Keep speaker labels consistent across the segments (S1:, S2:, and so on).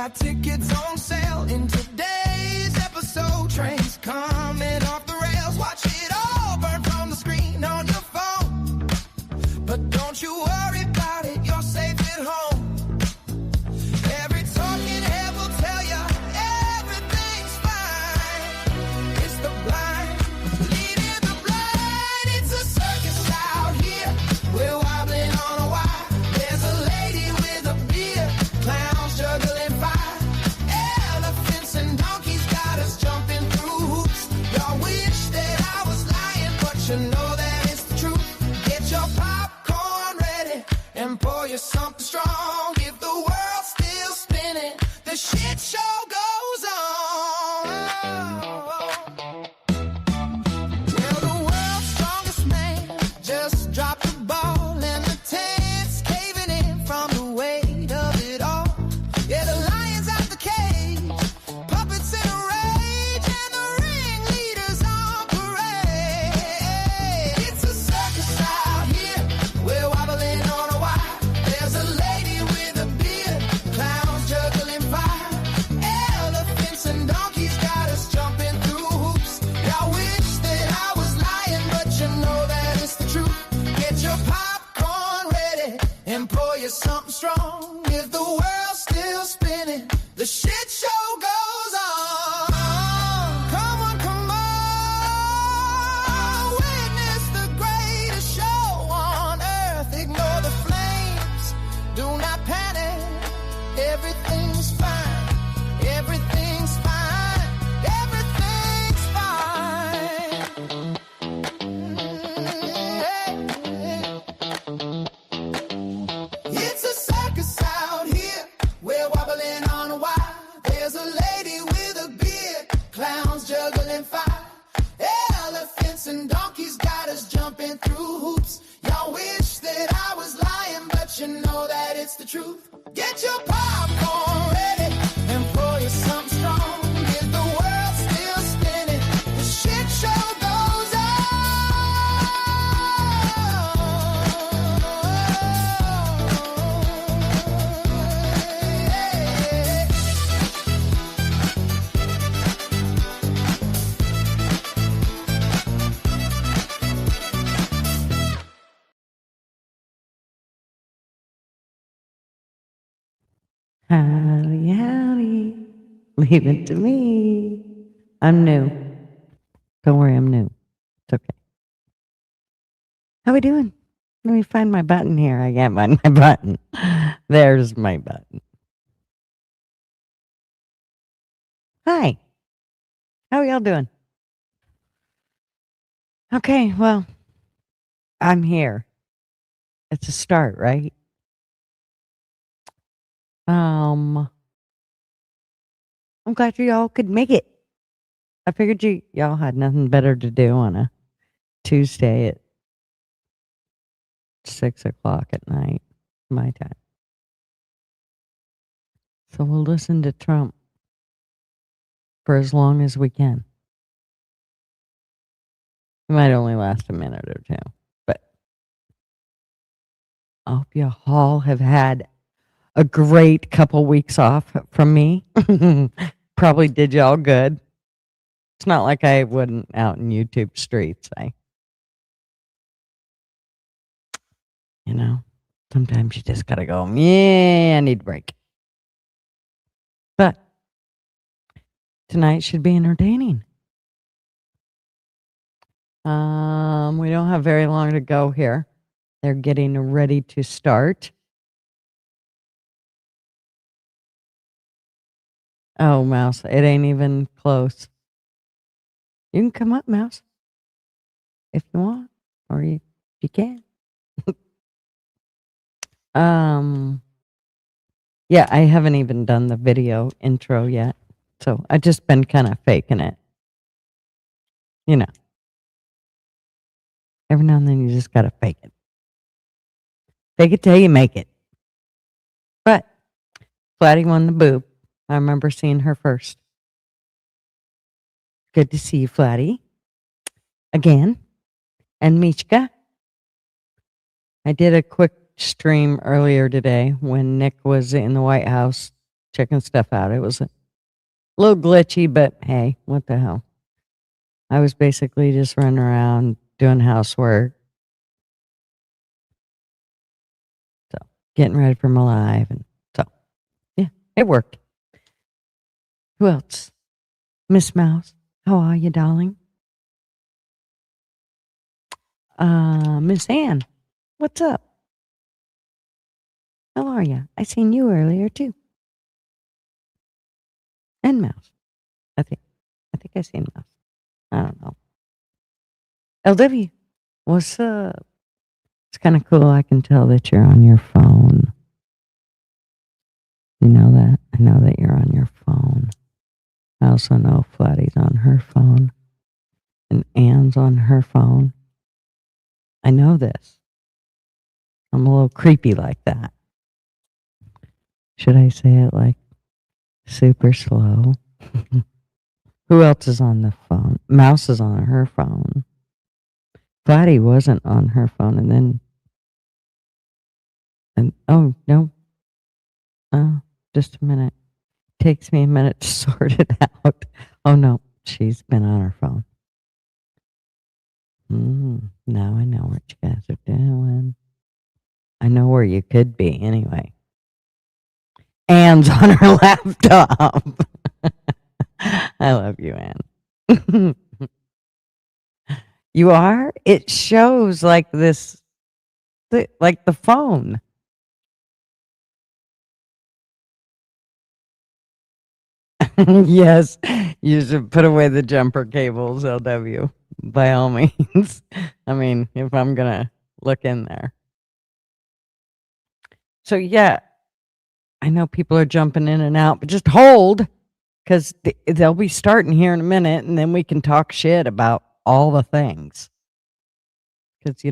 S1: got tickets on sale in today's episode. Trains coming off the rails. Watch it all burn from the screen on your phone. But don't you worry about it, you're safe at home. Every talking head will tell you everything's fine. It's the blind leading the blind. It's a circus out here. We're wobbling on a wire. There's a lady with a beard, clowns juggling fire. Elephants and donkeys got us jumping through hoops. Y'all wish that I was lying, but you know that it's the truth. Get your popcorn ready and pour you something strong. If the world's still spinning, the shit show goes on. Well, the world's strongest man just dropped the ball, and the tent's caving in from the weight of it all. Yeah, the lion's out the cage, puppets in a rage, and the ringleader's on parade. It's a circus out here. We're wobbling on a wire. There's a lady with a beard, clowns juggling fire. Elephants and donkeys got us jumping through hoops. Y'all wish that I was lying, but you know that it's the truth. Get your popcorn ready and pour you something strong. If the world's still spinning, the shit show goes on. Come on, come on. Witness the greatest show on earth. Ignore the flames. Do not panic. Everything's fine. Everything's fine. Everything's fine. It's a circus out here. We're wobbling on a wire. There's a lady with a beard, clowns juggling fire. Elephants and donkeys got us jumping through hoops. Y'all wish that I was lying, but you know that it's the truth. Get your popcorn ready and pour you something strong. If the world's still spinning, the shit show goes
S2: Howdy, howdy. Leave it to me. I'm new. Don't worry, I'm new. It's okay. How we doing? Let me find my button here. I can't find my button. There's my button. Hi. How are y'all doing? Okay, well, I'm here. It's a start, right? I'm glad you all could make it. I figured y'all had nothing better to do on a Tuesday at 6:00 at night, my time. So we'll listen to Trump for as long as we can. It might only last a minute or two, but I hope you all have had a great couple weeks off from me. Probably did y'all good. It's not like I wasn't out in YouTube streets. Sometimes you just gotta go, yeah, I need a break. But tonight should be entertaining. We don't have very long to go here. They're getting ready to start. Oh, Mouse, it ain't even close. You can come up, Mouse, if you want, or if you can. Yeah, I haven't even done the video intro yet, so I've just been kind of faking it. Every now and then you just gotta fake it. Fake it till you make it. But Flatty won the boob. I remember seeing her first. Good to see you, Flatty. Again. And Mishka. I did a quick stream earlier today when Nick was in the White House checking stuff out. It was a little glitchy, but hey, what the hell? I was basically just running around doing housework, so getting ready for my live, and so yeah, it worked. Who else? Miss Mouse, how are you, darling? Miss Ann, what's up? How are you? I seen you earlier too. And Mouse. I think I seen Mouse. I don't know. LW, what's up? It's kind of cool. I can tell that you're on your phone. You know that? I know that you're on your phone. I also know Flatty's on her phone. And Ann's on her phone. I know this. I'm a little creepy like that. Should I say it like super slow? Who else is on the phone? Mouse is on her phone. Flatty wasn't on her phone, and oh no, oh, just a minute. Takes me a minute to sort it out. Oh no, she's been on her phone. Now I know what you guys are doing. I know where you could be anyway. Anne's on her laptop. I love you, Anne. You are? It shows like this, like the phone. Yes, you should put away the jumper cables, LW, by all means. I mean, if I'm going to look in there. So, yeah, I know people are jumping in and out, but just hold because they'll be starting here in a minute and then we can talk shit about all the things. Because,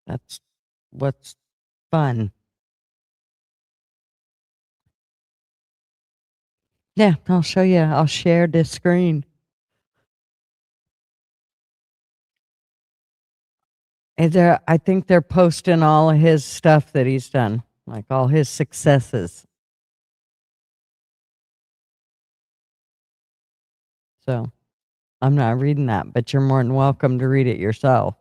S2: that's what's fun. Yeah, I'll show you. I'll share this screen. I think they're posting all of his stuff that he's done, like all his successes. So I'm not reading that, but you're more than welcome to read it yourself.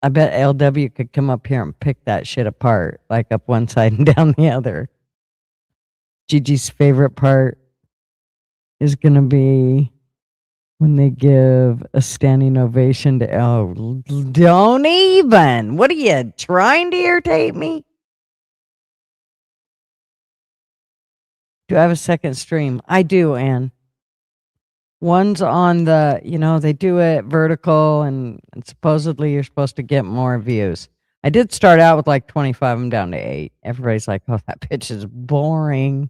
S2: I bet LW could come up here and pick that shit apart, like up one side and down the other. Gigi's favorite part is going to be when they give a standing ovation to, oh, don't even. What are you trying to irritate me? Do I have a second stream? I do, Ann. One's on the, they do it vertical and supposedly you're supposed to get more views. I did start out with like 25. I'm down to 8. Everybody's like, oh, that pitch is boring.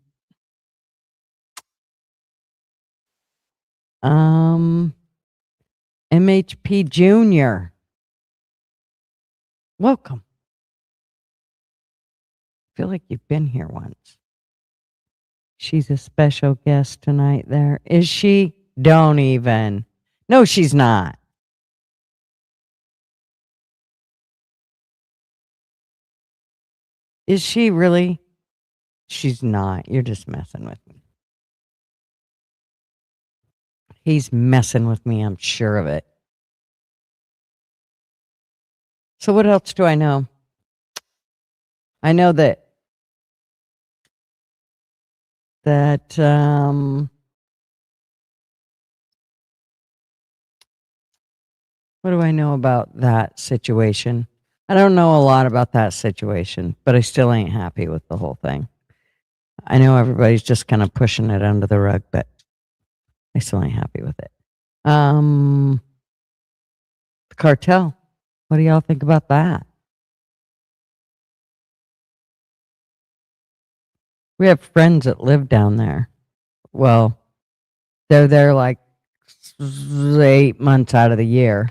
S2: MHP Jr. Welcome. I feel like you've been here once. She's a special guest tonight there. Is she? Don't even. No, she's not. Is she really? She's not. You're just messing with me. He's messing with me. I'm sure of it. So what else do I know? I know that what do I know about that situation? I don't know a lot about that situation, but I still ain't happy with the whole thing. I know everybody's just kind of pushing it under the rug, but I still ain't happy with it. The cartel. What do y'all think about that? We have friends that live down there. Well, they're there like 8 months out of the year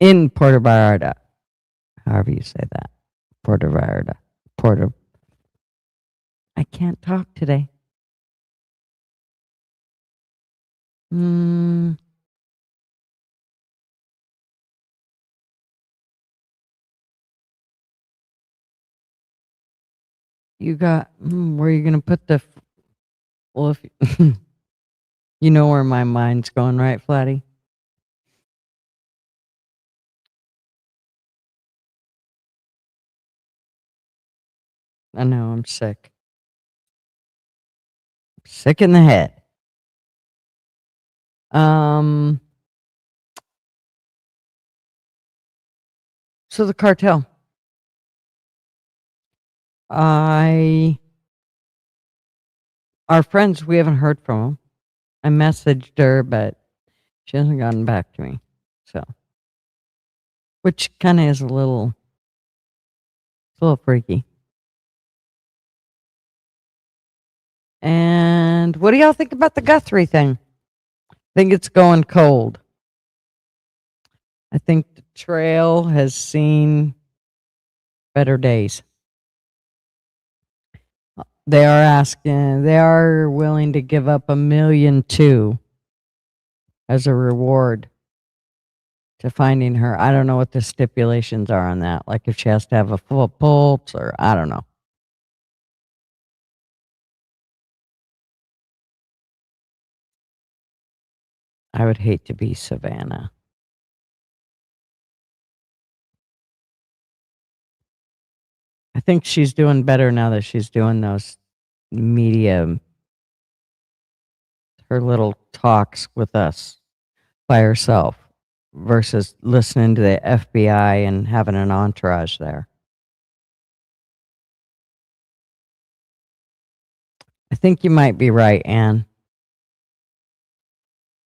S2: in Puerto Vallarta. However you say that. Puerto Vallarta. I can't talk today. You got, where are you going to put the, well, if, you know where my mind's going, right, Flatty? I know, I'm sick. Sick in the head. So the cartel. Our friends, we haven't heard from them. I messaged her, but she hasn't gotten back to me. So, which kind of is a little freaky. And what do y'all think about the Guthrie thing? I think it's going cold. I think the trail has seen better days. They are willing to give up $1.2 million as a reward to finding her. I don't know what the stipulations are on that. Like if she has to have a full pulse or I don't know. I would hate to be Savannah. I think she's doing better now that she's doing those media, her little talks with us by herself versus listening to the FBI and having an entourage there. I think you might be right, Anne.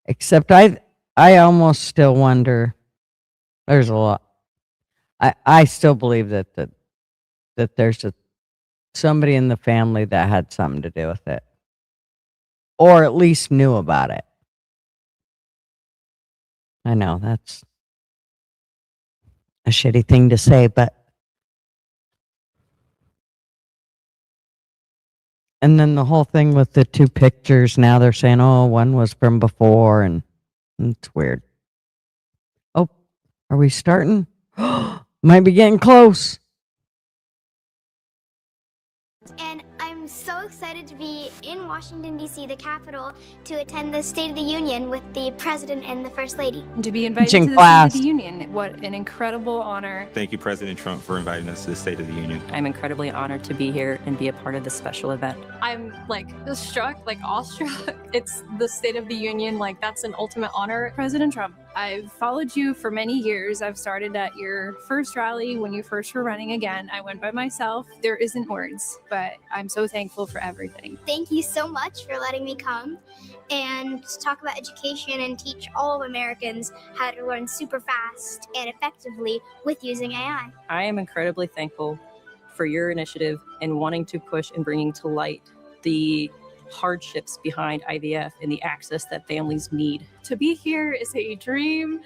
S2: Except I almost still wonder. There's a lot. I still believe that there's somebody in the family that had something to do with it, or at least knew about it. I know that's a shitty thing to say, but and then the whole thing with the two pictures. Now they're saying, oh, one was from before, and it's weird. Oh, are we starting? Might be getting close.
S3: And I'm so excited to be in Washington, D.C., the capital, to attend the State of the Union with the President and the First Lady.
S4: To be invited
S2: Teaching
S4: to the
S2: class.
S4: State of the Union. What an incredible honor.
S5: Thank you, President Trump, for inviting us to the State of the Union.
S6: I'm incredibly honored to be here and be a part of this special event.
S7: I'm struck, awestruck. It's the State of the Union, that's an ultimate honor.
S4: President Trump, I've followed you for many years. I've started at your first rally when you first were running again. I went by myself. There isn't words, but I'm so thankful for everything.
S3: Thank you so much for letting me come and talk about education and teach all of Americans how to learn super fast and effectively with using AI.
S6: I am incredibly thankful for your initiative and wanting to push and bringing to light the hardships behind IVF and the access that families need.
S7: To be here is a dream.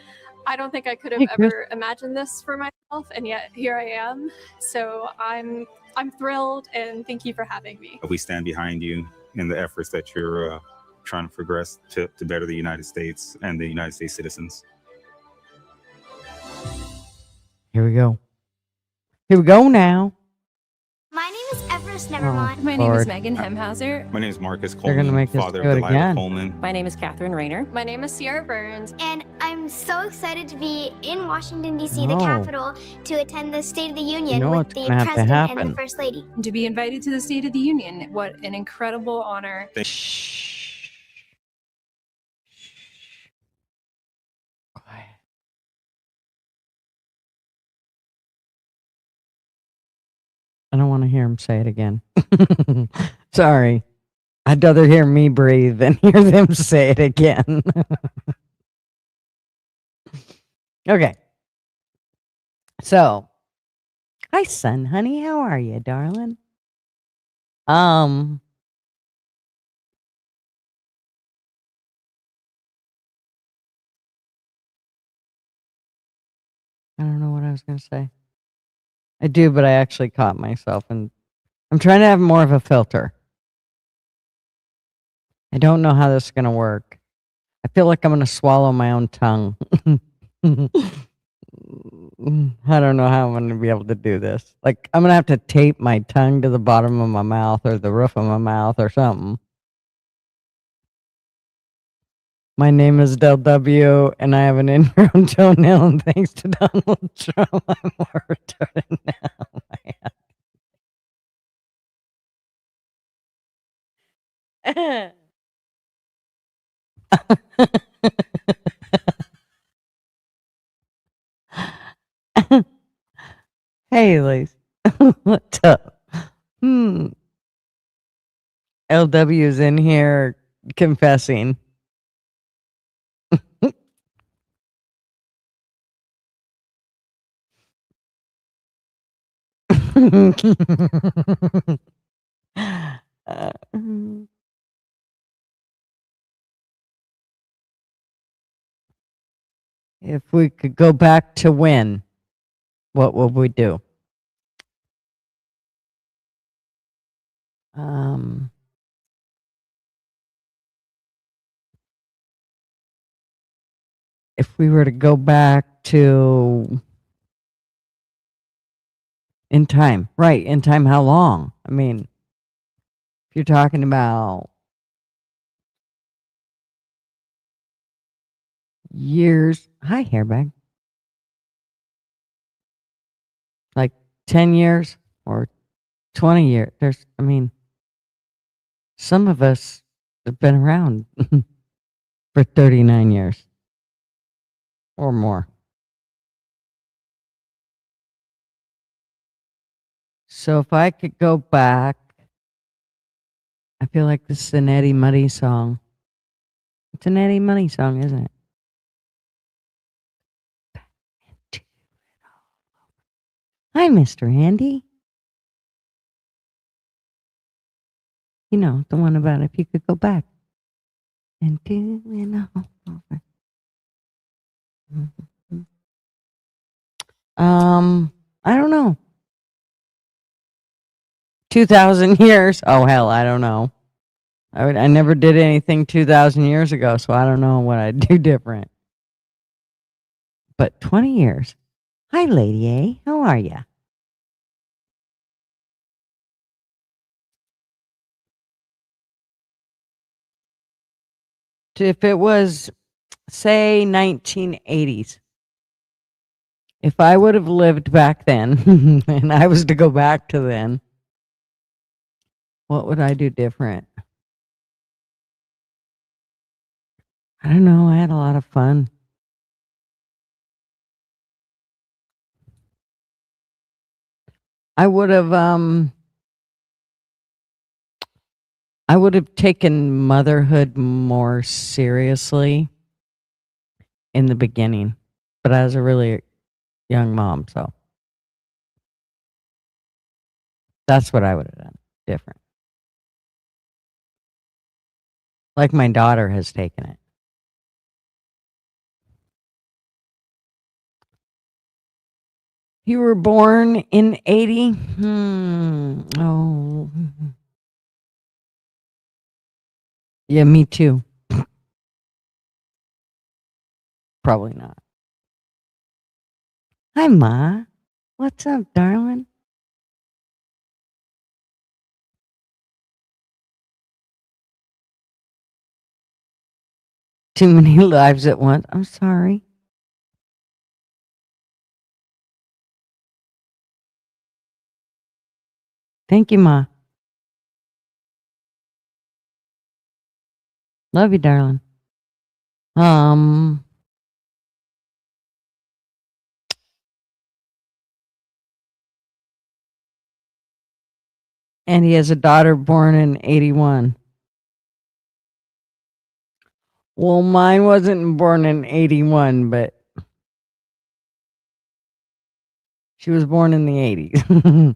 S7: I don't think I could have
S2: Hey, Chris.
S7: ever imagined this for myself, and yet here I am. So I'm thrilled, and thank you for having me.
S5: We stand behind you in the efforts that you're trying to progress to better the United States and the United States citizens.
S2: Here we go. Here we go now.
S3: My name is Everest Nevermond.
S4: My name is
S2: Lord.
S4: Megan Hemhauser.
S5: My name is Marcus
S2: They're gonna
S5: Coleman,
S2: make us
S5: father
S2: do
S5: of
S2: it
S5: Delilah
S2: again.
S5: Coleman.
S6: My name is Catherine Rayner.
S7: My name is Sierra Burns.
S3: And I'm so excited to be in Washington, D.C., the
S2: No.
S3: capital, to attend the State of the Union
S2: know
S3: with
S2: what's
S3: the
S2: gonna have to
S3: President and
S2: happen.
S3: the First Lady.
S4: To be invited to the State of the Union. What an incredible honor.
S2: Shh. Quiet. I don't want to hear him say it again. Sorry. I'd rather hear me breathe than hear them say it again. Okay. So, hi, son, honey. How are you, darling? I don't know what I was going to say. I do, but I actually caught myself, and I'm trying to have more of a filter. I don't know how this is going to work. I feel like I'm going to swallow my own tongue. I don't know how I'm going to be able to do this. Like, I'm going to have to tape my tongue to the bottom of my mouth or the roof of my mouth or something. My name is Del W, and I have an ingrown toenail, and thanks to Donald Trump, I'm more retarded now. Hey, Elise. What's up? LW's in here confessing. If we could go back to when, what would we do? If we were to go back to in time, right? In time, how long? I mean, if you're talking about years, hi, hairbag, like 10 years or 20 years. I mean, some of us have been around for 39 years or more. So if I could go back, I feel like this is an Eddie Money song. It's an Eddie Money song, isn't it? Hi, Mr. Andy. You know, the one about if you could go back and do it all over. I don't know. 2,000 years. Oh, hell, I don't know. I never did anything 2,000 years ago, so I don't know what I'd do different. But 20 years. Hi, Lady A. How are ya? If it was, say, 1980s, if I would have lived back then, and I was to go back to then, what would I do different? I don't know. I had a lot of fun. I would have taken motherhood more seriously in the beginning, but I was a really young mom, so that's what I would have done different. Like my daughter has taken it. You were born in 80? Oh. Yeah, me too. Probably not. Hi, Ma. What's up, darling? Too many lives at once. I'm sorry. Thank you, Ma. Love you, darling. And he has a daughter born in 81. Well, mine wasn't born in 81, but she was born in the 80s.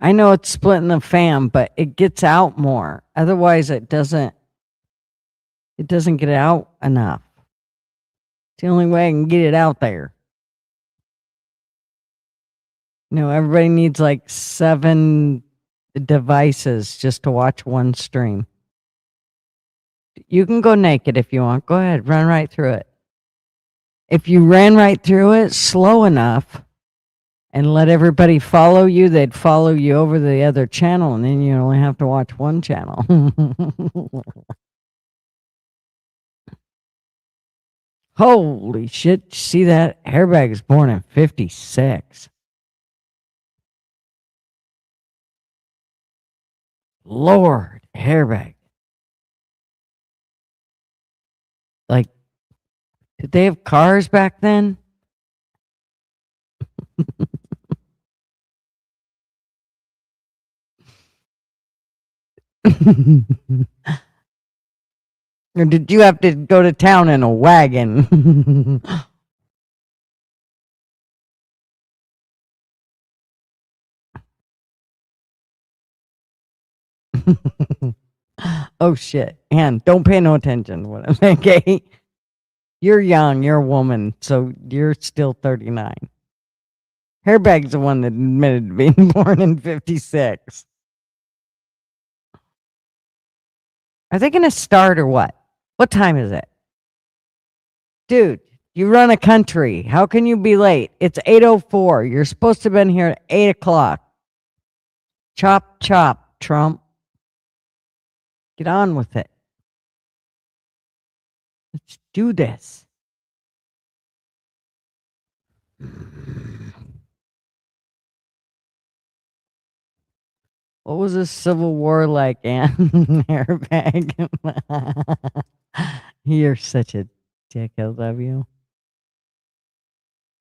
S2: I know it's splitting the fam, but it gets out more. Otherwise, it doesn't get out enough. It's the only way I can get it out there. You know, everybody needs like 7 devices just to watch one stream. You can go naked if you want. Go ahead, run right through it. if you ran right through it slow enough and let everybody follow you, they'd follow you over to the other channel, and then you only have to watch one channel. Holy shit. See that? Airbag is born in 56. Lord, Airbag. Like, did they have cars back then? Or did you have to go to town in a wagon? Oh shit. And don't pay no attention to what I'm saying, okay? You're young, you're a woman, so you're still 39. Hairbag's the one that admitted to being born in 56. Are they going to start or what? What time is it? Dude, you run a country. How can you be late? It's 8:04. You're supposed to have been here at 8 o'clock. Chop, chop, Trump. Get on with it. Let's do this. What was the Civil War like, Ann? Airbag. You're such a dick, I love you.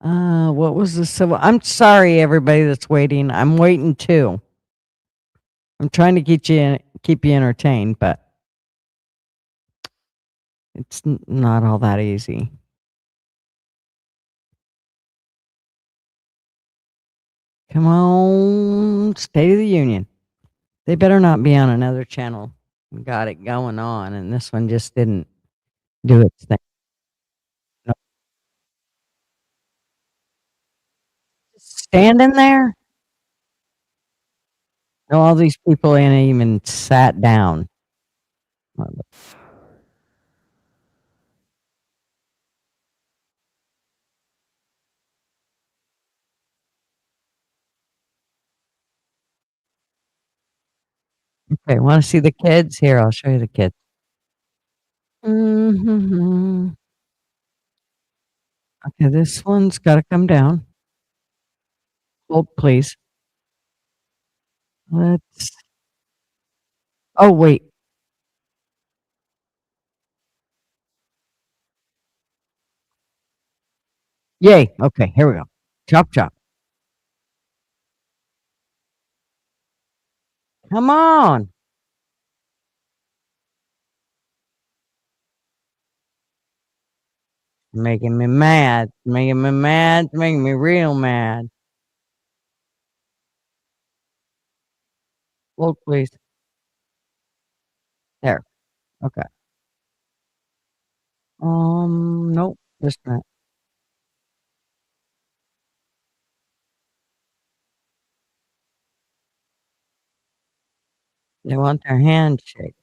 S2: What was the Civil? I'm sorry, everybody that's waiting. I'm waiting too. I'm trying to keep you entertained, but it's not all that easy. Come on, State of the Union. They better not be on another channel. Got it going on, and this one just didn't do its thing. No. Standing there? No, all these people ain't even sat down. Okay, want to see the kids? Here, I'll show you the kids. Mm-hmm. Okay, this one's got to come down. Hold, please. Let's. Oh, wait. Yay. Okay, here we go. Chop, chop. Come on. Making me mad. Making me mad. Making me real mad. Hold, please. There. Okay. Nope. Just not. They want their handshake.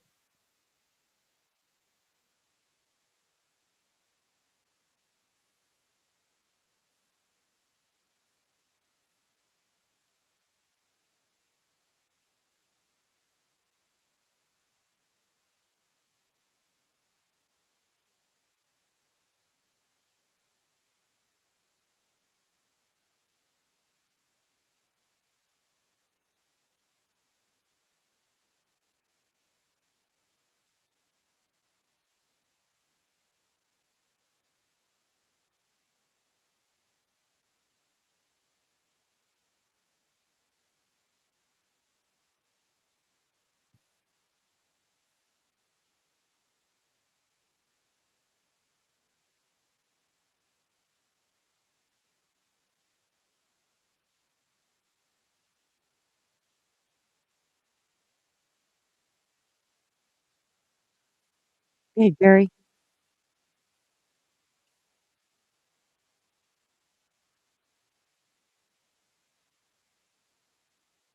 S2: Hey, Gary.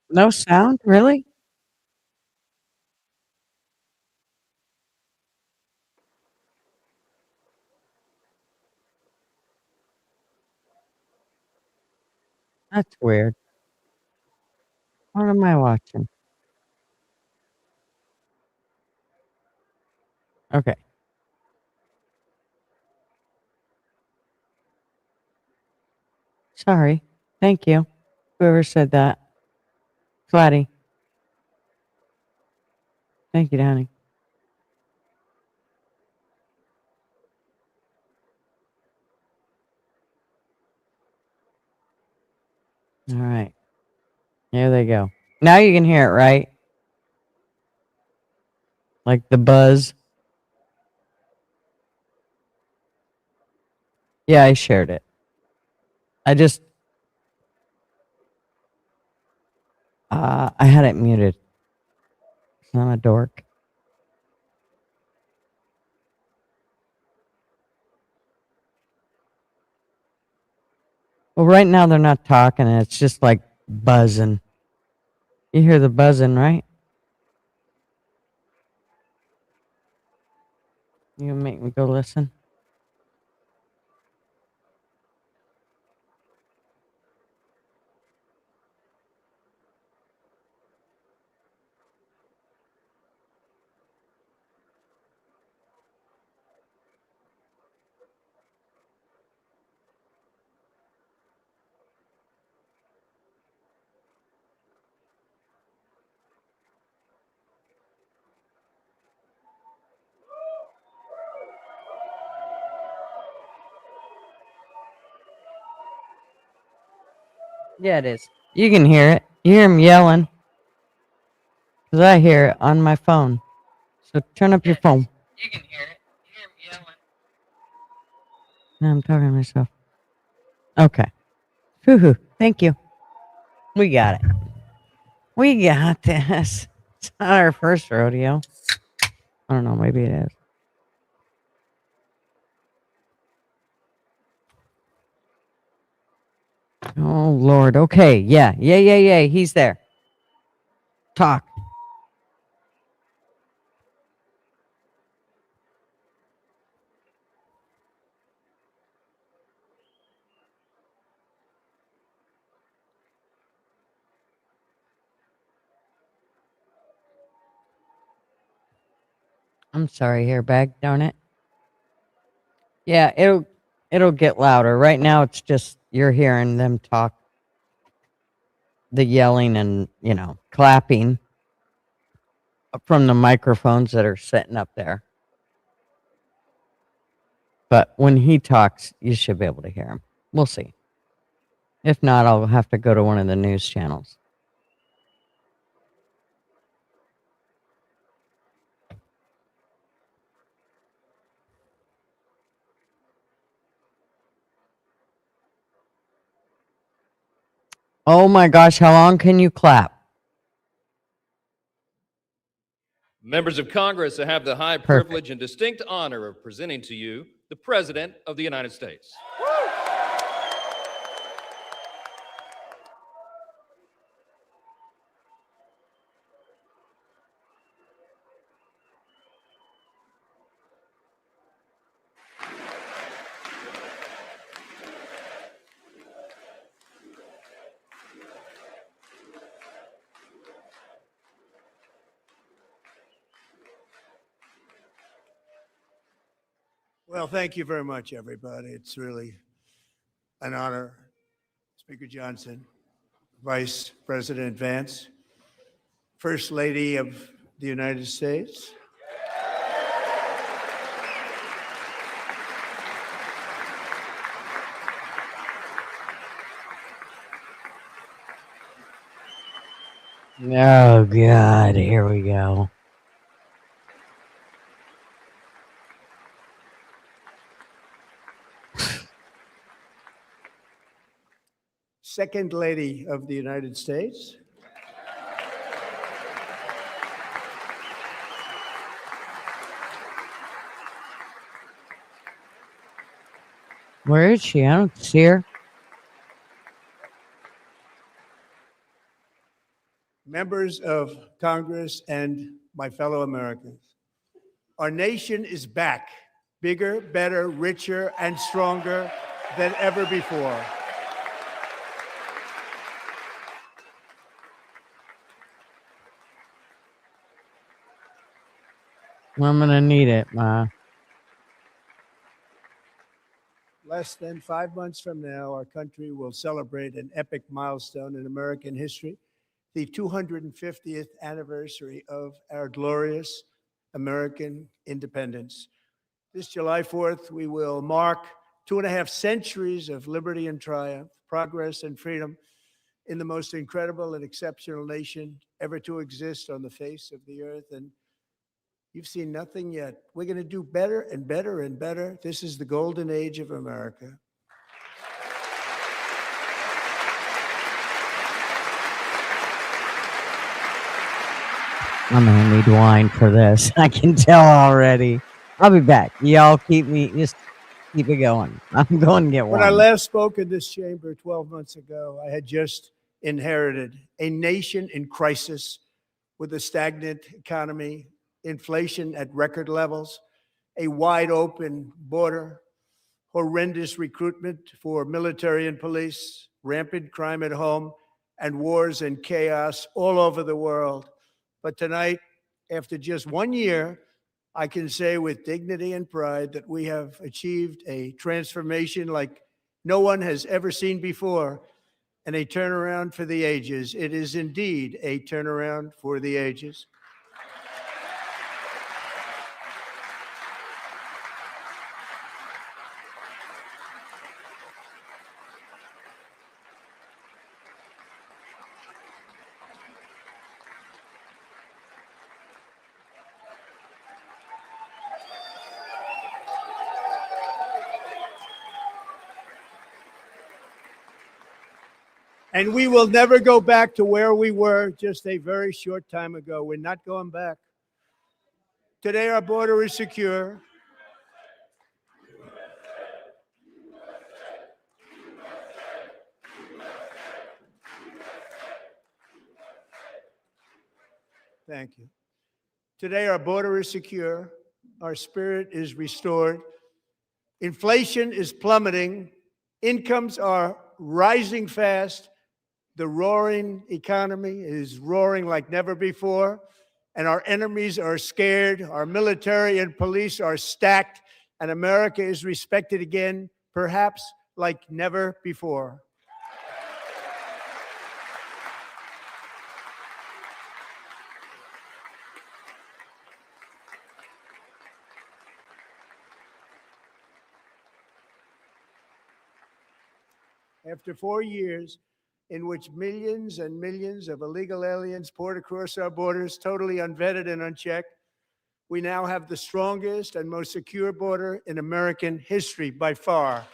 S2: No sound? Really? That's weird. What am I watching? Okay. Sorry. Thank you. Whoever said that. Flatty. Thank you, Danny. All right. Here they go. Now you can hear it, right? Like the buzz. Yeah, I shared it. I just I had it muted. I'm a dork. Well, right now they're not talking. It's just like buzzing. You hear the buzzing, right? You gonna make me go listen? Yeah, it is. You can hear it. You hear him yelling. Because I hear it on my phone. So turn up your phone. You can hear it. You hear him yelling. No, I'm talking to myself. Okay. Whew. Thank you. We got it. We got this. It's not our first rodeo. I don't know. Maybe it is. Oh, Lord. Okay. Yeah. He's there. Talk. I'm sorry, hairbag. Darn it. Yeah, it'll get louder. Right now, it's just you're hearing them talk, the yelling and clapping from the microphones that are sitting up there. But when he talks, you should be able to hear him. We'll see. If not, I'll have to go to one of the news channels. Oh my gosh, how long can you clap?
S8: Members of Congress, I have the high privilege and distinct honor of presenting to you the President of the United States.
S9: Well, thank you very much, everybody. It's really an honor. Speaker Johnson, Vice President Vance, First Lady of the United States.
S2: Oh, God, here we go.
S9: Second Lady of the United States.
S2: Where is she? I don't see her.
S9: Members of Congress and my fellow Americans, our nation is back, bigger, better, richer, and stronger than ever before.
S2: I'm gonna need it, Ma.
S9: Less than 5 months from now, our country will celebrate an epic milestone in American history, the 250th anniversary of our glorious American independence. This July 4th, we will mark 2.5 centuries of liberty and triumph, progress and freedom in the most incredible and exceptional nation ever to exist on the face of the earth. And you've seen nothing yet. We're going to do better and better and better. This is the golden age of America.
S2: I'm gonna need wine for this. I can tell already. I'll be back. Y'all keep it going. I'm going to get
S9: When I
S2: wine.
S9: last spoke in this chamber 12 months ago, I had just inherited a nation in crisis with a stagnant economy, inflation at record levels, a wide open border, horrendous recruitment for military and police, rampant crime at home, and wars and chaos all over the world. But tonight, after just 1 year, I can say with dignity and pride that we have achieved a transformation like no one has ever seen before, and a turnaround for the ages. It is indeed a turnaround for the ages. And we will never go back to where we were just a very short time ago. We're not going back. Today, our border is secure. Thank you. Today, our border is secure. Our spirit is restored. Inflation is plummeting. Incomes are rising fast. The roaring economy is roaring like never before, and our enemies are scared. Our military and police are stacked, and America is respected again, perhaps like never before. After 4 years, in which millions and millions of illegal aliens poured across our borders, totally unvetted and unchecked, we now have the strongest and most secure border in American history by far.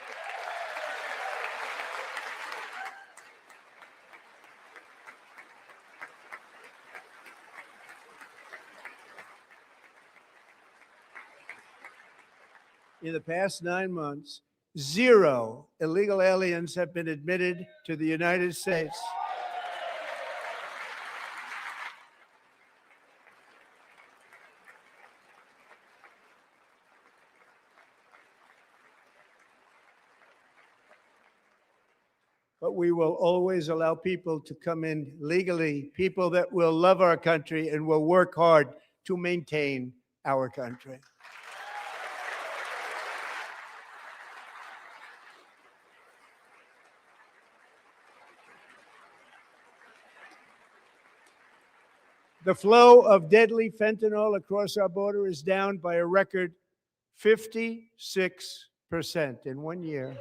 S9: In the past 9 months, 0 illegal aliens have been admitted to the United States. But we will always allow people to come in legally, people that will love our country and will work hard to maintain our country. The flow of deadly fentanyl across our border is down by a record 56% in 1 year.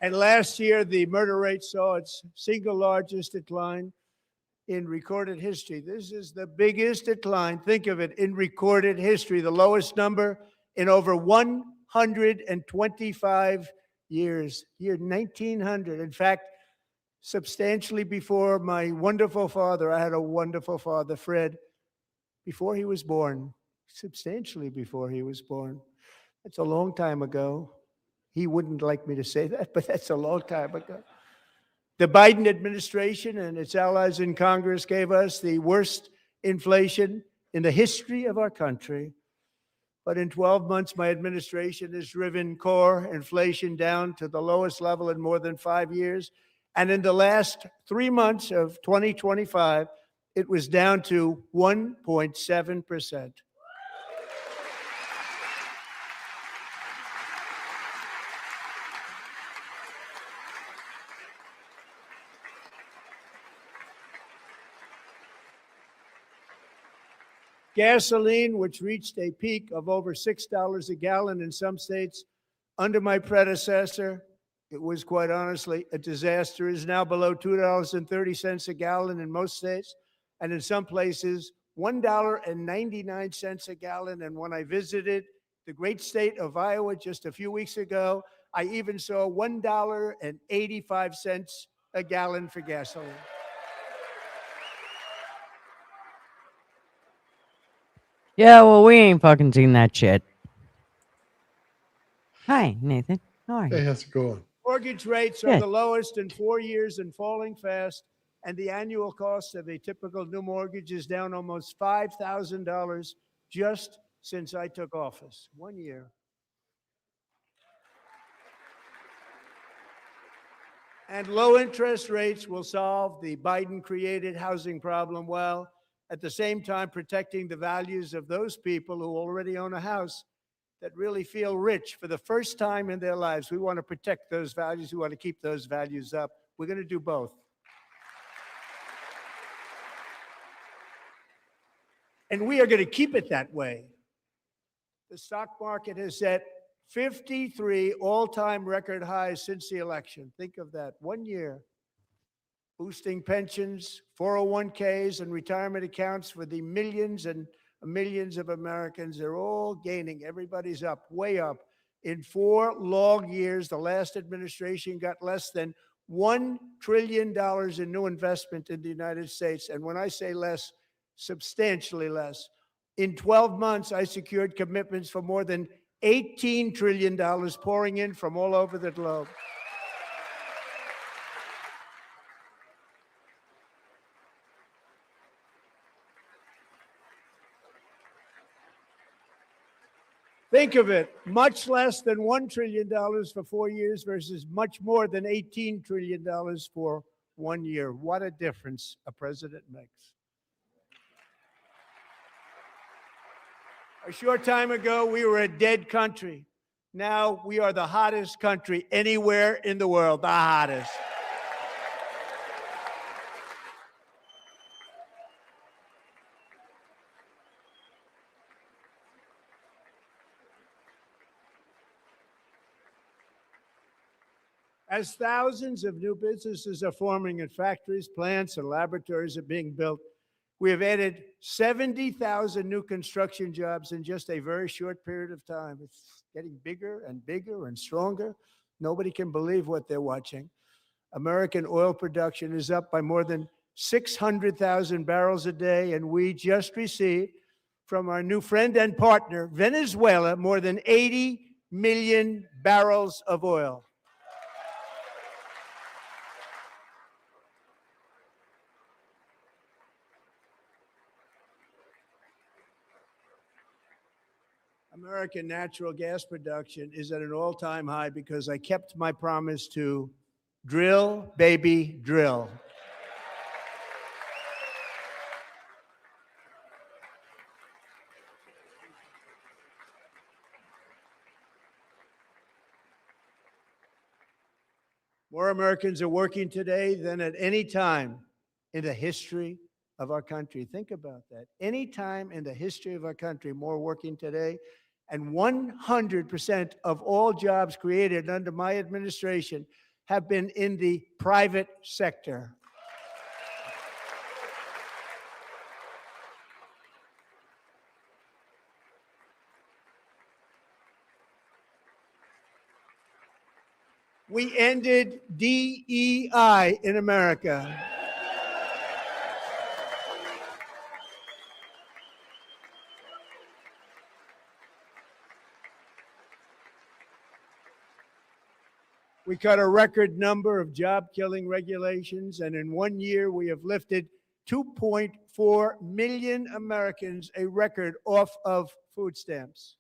S9: And last year, the murder rate saw its single largest decline in recorded history. This is the biggest decline, think of it, in recorded history, the lowest number in over 125 years, year 1900. In fact, substantially before my wonderful father, I had a wonderful father, Fred, before he was born, substantially before he was born. That's a long time ago. He wouldn't like me to say that, but that's a long time ago. The Biden administration and its allies in Congress gave us the worst inflation in the history of our country. But in 12 months, my administration has driven core inflation down to the lowest level in more than 5 years. And in the last 3 months of 2025, it was down to 1.7%. Gasoline, which reached a peak of over $6 a gallon in some states under my predecessor, it was quite honestly a disaster, is now below $2.30 a gallon in most states, and in some places, $1.99 a gallon. And when I visited the great state of Iowa just a few weeks ago, I even saw $1.85 a gallon for gasoline.
S2: Yeah, well, we ain't fucking seen that shit. Hi, Nathan. How are
S10: Hey,
S2: you?
S10: how's it going?
S9: Mortgage rates are
S2: Good.
S9: the lowest in 4 years and falling fast, and the annual cost of a typical new mortgage is down almost $5,000 just since I took office. 1 year. And low interest rates will solve the Biden-created housing problem well, at the same time protecting the values of those people who already own a house that really feel rich for the first time in their lives. We want to protect those values. We want to keep those values up. We're going to do both. And we are going to keep it that way. The stock market has set 53 all-time record highs since the election. Think of that. 1 year. Boosting pensions, 401ks, and retirement accounts for the millions and millions of Americans. They're all gaining. Everybody's up, way up. In 4 long years, the last administration got less than $1 trillion in new investment in the United States. And when I say less, substantially less. In 12 months, I secured commitments for more than $18 trillion pouring in from all over the globe. Think of it, much less than $1 trillion for 4 years versus much more than $18 trillion for 1 year. What a difference a president makes. A short time ago, we were a dead country. Now we are the hottest country anywhere in the world, the hottest. As thousands of new businesses are forming and factories, plants, and laboratories are being built, we have added 70,000 new construction jobs in just a very short period of time. It's getting bigger and bigger and stronger. Nobody can believe what they're watching. American oil production is up by more than 600,000 barrels a day, and we just received from our new friend and partner, Venezuela, more than 80 million barrels of oil. American natural gas production is at an all-time high because I kept my promise to drill, baby, drill. More Americans are working today than at any time in the history of our country. Think about that. Any time in the history of our country, more working today. And 100% of all jobs created under my administration have been in the private sector. We ended DEI in America. We cut a record number of job-killing regulations, and in 1 year, we have lifted 2.4 million Americans, a record, off of food stamps.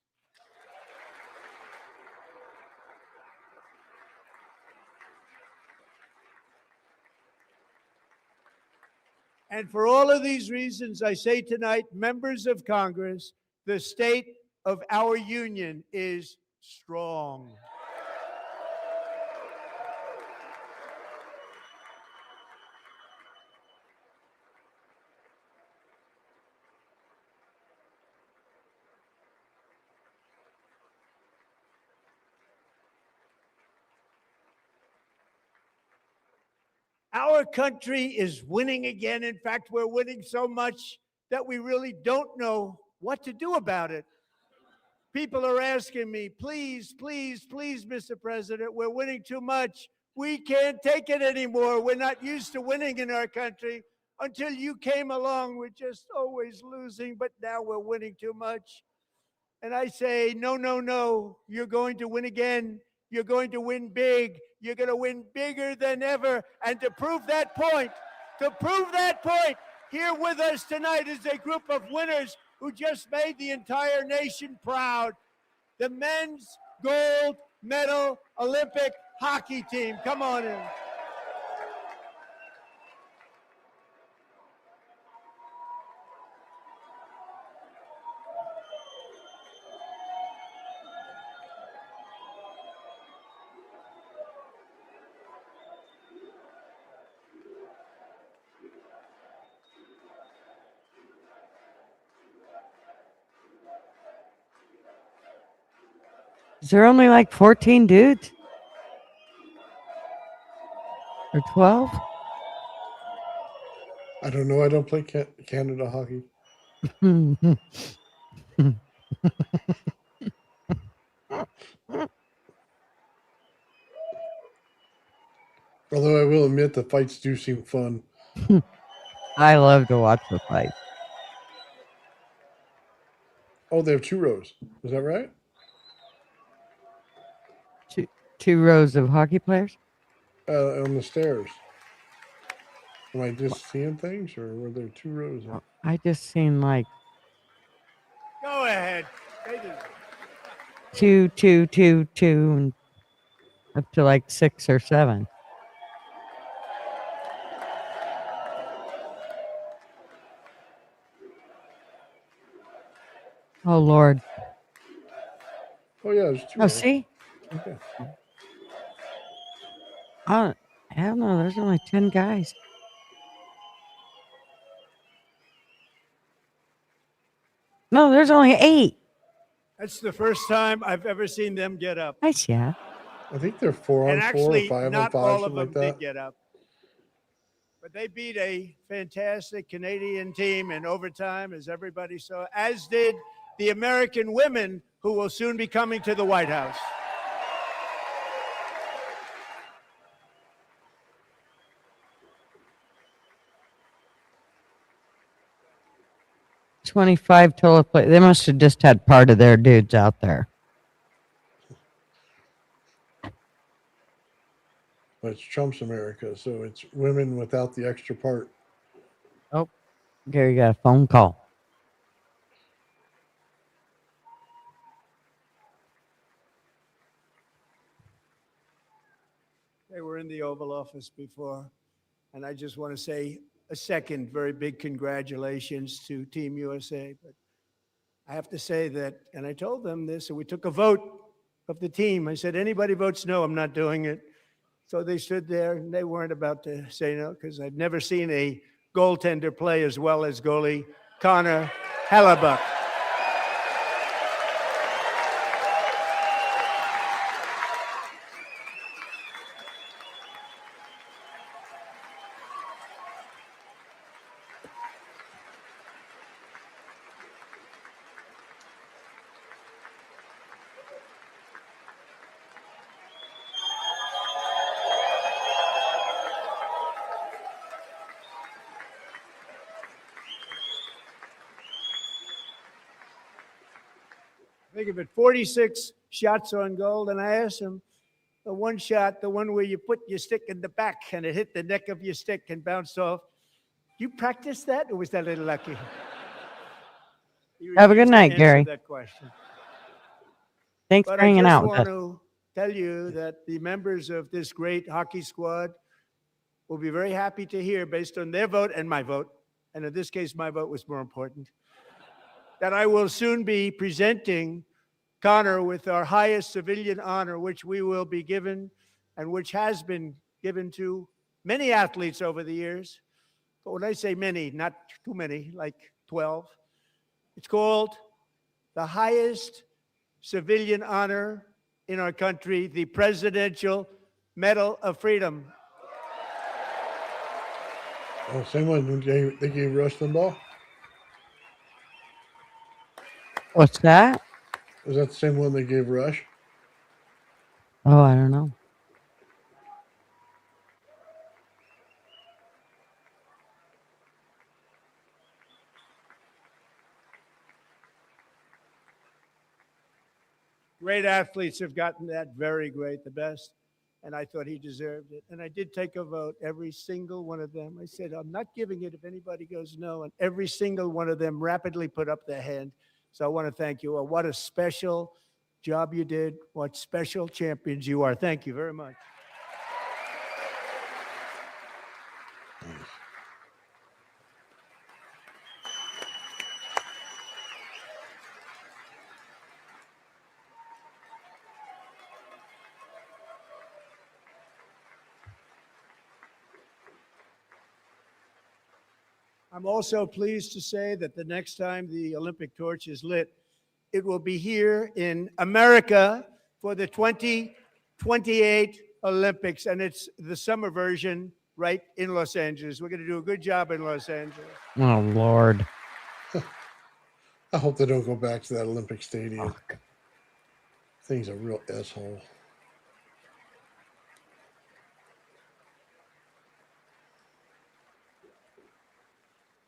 S9: And for all of these reasons, I say tonight, members of Congress, the state of our union is strong. Our country is winning again. In fact, we're winning so much that we really don't know what to do about it. People are asking me, please, please, please, Mr. President, we're winning too much. We can't take it anymore. We're not used to winning in our country. Until you came along, we're just always losing, but now we're winning too much. And I say, no, no, no, you're going to win again. You're going to win big. You're going to win bigger than ever. And to prove that point, here with us tonight is a group of winners who just made the entire nation proud. The men's gold medal Olympic hockey team. Come on in.
S2: Is there only like 14 dudes? Or 12?
S10: I don't know. I don't play Canada hockey. Although I will admit the fights do seem fun.
S2: I love to watch the fight.
S10: Oh, they have 2 rows. Is that right?
S2: Two rows of hockey players?
S10: On the stairs. Am I just seeing things, or were there 2 rows?
S2: I just seen like
S9: Go ahead.
S2: two, and up to like 6 or 7. Oh Lord!
S10: Oh yeah, there's 2
S2: Oh,
S10: rows.
S2: see?
S10: Okay.
S2: Oh, hell no! There's only 10 guys. No, there's only 8.
S9: That's the first time I've ever seen them get up.
S2: Nice, yeah.
S10: I think they're 4 on
S9: And
S10: 4
S9: actually,
S10: or 5 on
S9: not
S10: 5,
S9: all of
S10: something
S9: them
S10: like
S9: did
S10: that.
S9: get up. But they beat a fantastic Canadian team in overtime, as everybody saw, as did the American women who will soon be coming to the White House.
S2: $25 total play. They must have just had part of their dudes out there.
S10: But it's Trump's America, so it's women without the extra part.
S2: Oh, Gary got a phone call.
S9: They were in the Oval Office before, and I just want to say a second very big congratulations to Team USA. But I have to say that, and I told them this, and we took a vote of the team. I said, anybody votes no, I'm not doing it. So they stood there, and they weren't about to say no, because I've never seen a goaltender play as well as goalie Connor Hellebuck. Think of it, 46 shots on goal, and I asked him, the one shot, the one where you put your stick in the back and it hit the neck of your stick and bounced off. You practiced that, or was that a little lucky?
S2: Have a good night, Gary.
S9: That question.
S2: Thanks
S9: But
S2: for hanging out
S9: I
S2: with
S9: just
S2: us.
S9: want to tell you that the members of this great hockey squad will be very happy to hear, based on their vote and my vote, and in this case, my vote was more important, that I will soon be presenting Connor with our highest civilian honor, which we will be given and which has been given to many athletes over the years. But when I say many, not too many, like 12, it's called the highest civilian honor in our country, the Presidential Medal of Freedom.
S10: Oh, same one they gave Rush Limbaugh?
S2: What's that?
S10: Was that the same one they gave Rush?
S2: Oh, I don't know.
S9: Great athletes have gotten that, very great, the best. And I thought he deserved it. And I did take a vote, every single one of them. I said, I'm not giving it if anybody goes no. And every single one of them rapidly put up their hand. So I want to thank you all. What a special job you did. What special champions you are. Thank you very much. I'm also pleased to say that the next time the Olympic torch is lit, it will be here in America for the 2028 Olympics. And it's the summer version right in Los Angeles. We're going to do a good job in Los Angeles.
S2: Oh, Lord.
S10: I hope they don't go back to that Olympic Stadium. Thing's a real asshole.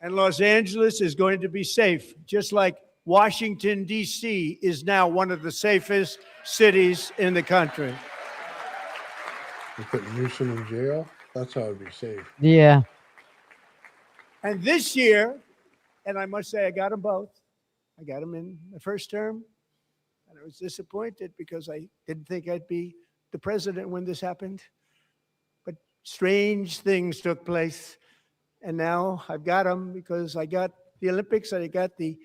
S9: And Los Angeles is going to be safe, just like Washington, D.C. is now one of the safest cities in the country.
S10: You put Newsom in jail? That's how it'd be safe.
S2: Yeah.
S9: And this year, and I must say I got them both. I got them in the first term, and I was disappointed because I didn't think I'd be the president when this happened. But strange things took place. And now I've got them because I got the Olympics and I got the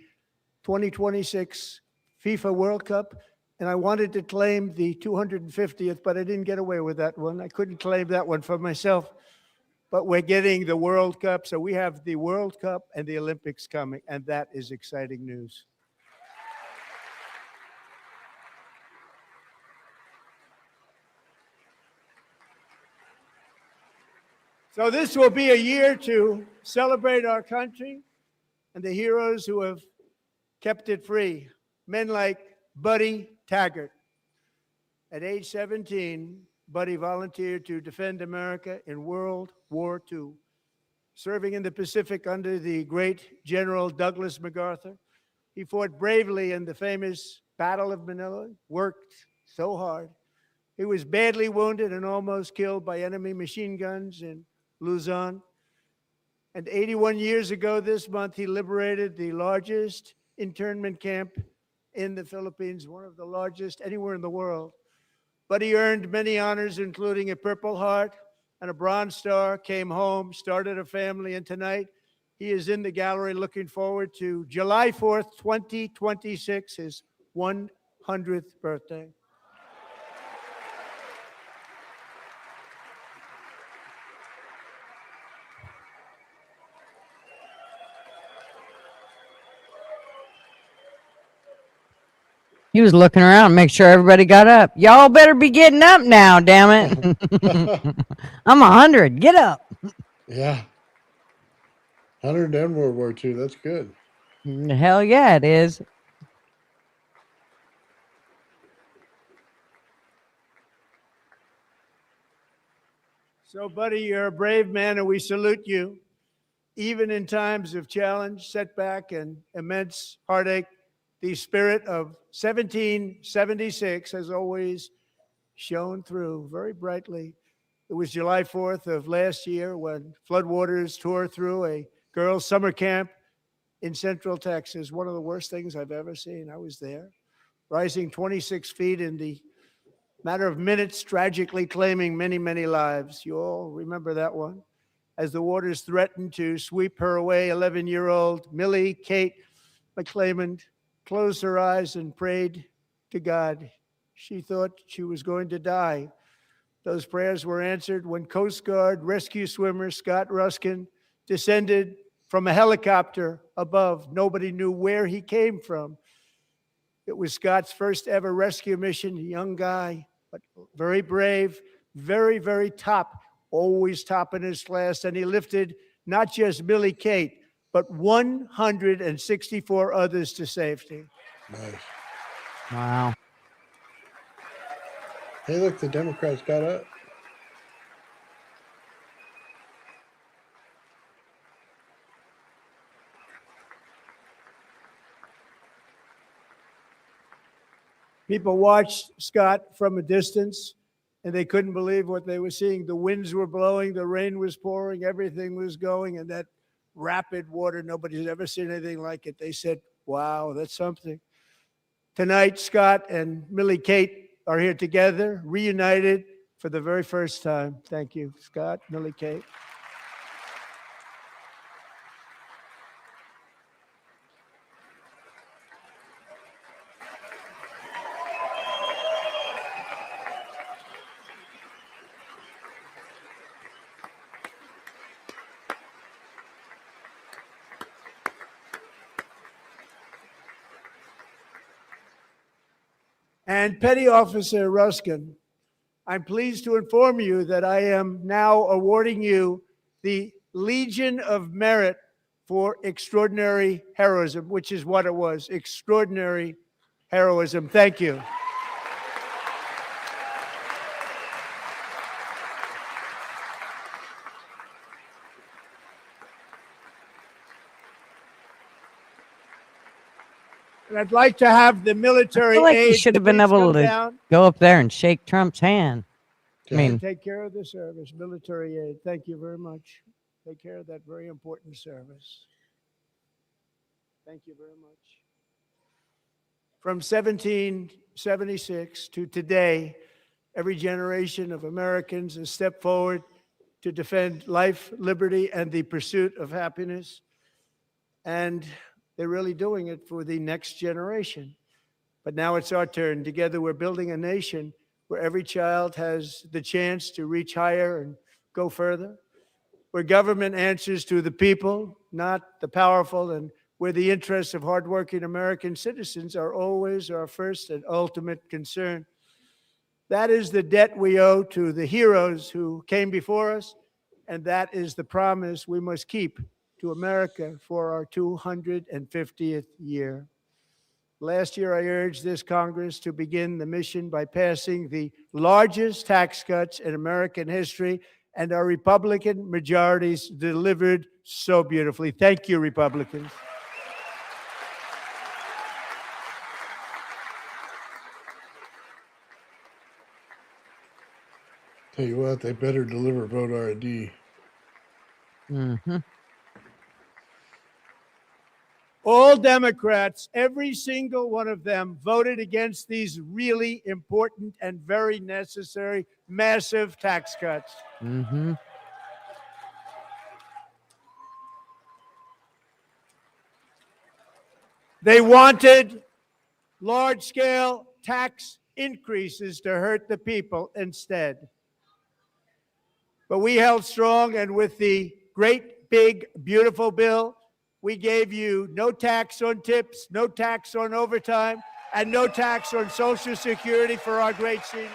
S9: 2026 FIFA World Cup. And I wanted to claim the 250th, but I didn't get away with that one. I couldn't claim that one for myself. But we're getting the World Cup. So we have the World Cup and the Olympics coming. And that is exciting news. So this will be a year to celebrate our country and the heroes who have kept it free. Men like Buddy Taggart. At age 17, Buddy volunteered to defend America in World War II, serving in the Pacific under the great General Douglas MacArthur. He fought bravely in the famous Battle of Manila, worked so hard. He was badly wounded and almost killed by enemy machine guns in Luzon. And 81 years ago this month, he liberated the largest internment camp in the Philippines, one of the largest anywhere in the world. But he earned many honors, including a Purple Heart and a Bronze Star, came home, started a family, and tonight he is in the gallery looking forward to July 4th, 2026, his 100th birthday.
S2: He was looking around, make sure everybody got up. Y'all better be getting up now, damn it. I'm 100. Get up.
S10: Yeah. 100 and World War II. That's good.
S2: Hell yeah, it is.
S9: So, Buddy, you're a brave man, and we salute you. Even in times of challenge, setback, and immense heartache, the spirit of 1776 has always shone through very brightly. It was July 4th of last year when floodwaters tore through a girls' summer camp in Central Texas. One of the worst things I've ever seen. I was there, rising 26 feet in the matter of minutes, tragically claiming many, many lives. You all remember that one. as the waters threatened to sweep her away. 11-year-old Millie Kate McClymont closed her eyes and prayed to God. She thought she was going to die. Those prayers were answered when Coast Guard rescue swimmer Scott Ruskin descended from a helicopter above. Nobody knew where he came from. It was Scott's first ever rescue mission. A young guy, but very brave, very, very top, always top in his class. And he lifted not just Millie Kate, but 164 others to safety.
S10: Nice.
S2: Wow.
S10: Hey, look, the Democrats got up.
S9: People watched Scott from a distance, and they couldn't believe what they were seeing. The winds were blowing, the rain was pouring, everything was going, and that rapid water, nobody's ever seen anything like it. They said, wow, that's something. Tonight, Scott and Millie Kate are here together, reunited for the very first time. Thank you, Scott, Millie Kate. And Petty Officer Ruskin, I'm pleased to inform you that I am now awarding you the Legion of Merit for extraordinary heroism, which is what it was, extraordinary heroism. Thank you. And I'd like to have the military
S2: I feel like you
S9: aid
S2: should have been
S9: please
S2: able
S9: come
S2: to
S9: down
S2: go up there and shake Trump's hand. I
S9: and
S2: mean,
S9: take care of the service, military aid. Thank you very much. Take care of that very important service. Thank you very much. From 1776 to today, every generation of Americans has stepped forward to defend life, liberty, and the pursuit of happiness. And they're really doing it for the next generation. But now it's our turn. Together, we're building a nation where every child has the chance to reach higher and go further, where government answers to the people, not the powerful, and where the interests of hardworking American citizens are always our first and ultimate concern. That is the debt we owe to the heroes who came before us, and that is the promise we must keep to America for our 250th year. Last year, I urged this Congress to begin the mission by passing the largest tax cuts in American history, and our Republican majorities delivered so beautifully. Thank you, Republicans.
S10: Tell you what, they better deliver vote ID.
S2: mm-hmm.
S9: All Democrats, every single one of them, voted against these really important and very necessary, massive tax cuts.
S2: Mm-hmm.
S9: They wanted large-scale tax increases to hurt the people instead. But we held strong, and with the great, big, beautiful bill, we gave you no tax on tips, no tax on overtime, and no tax on Social Security for our great seniors.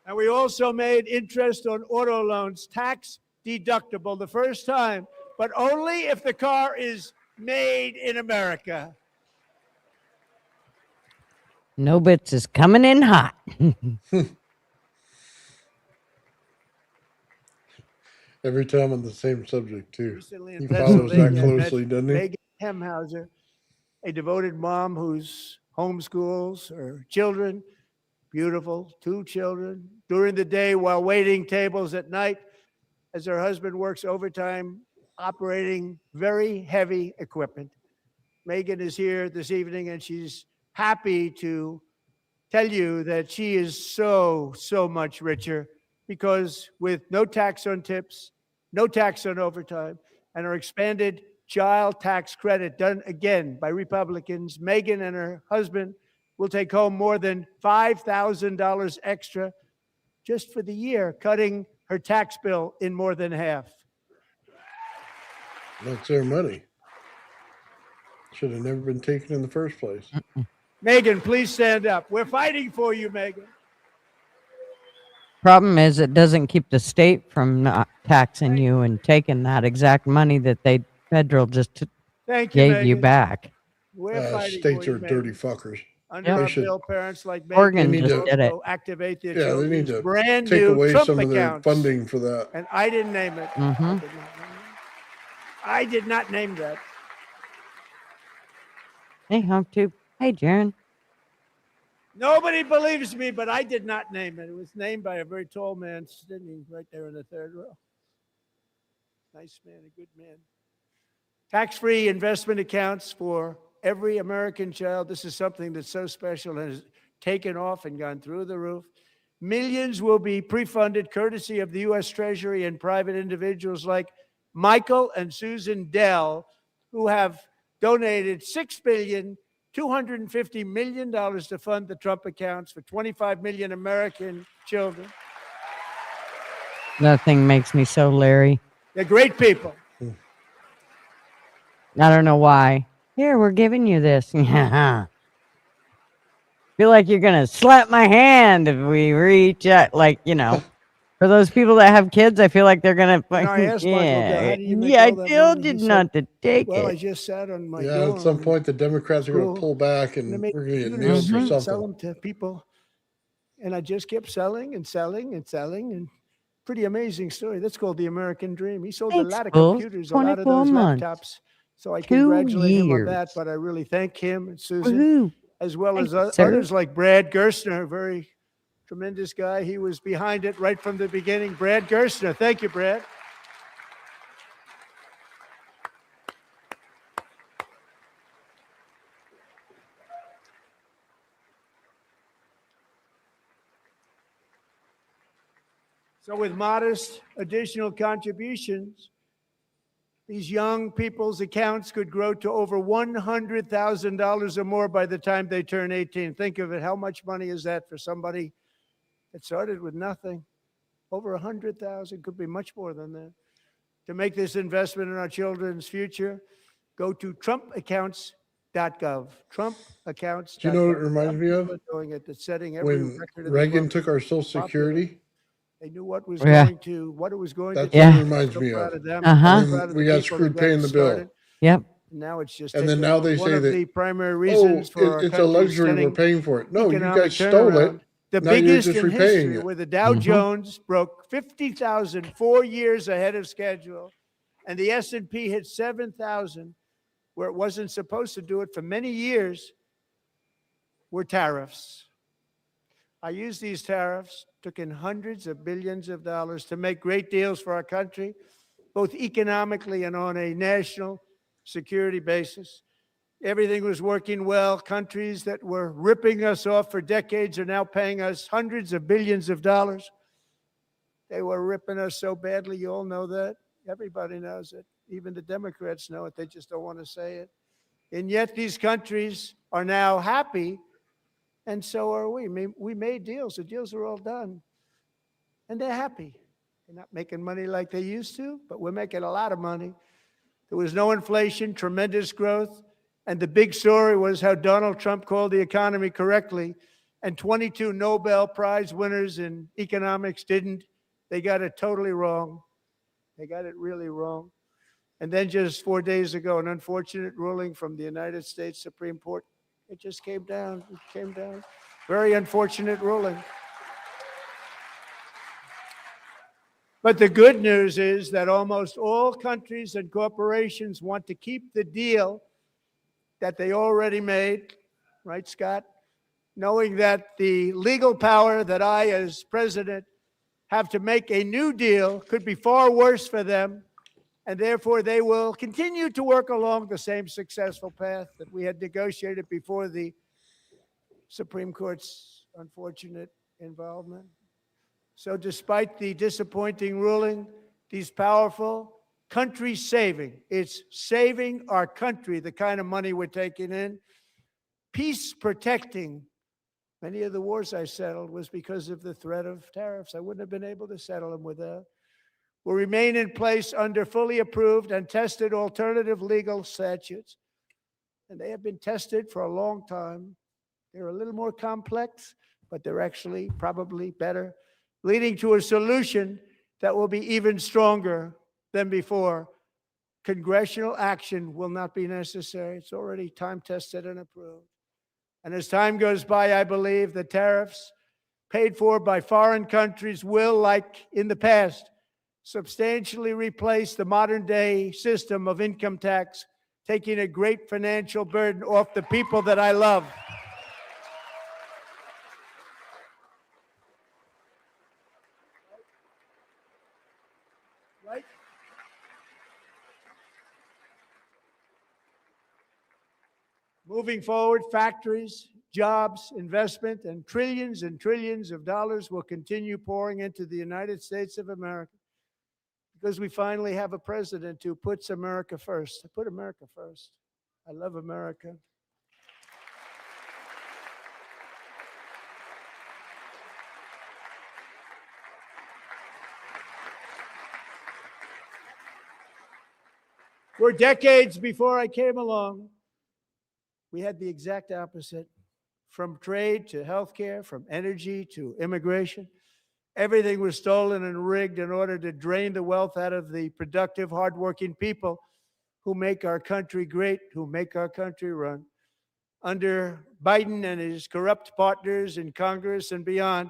S9: And we also made interest on auto loans tax deductible the first time, but only if the car is made in America.
S2: No bits is coming in hot.
S10: Every time on the same subject, too.
S9: Recently in
S10: He follows that
S9: Pennsylvania,
S10: closely,
S9: met
S10: doesn't he?
S9: Megan Hemhauser, a devoted mom who's homeschools her children, beautiful, 2 children, during the day while waiting tables at night as her husband works overtime operating very heavy equipment. Megan is here this evening, and she's happy to tell you that she is so much richer because with no tax on tips, no tax on overtime, and our expanded child tax credit done again by Republicans, Megan and her husband will take home more than $5,000 extra just for the year, cutting her tax bill in more than half.
S10: That's their money. Should have never been taken in the first place.
S9: Megan, please stand up. We're fighting for you, Megan.
S2: Problem is, it doesn't keep the state from not taxing you and taking that exact money that they federal just
S9: Thank you,
S2: gave
S9: Megan.
S2: you back.
S9: We're fighting
S10: States
S9: for
S10: are
S9: you, Megan.
S10: dirty fuckers.
S9: Under
S2: Yep.
S9: our
S10: They should-
S9: bill, parents like Megan
S2: Oregon
S10: just
S9: will
S2: did it.
S9: also activate their
S10: Yeah, they need
S9: children's
S10: to
S9: brand
S10: take
S9: new
S10: away
S9: Trump
S10: some of their
S9: accounts.
S10: funding for that.
S9: And I didn't name it.
S2: Mhm.
S9: I did not name that.
S2: Hey, Hump Tube. Hey, Jaron.
S9: Nobody believes me, but I did not name it. It was named by a very tall man sitting right there in the third row. Nice man, a good man. Tax-free investment accounts for every American child. This is something that's so special and has taken off and gone through the roof. Millions will be pre-funded courtesy of the U.S. Treasury and private individuals like Michael and Susan Dell, who have donated $6.25 billion to fund the Trump accounts for 25 million American children.
S2: That thing makes me so leery.
S9: They're great people.
S2: I don't know why. Here, we're giving you this. Yeah. Feel like you're gonna slap my hand if we reach out, like, you know. For those people that have kids, I feel like they're gonna.
S9: And I asked Michael,
S2: Yeah,
S9: how do you make
S2: yeah. I
S9: all that
S2: told
S9: money?
S2: you
S9: He said,
S2: not to take
S9: Well, I
S2: it.
S9: just sat on my
S10: Yeah,
S9: dorm.
S10: at some point the Democrats are going
S9: School.
S10: to pull back and
S9: And I
S10: we're
S9: made
S10: going to get
S9: computers
S10: nailed for
S9: and sell
S10: something.
S9: them to people. And I just kept selling and selling and selling. And pretty amazing story. That's called the American dream. He sold
S2: Thanks,
S9: a lot of
S2: Bulls.
S9: computers, a lot of
S2: 24
S9: those
S2: months.
S9: laptops. So I
S2: 2
S9: congratulate him on that.
S2: years.
S9: But I really thank him and Susan,
S2: Woohoo.
S9: as well
S2: Thank
S9: as
S2: you, sir.
S9: others like Brad Gerstner, a very tremendous guy. He was behind it right from the beginning. Brad Gerstner. Thank you, Brad. So with modest additional contributions, these young people's accounts could grow to over $100,000 or more by the time they turn 18. Think of it. How much money is that for somebody that started with nothing? Over 100,000, could be much more than that. To make this investment in our children's future, go to trumpaccounts.gov. Trumpaccounts.gov.
S10: Do you know what it reminds me of?
S9: People are doing it. It's setting every
S10: When
S9: record in the
S10: Reagan
S9: book.
S10: took our Social
S9: Popular.
S10: Security,
S9: They knew what was
S2: Yeah.
S9: going to, what it was going
S10: that's
S9: to
S10: what
S9: do.
S10: it reminds
S9: So
S10: me
S9: proud
S10: of.
S9: them.
S2: Uh-huh.
S9: So proud of
S10: We
S9: the
S10: got
S9: people
S10: screwed
S9: that
S10: paying
S9: it
S10: the bill.
S9: started.
S2: Yep.
S9: Now it's just
S10: And then
S9: taken
S10: now
S9: off.
S10: they
S9: One
S10: say
S9: of
S10: that,
S9: the primary
S10: oh,
S9: reasons for our
S10: it's a
S9: country
S10: luxury, we're
S9: stunning
S10: paying for it. No, you
S9: economic
S10: guys stole it.
S9: turnaround. The
S10: Now you're
S9: biggest
S10: just
S9: in
S10: repaying
S9: history,
S10: it.
S9: where the Dow
S2: Mhm.
S9: Jones broke 50,000 4 years ahead of schedule, and the S&P hit 7,000, where it wasn't supposed to do it for many years, were tariffs. I used these tariffs, took in hundreds of billions of dollars to make great deals for our country, both economically and on a national security basis. Everything was working well. Countries that were ripping us off for decades are now paying us hundreds of billions of dollars. They were ripping us so badly. You all know that. Everybody knows it. Even the Democrats know it. They just don't want to say it. And yet these countries are now happy, and so are we. We made deals. The deals are all done. And they're happy. They're not making money like they used to, but we're making a lot of money. There was no inflation, tremendous growth. And the big story was how Donald Trump called the economy correctly, and 22 Nobel Prize winners in economics didn't. They got it totally wrong. They got it really wrong. And then just 4 days ago, an unfortunate ruling from the United States Supreme Court. It just came down. It came down. Very unfortunate ruling. But the good news is that almost all countries and corporations want to keep the deal that they already made, right, Scott? Knowing that the legal power that I, as president, have to make a new deal could be far worse for them and therefore they will continue to work along the same successful path that we had negotiated before the Supreme Court's unfortunate involvement. So despite the disappointing ruling, these powerful, country-saving, it's saving our country, the kind of money we're taking in, peace-protecting. Many of the wars I settled was because of the threat of tariffs. I wouldn't have been able to settle them without. Will remain in place under fully approved and tested alternative legal statutes. And they have been tested for a long time. They're a little more complex, but they're actually probably better, leading to a solution that will be even stronger than before. Congressional action will not be necessary. It's already time tested and approved. And as time goes by, I believe the tariffs paid for by foreign countries will, like in the past, substantially replace the modern day system of income tax, taking a great financial burden off the people that I love. Right? Moving forward, factories, jobs, investment, and trillions of dollars will continue pouring into the United States of America because we finally have a president who puts America first. I put America first. I love America. For decades before I came along, we had the exact opposite. From trade to healthcare, from energy to immigration, everything was stolen and rigged in order to drain the wealth out of the productive, hardworking people who make our country great, who make our country run. Under Biden and his corrupt partners in Congress and beyond,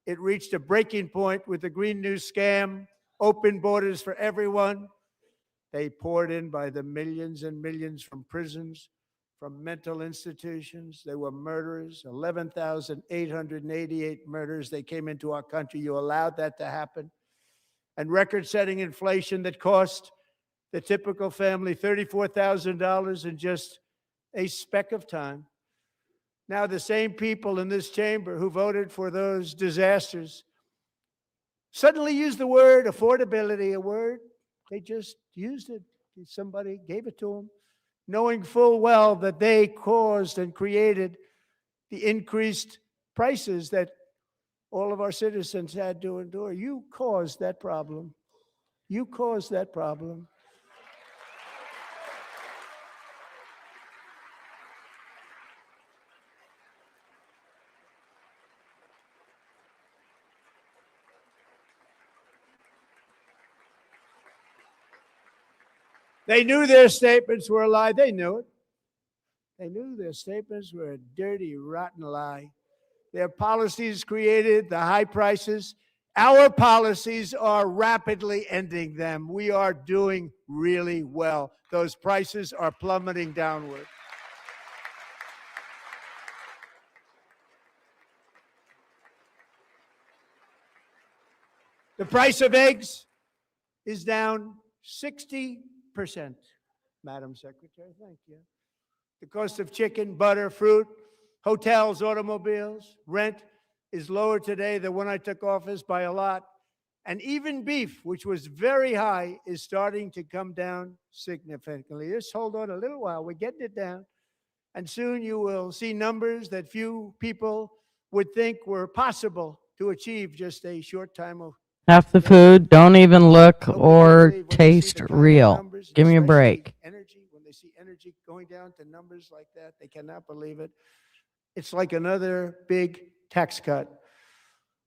S9: it reached a breaking point with the Green New scam, open borders for everyone. They poured in by the millions and millions from prisons, from mental institutions. They were murderers, 11,888 murders. They came into our country. You allowed that to happen. And record-setting inflation that cost the typical family $34,000 in just a speck of time. Now the same people in this chamber who voted for those disasters suddenly use the word affordability, a word they just used it. Somebody gave it to them, knowing full well that they caused and created the increased prices that all of our citizens had to endure. You caused that problem. You caused that problem. They knew their statements were a lie. They knew it. They knew their statements were a dirty, rotten lie. Their policies created the high prices. Our policies are rapidly ending them. We are doing really well. Those prices are plummeting downward. The price of eggs is down 60%, Madam Secretary. Thank you. The cost of chicken, butter, fruit, hotels, automobiles, rent is lower today than when I took office by a lot. And even beef, which was very high, is starting to come down significantly. Just hold on a little while. We're getting it down. And soon you will see numbers that few people would think were possible to achieve just a short time of.
S2: Half the food don't even look or taste real. Give me a break.
S9: Energy, when they see energy going down to numbers like that, they cannot believe it. It's like another big tax cut.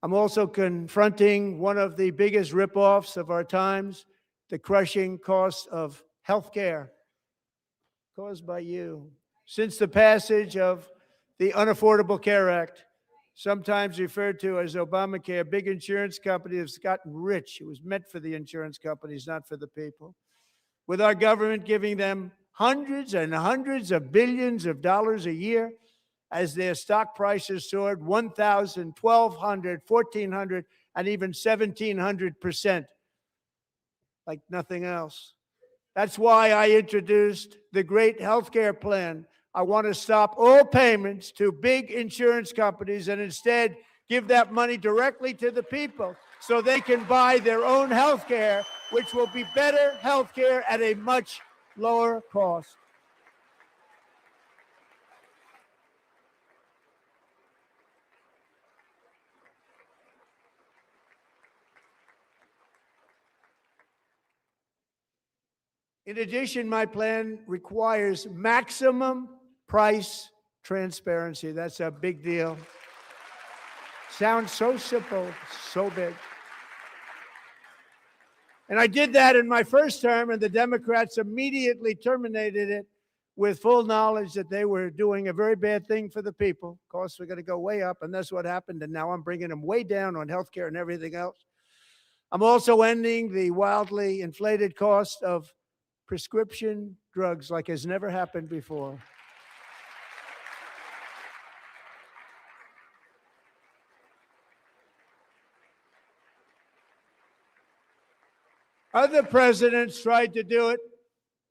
S9: I'm also confronting one of the biggest ripoffs of our times, the crushing cost of health care caused by you. Since the passage of the Unaffordable Care Act, sometimes referred to as Obamacare, big insurance companies have gotten rich. It was meant for the insurance companies, not for the people. With our government giving them hundreds and hundreds of billions of dollars a year as their stock prices soared 1,000, 1,200, 1,400, and even 1,700%, like nothing else. That's why I introduced the great healthcare plan. I want to stop all payments to big insurance companies and instead give that money directly to the people so they can buy their own healthcare, which will be better healthcare at a much lower cost. In addition, my plan requires maximum price transparency. That's a big deal. Sounds so simple, so big. And I did that in my first term, and the Democrats immediately terminated it with full knowledge that they were doing a very bad thing for the people. Of course, we're going to go way up, and that's what happened. And now I'm bringing them way down on healthcare and everything else. I'm also ending the wildly inflated cost of prescription drugs like has never happened before. Other presidents tried to do it,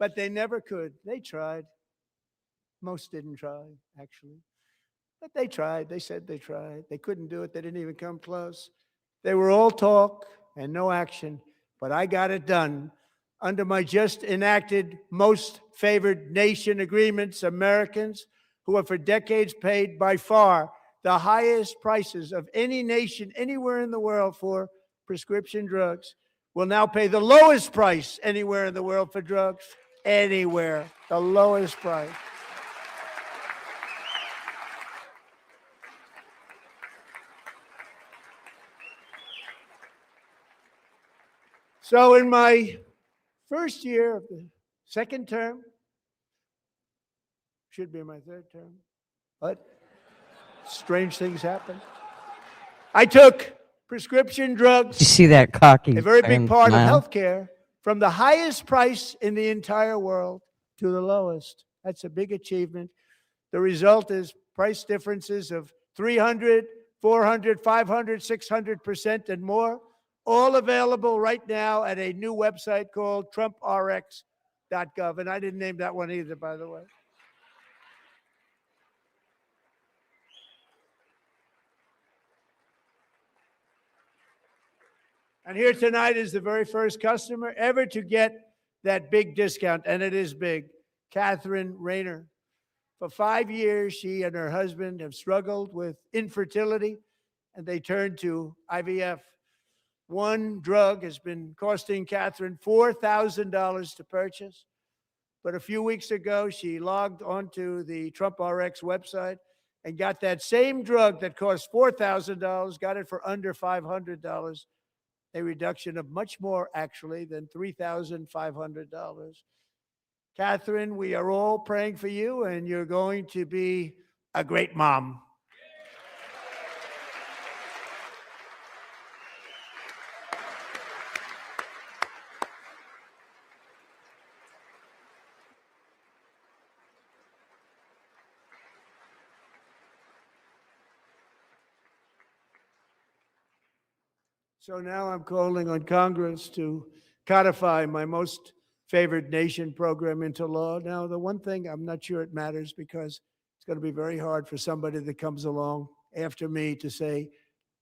S9: but they never could. They tried. Most didn't try, actually. But they tried. They said they tried. They couldn't do it. They didn't even come close. They were all talk and no action, but I got it done. Under my just enacted most favored nation agreements, Americans who have for decades paid by far the highest prices of any nation anywhere in the world for prescription drugs will now pay the lowest price anywhere in the world for drugs. Anywhere, the lowest price. So in my first year of the second term, should be my third term, but strange things happen. I took prescription drugs,
S2: You see that cocky
S9: a very big part
S2: smile?
S9: of healthcare, from the highest price in the entire world to the lowest. That's a big achievement. The result is price differences of 300, 400, 500, 600% and more, all available right now at a new website called TrumpRx.gov. And I didn't name that one either, by the way. And here tonight is the very first customer ever to get that big discount, and it is big. Catherine Rayner. For 5 years, she and her husband have struggled with infertility, and they turned to IVF. One drug has been costing Catherine $4,000 to purchase. But a few weeks ago, she logged onto the TrumpRx website and got that same drug that cost $4,000, got it for under $500. A reduction of much more, actually, than $3,500. Catherine, we are all praying for you, and you're going to be a great mom. So now I'm calling on Congress to codify my most favored nation program into law. Now, the one thing I'm not sure it matters because it's going to be very hard for somebody that comes along after me to say,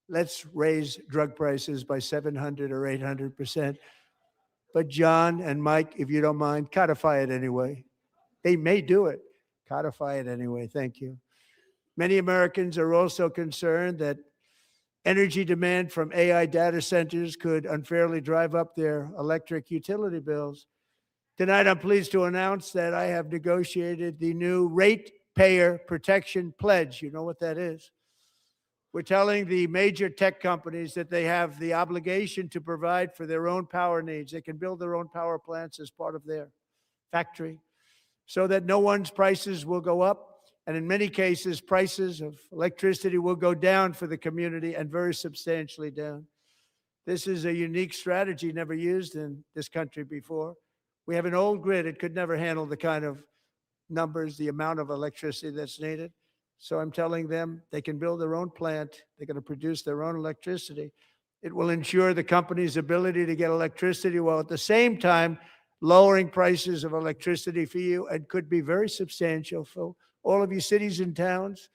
S9: let's raise drug prices by 700 or 800%. But John and Mike, if you don't mind, codify it anyway. They may do it. Codify it anyway. Thank you. Many Americans are also concerned that energy demand from AI data centers could unfairly drive up their electric utility bills. Tonight, I'm pleased to announce that I have negotiated the new Ratepayer Protection Pledge. You know what that is? We're telling the major tech companies that they have the obligation to provide for their own power needs. They can build their own power plants as part of their factory so that no one's prices will go up. And in many cases, prices of electricity will go down for the community and very substantially down. This is a unique strategy never used in this country before. We have an old grid. It could never handle the kind of numbers, the amount of electricity that's needed. So I'm telling them they can build their own plant. They're going to produce their own electricity. It will ensure the company's ability to get electricity while at the same time lowering prices of electricity for you, and could be very substantial for all of you cities and towns.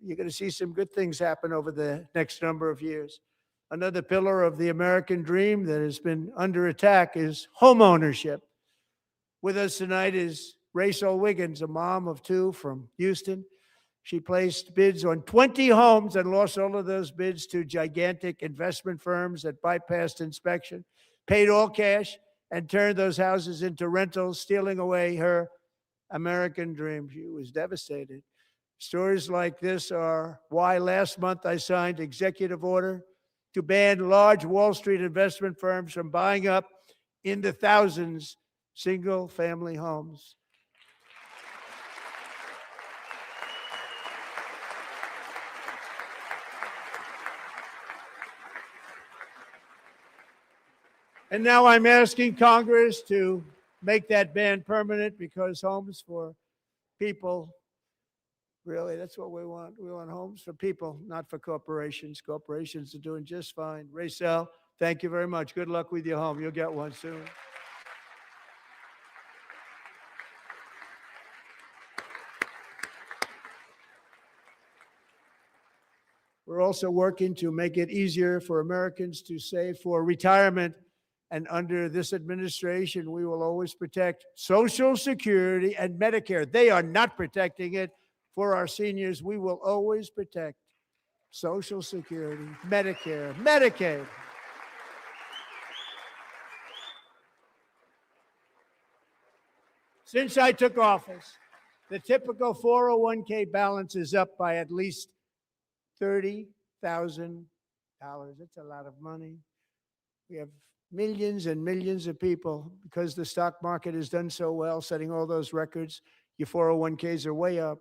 S9: You're going to see some good things happen over the next number of years. Another pillar of the American dream that has been under attack is home ownership. With us tonight is Rachel Wiggins, a mom of two from Houston. She placed bids on 20 homes and lost all of those bids to gigantic investment firms that bypassed inspection, paid all cash, and turned those houses into rentals, stealing away her American dream. She was devastated. Stories like this are why last month I signed executive order to ban large Wall Street investment firms from buying up in the thousands single-family homes. And now I'm asking Congress to make that ban permanent, because homes for people, really, that's what we want. We want homes for people, not for corporations. Corporations are doing just fine. Rachel, thank you very much. Good luck with your home. You'll get one soon. We're also working to make it easier for Americans to save for retirement. And under this administration, we will always protect Social Security and Medicare. They are not protecting it for our seniors. We will always protect Social Security, Medicare, Medicaid. Since I took office, the typical 401k balance is up by at least $30,000. That's a lot of money. We have millions and millions of people, because the stock market has done so well, setting all those records. Your 401ks are way up.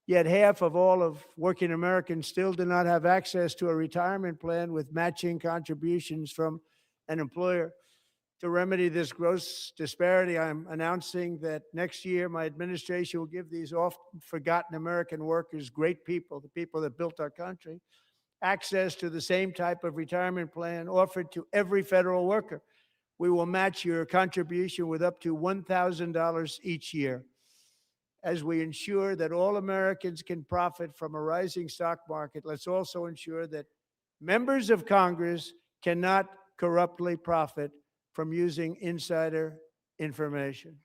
S9: Yet half of all of working Americans still do not have access to a retirement plan with matching contributions from an employer. To remedy this gross disparity, I'm announcing that next year my administration will give these often forgotten American workers, great people, the people that built our country, access to the same type of retirement plan offered to every federal worker. We will match your contribution with up to $1,000 each year. As we ensure that all Americans can profit from a rising stock market, let's also ensure that members of Congress cannot corruptly profit from using insider information.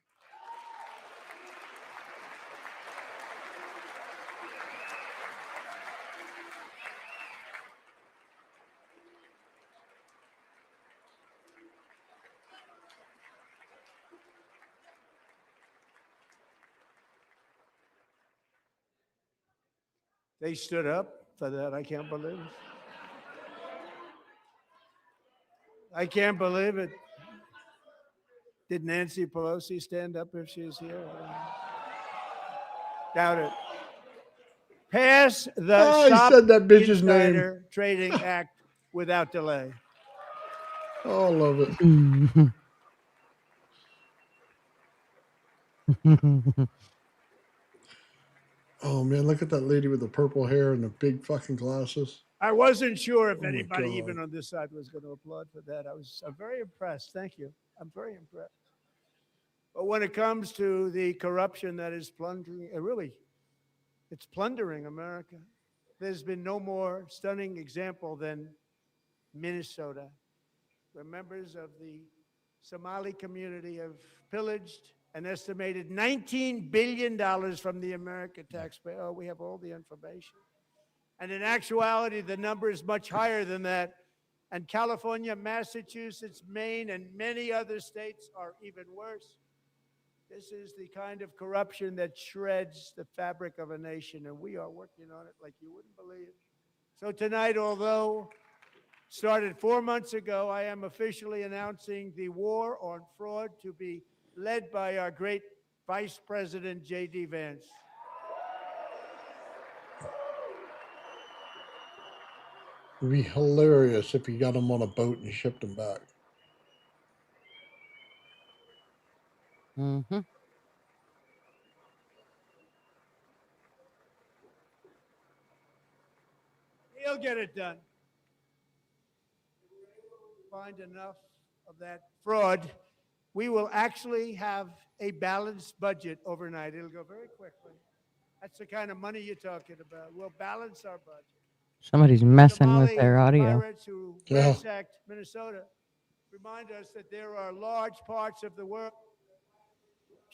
S9: They stood up for that. I can't believe it. I can't believe it. Did Nancy Pelosi stand up if she's here? Doubt it. Pass the Stop
S10: said that bitch's
S9: Insider Trading Act without delay.
S10: All of it. Oh man, look at that lady with the purple hair and the big fucking glasses.
S9: I wasn't sure if
S10: Oh my
S9: anybody,
S10: God.
S9: even on this side, was going to applaud for that. I'm very impressed. Thank you. I'm very impressed. But when it comes to the corruption that is plundering, it's plundering America. There's been no more stunning example than Minnesota, where members of the Somali community have pillaged an estimated $19 billion from the American taxpayer. Oh, we have all the information. And in actuality, the number is much higher than that. And California, Massachusetts, Maine, and many other states are even worse. This is the kind of corruption that shreds the fabric of a nation, and we are working on it like you wouldn't believe. So tonight, although started 4 months ago, I am officially announcing the war on fraud to be led by our great Vice President, J.D. Vance.
S10: It'd be hilarious if you got them on a boat and shipped them back.
S2: Mm-hmm.
S9: He'll get it done. Find enough of that fraud we will actually have a balanced budget overnight. It'll go very quickly. That's the kind of money you're talking about. We'll balance our budget.
S2: Somebody's messing with
S9: Somali
S2: their audio.
S9: pirates who
S10: Yeah.
S9: ransacked Minnesota remind us that there are large parts of the world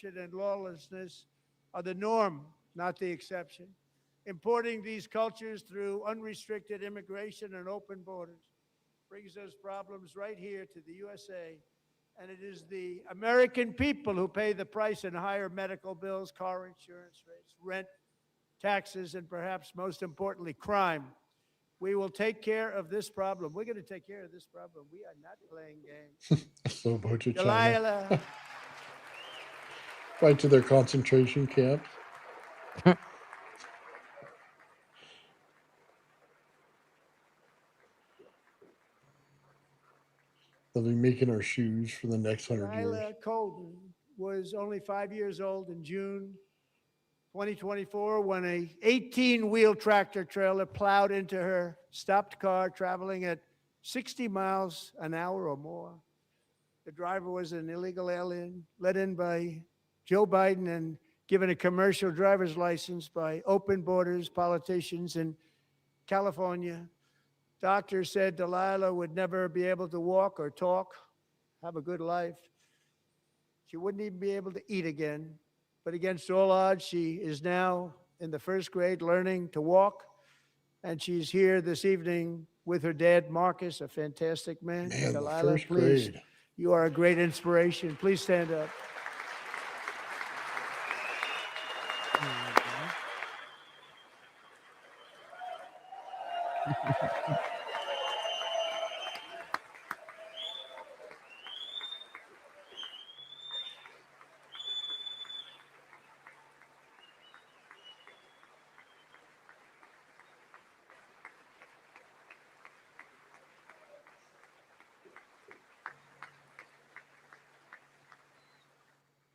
S9: and lawlessness are the norm, not the exception. Importing these cultures through unrestricted immigration and open borders brings us problems right here to the USA. And it is the American people who pay the price in higher medical bills, car insurance rates, rent, taxes, and perhaps most importantly, crime. We will take care of this problem. We're going to take care of this problem. We are not playing games.
S10: So about to China.
S9: Delilah.
S10: Right to their concentration camp. They'll be making our shoes for the next 100 years.
S9: Delilah Colton was only 5 years old in June 2024 when a 18-wheel tractor trailer plowed into her stopped car traveling at 60 miles an hour or more. The driver was an illegal alien let in by Joe Biden and given a commercial driver's license by open borders politicians in California. Doctors said Delilah would never be able to walk or talk, have a good life. She wouldn't even be able to eat again. But against all odds, she is now in the first grade learning to walk. And she's here this evening with her dad, Marcus, a fantastic man.
S10: Man, the
S9: Delilah,
S10: first
S9: please,
S10: grade.
S9: you are a great inspiration. Please stand up.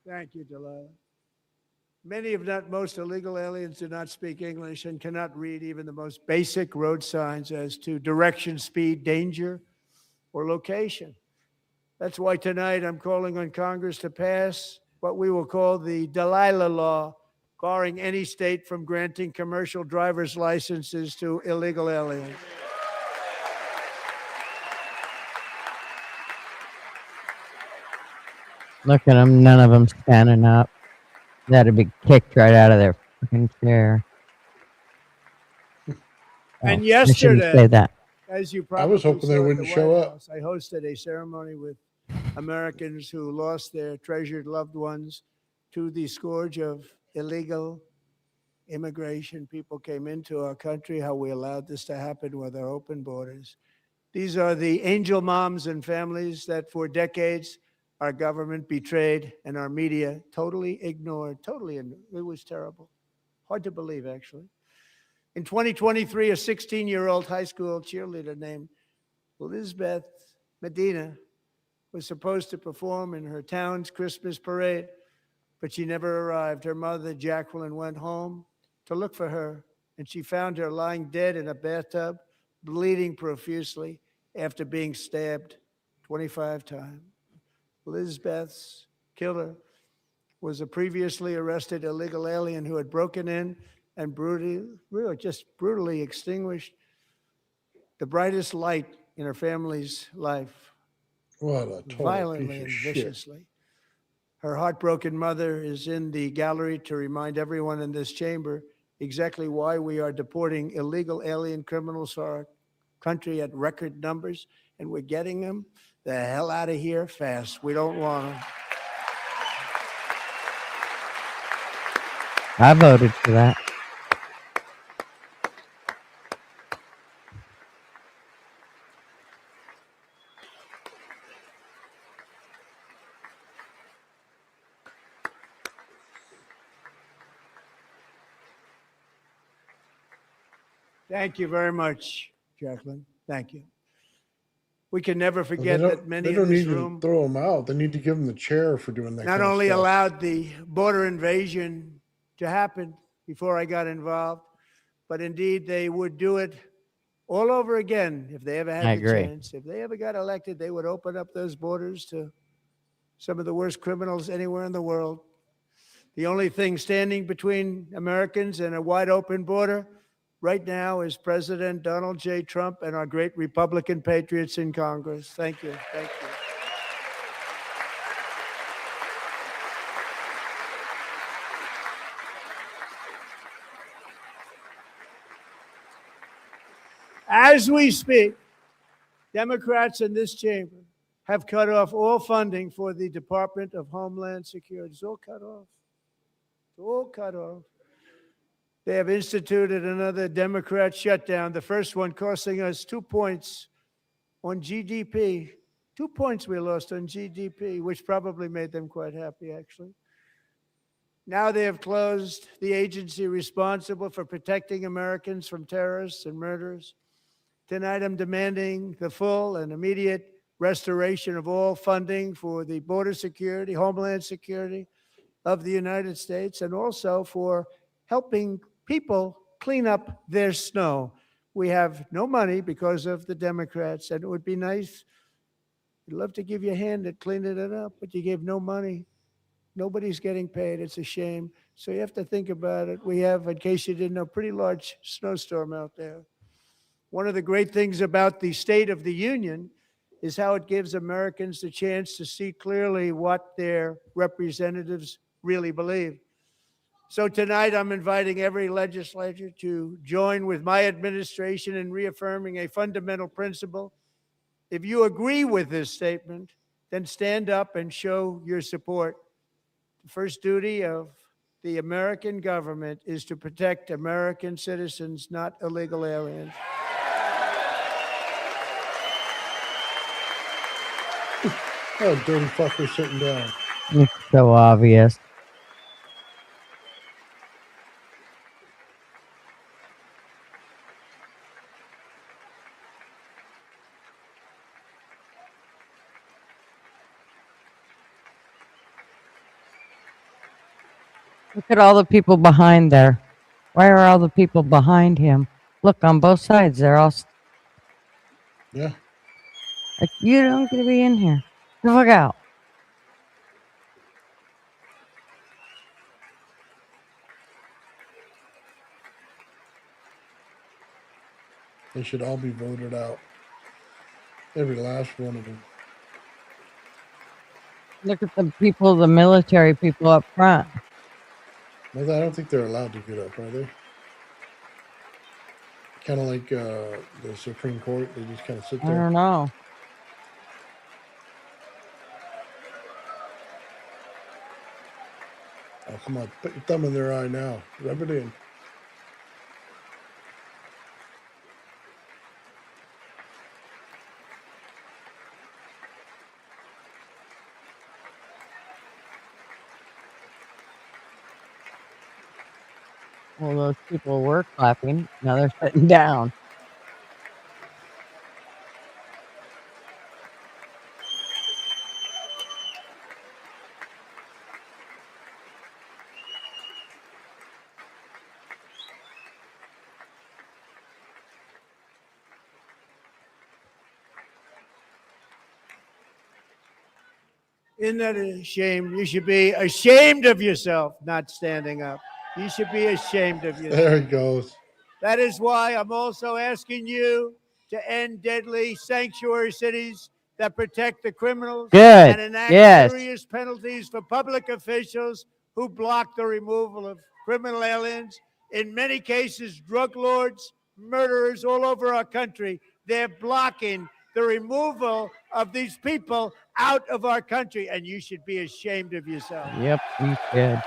S9: Thank you, Delilah. Many, if not most, illegal aliens do not speak English and cannot read even the most basic road signs as to direction, speed, danger, or location. That's why tonight I'm calling on Congress to pass what we will call the Delilah Law, barring any state from granting commercial driver's licenses to illegal aliens.
S2: Look at them. None of them standing up. That'd be kicked right out of their fucking chair.
S9: And
S2: Oh, I shouldn't
S9: yesterday,
S2: say that.
S9: as you
S10: I
S9: probably
S10: was hoping they
S9: saw at
S10: wouldn't
S9: the
S10: show
S9: White
S10: up.
S9: House, I hosted a ceremony with Americans who lost their treasured loved ones to the scourge of illegal immigration. People came into our country, how we allowed this to happen with our open borders. These are the angel moms and families that for decades our government betrayed and our media totally ignored. It was terrible. Hard to believe, actually. In 2023, a 16-year-old high school cheerleader named Elizabeth Medina was supposed to perform in her town's Christmas parade, but she never arrived. Her mother, Jacqueline, went home to look for her, and she found her lying dead in a bathtub, bleeding profusely after being stabbed 25 times. Elizabeth's killer was a previously arrested illegal alien who had broken in and brutally extinguished the brightest light in her family's life,
S10: What a total
S9: violently
S10: piece
S9: and
S10: of shit.
S9: viciously. Her heartbroken mother is in the gallery to remind everyone in this chamber exactly why we are deporting illegal alien criminals to our country at record numbers, and we're getting them the hell out of here fast. We don't want them.
S2: I voted for that.
S9: Thank you very much, Jacqueline. Thank you. We can never
S10: Well,
S9: forget that many
S10: they
S9: in
S10: don't
S9: this
S10: need to
S9: room
S10: throw them out. They need to give them the chair for doing that.
S9: not
S10: kind of
S9: only
S10: stuff.
S9: allowed the border invasion to happen before I got involved, but indeed they would do it all over again if they ever had
S2: I
S9: the
S2: agree.
S9: chance. If they ever got elected, they would open up those borders to some of the worst criminals anywhere in the world. The only thing standing between Americans and a wide open border right now is President Donald J. Trump and our great Republican patriots in Congress. Thank you. Thank you. As we speak, Democrats in this chamber have cut off all funding for the Department of Homeland Security. It's all cut off. It's all cut off. They have instituted another Democrat shutdown, the first one costing us 2 points on GDP. 2 points we lost on GDP, which probably made them quite happy, actually. Now they have closed the agency responsible for protecting Americans from terrorists and murderers. Tonight, I'm demanding the full and immediate restoration of all funding for the border security, homeland security of the United States, and also for helping people clean up their snow. We have no money because of the Democrats, and it would be nice. We'd love to give you a hand at cleaning it up, but you gave no money. Nobody's getting paid. It's a shame. So you have to think about it. We have, in case you didn't know, a pretty large snowstorm out there. One of the great things about the State of the Union is how it gives Americans the chance to see clearly what their representatives really believe. So tonight, I'm inviting every legislator to join with my administration in reaffirming a fundamental principle. If you agree with this statement, then stand up and show your support. The first duty of the American government is to protect American citizens, not illegal aliens.
S10: Oh, dirty fucker sitting down.
S2: It's so obvious. Look at all the people behind there. Why are all the people behind him? Look, on both sides, they're all...
S10: Yeah.
S2: Like, you don't get to be in here. Look out.
S10: They should all be voted out. Every last one of them.
S2: Look at the people, the military people up front.
S10: Well, I don't think they're allowed to get up, are they? Kind of like the Supreme Court. They just kind of sit
S2: I
S10: there.
S2: don't know.
S10: Oh, come on. Put your thumb in their eye now. Rub it in.
S2: Well, those people were clapping. Now they're sitting down.
S9: Isn't that a shame? You should be ashamed of yourself not standing up. You should be ashamed of yourself.
S10: There he goes.
S9: That is why I'm also asking to end deadly sanctuary cities that protect the criminals
S2: Good.
S9: and enact
S2: Yes.
S9: serious penalties for public officials who block the removal of criminal aliens. In many cases, drug lords, murderers all over our country, they're blocking the removal of these people out of our country, and you should be ashamed of yourself.
S2: Yep, you should.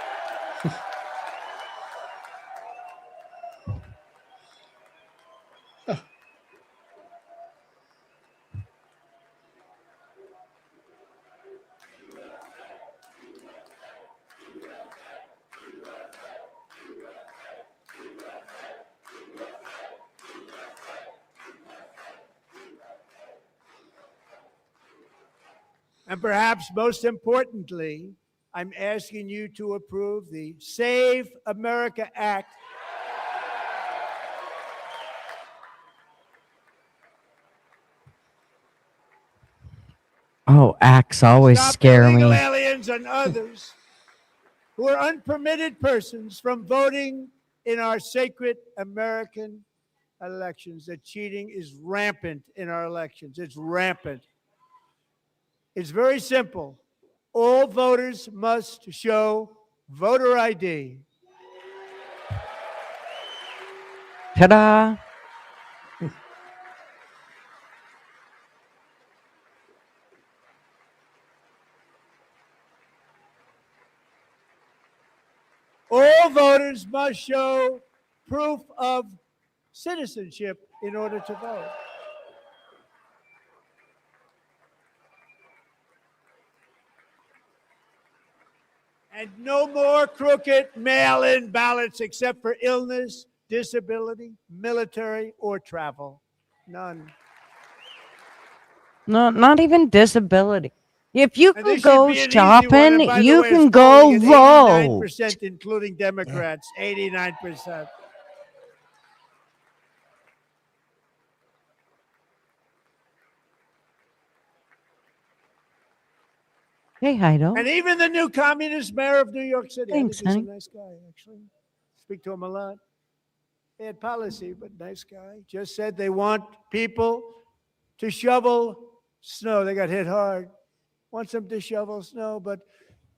S9: And perhaps most importantly, I'm asking you to approve the Save America Act.
S2: Oh, acts always
S9: Stop
S2: scare
S9: illegal
S2: me.
S9: aliens and others who are unpermitted persons from voting in our sacred American elections. That cheating is rampant in our elections. It's rampant. It's very simple. All voters must show voter ID.
S2: Ta-da!
S9: All voters must show proof of citizenship in order to vote. And no more crooked mail-in ballots except for illness, disability, military, or travel. None.
S2: No, not even disability. If you
S9: And
S2: can
S9: this
S2: go
S9: should be an easy one.
S2: shopping,
S9: And by the
S2: you
S9: way,
S2: can
S9: it's
S2: go
S9: polling at
S2: vote.
S9: 89%, including Democrats. 89%.
S2: Hey, Heido.
S9: And even the new communist mayor of New York City.
S2: Thanks,
S9: I think
S2: honey.
S9: he's a nice guy, actually. Speak to him a lot. Bad policy, but nice guy. Just said they want people to shovel snow. They got hit hard. Wants them to shovel snow, but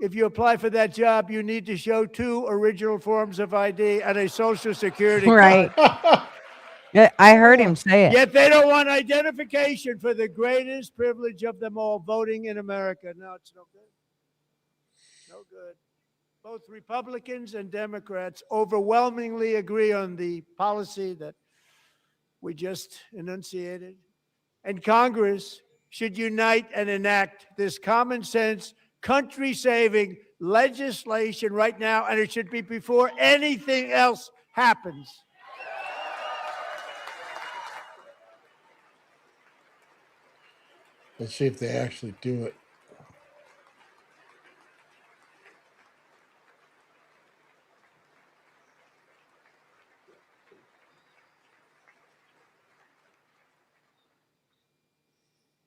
S9: if you apply for that job, you need to show 2 original forms of ID and a social security
S2: Right.
S9: card.
S2: Yeah, I heard him say it.
S9: Yet they don't want identification for the greatest privilege of them all, voting in America. No, it's no good. No good. Both Republicans and Democrats overwhelmingly agree on the policy that we just enunciated. And Congress should unite and enact this common sense, country saving legislation right now, and it should be before anything else happens.
S10: Let's see if they actually do it.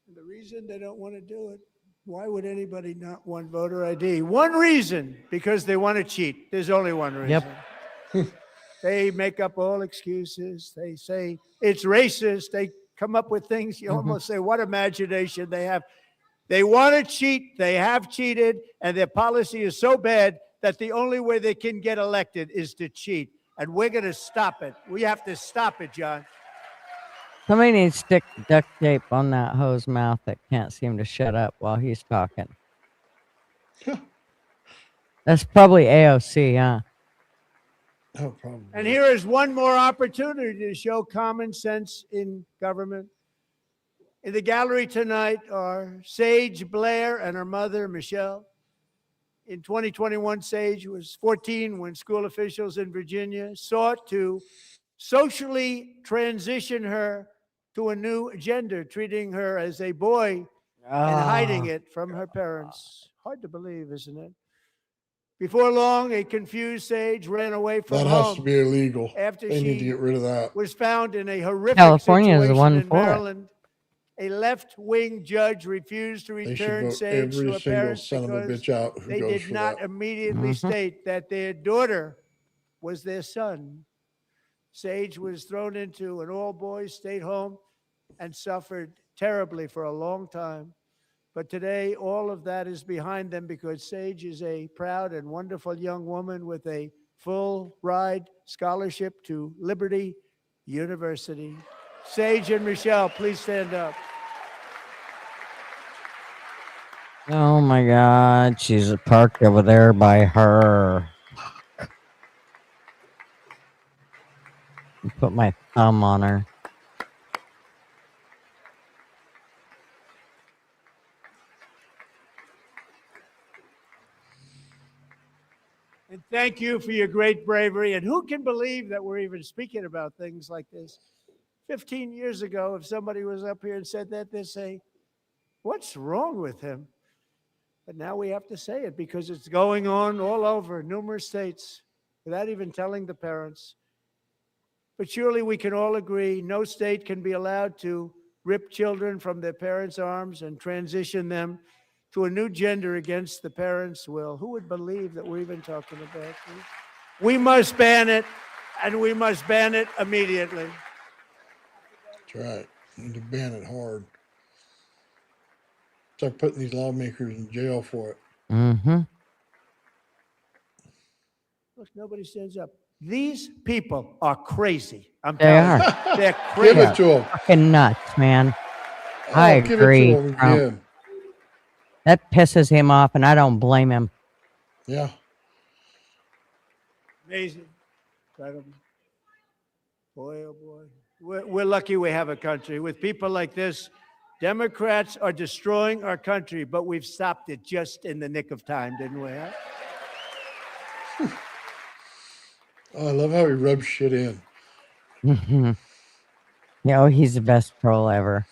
S9: And the reason they don't want to do it, why would anybody not want voter ID? One reason, because they want to cheat. There's only one reason.
S2: Yep.
S9: They make up all excuses. They say it's racist. They come up with things you almost say, what imagination they have. They want to cheat. They have cheated, and their policy is so bad that the only way they can get elected is to cheat. And we're going to stop it. We have to stop it, John.
S2: Somebody needs to stick duct tape on that hoe's mouth that can't seem to shut up while he's talking. That's probably AOC, huh?
S10: Oh, probably.
S9: And here is one more opportunity to show common sense in government. In the gallery tonight are Sage Blair and her mother, Michelle. In 2021, Sage was 14 when school officials in Virginia sought to socially transition her to a new gender, treating her as a boy and hiding it from her parents. Hard to believe, isn't it? Before long, a confused Sage ran away from
S10: That
S9: home.
S10: has to be illegal.
S9: After
S10: They need to
S9: she
S10: get rid of that.
S9: was found in a horrific
S2: California is the
S9: situation
S2: one
S9: in
S2: for it.
S9: Maryland. A left-wing judge refused to
S10: They should
S9: return
S10: vote
S9: Sage to
S10: every
S9: her
S10: single
S9: parents
S10: son of a
S9: because
S10: bitch out who
S9: they
S10: goes
S9: did
S10: for
S9: not
S10: that.
S9: immediately
S2: Mhm.
S9: state that their daughter was their son. Sage was thrown into an all-boys state home and suffered terribly for a long time. But today, all of that is behind them because Sage is a proud and wonderful young woman with a full ride scholarship to Liberty University. Sage and Michelle, please stand up.
S2: Oh my God, she's parked over there by her. Put my thumb on her.
S9: And thank you for your great bravery. And who can believe that we're even speaking about things like this? 15 years ago, if somebody was up here and said that, they'd say, what's wrong with him? But now we have to say it because it's going on all over numerous states without even telling the parents. But surely we can all agree no state can be allowed to rip children from their parents' arms and transition them to a new gender against the parents' will. Who would believe that we're even talking about this? We must ban it, and we must ban it immediately.
S10: That's right. Need to ban it hard. Start putting these lawmakers in jail for it.
S2: Mm-hmm.
S9: Look, nobody stands up. These people are crazy. I'm
S2: They
S9: telling
S2: are.
S9: you. They're
S10: Give
S9: crazy.
S10: it to them.
S2: Fucking nuts, man. I
S10: Give
S2: agree,
S10: it to them
S2: Trump.
S10: again.
S2: That pisses him off, and I don't blame him.
S10: Yeah.
S9: Amazing. Incredible. Boy, oh boy. We're lucky we have a country. With people like this, Democrats are destroying our country, but we've stopped it just in the nick of time, didn't we? Huh?
S10: Oh, I love how he rubs shit in.
S2: Mm-hmm. Yeah, oh, he's the best troll ever.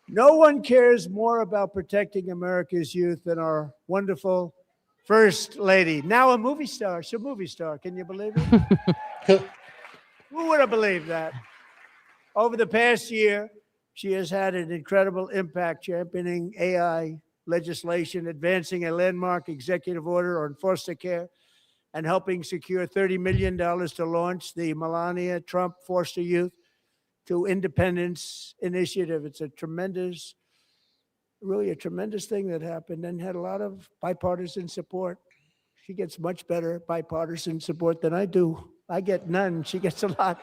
S9: No one cares more about protecting America's youth than our wonderful First Lady, now a movie star. She's a movie star. Can you believe it? Who would have believed that? Over the past year, she has had an incredible impact championing AI legislation, advancing a landmark executive order on foster care, and helping secure $30 million to launch the Melania Trump Foster Youth to Independence Initiative. It's a tremendous, really a tremendous thing that happened and had a lot of bipartisan support. She gets much better bipartisan support than I do. I get none. She gets a lot.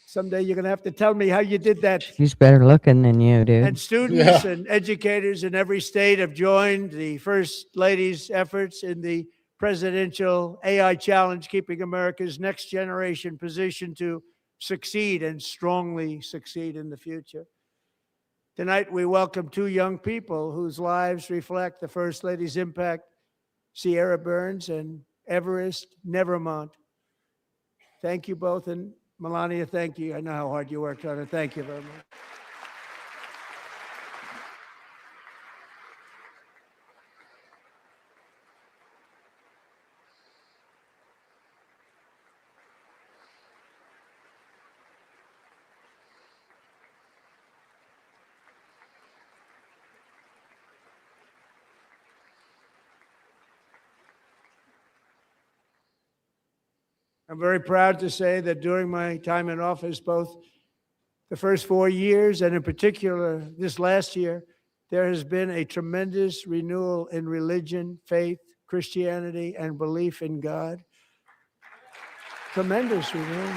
S9: Someday you're going to have to tell me how you did that.
S2: She's better looking than you, dude.
S9: And students and educators in every state have joined the First Lady's efforts in the presidential AI challenge, keeping America's next generation positioned to succeed and strongly succeed in the future. Tonight, we welcome two young people whose lives reflect the First Lady's impact, Sierra Burns and Everest Nevermont. Thank you both, and Melania, thank you. I know how hard you worked on it. Thank you very much. I'm very proud to say that during my time in office, both the first 4 years and in particular this last year, there has been a tremendous renewal in religion, faith, Christianity, and belief in God. Tremendous renewal.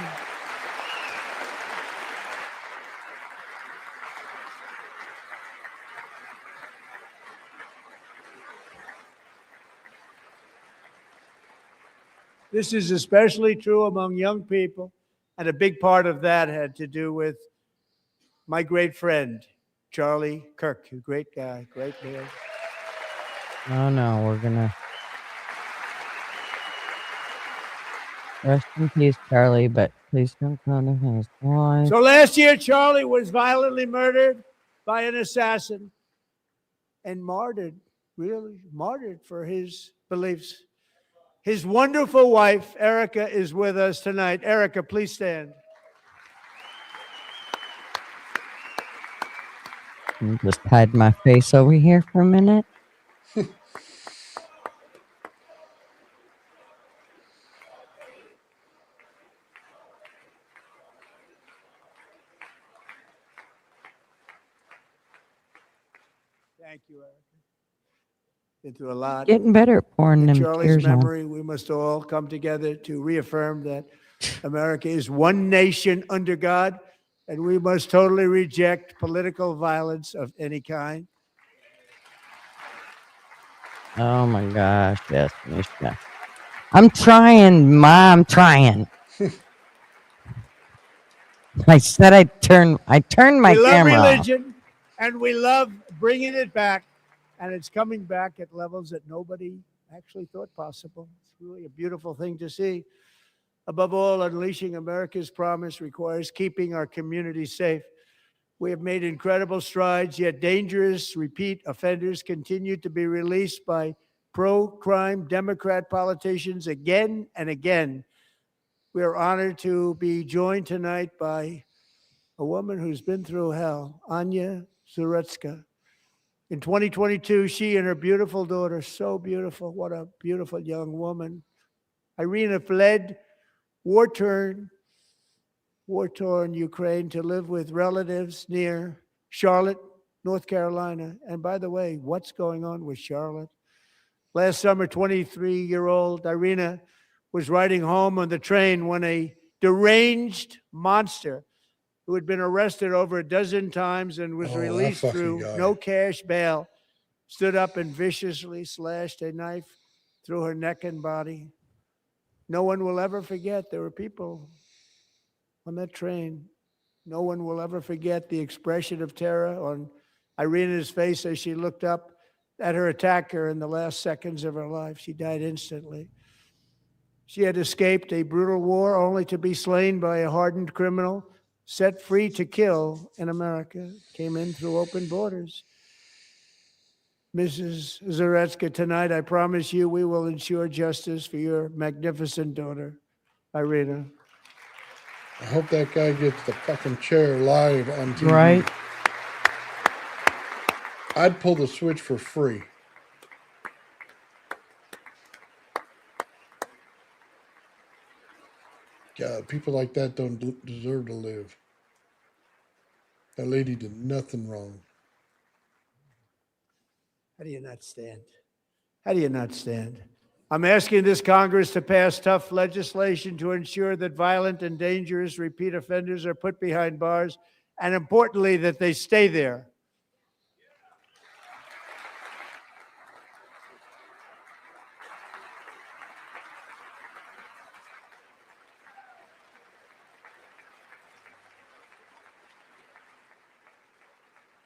S9: This is especially true among young people, and a big part of that had to do with my great friend, Charlie Kirk, a great guy, great man.
S2: Oh, no, we're going to rest in peace, Charlie, but please don't go to his wife.
S9: So last year, Charlie was violently murdered by an assassin and martyred, really martyred for his beliefs. His wonderful wife, Erica, is with us tonight. Erica, please stand.
S2: I'll just hide my face over here for a minute.
S9: Thank you, Erica. Been through a lot.
S2: Getting better at pouring
S9: In
S2: them
S9: Charlie's
S2: tears out.
S9: memory, we must all come together to reaffirm that America is one nation under God, and we must totally reject political violence of any kind.
S2: Oh my gosh, yes, Misha. I'm trying, Ma, I'm trying. I said I turned my
S9: We love
S2: camera off.
S9: religion, and we love bringing it back, and it's coming back at levels that nobody actually thought possible. It's really a beautiful thing to see. Above all, unleashing America's promise requires keeping our communities safe. We have made incredible strides, yet dangerous repeat offenders continue to be released by pro-crime Democrat politicians again and again. We are honored to be joined tonight by a woman who's been through hell, Anya Zuretska. In 2022, she and her beautiful daughter, so beautiful, what a beautiful young woman, Irina, fled war-torn Ukraine to live with relatives near Charlotte, North Carolina. And by the way, what's going on with Charlotte? Last summer, 23-year-old Irina was riding home on the train when a deranged monster who had been arrested over a dozen times and was
S10: Oh, that
S9: released
S10: fucking
S9: through
S10: guy.
S9: no cash bail, stood up and viciously slashed a knife through her neck and body. No one will ever forget there were people on that train. No one will ever forget the expression of terror on Irina's face as she looked up at her attacker in the last seconds of her life. She died instantly. She had escaped a brutal war only to be slain by a hardened criminal, set free to kill in America, came in through open borders. Mrs. Zuretska, tonight I promise you we will ensure justice for your magnificent daughter, Irina.
S10: I hope that guy gets the fucking chair live on TV.
S2: Right.
S10: I'd pull the switch for free. God, people like that don't deserve to live. That lady did nothing wrong.
S9: How do you not stand? How do you not stand? I'm asking this Congress to pass tough legislation to ensure that violent and dangerous repeat offenders are put behind bars, and importantly, that they stay there.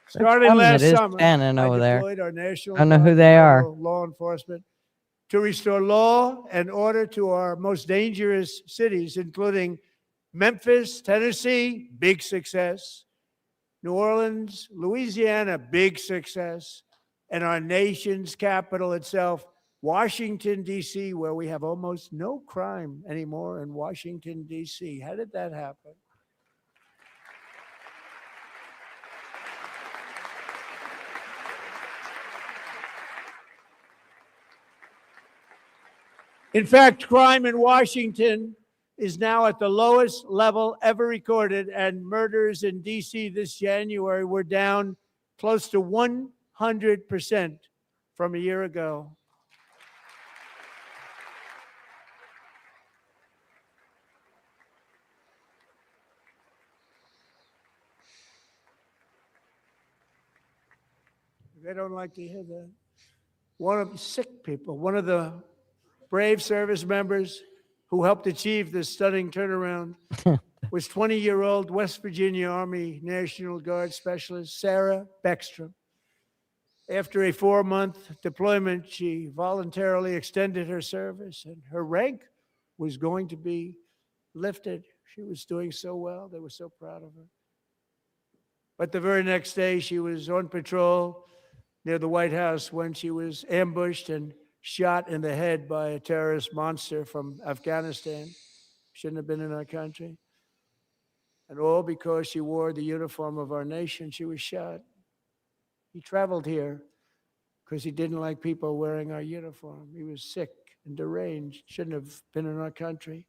S9: Starting
S2: Some
S9: last
S2: that is
S9: summer,
S2: standing
S9: I
S2: over there.
S9: deployed our National
S2: I don't know who
S9: Guard
S2: they
S9: and
S2: are.
S9: federal law enforcement to restore law and order to our most dangerous cities, including Memphis, Tennessee, big success, New Orleans, Louisiana, big success, and our nation's capital itself, Washington, D.C., where we have almost no crime anymore in Washington, D.C. How did that happen? In fact, crime in Washington is now at the lowest level ever recorded, and murders in D.C. this January were down close to 100% from a year ago. They don't like to hear that. One of the sick people, one of the brave service members who helped achieve this stunning turnaround was 20-year-old West Virginia Army National Guard Specialist Sarah Beckstrom. After a 4-month deployment, she voluntarily extended her service, and her rank was going to be lifted. She was doing so well. They were so proud of her. But the very next day, she was on patrol near the White House when she was ambushed and shot in the head by a terrorist monster from Afghanistan. Shouldn't have been in our country. And all because she wore the uniform of our nation, she was shot. He traveled here because he didn't like people wearing our uniform. He was sick and deranged, shouldn't have been in our country.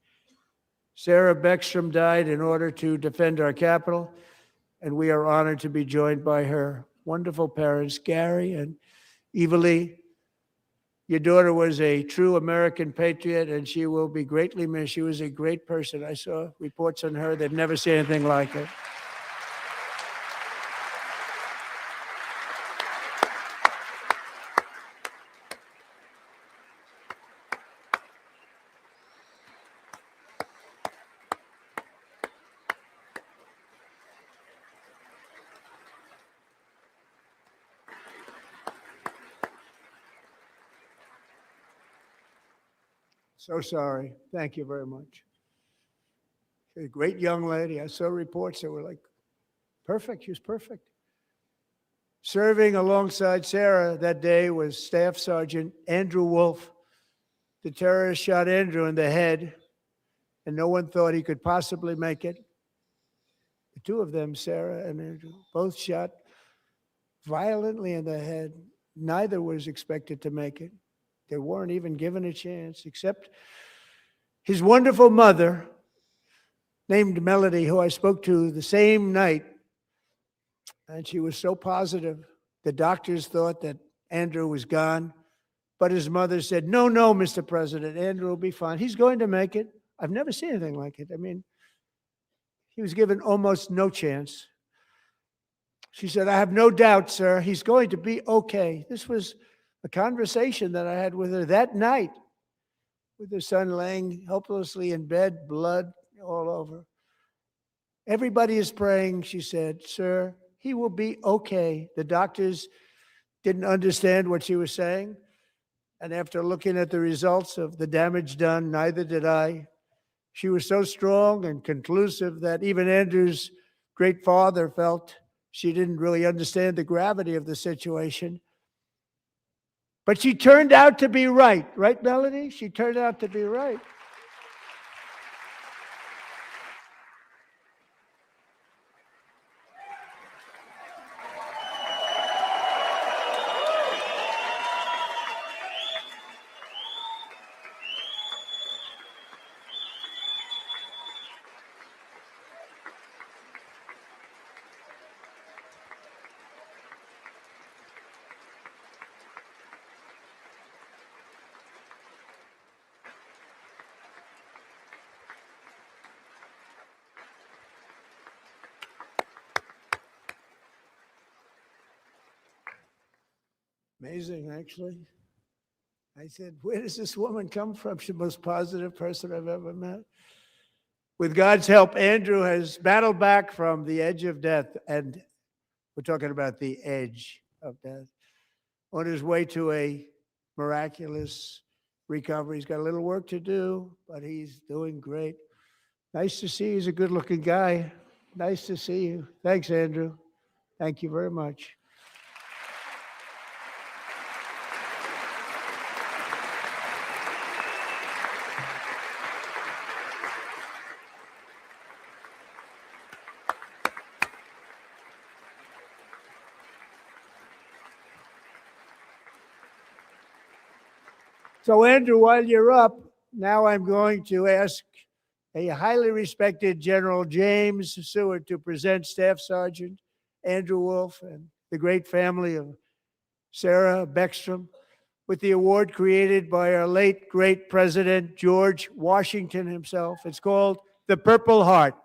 S9: Sarah Beckstrom died in order to defend our capital, and we are honored to be joined by her wonderful parents, Gary and Eva Lee. Your daughter was a true American patriot, and she will be greatly missed. She was a great person. I saw reports on her. They've never seen anything like it. So sorry. Thank you very much. She's a great young lady. I saw reports that were like, perfect. She was perfect. Serving alongside Sarah that day was Staff Sergeant Andrew Wolf. The terrorist shot Andrew in the head, and no one thought he could possibly make it. The two of them, Sarah and Andrew, both shot violently in the head. Neither was expected to make it. They weren't even given a chance, except his wonderful mother, named Melody, who I spoke to the same night. And she was so positive. The doctors thought that Andrew was gone, but his mother said, no, Mr. President, Andrew will be fine. He's going to make it. I've never seen anything like it. I mean, he was given almost no chance. She said, I have no doubt, sir, he's going to be okay. This was a conversation that I had with her that night, with her son laying helplessly in bed, blood all over. Everybody is praying, she said, sir, he will be okay. The doctors didn't understand what she was saying. And after looking at the results of the damage done, neither did I. She was so strong and conclusive that even Andrew's great father felt she didn't really understand the gravity of the situation. But she turned out to be right. Right, Melody? She turned out to be right. Amazing, actually. I said, where does this woman come from? She's the most positive person I've ever met. With God's help, Andrew has battled back from the edge of death, and we're talking about the edge of death, on his way to a miraculous recovery. He's got a little work to do, but he's doing great. Nice to see you. He's a good-looking guy. Nice to see you. Thanks, Andrew. Thank you very much. So, Andrew, while you're up, now I'm going to ask a highly respected General James Seward to present Staff Sergeant Andrew Wolf and the great family of Sarah Beckstrom with the award created by our late, great President George Washington himself. It's called the Purple Heart.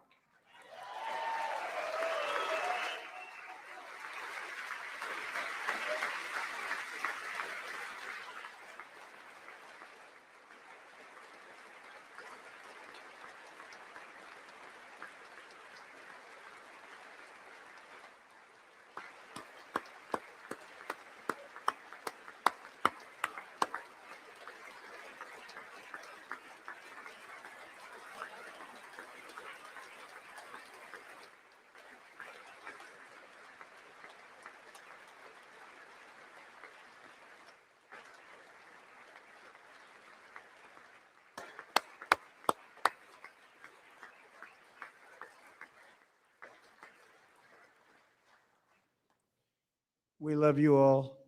S9: We love you all.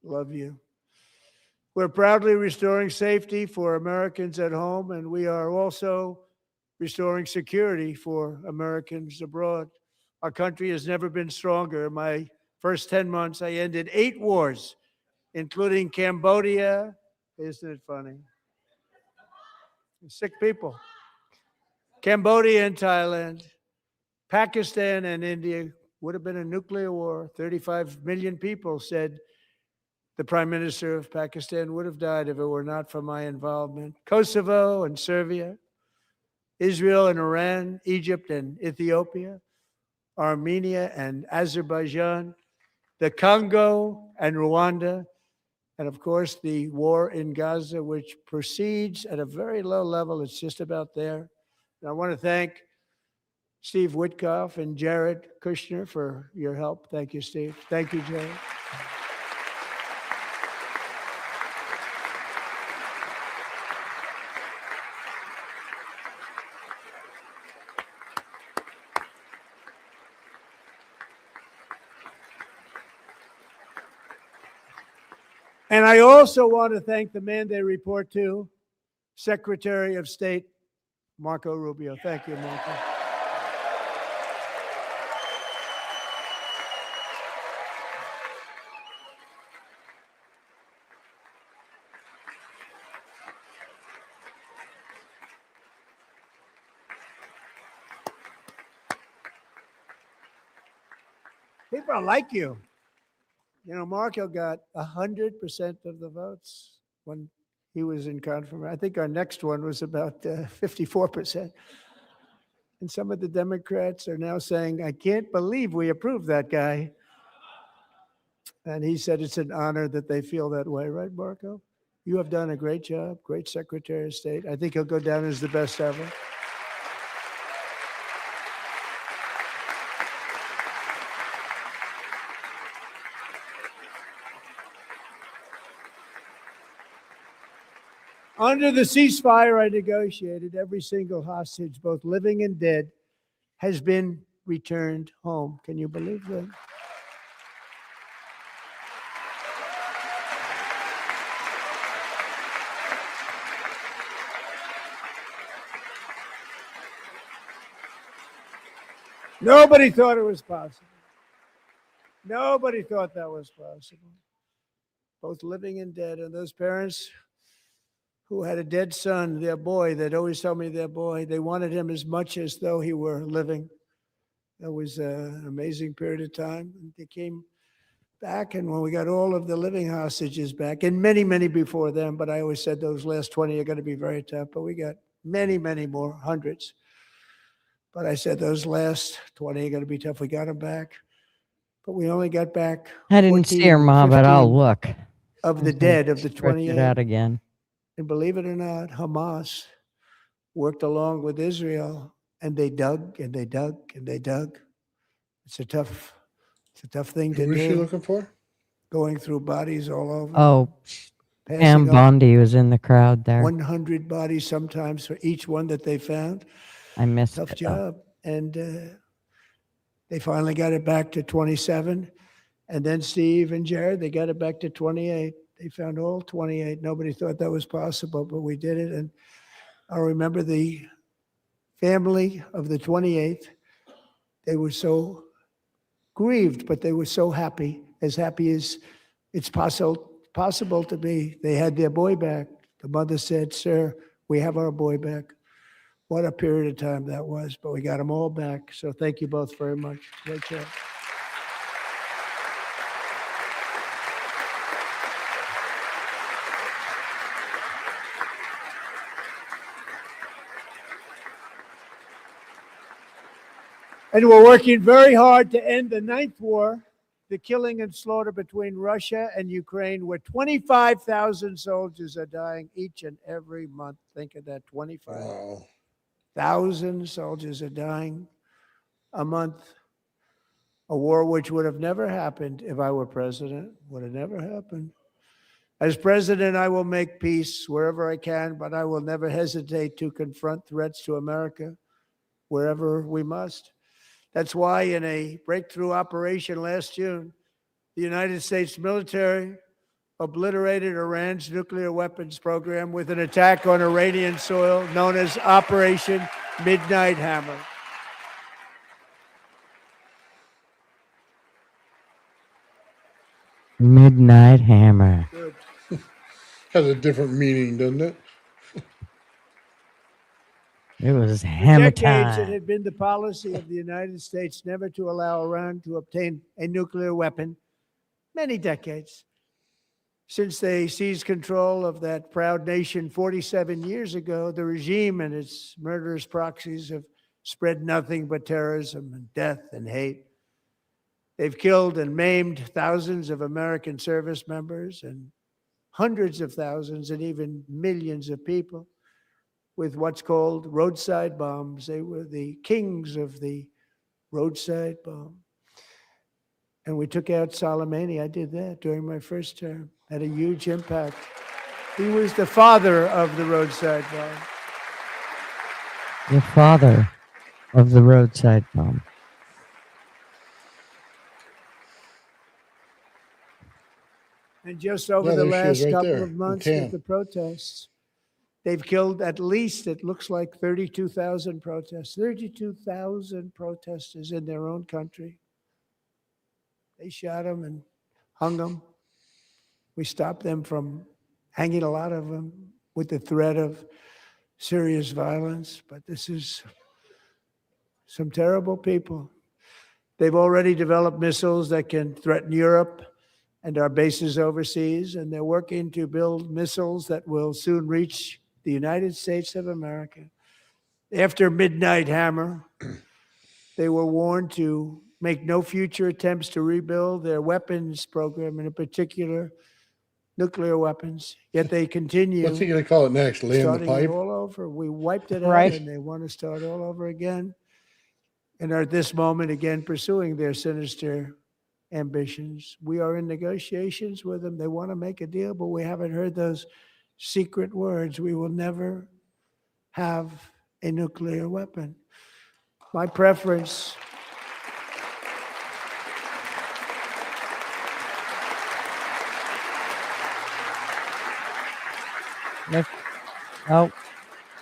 S9: Love you. We're proudly restoring safety for Americans at home, and we are also restoring security for Americans abroad. Our country has never been stronger. In my first 10 months, I ended 8 wars, including Cambodia. Isn't it funny? 6 people. Cambodia and Thailand, Pakistan and India. Would have been a nuclear war. 35 million people, said the Prime Minister of Pakistan, would have died if it were not for my involvement. Kosovo and Serbia, Israel and Iran, Egypt and Ethiopia, Armenia and Azerbaijan, the Congo and Rwanda, and of course the war in Gaza, which proceeds at a very low level. It's just about there. And I want to thank Steve Witkoff and Jared Kushner for your help. Thank you, Steve. Thank you, Jared. And I also want to thank the man they report to, Secretary of State Marco Rubio. Thank you, Marco. People like you. You know, Marco got 100% of the votes when he was in confirmation. I think our next one was about 54%. And some of the Democrats are now saying, I can't believe we approved that guy. And he said it's an honor that they feel that way, right, Marco? You have done a great job, great Secretary of State. I think he'll go down as the best ever. Under the ceasefire I negotiated, every single hostage, both living and dead, has been returned home. Can you believe that? Nobody thought it was possible. Nobody thought that was possible. Both living and dead. And those parents who had a dead son, their boy, they'd always tell me their boy, they wanted him as much as though he were living. That was an amazing period of time. They came back, and when we got all of the living hostages back, and many, many before them, but I always said those last 20 are going to be very tough, but we got many, many more, hundreds. But I said those last 20 are going to be tough. We got them back, but we only got back
S2: I didn't see her, Ma, but I'll look.
S9: Of the dead, of the
S2: Stretch
S9: 28.
S2: it out again.
S9: And believe it or not, Hamas worked along with Israel, and they dug and they dug and they dug. It's a tough thing to
S10: Who was she
S9: do.
S10: looking for?
S9: Going through bodies all over.
S2: Oh,
S9: passing
S2: Pam
S9: up
S2: Bondi was in the crowd there.
S9: 100 bodies sometimes for each one that they found.
S2: I missed
S9: Tough
S2: it.
S9: job. And they finally got it back to 27. And then Steve and Jared, they got it back to 28. They found all 28. Nobody thought that was possible, but we did it. And I remember the family of the 28th. They were so grieved, but they were so happy as it's possible to be. They had their boy back. The mother said, "Sir, we have our boy back." What a period of time that was, but we got them all back. So thank you both very much. Great job. And we're working very hard to end the ninth war, the killing and slaughter between Russia and Ukraine, where 25,000 soldiers are dying each and every month. Think of that, 25,000 soldiers are dying a month. A war which would have never happened if I were president, would have never happened. As president, I will make peace wherever I can, but I will never hesitate to confront threats to America wherever we must. That's why in a breakthrough operation last June, the United States military obliterated Iran's nuclear weapons program with an attack on Iranian soil known as Operation Midnight Hammer.
S2: Midnight Hammer.
S9: Good.
S10: Has a different meaning, doesn't it?
S2: It was
S9: For
S2: hammer
S9: decades, it
S2: time.
S9: had been the policy of the United States never to allow Iran to obtain a nuclear weapon. Many decades. Since they seized control of that proud nation 47 years ago, the regime and its murderous proxies have spread nothing but terrorism and death and hate. They've killed and maimed thousands of American service members and hundreds of thousands and even millions of people with what's called roadside bombs. They were the kings of the roadside bomb. And we took out Soleimani. I did that during my first term. Had a huge impact. He was the father of the roadside bomb.
S2: The father of the roadside bomb.
S9: And just over
S10: Yeah,
S9: the
S10: there she is
S9: last
S10: right
S9: couple
S10: there
S9: of
S10: in
S9: months
S10: tan.
S9: with the protests, they've killed at least, it looks like 32,000 protests, 32,000 protesters in their own country. They shot them and hung them. We stopped them from hanging a lot of them with the threat of serious violence. But this is some terrible people. They've already developed missiles that can threaten Europe and our bases overseas, and they're working to build missiles that will soon reach the United States of America. After Midnight Hammer, they were warned to make no future attempts to rebuild their weapons program, and in particular, nuclear weapons. Yet they continue.
S10: What's he going to call it next? Land the
S9: Starting it
S10: pipe?
S9: all over. We wiped it
S2: Right.
S9: out, and they want to start all over again. And are at this moment again pursuing their sinister ambitions. We are in negotiations with them. They want to make a deal, but we haven't heard those secret words. We will never have a nuclear weapon. My preference.
S2: Nope. Nope.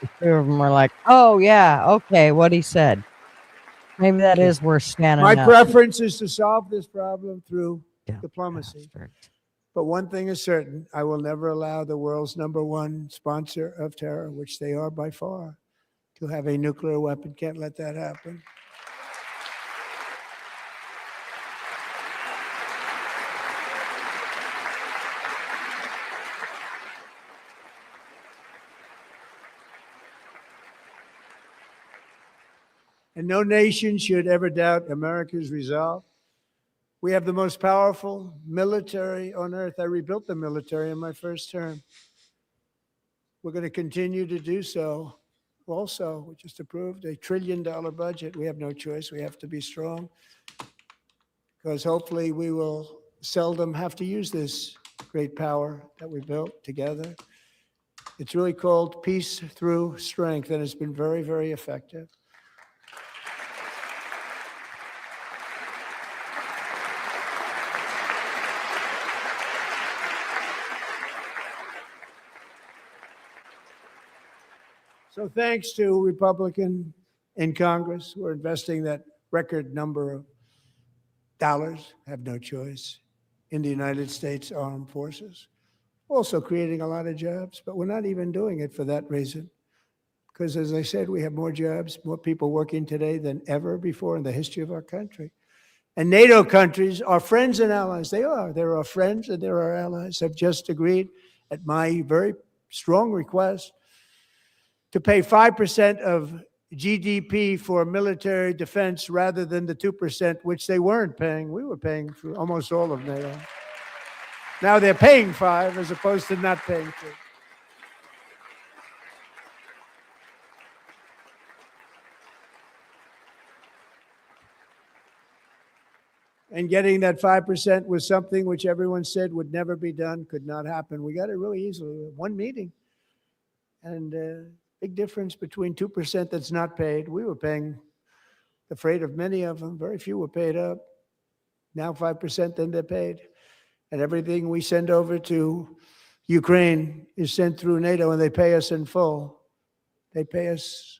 S2: The two of them were like, oh, yeah, okay, what he said. Maybe that is worth standing
S9: My
S2: up.
S9: preference is to solve this problem through
S2: Yeah,
S9: diplomacy.
S2: bastards.
S9: But one thing is certain, I will never allow the world's #1 sponsor of terror, which they are by far, to have a nuclear weapon. Can't let that happen. And no nation should ever doubt America's resolve. We have the most powerful military on earth. I rebuilt the military in my first term. We're going to continue to do so. Also, we just approved a $1 trillion budget. We have no choice. We have to be strong because hopefully we will seldom have to use this great power that we built together. It's really called Peace Through Strength, and it's been very, very effective. So thanks to Republican in Congress who are investing that record number of dollars, have no choice, in the United States Armed Forces. Also creating a lot of jobs, but we're not even doing it for that reason. Because as I said, we have more jobs, more people working today than ever before in the history of our country. And NATO countries are friends and allies. They are. They're our friends and they're our allies. Have just agreed at my very strong request to pay 5% of GDP for military defense rather than the 2%, which they weren't paying. We were paying for almost all of NATO. Now they're paying 5 as opposed to not paying 2. And getting that 5% was something which everyone said would never be done, could not happen. We got it really easily. One meeting. And big difference between 2% that's not paid. We were paying the freight of many of them. Very few were paid up. Now 5%, then they're paid. And everything we send over to Ukraine is sent through NATO, and they pay us in full. They pay us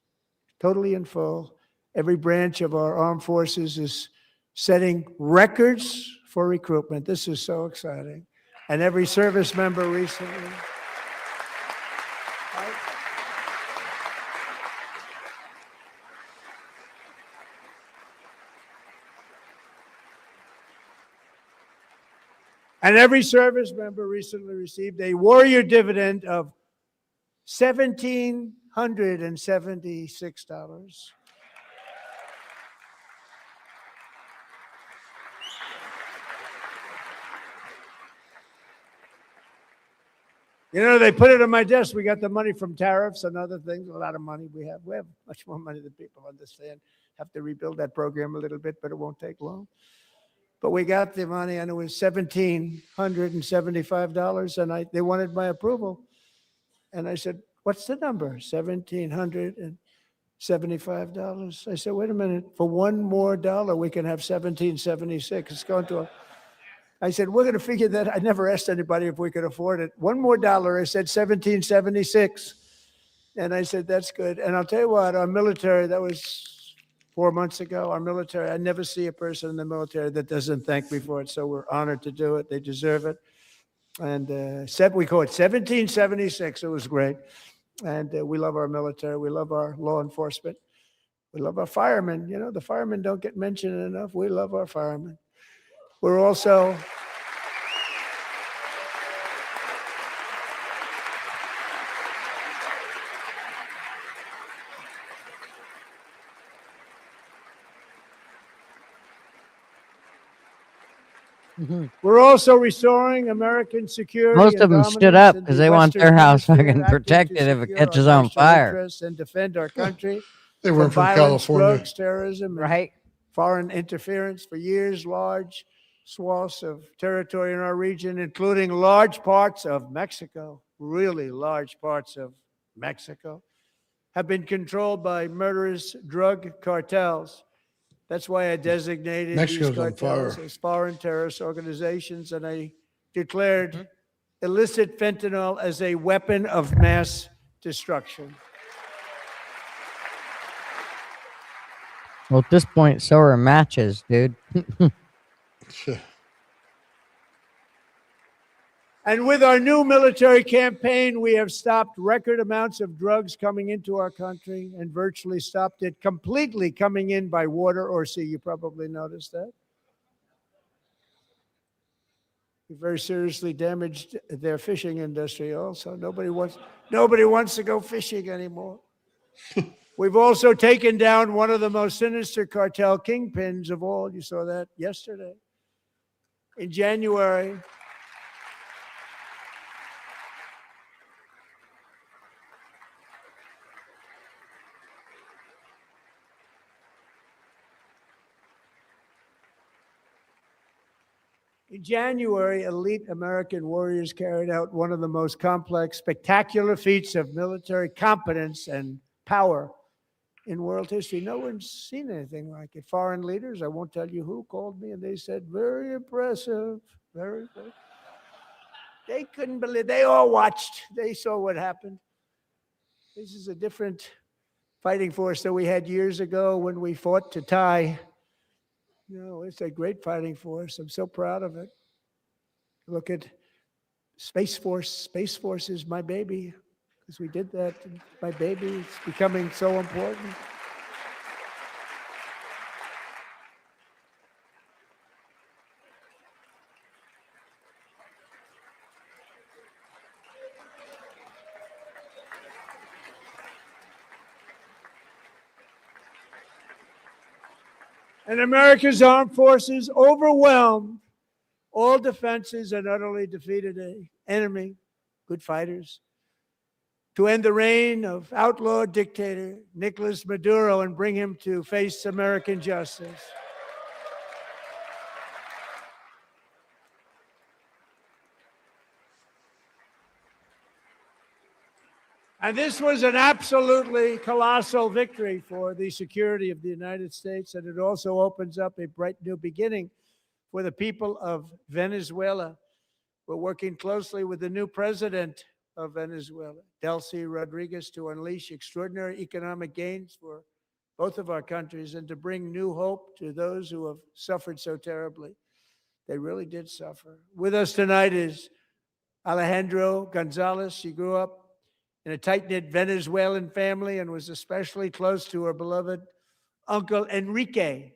S9: totally in full. Every branch of our armed forces is setting records for recruitment. This is so exciting. And every service member recently. And every service member recently received a warrior dividend of $1,776. You know, they put it on my desk. We got the money from tariffs and other things, a lot of money we have. We have much more money than people understand. Have to rebuild that program a little bit, but it won't take long. But we got the money, and it was $1,775, and they wanted my approval. And I said, what's the number? $1,775. I said, wait a minute. For $1 more, we can have $1,776. It's going to I said, we're going to figure that. I never asked anybody if we could afford it. $1 more. I said 1776. And I said, that's good. And I'll tell you what, our military, that was 4 months ago, our military, I never see a person in the military that doesn't thank me for it. So we're honored to do it. They deserve it. And we call it 1776. It was great. And we love our military. We love our law enforcement. We love our firemen. You know, the firemen don't get mentioned enough. We love our firemen. We're also restoring American security.
S2: Most
S9: and
S2: of them stood
S9: dominance
S2: up
S9: in
S2: because
S9: the
S2: they want
S9: Western
S2: their house
S9: Hemisphere,
S2: fucking
S9: acting to
S2: protected if it
S9: secure
S2: catches
S9: our
S2: on
S9: national
S2: fire.
S9: interests and defend our country
S10: They weren't from
S9: violence,
S10: California.
S9: drugs, terrorism, and
S2: Right?
S9: foreign interference. For years, large swaths of territory in our region, including large parts of Mexico, really large parts of Mexico, have been controlled by murderous drug cartels. That's why I designated
S10: Mexico's
S9: these
S10: on
S9: cartels
S10: fire.
S9: as foreign terrorist organizations, and I declared illicit fentanyl as a weapon of mass destruction.
S2: Well, at this point, so are matches, dude.
S9: And with our new military campaign, we have stopped record amounts of drugs coming into our country and virtually stopped it completely coming in by water or sea. You probably noticed that. We very seriously damaged their fishing industry also. Nobody wants to go fishing anymore. We've also taken down one of the most sinister cartel kingpins of all. You saw that yesterday. In January, elite American warriors carried out one of the most complex, spectacular feats of military competence and power in world history. No one's seen anything like it. Foreign leaders, I won't tell you who, called me and they said, very impressive, very impressive. They couldn't believe, they all watched, they saw what happened. This is a different fighting force that we had years ago when we fought to tie. No, it's a great fighting force. I'm so proud of it. Look at Space Force. Space Force is my baby because we did that. My baby is becoming so important. And America's armed forces overwhelmed all defenses and utterly defeated an enemy, good fighters, to end the reign of outlaw dictator Nicolas Maduro and bring him to face American justice. And this was an absolutely colossal victory for the security of the United States, and it also opens up a bright new beginning for the people of Venezuela. We're working closely with the new president of Venezuela, Delcy Rodriguez, to unleash extraordinary economic gains for both of our countries and to bring new hope to those who have suffered so terribly. They really did suffer. With us tonight is Alejandro Gonzalez. She grew up in a tight-knit Venezuelan family and was especially close to her beloved uncle Enrique.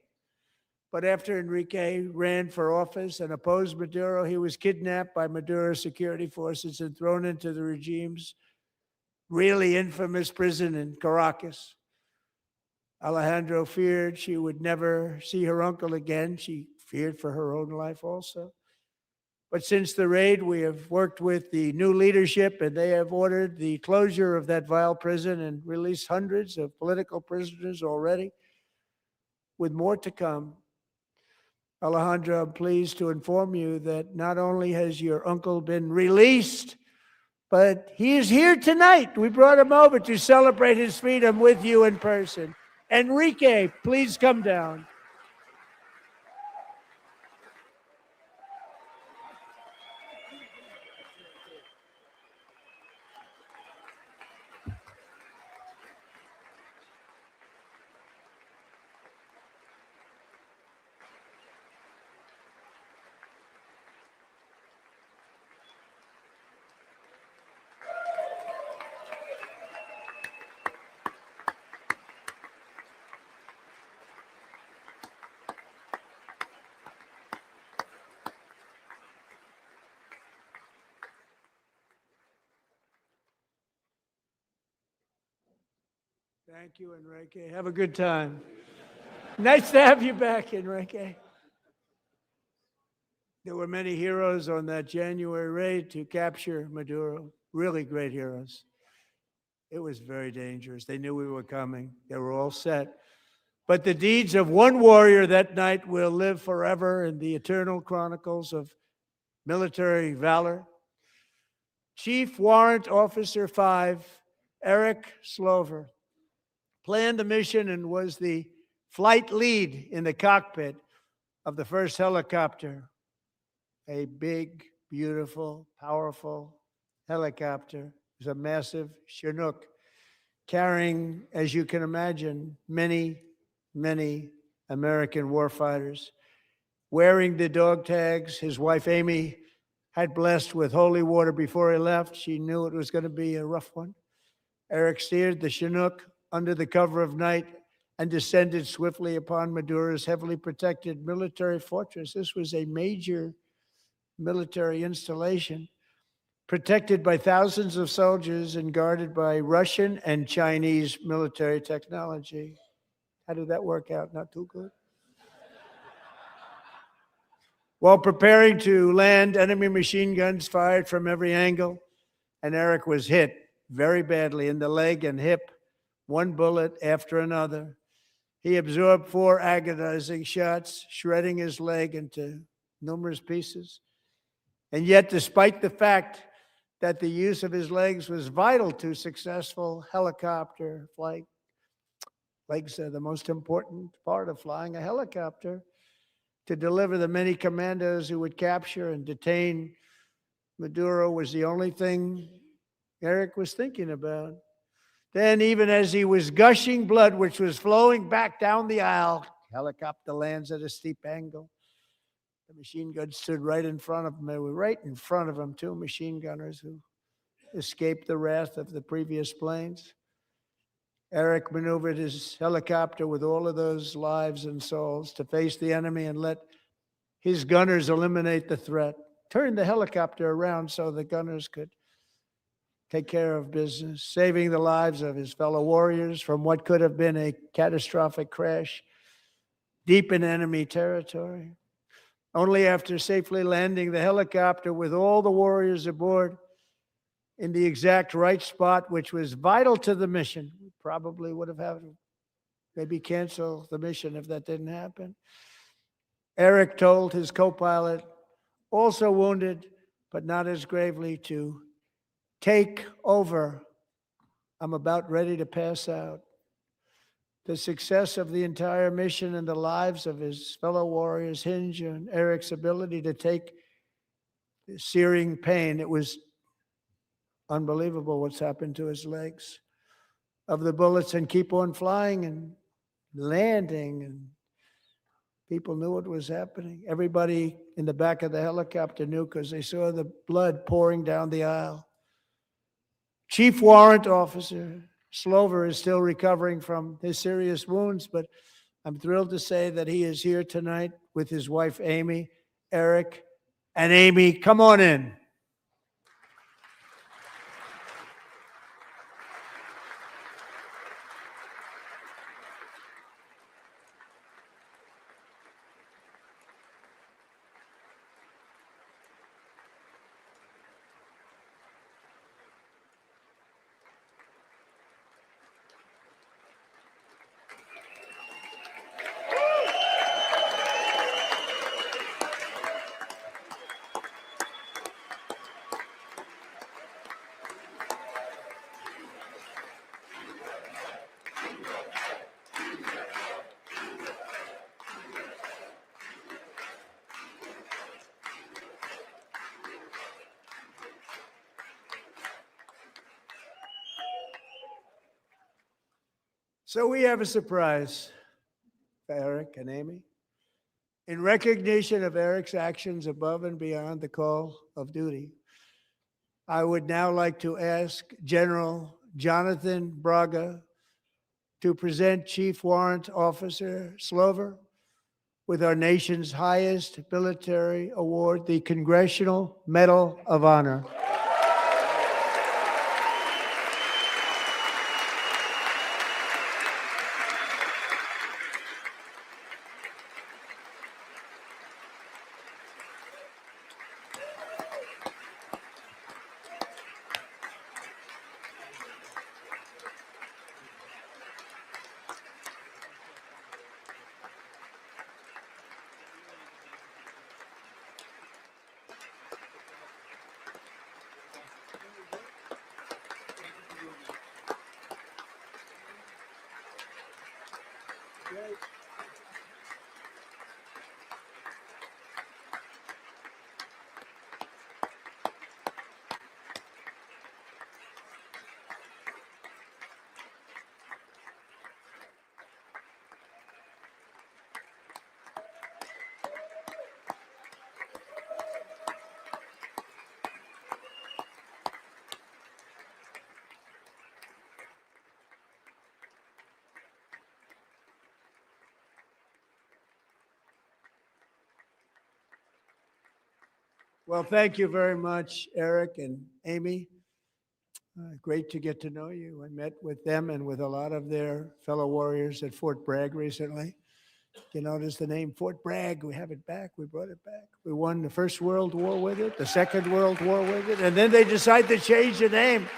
S9: But after Enrique ran for office and opposed Maduro, he was kidnapped by Maduro's security forces and thrown into the regime's really infamous prison in Caracas. Alejandro feared she would never see her uncle again. She feared for her own life also. But since the raid, we have worked with the new leadership, and they have ordered the closure of that vile prison and released hundreds of political prisoners already, with more to come. Alejandro, I'm pleased to inform you that not only has your uncle been released, but he is here tonight. We brought him over to celebrate his freedom with you in person. Enrique, please come down. Thank you, Enrique. Have a good time. Nice to have you back, Enrique. There were many heroes on that January raid to capture Maduro, really great heroes. It was very dangerous. They knew we were coming. They were all set. But the deeds of one warrior that night will live forever in the eternal chronicles of military valor. Chief Warrant Officer 5, Eric Slover, planned the mission and was the flight lead in the cockpit of the first helicopter. A big, beautiful, powerful helicopter. It was a massive Chinook carrying, as you can imagine, many, many American warfighters. Wearing the dog tags, his wife Amy had blessed with holy water before he left. She knew it was going to be a rough one. Eric steered the Chinook under the cover of night and descended swiftly upon Maduro's heavily protected military fortress. This was a major military installation, protected by thousands of soldiers and guarded by Russian and Chinese military technology. How did that work out? Not too good. While preparing to land, enemy machine guns fired from every angle, and Eric was hit very badly in the leg and hip, one bullet after another. He absorbed 4 agonizing shots, shredding his leg into numerous pieces. And yet, despite the fact that the use of his legs was vital to successful helicopter flight, legs are the most important part of flying a helicopter, to deliver the many commandos who would capture and detain Maduro was the only thing Eric was thinking about. Then, even as he was gushing blood, which was flowing back down the aisle, helicopter lands at a steep angle. The machine guns stood right in front of him. They were right in front of him, 2 machine gunners who escaped the wrath of the previous planes. Eric maneuvered his helicopter with all of those lives and souls to face the enemy and let his gunners eliminate the threat. Turned the helicopter around so the gunners could take care of business, saving the lives of his fellow warriors from what could have been a catastrophic crash deep in enemy territory. Only after safely landing the helicopter with all the warriors aboard in the exact right spot, which was vital to the mission, we probably would have had to maybe cancel the mission if that didn't happen. Eric told his co-pilot, also wounded, but not as gravely, to take over. I'm about ready to pass out. The success of the entire mission and the lives of his fellow warriors hinge on Eric's ability to take the searing pain. It was unbelievable what's happened to his legs of the bullets and keep on flying and landing. And people knew what was happening. Everybody in the back of the helicopter knew because they saw the blood pouring down the aisle. Chief Warrant Officer Slover is still recovering from his serious wounds, but I'm thrilled to say that he is here tonight with his wife, Amy, Eric, and Amy. Come on in. So we have a surprise for Eric and Amy. In recognition of Eric's actions above and beyond the call of duty, I would now like to ask General Jonathan Braga to present Chief Warrant Officer Slover with our nation's highest military award, the Congressional Medal of Honor. Well, thank you very much, Eric and Amy. Great to get to know you. I met with them and with a lot of their fellow warriors at Fort Bragg recently. You notice the name Fort Bragg, we have it back, we brought it back. We won the First World War with it, the Second World War with it, and then they decided to change the name.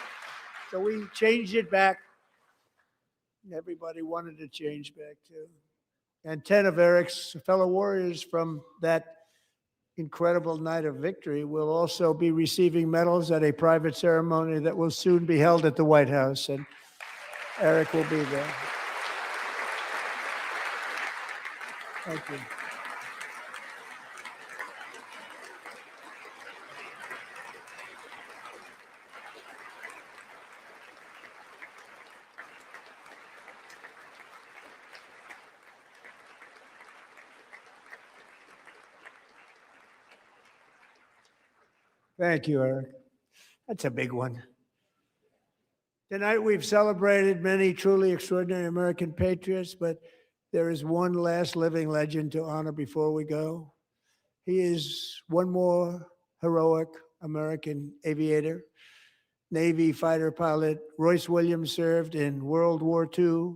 S9: So we changed it back. Everybody wanted to change back too. And 10 of Eric's fellow warriors from that incredible night of victory will also be receiving medals at a private ceremony that will soon be held at the White House, and Eric will be there. Thank you. Thank you, Eric. That's a big one. Tonight we've celebrated many truly extraordinary American patriots, but there is one last living legend to honor before we go. He is one more heroic American aviator, Navy fighter pilot. Royce Williams served in World War II,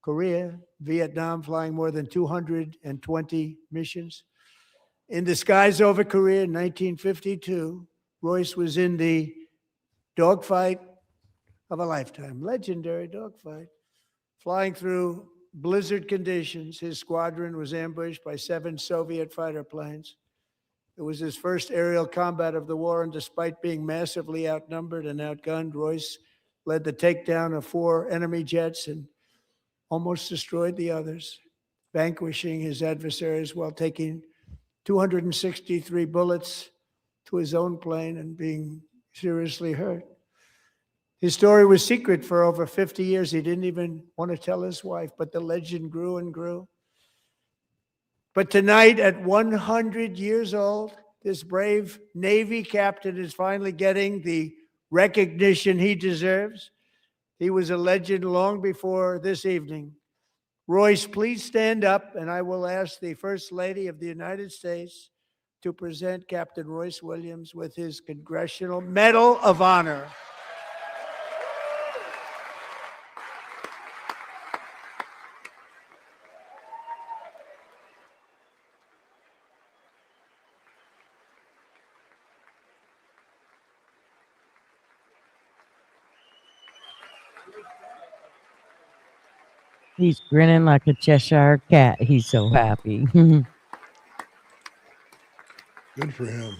S9: Korea, Vietnam, flying more than 220 missions. In the skies over Korea in 1952, Royce was in the dogfight of a lifetime, legendary dogfight. Flying through blizzard conditions, his squadron was ambushed by 7 Soviet fighter planes. It was his first aerial combat of the war, and despite being massively outnumbered and outgunned, Royce led the takedown of 4 enemy jets and almost destroyed the others, vanquishing his adversaries while taking 263 bullets to his own plane and being seriously hurt. His story was secret for over 50 years. He didn't even want to tell his wife, but the legend grew and grew. But tonight, at 100 years old, this brave Navy captain is finally getting the recognition he deserves. He was a legend long before this evening. Royce, please stand up, and I will ask the First Lady of the United States to present Captain Royce Williams with his Congressional Medal of Honor.
S2: He's grinning like a Cheshire cat. He's so happy.
S10: Good for him.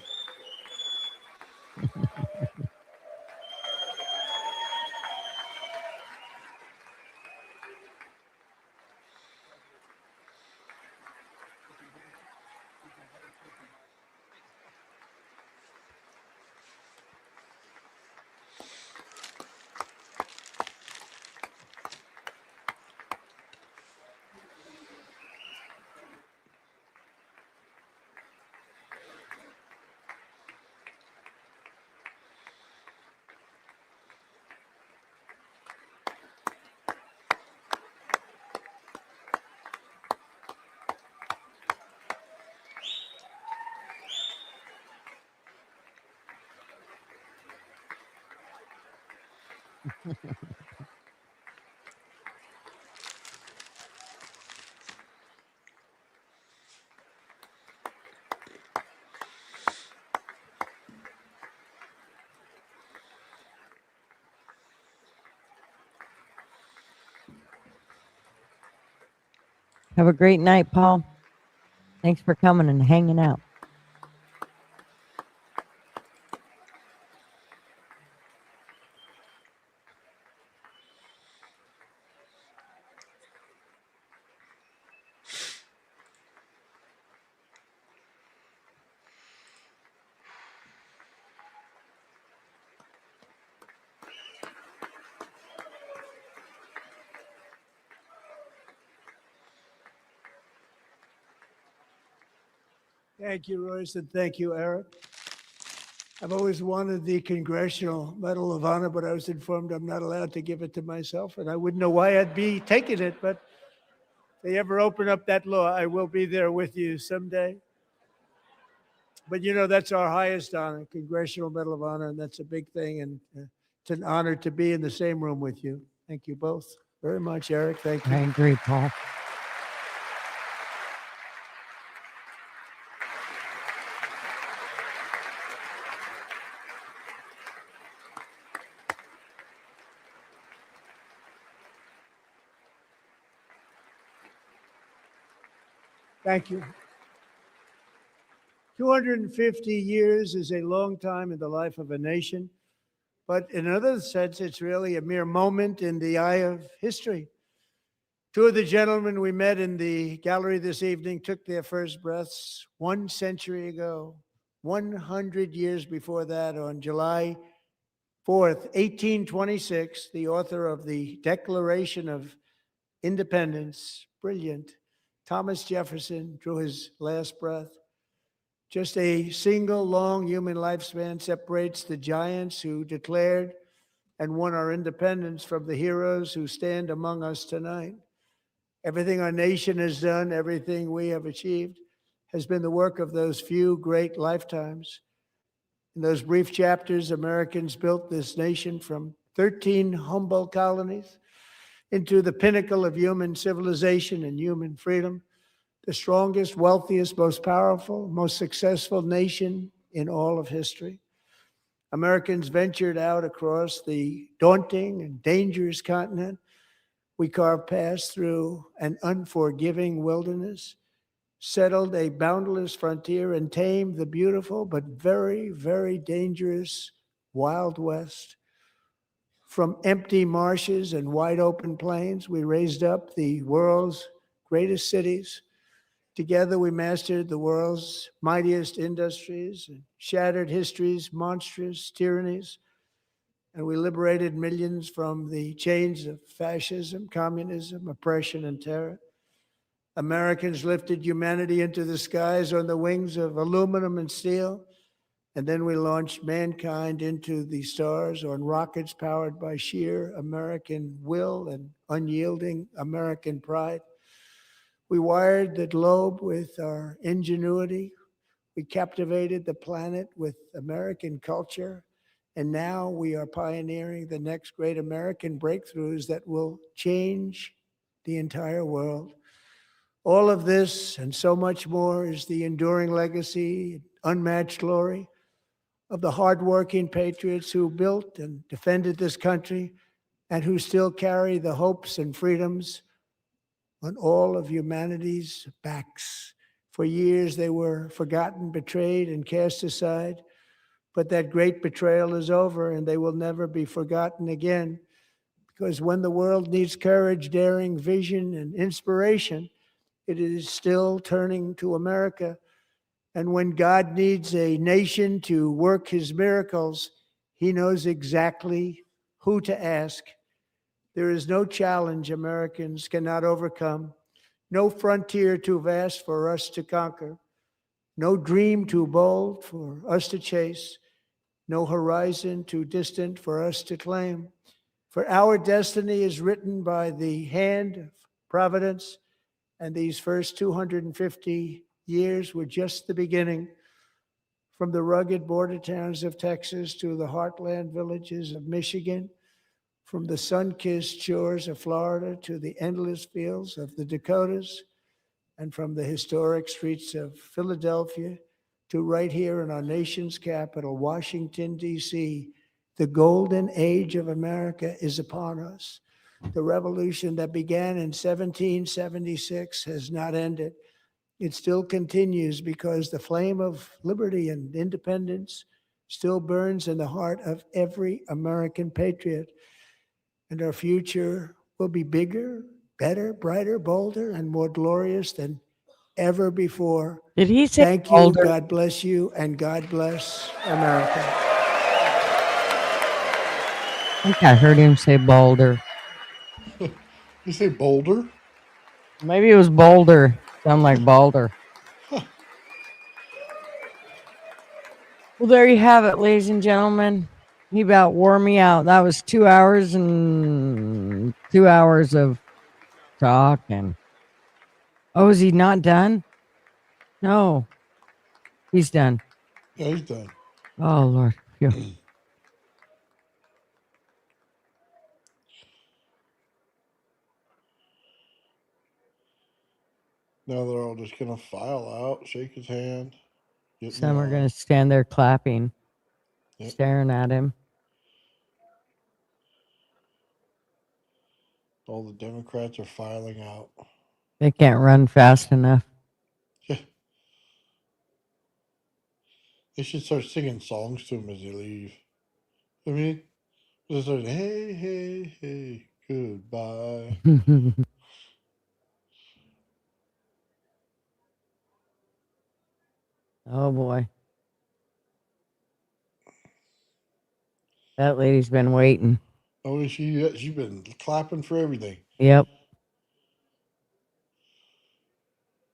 S2: Have a great night, Paul. Thanks for coming and hanging out.
S9: Thank you, Royce, and thank you, Eric. I've always wanted the Congressional Medal of Honor, but I was informed I'm not allowed to give it to myself, and I wouldn't know why I'd be taking it, but if they ever open up that law, I will be there with you someday. But you know, that's our highest honor, Congressional Medal of Honor, and that's a big thing. And it's an honor to be in the same room with you. Thank you both very much, Eric. Thank
S2: I
S9: you.
S2: agree, Paul.
S9: Thank you. 250 years is a long time in the life of a nation, but in another sense, it's really a mere moment in the eye of history. Two of the gentlemen we met in the gallery this evening took their first breaths 1 century ago, 100 years before that, on July 4th, 1826, the author of the Declaration of Independence, brilliant, Thomas Jefferson, drew his last breath. Just a single long human lifespan separates the giants who declared and won our independence from the heroes who stand among us tonight. Everything our nation has done, everything we have achieved, has been the work of those few great lifetimes. In those brief chapters, Americans built this nation from 13 humble colonies into the pinnacle of human civilization and human freedom, the strongest, wealthiest, most powerful, most successful nation in all of history. Americans ventured out across the daunting and dangerous continent. We carved paths through an unforgiving wilderness, settled a boundless frontier, and tamed the beautiful but very, very dangerous Wild West. From empty marshes and wide open plains, we raised up the world's greatest cities. Together, we mastered the world's mightiest industries and shattered history's monstrous tyrannies. And we liberated millions from the chains of fascism, communism, oppression, and terror. Americans lifted humanity into the skies on the wings of aluminum and steel. And then we launched mankind into the stars on rockets powered by sheer American will and unyielding American pride. We wired the globe with our ingenuity. We captivated the planet with American culture. And now we are pioneering the next great American breakthroughs that will change the entire world. All of this and so much more is the enduring legacy, unmatched glory of the hardworking patriots who built and defended this country and who still carry the hopes and freedoms on all of humanity's backs. For years, they were forgotten, betrayed, and cast aside. But that great betrayal is over, and they will never be forgotten again. Because when the world needs courage, daring, vision, and inspiration, it is still turning to America. And when God needs a nation to work his miracles, he knows exactly who to ask. There is no challenge Americans cannot overcome, no frontier too vast for us to conquer, no dream too bold for us to chase, no horizon too distant for us to claim. For our destiny is written by the hand of providence, and these first 250 years were just the beginning. From the rugged border towns of Texas to the heartland villages of Michigan, from the sun-kissed shores of Florida to the endless fields of the Dakotas, and from the historic streets of Philadelphia to right here in our nation's capital, Washington, D.C., the golden age of America is upon us. The revolution that began in 1776 has not ended. It still continues because the flame of liberty and independence still burns in the heart of every American patriot. And our future will be bigger, better, brighter, bolder, and more glorious than ever before.
S2: Did he say
S9: Thank you,
S2: bolder?
S9: God bless you, and God bless America.
S2: I think I heard him say Boulder.
S10: You say Boulder?
S2: Maybe it was Boulder. Sound like Boulder. Well, there you have it, ladies and gentlemen. He about wore me out. That was 2 hours and 2 hours of talking. Oh, is he not done? No, he's done.
S10: Yeah, he's done.
S2: Oh, Lord. Phew.
S10: Now they're all just gonna file out, shake his hand. Get in
S2: Some are
S10: line.
S2: going to stand there clapping,
S10: Yep.
S2: staring at him.
S10: All the Democrats are filing out.
S2: They can't run fast enough.
S10: Yeah. They should start singing songs to him as they leave. I mean, just like, hey, hey, hey, goodbye.
S2: Oh, boy. That lady's been waiting.
S10: Oh, she's been clapping for everything.
S2: Yep.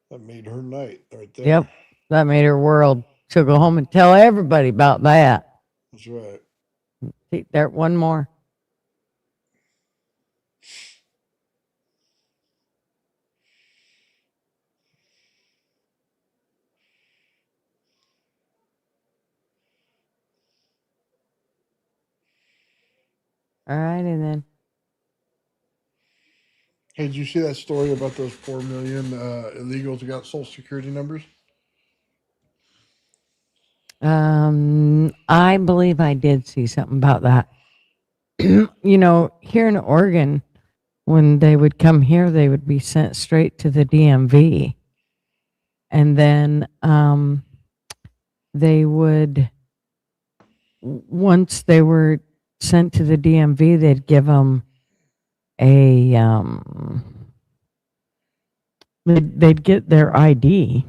S10: That made her night right there.
S2: Yep. That made her world. She'll go home and tell everybody about that.
S10: That's right.
S2: See, there, one more. All righty then.
S10: Hey, did you see that story about those 4 million illegals who got social security numbers?
S2: I believe I did see something about that. You know, here in Oregon, when they would come here, they would be sent straight to the DMV. And then they would, once they were sent to the DMV, they'd give them a, they'd get their ID,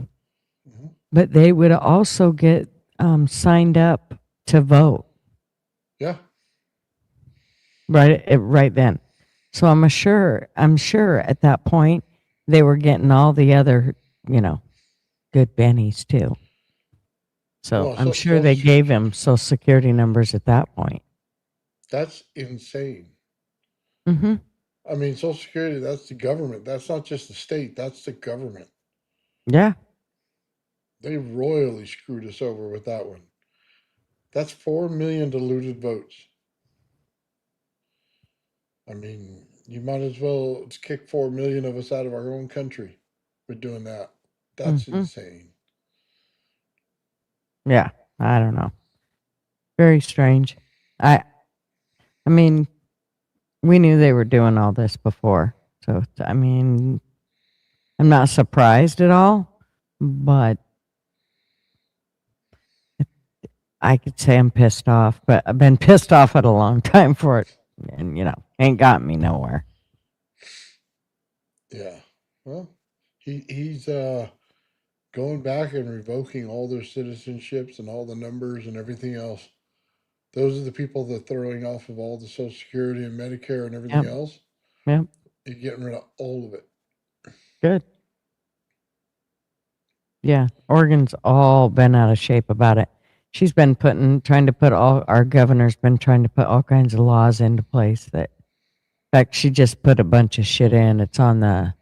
S2: but they would also get signed up to vote.
S10: Yeah.
S2: Right then. So I'm sure at that point they were getting all the other, good bennies too. So
S10: Well,
S2: I'm sure they gave him social security numbers at that point.
S10: That's insane.
S2: Mm-hmm.
S10: I mean, social security, that's the government. That's not just the state. That's the government.
S2: Yeah.
S10: They royally screwed us over with that one. That's 4 million diluted votes. I mean, you might as well kick 4 million of us out of our own country for doing that. That's insane.
S2: Yeah. I don't know. Very strange. I mean, we knew they were doing all this before. So, I mean, I'm not surprised at all, but I could say I'm pissed off, but I've been pissed off at a long time for it. And, ain't got me nowhere.
S10: Yeah. Well, he's going back and revoking all their citizenships and all the numbers and everything else. Those are the people that are throwing off of all the Social Security and Medicare and everything else.
S2: Yep.
S10: You're getting rid of all of it.
S2: Good. Yeah. Oregon's all been out of shape about it. She's been our governor's been trying to put all kinds of laws into place that, in fact, she just put a bunch of shit in. It's on the,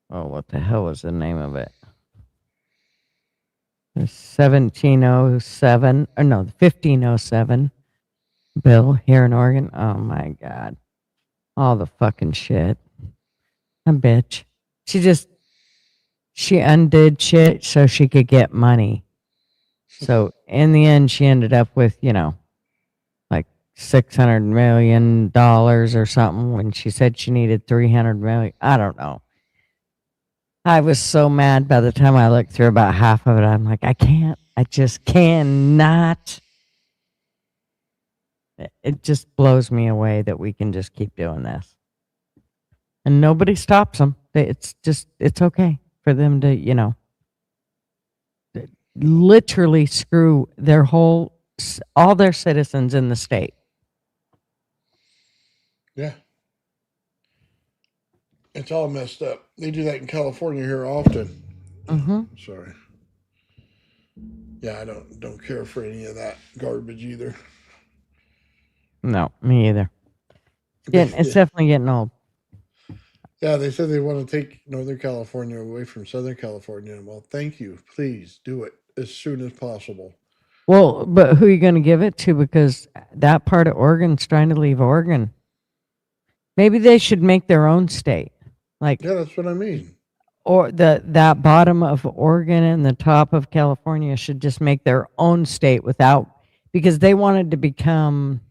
S2: what the hell was the name of it? The 1707, or no, the 1507 bill here in Oregon. Oh my God. All the fucking shit. A bitch. She undid shit so she could get money. So in the end, she ended up with, like $600 million or something when she said she needed $300 million. I don't know. I was so mad by the time I looked through about half of it. I'm like, I just cannot. It just blows me away that we can just keep doing this. And nobody stops them. It's okay for them to, literally screw all their citizens in the state.
S10: Yeah. It's all messed up. They do that in California here often.
S2: Mm-hmm.
S10: Sorry. Yeah, I don't care for any of that garbage either.
S2: No, me either. It's definitely getting old.
S10: Yeah, they said they want to take Northern California away from Southern California. Well, thank you. Please do it. as soon as possible.
S2: Well, but who are you going to give it to? Because that part of Oregon's trying to leave Oregon. Maybe they should make their own state. Like,
S10: Yeah, that's what I mean.
S2: or that bottom of Oregon and the top of California should just make their own state without, because they wanted to become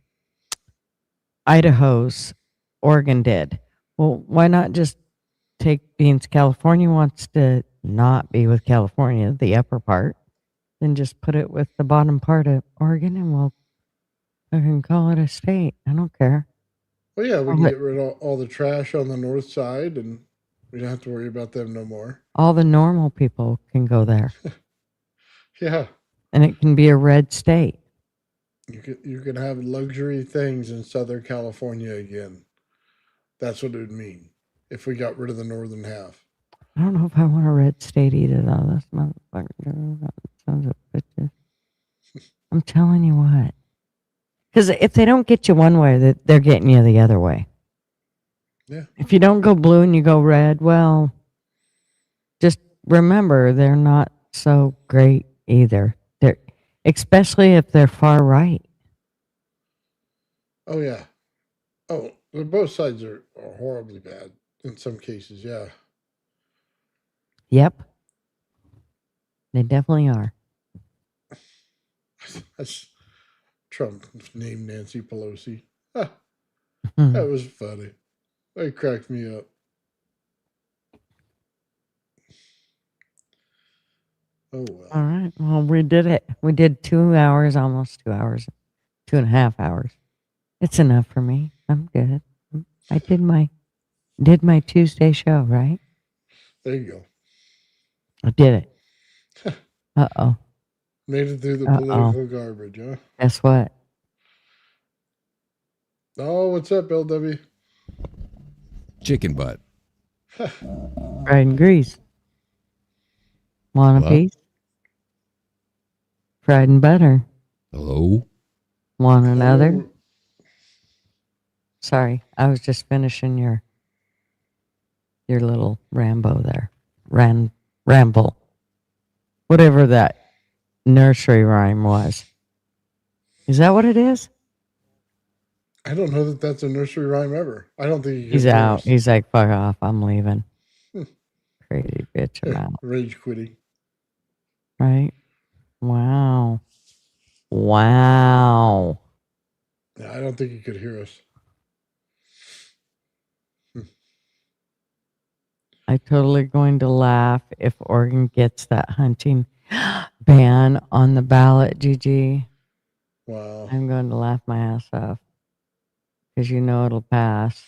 S2: Idaho's. Oregon did. Well, why not just take, being California wants to not be with California, the upper part, then just put it with the bottom part of Oregon and we'll fucking call it a state. I don't care.
S10: Well, yeah, we
S2: Or
S10: can
S2: let
S10: get rid of all the trash on the north side, and we don't have to worry about them no more.
S2: all the normal people can go there
S10: Yeah,
S2: and it can be a red state.
S10: you can have luxury things in Southern California again. That's what it would mean if we got rid of the northern half.
S2: I don't know if I want a red state either, though. This motherfucker sons of bitches. I'm telling you what. Because if they don't get you one way, they're getting you the other way.
S10: Yeah.
S2: If you don't go blue and you go red, well, just remember they're not so great either. They're, especially if they're far right.
S10: Oh, yeah. Oh, both sides are horribly bad in some cases, yeah.
S2: Yep. They definitely are.
S10: That's Trump named Nancy Pelosi. Ah,
S2: Mhm.
S10: that was funny. That cracked me up. Oh, well.
S2: All right. Well, we did it. We did 2 hours, almost 2 hours, 2.5 hours. It's enough for me. I'm good. I did my Tuesday show, right?
S10: There you go.
S2: I did it. Uh-oh.
S10: Made it through the
S2: Uh-oh.
S10: political garbage, huh?
S2: Guess what?
S10: Oh, what's up, LW?
S11: Chicken butt.
S2: Fried and grease. Want a
S11: Hello?
S2: piece? Fried and butter.
S11: Hello?
S2: Want another?
S10: Hello.
S2: Sorry, I was just finishing your little Rambo there. Ramble. Whatever that nursery rhyme was. Is that what it is?
S10: I don't know that that's a nursery rhyme ever. I don't think
S2: He's out. He's like, fuck off. I'm leaving.
S10: Hmm.
S2: Crazy bitch. I'm out.
S10: Rage quitting.
S2: Right? Wow. Wow.
S10: Yeah, I don't think he could hear us.
S2: I totally going to laugh if Oregon gets that hunting ban on the ballot, GG.
S10: Wow.
S2: I'm going to laugh my ass off. Because you know it'll pass.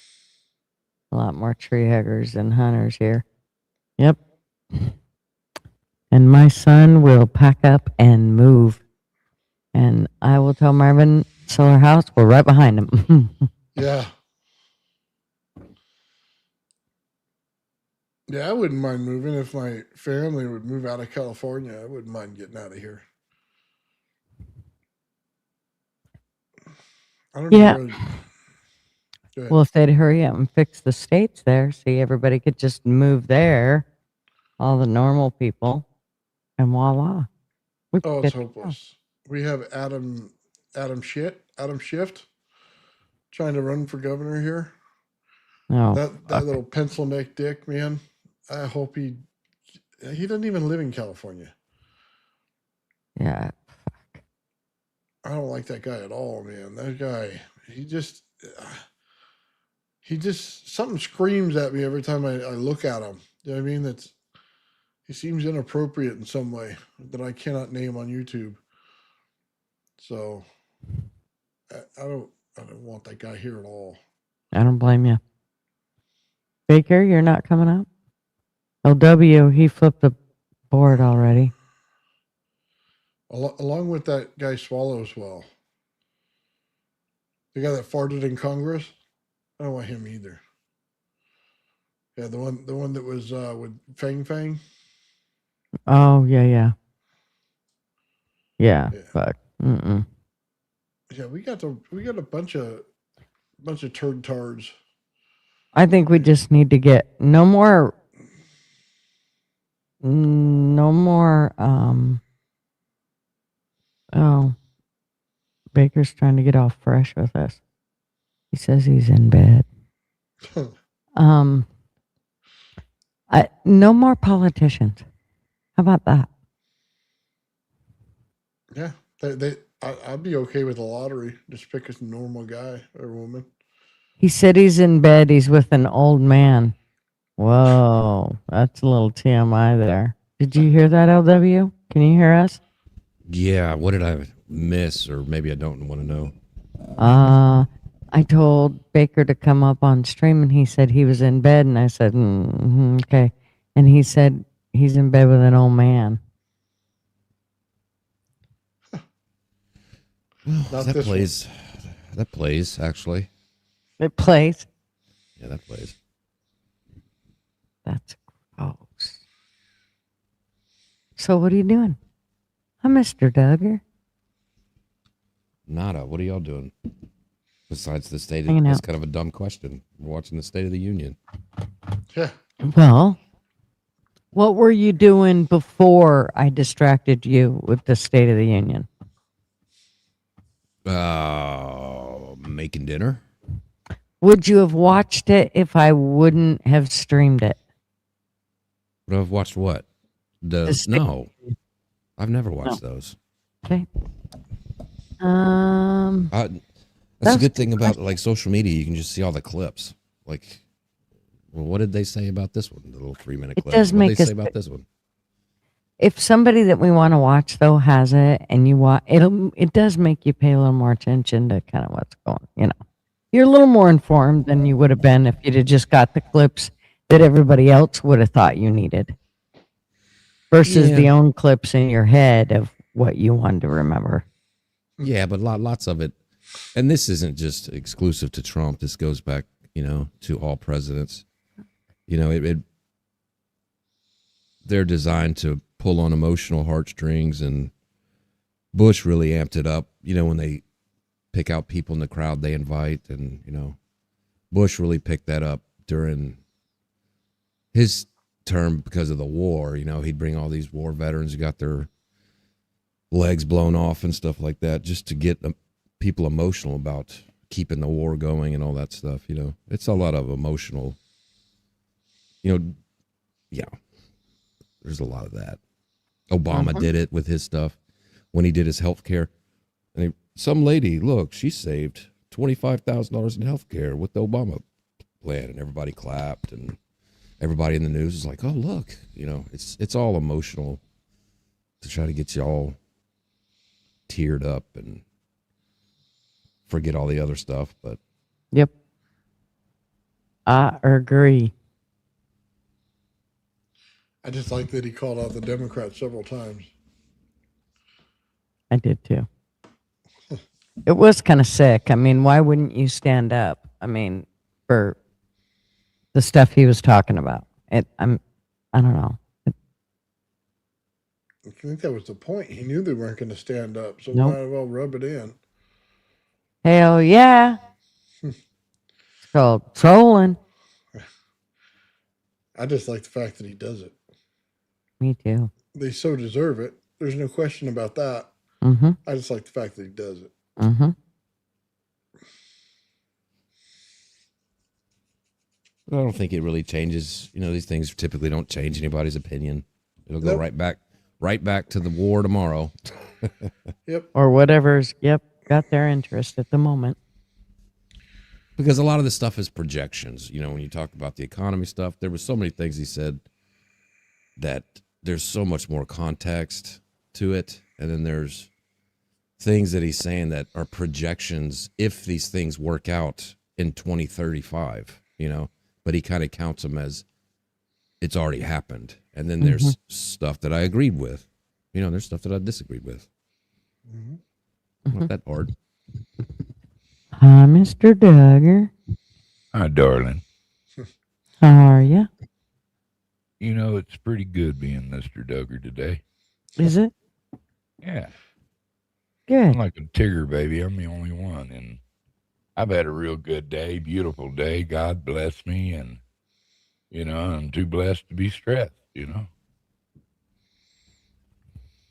S2: A lot more tree huggers than hunters here. Yep. And my son will pack up and move. And I will tell Marvin Solar House, we're right behind him.
S10: Yeah. Yeah, I wouldn't mind moving if my family would move out of California. I wouldn't mind getting out of here. I don't
S2: Yeah.
S10: know. Go ahead.
S2: Well, if they'd hurry up and fix the states there, see, everybody could just move there, all the normal people, and voila. We're
S10: Oh,
S2: good
S10: it's
S2: to go.
S10: hopeless. We have Adam Schiff trying to run for governor here.
S2: Oh,
S10: That
S2: fuck.
S10: little pencil neck dick, man. I hope he doesn't even live in California.
S2: Yeah.
S10: I don't like that guy at all, man. That guy, he just something screams at me every time I look at him. You know what I mean? He seems inappropriate in some way that I cannot name on YouTube. So I don't want that guy here at all.
S2: I don't blame you. Baker, you're not coming up? LW, he flipped the board already.
S10: Along with that guy Swallowswell. The guy that farted in Congress. I don't want him either. Yeah, the one that was with Fang Fang.
S2: Oh, yeah.
S10: Yeah.
S2: Fuck. Mm-mm.
S10: Yeah, we got a bunch of turd tards.
S2: I think we just need to get no more Oh, Baker's trying to get off fresh with us. He says he's in bed. No more politicians. How about that?
S10: Yeah, I'd be okay with a lottery. Just pick a normal guy or woman.
S2: He said he's in bed. He's with an old man. Whoa, that's a little TMI there. Did you hear that, LW? Can you hear us?
S11: Yeah, what did I miss? Or maybe I don't want to know.
S2: I told Baker to come up on stream, and he said he was in bed, and I said, okay. And he said he's in bed with an old man.
S11: Well, that plays. That plays, actually.
S2: It plays?
S11: Yeah, that plays.
S2: That's gross. So what are you doing? I'm Mr. Duggar.
S11: Nada. What are y'all doing? Besides the state
S2: Hanging
S11: of, that's
S2: out.
S11: kind of a dumb question. We're watching the State of the Union.
S10: Yeah.
S2: Well, what were you doing before I distracted you with the State of the Union?
S11: Making dinner.
S2: Would you have watched it if I wouldn't have streamed it?
S11: Would I've watched what? No, I've never watched those.
S2: Okay.
S11: That's a good thing about like social media. You can just see all the clips. Like, well, what did they say about this one? The little 3-minute clip.
S2: does
S11: What did
S2: make
S11: they
S2: us-
S11: say about this one?
S2: If somebody that we want to watch though has it, and you watch, it does make you pay a little more attention to kind of what's going. You know, you're a little more informed than you would have been if you'd have just got the clips that everybody else would have thought you needed, versus
S11: Yeah.
S2: the own clips in your head of what you wanted to remember.
S11: Yeah, but lots of it, and this isn't just exclusive to Trump. This goes back, to all presidents. They're designed to pull on emotional heartstrings, and Bush really amped it up. When they pick out people in the crowd they invite, and Bush really picked that up during his term because of the war. He'd bring all these war veterans who got their legs blown off and stuff like that, just to get people emotional about keeping the war going and all that stuff. It's a lot of emotional, yeah, there's a lot of that. Obama did it with his stuff when he did his health care. And some lady, look, she saved $25,000 in health care with the Obama plan, and everybody clapped, and everybody in the news is like, oh, look, it's all emotional to try to get you all teared up and forget all the other stuff. But
S2: Yep, I agree.
S10: I just like that he called out the Democrats several times.
S2: I did too. It was kind of sick. I mean, why wouldn't you stand up? I mean, for the stuff he was talking about. I don't know.
S10: I think that was the point. He knew they weren't going to stand up, so
S2: Nope.
S10: might as well rub it in.
S2: Hell yeah. It's called trolling.
S10: I just like the fact that he does it.
S2: Me too.
S10: They so deserve it. There's no question about that.
S2: Mm-hmm.
S10: I just like the fact that he does it.
S2: Mm-hmm.
S11: I don't think it really changes. These things typically don't change anybody's opinion. It'll go
S10: Nope.
S11: right back to the war tomorrow.
S10: Yep.
S2: Or whatever's, got their interest at the moment.
S11: Because a lot of this stuff is projections. When you talk about the economy stuff, there was so many things he said that there's so much more context to it. And then there's things that he's saying that are projections if these things work out in 2035, but he kind of counts them as it's already happened. And then there's stuff that I agreed with. There's stuff that I disagreed with. Not that hard.
S2: Hi, Mr. Duggar.
S12: Hi, darling.
S2: How are you?
S12: It's pretty good being Mr. Duggar today.
S2: Is it?
S12: Yeah.
S2: Good.
S12: I'm like a Tigger baby. I'm the only one. And I've had a real good day, beautiful day. God bless me. And, I'm too blessed to be stressed,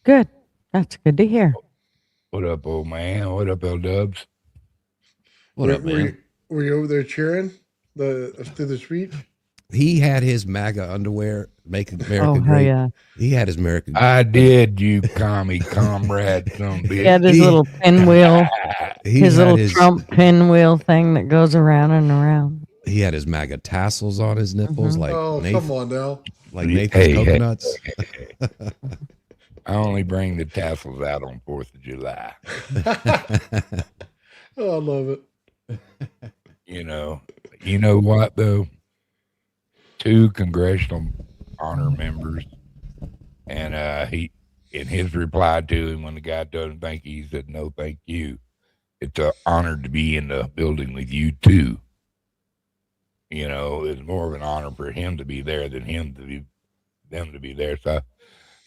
S2: Good. That's good to hear.
S12: What up, old man? What up, L-Dubs?
S11: What up, man?
S10: Were you over there cheering through the speech?
S11: He had his MAGA underwear, make America
S2: Oh, hell
S11: great.
S2: yeah.
S11: He had his America.
S12: I did, you commie comrade, some bitch.
S2: He had his little pinwheel,
S11: He
S2: his
S11: had
S2: little Trump pinwheel thing that goes around and around.
S11: He had his MAGA tassels on his nipples, like
S10: Oh,
S11: Nathan,
S10: come on now.
S11: like Nathan's coconuts.
S12: I only bring the tassels out on 4th of July.
S10: Oh, I love it.
S12: You know what though? 2 congressional honor members, and he, in his reply to him when the guy doesn't thank you, he said, "No, thank you. It's an honor to be in the building with you too." You know, it's more of an honor for him to be there than them to be there. So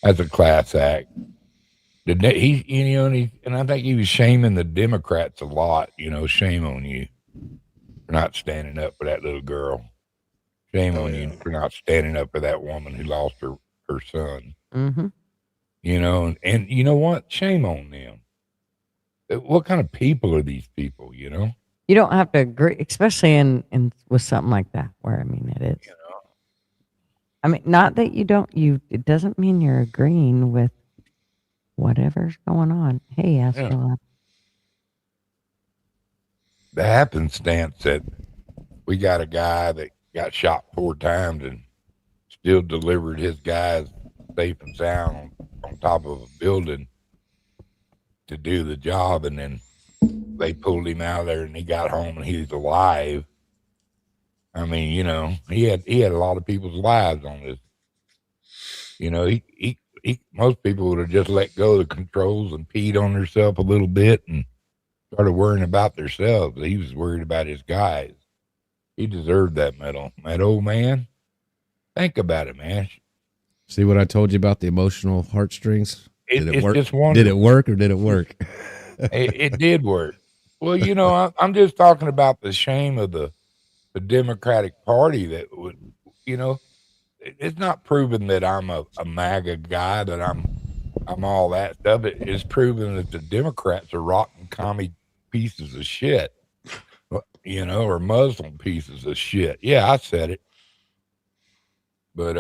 S12: that's a class act. And I think he was shaming the Democrats a lot. You know, shame on you for not standing up for that little girl. Shame on you for not standing up for that woman who lost her son.
S2: Mm-hmm.
S12: You know, and you know what? Shame on them. What kind of people are these people, you know?
S2: You don't have to agree, especially in with something like that, where, I mean, it is.
S12: You know?
S2: I mean, not that it doesn't mean you're agreeing with whatever's going on. Hey, Astro.
S12: The happenstance that we got a guy that got shot 4 times and still delivered his guys safe and sound on top of a building to do the job, and then they pulled him out of there and he got home and he was alive. I mean, you know, he had a lot of people's lives on this. You know, he most people would have just let go of the controls and peed on themselves a little bit and started worrying about themselves. He was worried about his guys. He deserved that medal. That old man, think about it, man.
S11: See what I told you about the emotional heartstrings? Did it work?
S12: Just
S11: did it work or did it work?
S12: It did work. Well, you know, I'm just talking about the shame of the Democratic Party that would, you know, it's not proven that I'm a MAGA guy, that I'm all that stuff. It's proven that the Democrats are rotten commie pieces of shit, you know, or Muslim pieces of shit. Yeah, I said it. But,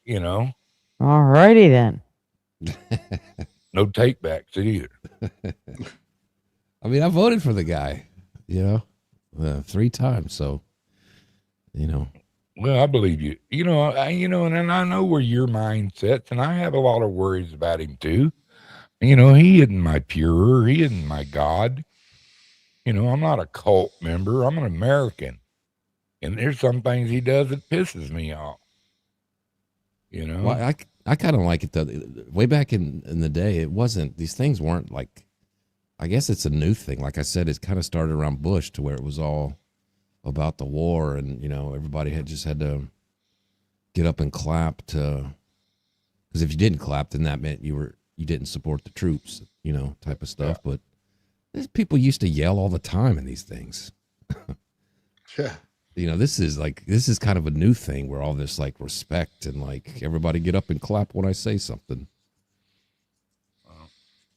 S12: you know.
S2: All righty then.
S12: No take backs either.
S11: I mean, I voted for the guy, you know, 3 times. So, you know.
S12: Well, I believe you. You know, and I know where your mind sets, and I have a lot of worries about him too. You know, he isn't my Führer. He isn't my God. You know, I'm not a cult member. I'm an American. And there's some things he does that pisses me off. You know?
S11: Well, I kind of like it though. Way back in the day, it wasn't, these things weren't like, I guess it's a new thing. Like I said, it kind of started around Bush to where it was all about the war, and, you know, everybody had to get up and clap to, because if you didn't clap, then that meant you didn't support the troops, you know, type of stuff. Yeah. But these people used to yell all the time in these things.
S10: Yeah.
S11: You know, this is kind of a new thing where all this like respect and like everybody get up and clap when I say something.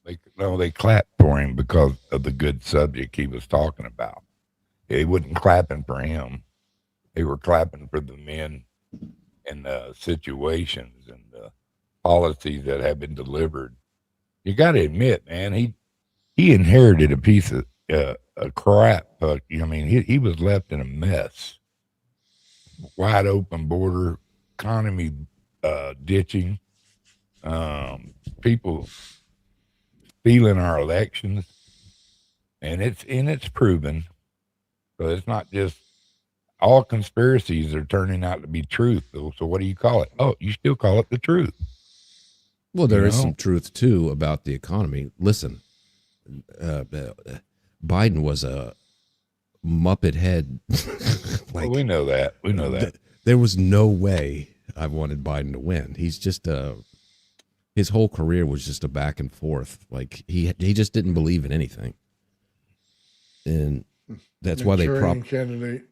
S12: They clapped for him because of the good subject he was talking about. They wasn't clapping for him. They were clapping for the men and the situations and the policies that have been delivered. You got to admit, man, he inherited a piece of a crap. I mean, he was left in a mess. Wide open border, economy ditching, people stealing our elections, and it's proven. So it's not just all conspiracies are turning out to be truth. So what do you call it? Oh, you still call it the truth.
S11: Well, there is some truth too about the economy. Listen, Biden was a Muppet head.
S12: Like, well, we know that. We know that.
S11: There was no way I wanted Biden to win. He's just his whole career was just a back and forth. Like he just didn't believe in anything, and that's why they
S10: candidate.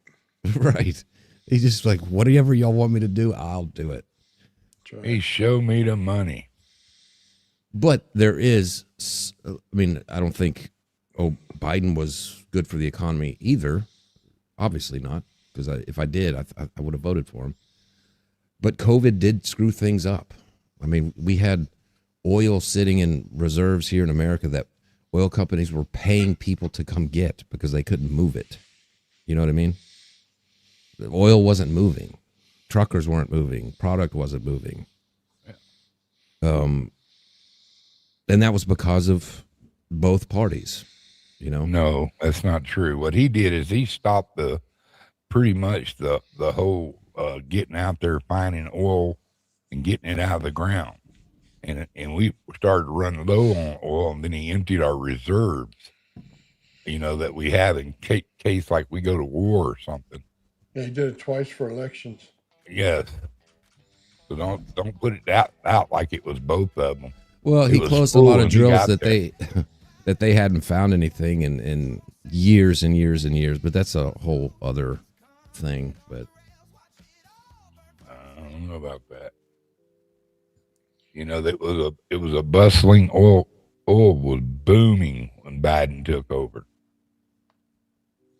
S11: Right. He's just like, whatever y'all want me to do, I'll do it.
S12: He showed me the money.
S11: But there is, I mean, I don't think, Biden was good for the economy either. Obviously not, because if I did, I would have voted for him. But COVID did screw things up. I mean, we had oil sitting in reserves here in America that oil companies were paying people to come get because they couldn't move it. You know what I mean? The oil wasn't moving. Truckers weren't moving. Product wasn't moving. And that was because of both parties, you know?
S12: No, that's not true. What he did is he stopped pretty much the whole getting out there finding oil and getting it out of the ground. And we started to run low on oil, and then he emptied our reserves, you know, that we have in case like we go to war or something.
S10: Yeah, he did it twice for elections.
S12: Yes. So don't put it out like it was both of them.
S11: Well, he closed a lot of drills that they hadn't found anything in years and years and years, but that's a whole other thing. But
S12: I don't know about that. You know, it was a bustling oil was booming when Biden took over.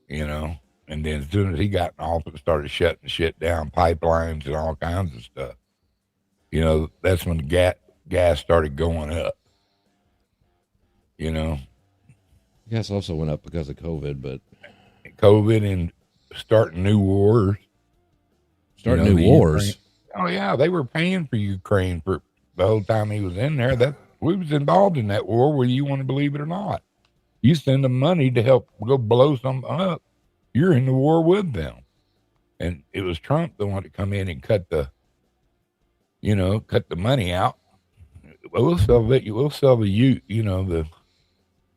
S12: You know, and then as soon as he got in office, started shutting shit down, pipelines and all kinds of stuff. You know, that's when the gas started going up. You know,
S11: gas also went up because of COVID, but
S12: COVID and starting new wars.
S11: Starting new wars.
S12: Ukraine. Oh yeah, they were paying for Ukraine for the whole time he was in there. That we was involved in that war, whether you want to believe it or not. You send them money to help go blow something up, you're in the war with them. And it was Trump that wanted to come in and cut the money out. We'll sell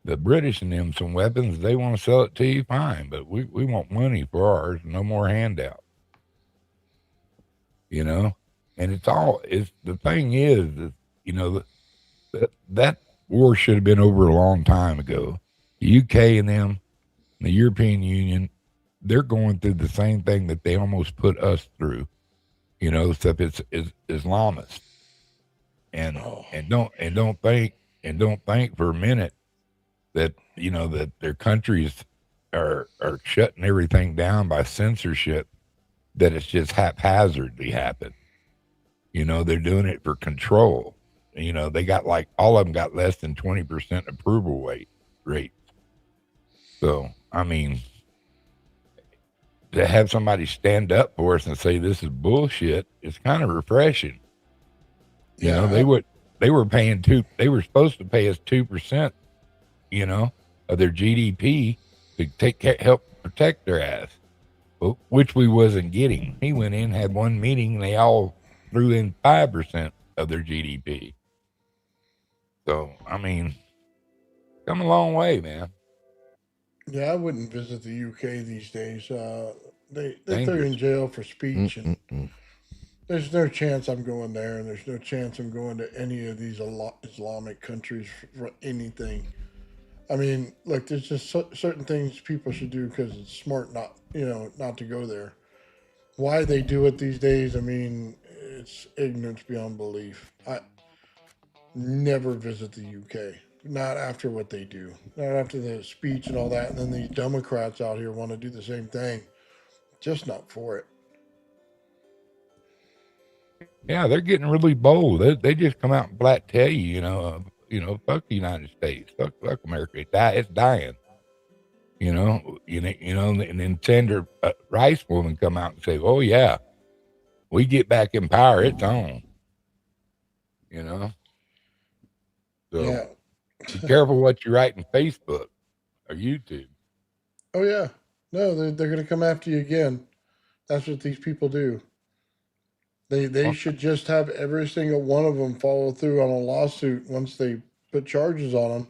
S12: the British and them some weapons. If they want to sell it to you, fine. But we want money for ours. No more handout. You know, and the thing is, you know, that war should have been over a long time ago. The UK and them, the European Union, they're going through the same thing that they almost put us through. You know, except it's Islamist. And don't think for a minute that, you know, that their countries are shutting everything down by censorship, that it's just haphazardly happened. You know, they're doing it for control. You know, they got all of them got less than 20% approval rate. So, I mean, to have somebody stand up for us and say this is bullshit, it's kind of refreshing. You know, they were supposed to pay us 2%, you know, of their GDP to help protect their ass, which we wasn't getting. He went in, had one meeting, and they all threw in 5% of their GDP. So, I mean, come a long way, man.
S10: Yeah, I wouldn't visit the UK these days. They threw in jail for speech, and there's no chance I'm going there, and there's no chance I'm going to any of these Islamic countries for anything. I mean, look, there's just certain things people should do because it's smart not to go there. Why they do it these days, I mean, it's ignorance beyond belief. I never visit the UK. Not after what they do. Not after the speech and all that. And then these Democrats out here want to do the same thing. Just not for it.
S12: Yeah, they're getting really bold. They just come out and flat tell you, fuck the United States, fuck America. It's dying. You know, and then Senator Rice woman come out and say, "Oh yeah, we get back in power, it's on." You know, so
S10: Yeah.
S12: be careful what you write in Facebook or YouTube.
S10: Oh yeah. No, they're going to come after you again. That's what these people do. They should just have every single one of them follow through on a lawsuit once they put charges on them,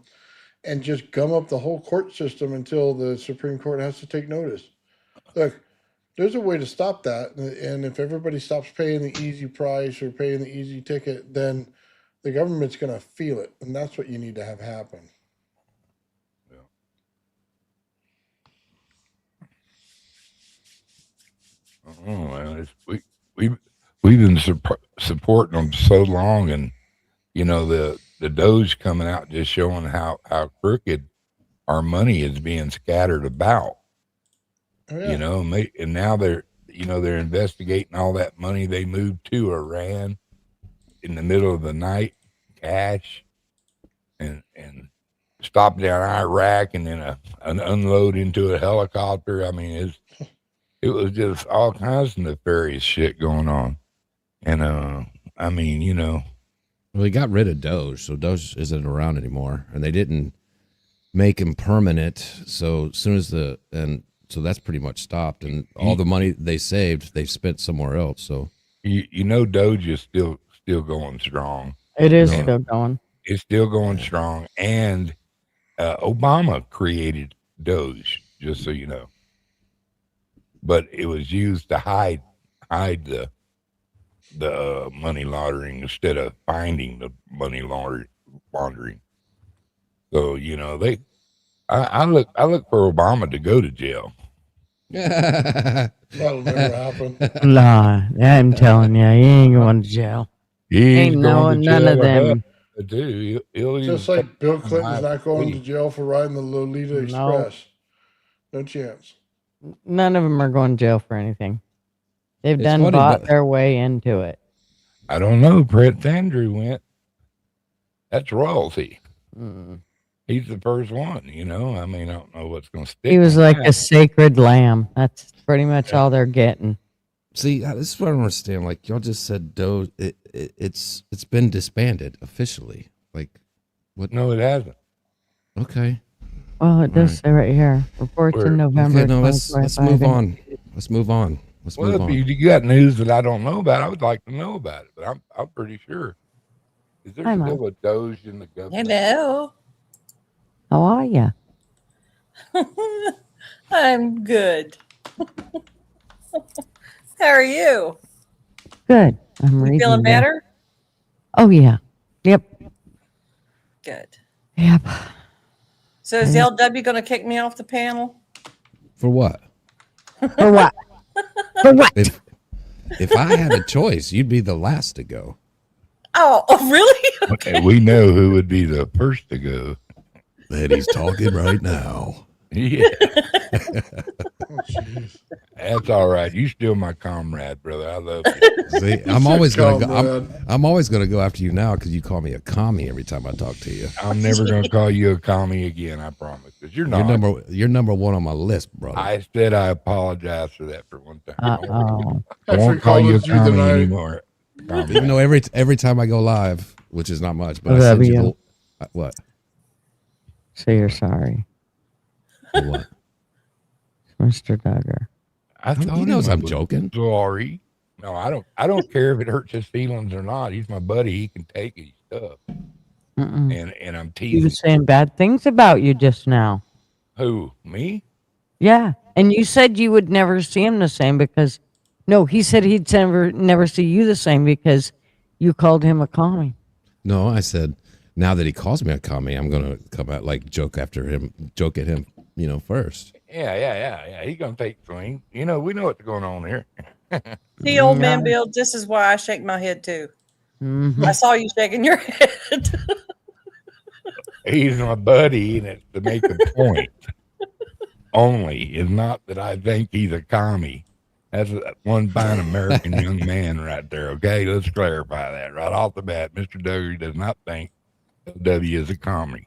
S10: and just gum up the whole court system until the Supreme Court has to take notice. Look, there's a way to stop that, and if everybody stops paying the easy price or paying the easy ticket, then the government's going to feel it, and that's what you need to have happen.
S12: Oh well, we've been supporting them so long, and you know the Doge coming out just showing how crooked our money is being scattered about.
S10: Oh, yeah.
S12: You know, and now they're investigating all that money they moved to Iran in the middle of the night, cash, and stop down Iraq and then an unload into a helicopter. I mean, it was just all kinds of nefarious shit going on. And I mean, you know,
S11: well, he got rid of Doge, so Doge isn't around anymore, and they didn't make him permanent. So as soon as so that's pretty much stopped, and all the money they saved, they've spent somewhere else. So
S12: you know, Doge is still going strong.
S2: It is still going.
S12: It's still going strong, and Obama created Doge, just so you know. But it was used to hide the money laundering instead of finding the money laundering. So you know, I look for Obama to go to jail.
S10: That'll never happen.
S2: Nah, I'm telling you, he ain't going to jail.
S12: He
S2: ain't knowing none of them.
S12: Dude,
S10: Just like Bill Clinton's not going to jail for riding the Lolita Express. No chance.
S2: None of them are going to jail for anything. They've
S11: It's
S2: done
S11: funny,
S2: bought
S11: but-
S2: their way into it.
S12: I don't know. Prince Andrew went. That's royalty. He's the first one, you know. I mean, I don't know what's going to stick.
S2: He was
S12: on
S2: like
S12: that.
S2: a sacred lamb. That's pretty much all they're getting.
S11: see, this is what I don't understand. Like y'all just said, Doge, it's been disbanded officially. Like, what?
S12: No, it hasn't.
S11: Okay.
S2: Well, it does say right here. Reports in November.
S11: Okay, no, let's move
S2: 2025.
S11: on. Let's move on. Let's
S12: Well,
S11: move
S12: if
S11: on.
S12: you got news that I don't know about, I would like to know about it. But I'm pretty sure. Is there
S2: Hi,
S12: still
S2: Mom.
S12: a Doge in the government?
S13: Hello.
S2: How are you?
S13: I'm good. How are you?
S2: Good. I'm
S13: You
S2: reading.
S13: feeling
S2: the-
S13: better?
S2: Oh yeah. Yep.
S13: Good.
S2: Yep.
S13: So is LW going to kick me off the panel?
S11: For what?
S2: For what? For what?
S11: If I had a choice, you'd be the last to go.
S13: Oh, really?
S12: Okay, we know who would be the first to go.
S11: And he's talking right now.
S12: Yeah. That's all right. You still my comrade, brother. I love you.
S11: See, I'm always gonna go.
S10: Comrade.
S11: I'm always gonna go after you now because you call me a commie every time I talk to you.
S12: I'm never gonna call you a commie again. I promise. 'Cause you're not.
S11: You're number one on my list, brother.
S12: I said I apologize for that for one time.
S2: Uh-oh.
S12: I won't call you a
S10: Actually, called
S12: commie
S10: you tonight.
S12: anymore.
S11: Even though every time I go live, which is not much, but I
S2: Love
S11: send you
S2: you.
S11: what?
S2: So you're sorry,
S11: For what?
S2: Mr. Duggar.
S12: I
S11: He
S12: told
S11: knows
S12: him I
S11: I'm
S12: was
S11: joking.
S12: Sorry. No, I don't care if it hurts his feelings or not. He's my buddy. He can take his stuff.
S2: Mm-mm.
S12: And I'm
S2: He
S12: teasing.
S2: was saying bad things about you just now.
S12: Who? Me?
S2: Yeah, and you said you would never see him the same because, no, he said he'd never see you the same because you called him a commie.
S11: No, I said now that he calls me a commie, I'm gonna come out like joke at him, first.
S12: Yeah. He's gonna take swing. You know, we know what's going on here.
S13: See, old man Bill, this is why I shake my head too.
S2: Mhm.
S13: I saw you shaking your head.
S12: He's my buddy, and it's to make a point. Only is not that I think he's a commie. That's one fine American young man right there. Okay, let's clarify that right off the bat. Mr. Duggar does not think W is a commie.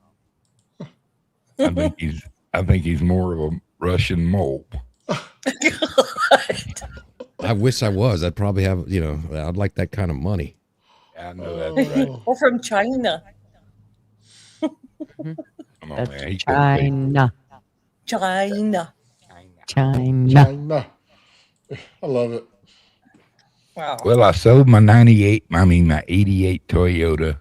S12: I think he's more of a Russian mole.
S11: I wish I was. I'd probably have, I'd like that kind of money.
S12: I know that's right.
S13: Or from China.
S12: Come on,
S2: That's
S12: man. He couldn't take-
S2: China.
S13: China.
S2: China.
S10: China. I love it.
S13: Wow.
S12: Well, I sold my my 88 Toyota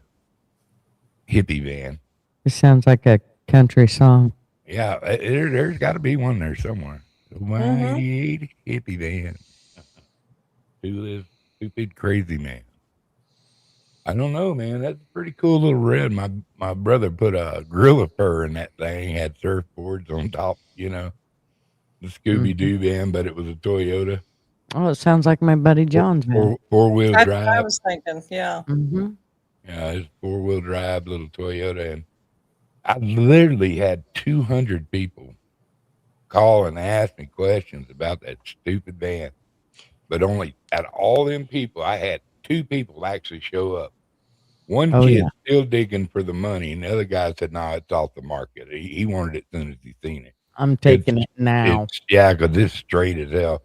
S12: hippie van.
S2: It sounds like a country song.
S12: Yeah, there's got to be one there somewhere. My 88 hippie van. To this stupid crazy man. I don't know, man. That's a pretty cool little red. My brother put a gorilla fur in that thing. Had surfboards on top. The Scooby Doo van, but it was a Toyota.
S2: Oh, it sounds like my buddy John's van.
S12: Four wheel
S13: That's
S12: drive.
S13: what I was thinking. Yeah.
S2: Mm-hmm.
S12: It's 4-wheel drive little Toyota, and I literally had 200 people call and ask me questions about that stupid van. But only out of all them people, I had 2 people actually show up. One
S2: Oh,
S12: kid
S2: yeah.
S12: still digging for the money, and the other guy said, "No, it's off the market." He wanted it as soon as he seen it.
S2: I'm taking it now.
S12: Because it's straight as hell.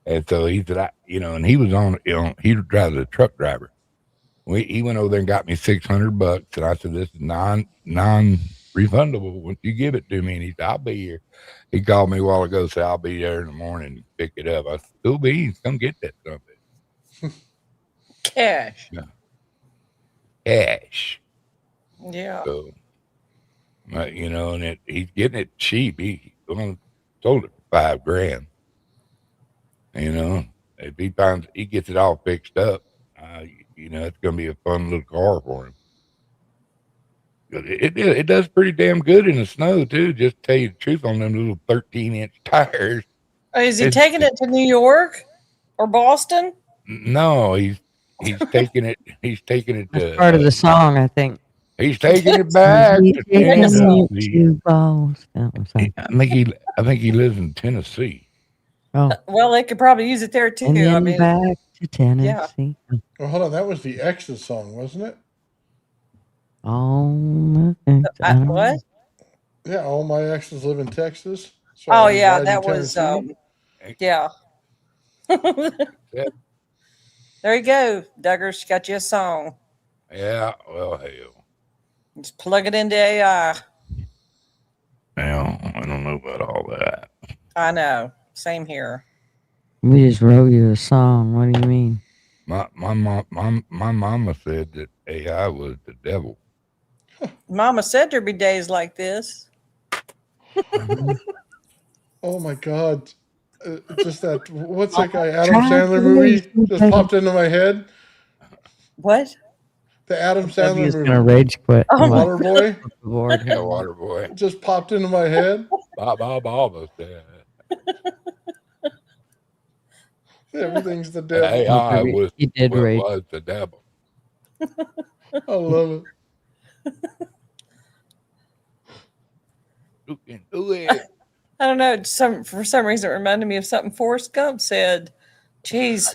S12: And so he said, and he was on, he drives a truck driver. He went over there and got me $600, and I said, "This is non-refundable once you give it to me." And he said, "I'll be here." He called me a while ago, said, "I'll be there in the morning to pick it up." I said, "Cool beans, come get that something."
S13: Cash.
S12: Yeah. Cash.
S13: Yeah.
S12: So, and he's getting it cheap. He sold it for $5,000. If he gets it all fixed up, it's going to be a fun little car for him. It does pretty damn good in the snow too. Just to tell you the truth, on them little 13-inch tires.
S13: Is he taking it to New York or Boston?
S12: No, he's taking it. He's taking it
S2: That's
S12: to
S2: part of the song, I think.
S12: He's taking it back to Tennessee.
S2: Boston.
S12: I think he lives in Tennessee.
S2: Oh,
S13: Well, they could probably use it there too.
S2: and then
S13: I mean,
S2: back to Tennessee.
S10: Well, hold on. That was the Ex's song, wasn't it?
S2: Oh,
S13: what?
S10: Yeah, all my exes live in Texas. So
S13: Oh
S10: I
S13: yeah,
S10: reside in
S13: that was
S10: Tennessee.
S13: yeah. There you go, Duggars. Got you a song.
S12: Yeah, well, hell.
S13: Just plug it into AI.
S12: Well, I don't know about all that.
S13: I know. Same here.
S2: We just wrote you a song. What do you mean?
S12: My mama said that AI was the devil.
S13: Mama said there'd be days like this.
S10: Oh my God. Just that, what's that guy, Adam Sandler movie just popped into my head?
S13: What?
S10: The Adam Sandler
S2: W's
S10: movie.
S2: gonna rage quit.
S10: The Water Boy
S2: Lord.
S12: Yeah, water boy.
S10: just popped into my head.
S12: Bob almost dead.
S10: Everything's the devil.
S12: AI was,
S2: He did rage.
S12: was the devil.
S10: I love it.
S12: You can do it.
S13: I don't know. For some reason, it reminded me of something Forrest Gump said. Jeez.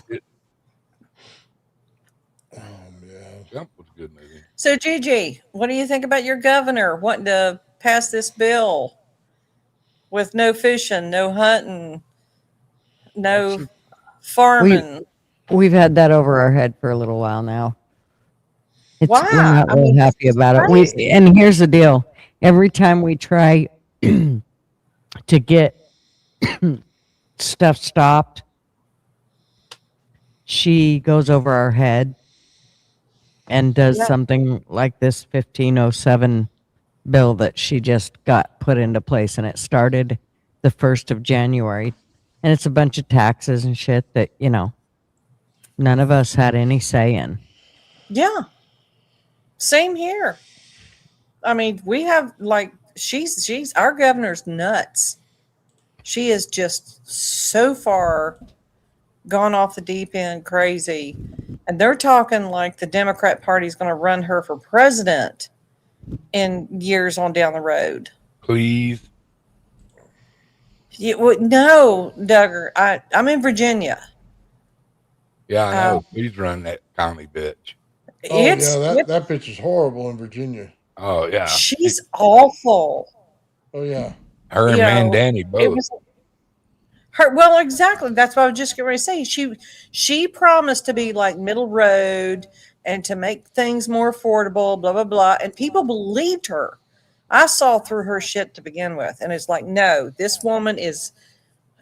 S10: Oh man.
S12: Gump was a good movie.
S13: So, Gigi, what do you think about your governor wanting to pass this bill with no fishing, no hunting, no farming?
S2: We've had that over our head for a little while now.
S13: Why?
S2: We're not
S13: I
S2: really
S13: mean,
S2: happy
S13: it's
S2: about it.
S13: crazy.
S2: And here's the deal: every time we try to get stuff stopped, she goes over our head and does
S13: Yeah.
S2: something like this 1507 bill that she just got put into place, and it started the 1st of January, and it's a bunch of taxes and shit that none of us had any say in.
S13: Yeah. Same here. I mean, we have she's our governor's nuts. She is just so far gone off the deep end crazy. And they're talking like the Democrat Party is going to run her for president in years on down the road.
S12: Please.
S13: No, Duggar. I'm in Virginia.
S12: Yeah, I know. Please run that commie bitch.
S10: Oh yeah, that bitch is horrible in Virginia.
S12: Oh yeah.
S13: She's awful.
S10: Oh yeah.
S12: Her and Mandani both.
S13: Well, exactly. That's what I was just going to say. She promised to be like middle road and to make things more affordable, blah, blah, blah. And people believed her. I saw through her shit to begin with. And it's like, no, this woman is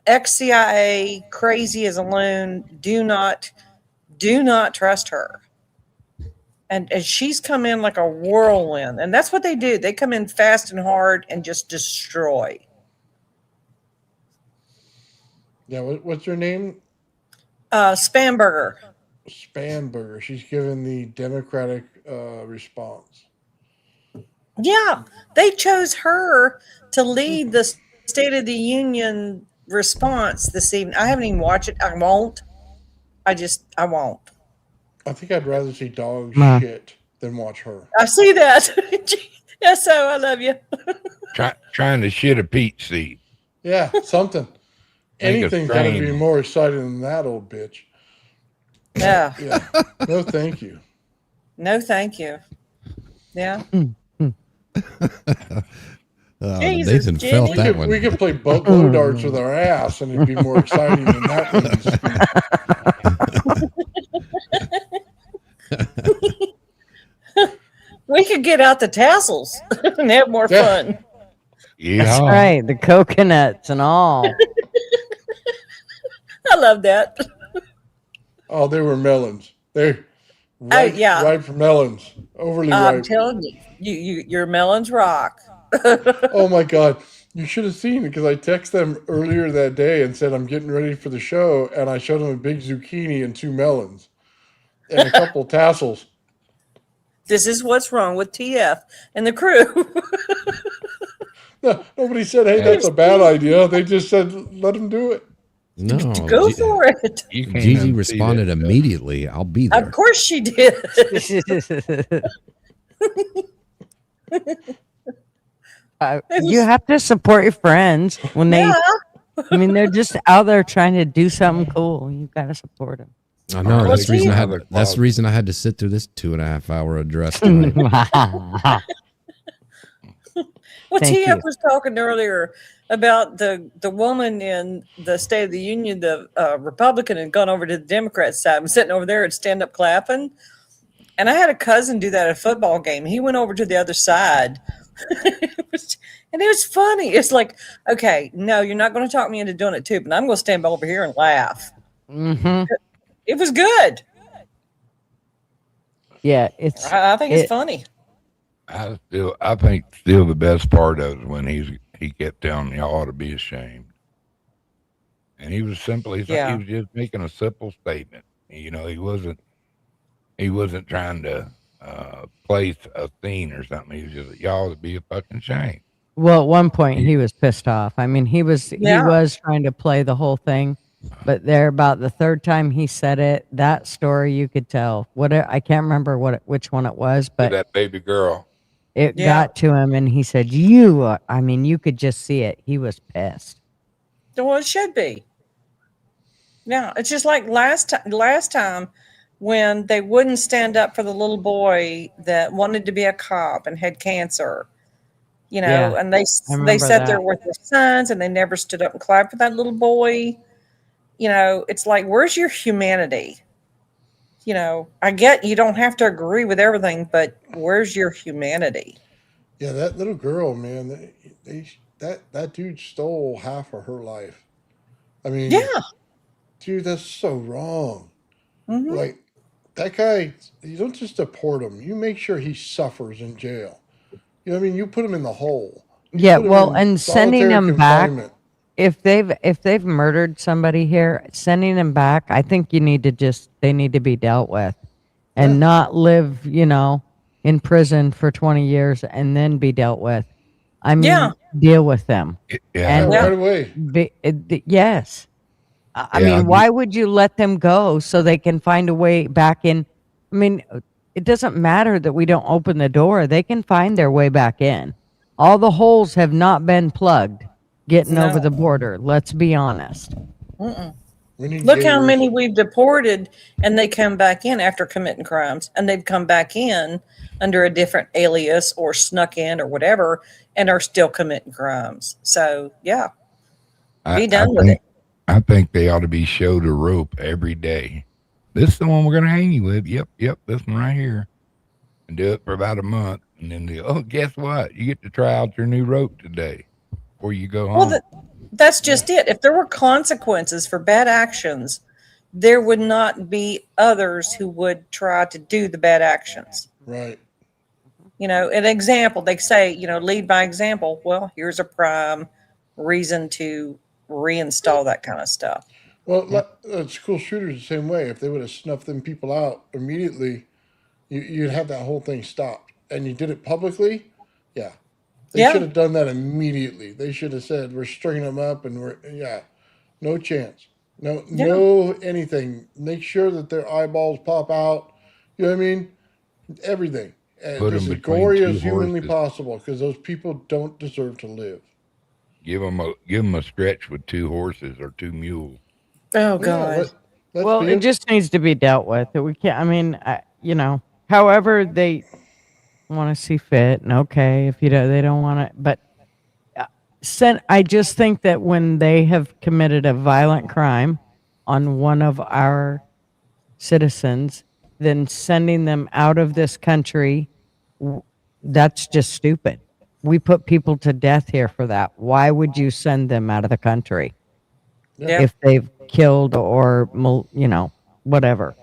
S13: ex-CIA, crazy as a loon. Do not trust her. And she's come in like a whirlwind. And that's what they do. They come in fast and hard and just destroy.
S10: Yeah, what's her name?
S13: Spanberger.
S10: Spanberger. She's given the Democratic response.
S13: Yeah, they chose her to lead the State of the Union response this evening. I haven't even watched it. I won't. I won't.
S10: I think I'd rather see dog
S2: Ma.
S10: shit than watch her.
S13: I see that. Yes, so I love you.
S12: Trying to shit a peach seed.
S10: Yeah, something.
S12: Think of
S10: Anything's got to be
S12: training.
S10: more exciting than that old bitch.
S13: Yeah.
S10: Yeah. No, thank you.
S13: No, thank you. Yeah. Jesus,
S11: Nathan felt
S13: Jenny.
S11: that one.
S10: We could play blow darts with our ass, and it'd be more exciting than that means.
S13: We could get out the tassels and have more fun.
S12: Yeah.
S2: That's right. The coconuts and all.
S13: I love that.
S10: Oh, they were melons. They're
S13: yeah.
S10: ripe for melons. Overly
S13: I'm
S10: ripe.
S13: telling you, your melons rock.
S10: Oh my God. You should have seen it because I texted them earlier that day and said I'm getting ready for the show, and I showed them a big zucchini and 2 melons and a couple tassels.
S13: This is what's wrong with TF and the crew.
S10: No, nobody said, hey, that's a bad idea. They just said, let them do it.
S11: No,
S13: Go for it.
S11: Gigi responded immediately. I'll be there.
S13: Of course she did.
S2: You have to support your friends when they.
S13: Yeah.
S2: I mean, they're just out there trying to do something cool. You got to support them.
S11: I know.
S13: Well,
S11: That's the reason I had.
S12: Gigi-
S11: That's the reason I had to sit through this 2.5-hour address tonight.
S13: Well,
S2: Thank
S13: TF
S2: you.
S13: was talking earlier about the woman in the State of the Union, the Republican, had gone over to the Democrat side and sitting over there and stand up clapping. And I had a cousin do that at a football game. He went over to the other side. And it was funny. It's like, okay, no, you're not going to talk me into doing it too, but I'm going to stand over here and laugh.
S2: Mm-hmm.
S13: It was good.
S2: Yeah, it's.
S13: I think it's funny.
S12: I think still the best part of it when he kept telling me I ought to be ashamed. And he was simply he
S13: Yeah.
S12: was just making a simple statement. You know, he wasn't trying to place a scene or something. He was just y'all ought to be a fucking shame.
S2: Well, at one point he was pissed off. I mean, he was
S13: Yeah.
S2: trying to play the whole thing, but there about the third time he said it, that story you could tell. I can't remember which one it was, but
S12: That baby girl.
S2: it
S13: Yeah.
S2: got to him, and he said, "You." I mean, you could just see it. He was pissed.
S13: Well, it should be. Yeah, it's just like last time when they wouldn't stand up for the little boy that wanted to be a cop and had cancer. You know,
S2: Yeah,
S13: and they
S2: remember
S13: sat there
S2: that.
S13: with their sons and they never stood up and clapped for that little boy. You know, it's like, where's your humanity? You know, I get you don't have to agree with everything, but where's your humanity?
S10: Yeah, that little girl, man, that dude stole half of her life. I mean,
S13: Yeah.
S10: dude, that's so wrong.
S13: Mhm.
S10: Like, that guy, you don't just deport him. You make sure he suffers in jail. You know what I mean? You put him in the hole. You
S2: Yeah,
S10: put him
S2: well,
S10: in
S2: and sending
S10: solitary
S2: them back,
S10: confinement.
S2: if they've murdered somebody here, sending them back, I think they need to be dealt with and not live, in prison for 20 years and then be dealt with. I mean,
S13: Yeah.
S2: deal with them.
S12: Yeah.
S2: And
S10: Right away.
S2: yes. I
S12: Yeah,
S2: mean,
S12: I'd
S2: why would you let them go so they can find a way back in? I mean, it doesn't matter that we don't open the door. They can find their way back in. All the holes have not been plugged getting over
S13: No.
S2: the border. Let's be honest.
S13: Mm-mm.
S10: We need
S13: Look how
S10: gators.
S13: many we've deported and they come back in after committing crimes and they've come back in under a different alias or snuck in or whatever and are still committing crimes. So, yeah, be done with it.
S12: I think they ought to be showed a rope every day. This is the one we're going to hang you with. Yep, this one right here. And do it for about a month. And then guess what? You get to try out your new rope today before you go home.
S13: Well, that's just it. If there were consequences for bad actions, there would not be others who would try to do the bad actions.
S10: Right.
S13: You know, an example, they say, lead by example. Well, here's a prime reason to reinstall that kind of stuff.
S10: Well, school shooters the same way. If they would have snuffed them people out immediately, you'd have that whole thing stopped. And you did it publicly, yeah. They
S13: Yeah.
S10: should have done that immediately. They should have said, we're stringing them up and no chance. No anything. Make sure that their eyeballs pop out. You know what I mean? everything.
S12: Put
S10: Just
S12: 'em
S10: as
S12: between
S10: gory
S12: two
S10: as humanly
S12: horses.
S10: possible, because those people don't deserve to live.
S12: Give them a stretch with 2 horses or 2 mules.
S13: Oh
S10: Yeah,
S13: God.
S10: let's
S2: Well,
S10: be
S2: it just needs to be dealt with. We can't. I mean, however they want to see fit, and okay, if they don't want to, but I just think that when they have committed a violent crime on one of our citizens, then sending them out of this country, that's just stupid. We put people to death here for that. Why would you send them out of the country
S13: Yeah.
S2: if they've killed or whatever,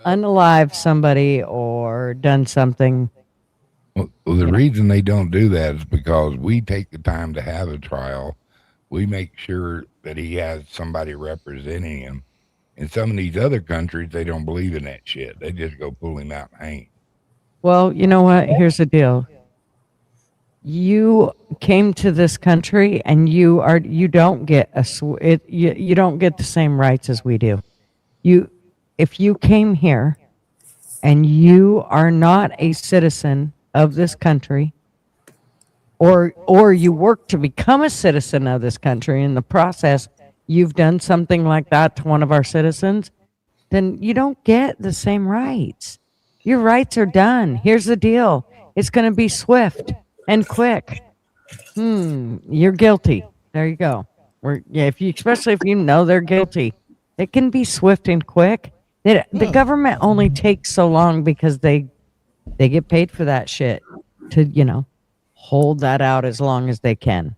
S2: unalive somebody or done something?
S12: Well, the reason they don't do that is because we take the time to have a trial. We make sure that he has somebody representing him. In some of these other countries, they don't believe in that shit. They just go pull him out and hang.
S2: Well, you know what? Here's the deal. You came to this country and you don't get you don't get the same rights as we do. If you came here and you are not a citizen of this country, or you work to become a citizen of this country, in the process you've done something like that to one of our citizens, then you don't get the same rights. Your rights are done. Here's the deal. It's going to be swift and quick. You're guilty. There you go. Especially if you know they're guilty, it can be swift and quick. The government only takes so long because they get paid for that shit to, hold that out as long as they can.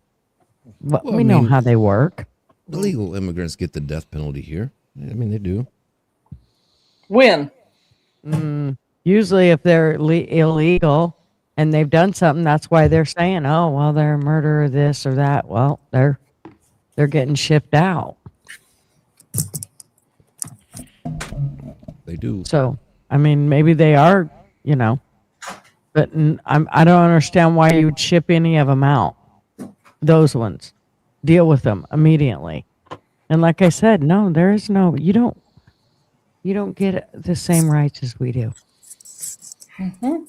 S2: But
S11: Well,
S2: we
S11: I
S2: know
S11: mean,
S2: how they work.
S11: Illegal immigrants get the death penalty here. I mean, they do.
S13: When?
S2: Usually if they're illegal and they've done something, that's why they're saying, oh, well, they're a murderer, this or that. Well, they're getting shipped out.
S11: They do.
S2: So, I mean, maybe they are, but I don't understand why you would ship any of them out. Those ones, deal with them immediately. And like I said, no, there is no. You don't get the same rights as we do.
S13: Mm-hmm.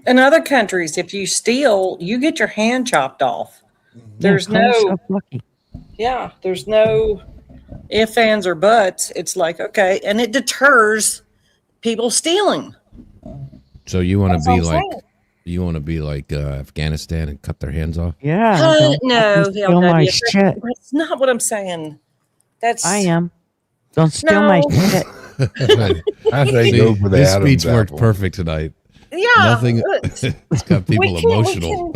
S13: In other countries, if you steal, you get your hand chopped off. There's no. Yeah, there's no ifs, ands, or buts. It's like, okay, and it deters people stealing.
S11: So you want
S13: That's
S11: to be
S13: what I'm
S11: like
S13: saying.
S11: Afghanistan and cut their hands off?
S2: Yeah.
S13: No,
S2: steal my shit.
S13: That's not what I'm saying.
S2: I am. Don't steal my shit.
S12: I say
S11: See,
S12: go for the
S11: this
S12: Adam's
S11: speech worked
S12: apple.
S11: perfect tonight.
S13: Yeah,
S11: Nothing.
S13: but
S11: It's got people
S13: we can-
S11: emotional.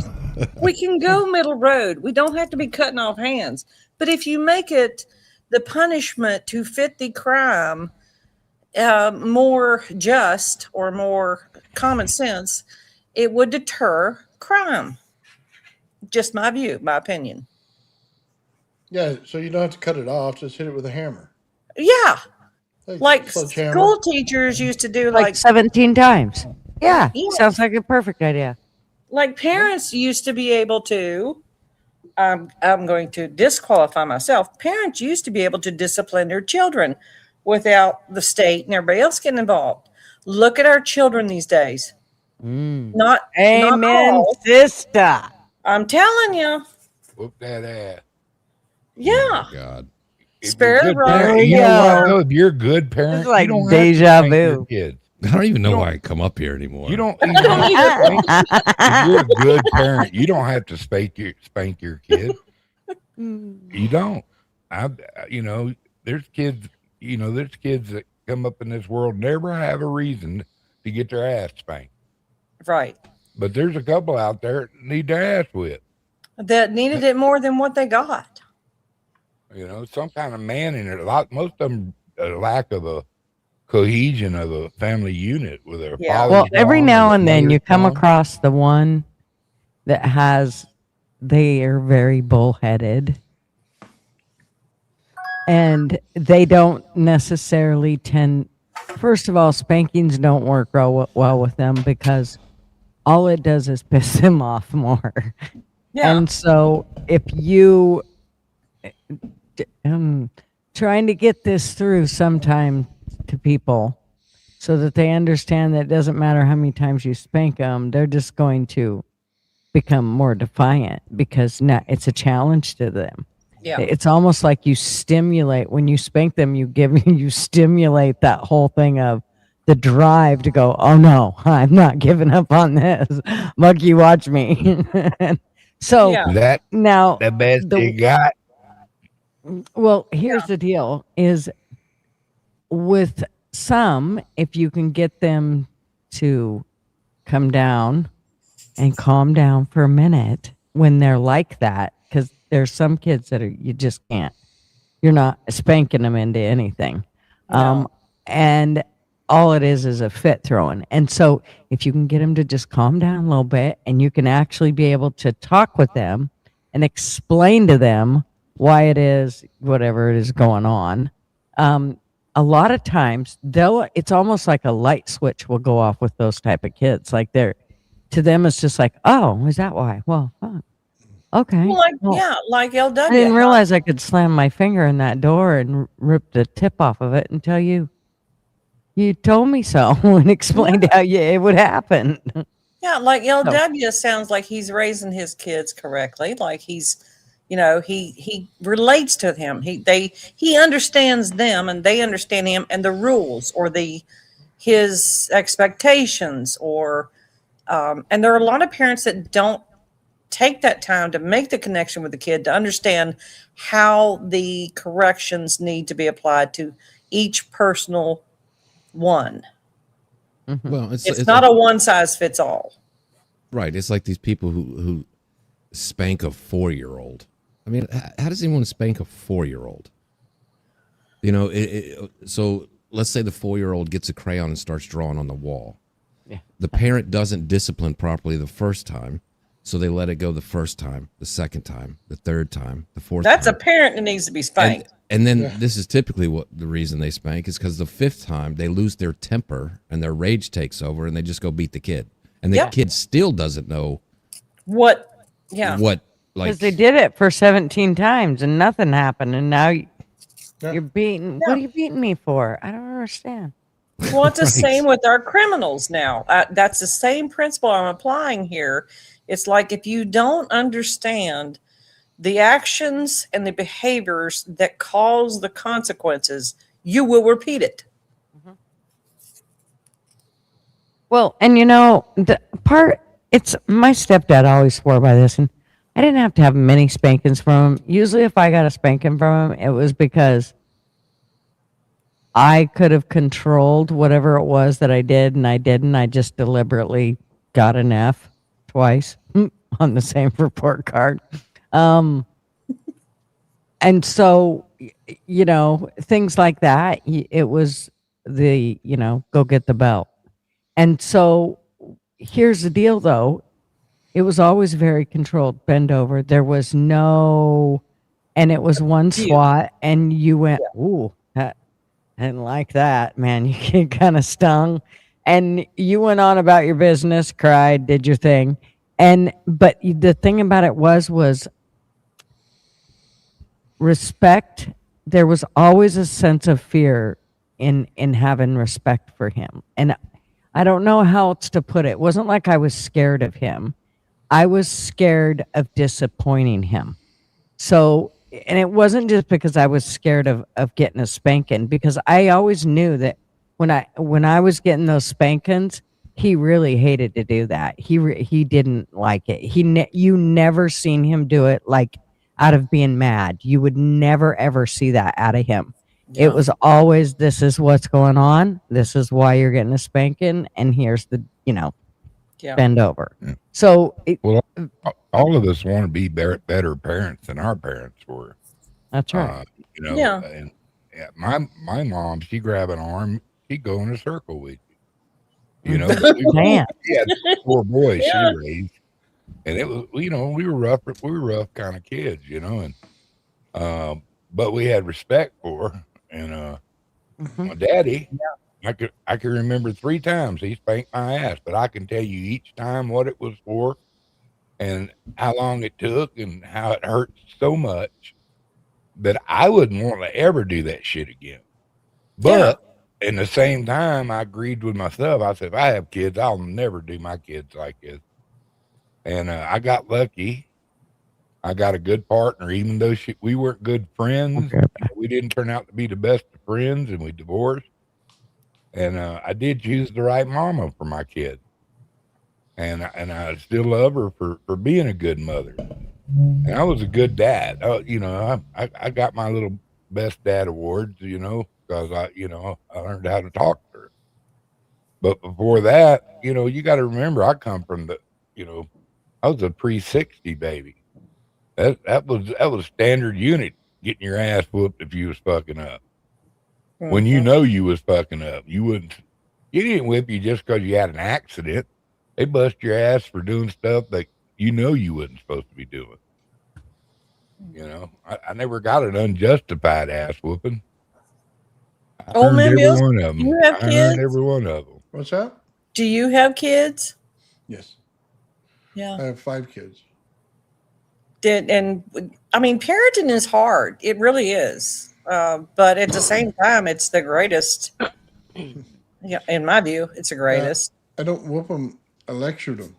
S13: we can go middle road. We don't have to be cutting off hands. But if you make it the punishment to fit the crime more just or more common sense, it would deter crime. Just my view, my opinion.
S10: Yeah, so you don't have to cut it off. Just hit it with a hammer.
S13: Yeah. Like
S10: sledgehammer.
S13: school teachers used to do
S2: Like 17 times. Yeah. Sounds like a perfect idea.
S13: Like parents used to be able to, I'm going to disqualify myself. Parents used to be able to discipline their children without the state and everybody else getting involved. Look at our children these days. Not
S2: Amen,
S13: all.
S2: sister.
S13: I'm telling you.
S12: Whoop that ass.
S13: Yeah.
S11: God.
S13: Spare the rod.
S12: Parent, you know what, though? If you're a good parent,
S2: It's like
S12: you don't
S2: deja
S12: have to spank your
S2: vu.
S12: kids.
S11: I don't even know why I come up here anymore.
S12: You don't. You don't if you're a good parent, you don't have to spank your kid. You don't. There's kids. There's kids that come up in this world never have a reason to get their ass spanked.
S13: Right.
S12: But there's a couple out there that need their ass whipped.
S13: That needed it more than what they got.
S12: Some kind of man in it. Most of them, a lack of a cohesion of a family unit with their father.
S2: Well, every now and then you come
S12: across.
S2: across the one that they are very bullheaded. And they don't necessarily first of all, spankings don't work well with them because all it does is piss them off more.
S13: Yeah.
S2: And so if you trying to get this through sometime to people, so that they understand that it doesn't matter how many times you spank them, they're just going to become more defiant because now it's a challenge to them.
S13: Yeah.
S2: It's almost like you stimulate when you spank them, you stimulate that whole thing of the drive to go, oh no, I'm not giving up on this. Monkey, watch me. So
S13: Yeah.
S12: That
S2: now
S12: the best
S2: the-
S12: you got.
S2: well, here's the deal is with some, if you can get them to come down and calm down for a minute when they're like that, because there's some kids that you just can't. You're not spanking them into anything. And all it is a fit throwing. And so if you can get them to just calm down a little bit and you can actually be able to talk with them and explain to them why it is, whatever it is going on, a lot of times it's almost like a light switch will go off with those type of kids. Like to them, it's just like, oh, is that why? Well, fuck. Okay.
S13: Well, like,
S2: Well,
S13: yeah, like LW.
S2: I didn't realize I could slam my finger in that door and rip the tip off of it until you told me so and explained how it would happen.
S13: Yeah, like LW sounds like he's raising his kids correctly. Like he's, he relates to them. He understands them and they understand him and the rules or his expectations or and there are a lot of parents that don't take that time to make the connection with the kid to understand how the corrections need to be applied to each personal one.
S11: Well,
S13: It's not a one size fits all.
S11: Right. It's like these people who spank a 4-year-old. I mean, how does anyone spank a 4-year-old? So let's say the 4-year-old gets a crayon and starts drawing on the wall.
S2: Yeah.
S11: The parent doesn't discipline properly the first time, so they let it go the first time, the second time, the third time, the fourth
S13: That's
S11: time.
S13: a parent that needs to be spanked.
S11: And then this is typically what the reason they spank is because the 5th time they lose their temper and their rage takes over and they just go beat the kid. And the kid still doesn't know
S13: what
S11: like
S2: Because they did it for 17 times and nothing happened. And now you're beating. What are you beating me for? I don't understand.
S13: Well, it's the same with our criminals now. That's the same principle I'm applying here. It's like if you don't understand the actions and the behaviors that cause the consequences, you will repeat it.
S2: Well, and it's my stepdad always swore by this, and I didn't have to have many spankings from him. Usually if I got a spanking from him, it was because I could have controlled whatever it was that I did, and I didn't. I just deliberately got an F twice on the same report card. And so, things like that, it was go get the belt. And so here's the deal, though. It was always very controlled, bend over. There was and it was one swat, and you went, ooh, I didn't like that, man. You get kind of stung. And you went on about your business, cried, did your thing. But the thing about it was respect. There was always a sense of fear in having respect for him. And I don't know how else to put it. It wasn't like I was scared of him. I was scared of disappointing him. So, and it wasn't just because I was scared of getting a spanking, because I always knew that when I was getting those spankings, he really hated to do that. He didn't like it. You never seen him do it like out of being mad. You would never ever see that out of him. Yeah. It was always, this is what's going on. This is why you're getting a spanking, and here's the bend over.
S12: Yeah.
S2: So
S12: all of us want to be better parents than our parents were.
S2: That's right.
S12: And my mom, she grab an arm, she'd go in a circle with you.
S2: Man.
S12: She had 4 boys she raised, and it was we were rough kind of kids, and but we had respect for her. And my daddy, I can remember 3 times he spanked my ass, but I can tell you each time what it was for and how long it took and how it hurt so much that I wouldn't want to ever do that shit again. But in the same time, I agreed with myself. I said, if I have kids, I'll never do my kids like this. And I got lucky. I got a good partner, even though we weren't good friends. We didn't turn out to be the best of friends, and we divorced. And I did choose the right mama for my kid. And I still love her for being a good mother. And I was a good dad. I got my little best dad awards, because I learned how to talk to her. But before that, you got to remember, I come from I was a pre-60 baby. That was standard unit, getting your ass whooped if you was fucking up. When you was fucking up, you didn't whip you just because you had an accident. They bust your ass for doing stuff that you wasn't supposed to be doing. I never got an unjustified ass whooping. I earned every one of them.
S13: Do you have
S12: I earned
S13: kids?
S12: every one of them.
S10: What's that?
S13: Do you have kids?
S10: Yes.
S13: Yeah.
S10: I have 5 kids.
S13: And I mean, parenting is hard. It really is. But at the same time, it's the greatest. Yeah, in my view, it's the greatest.
S10: I don't whoop them. I lectured them.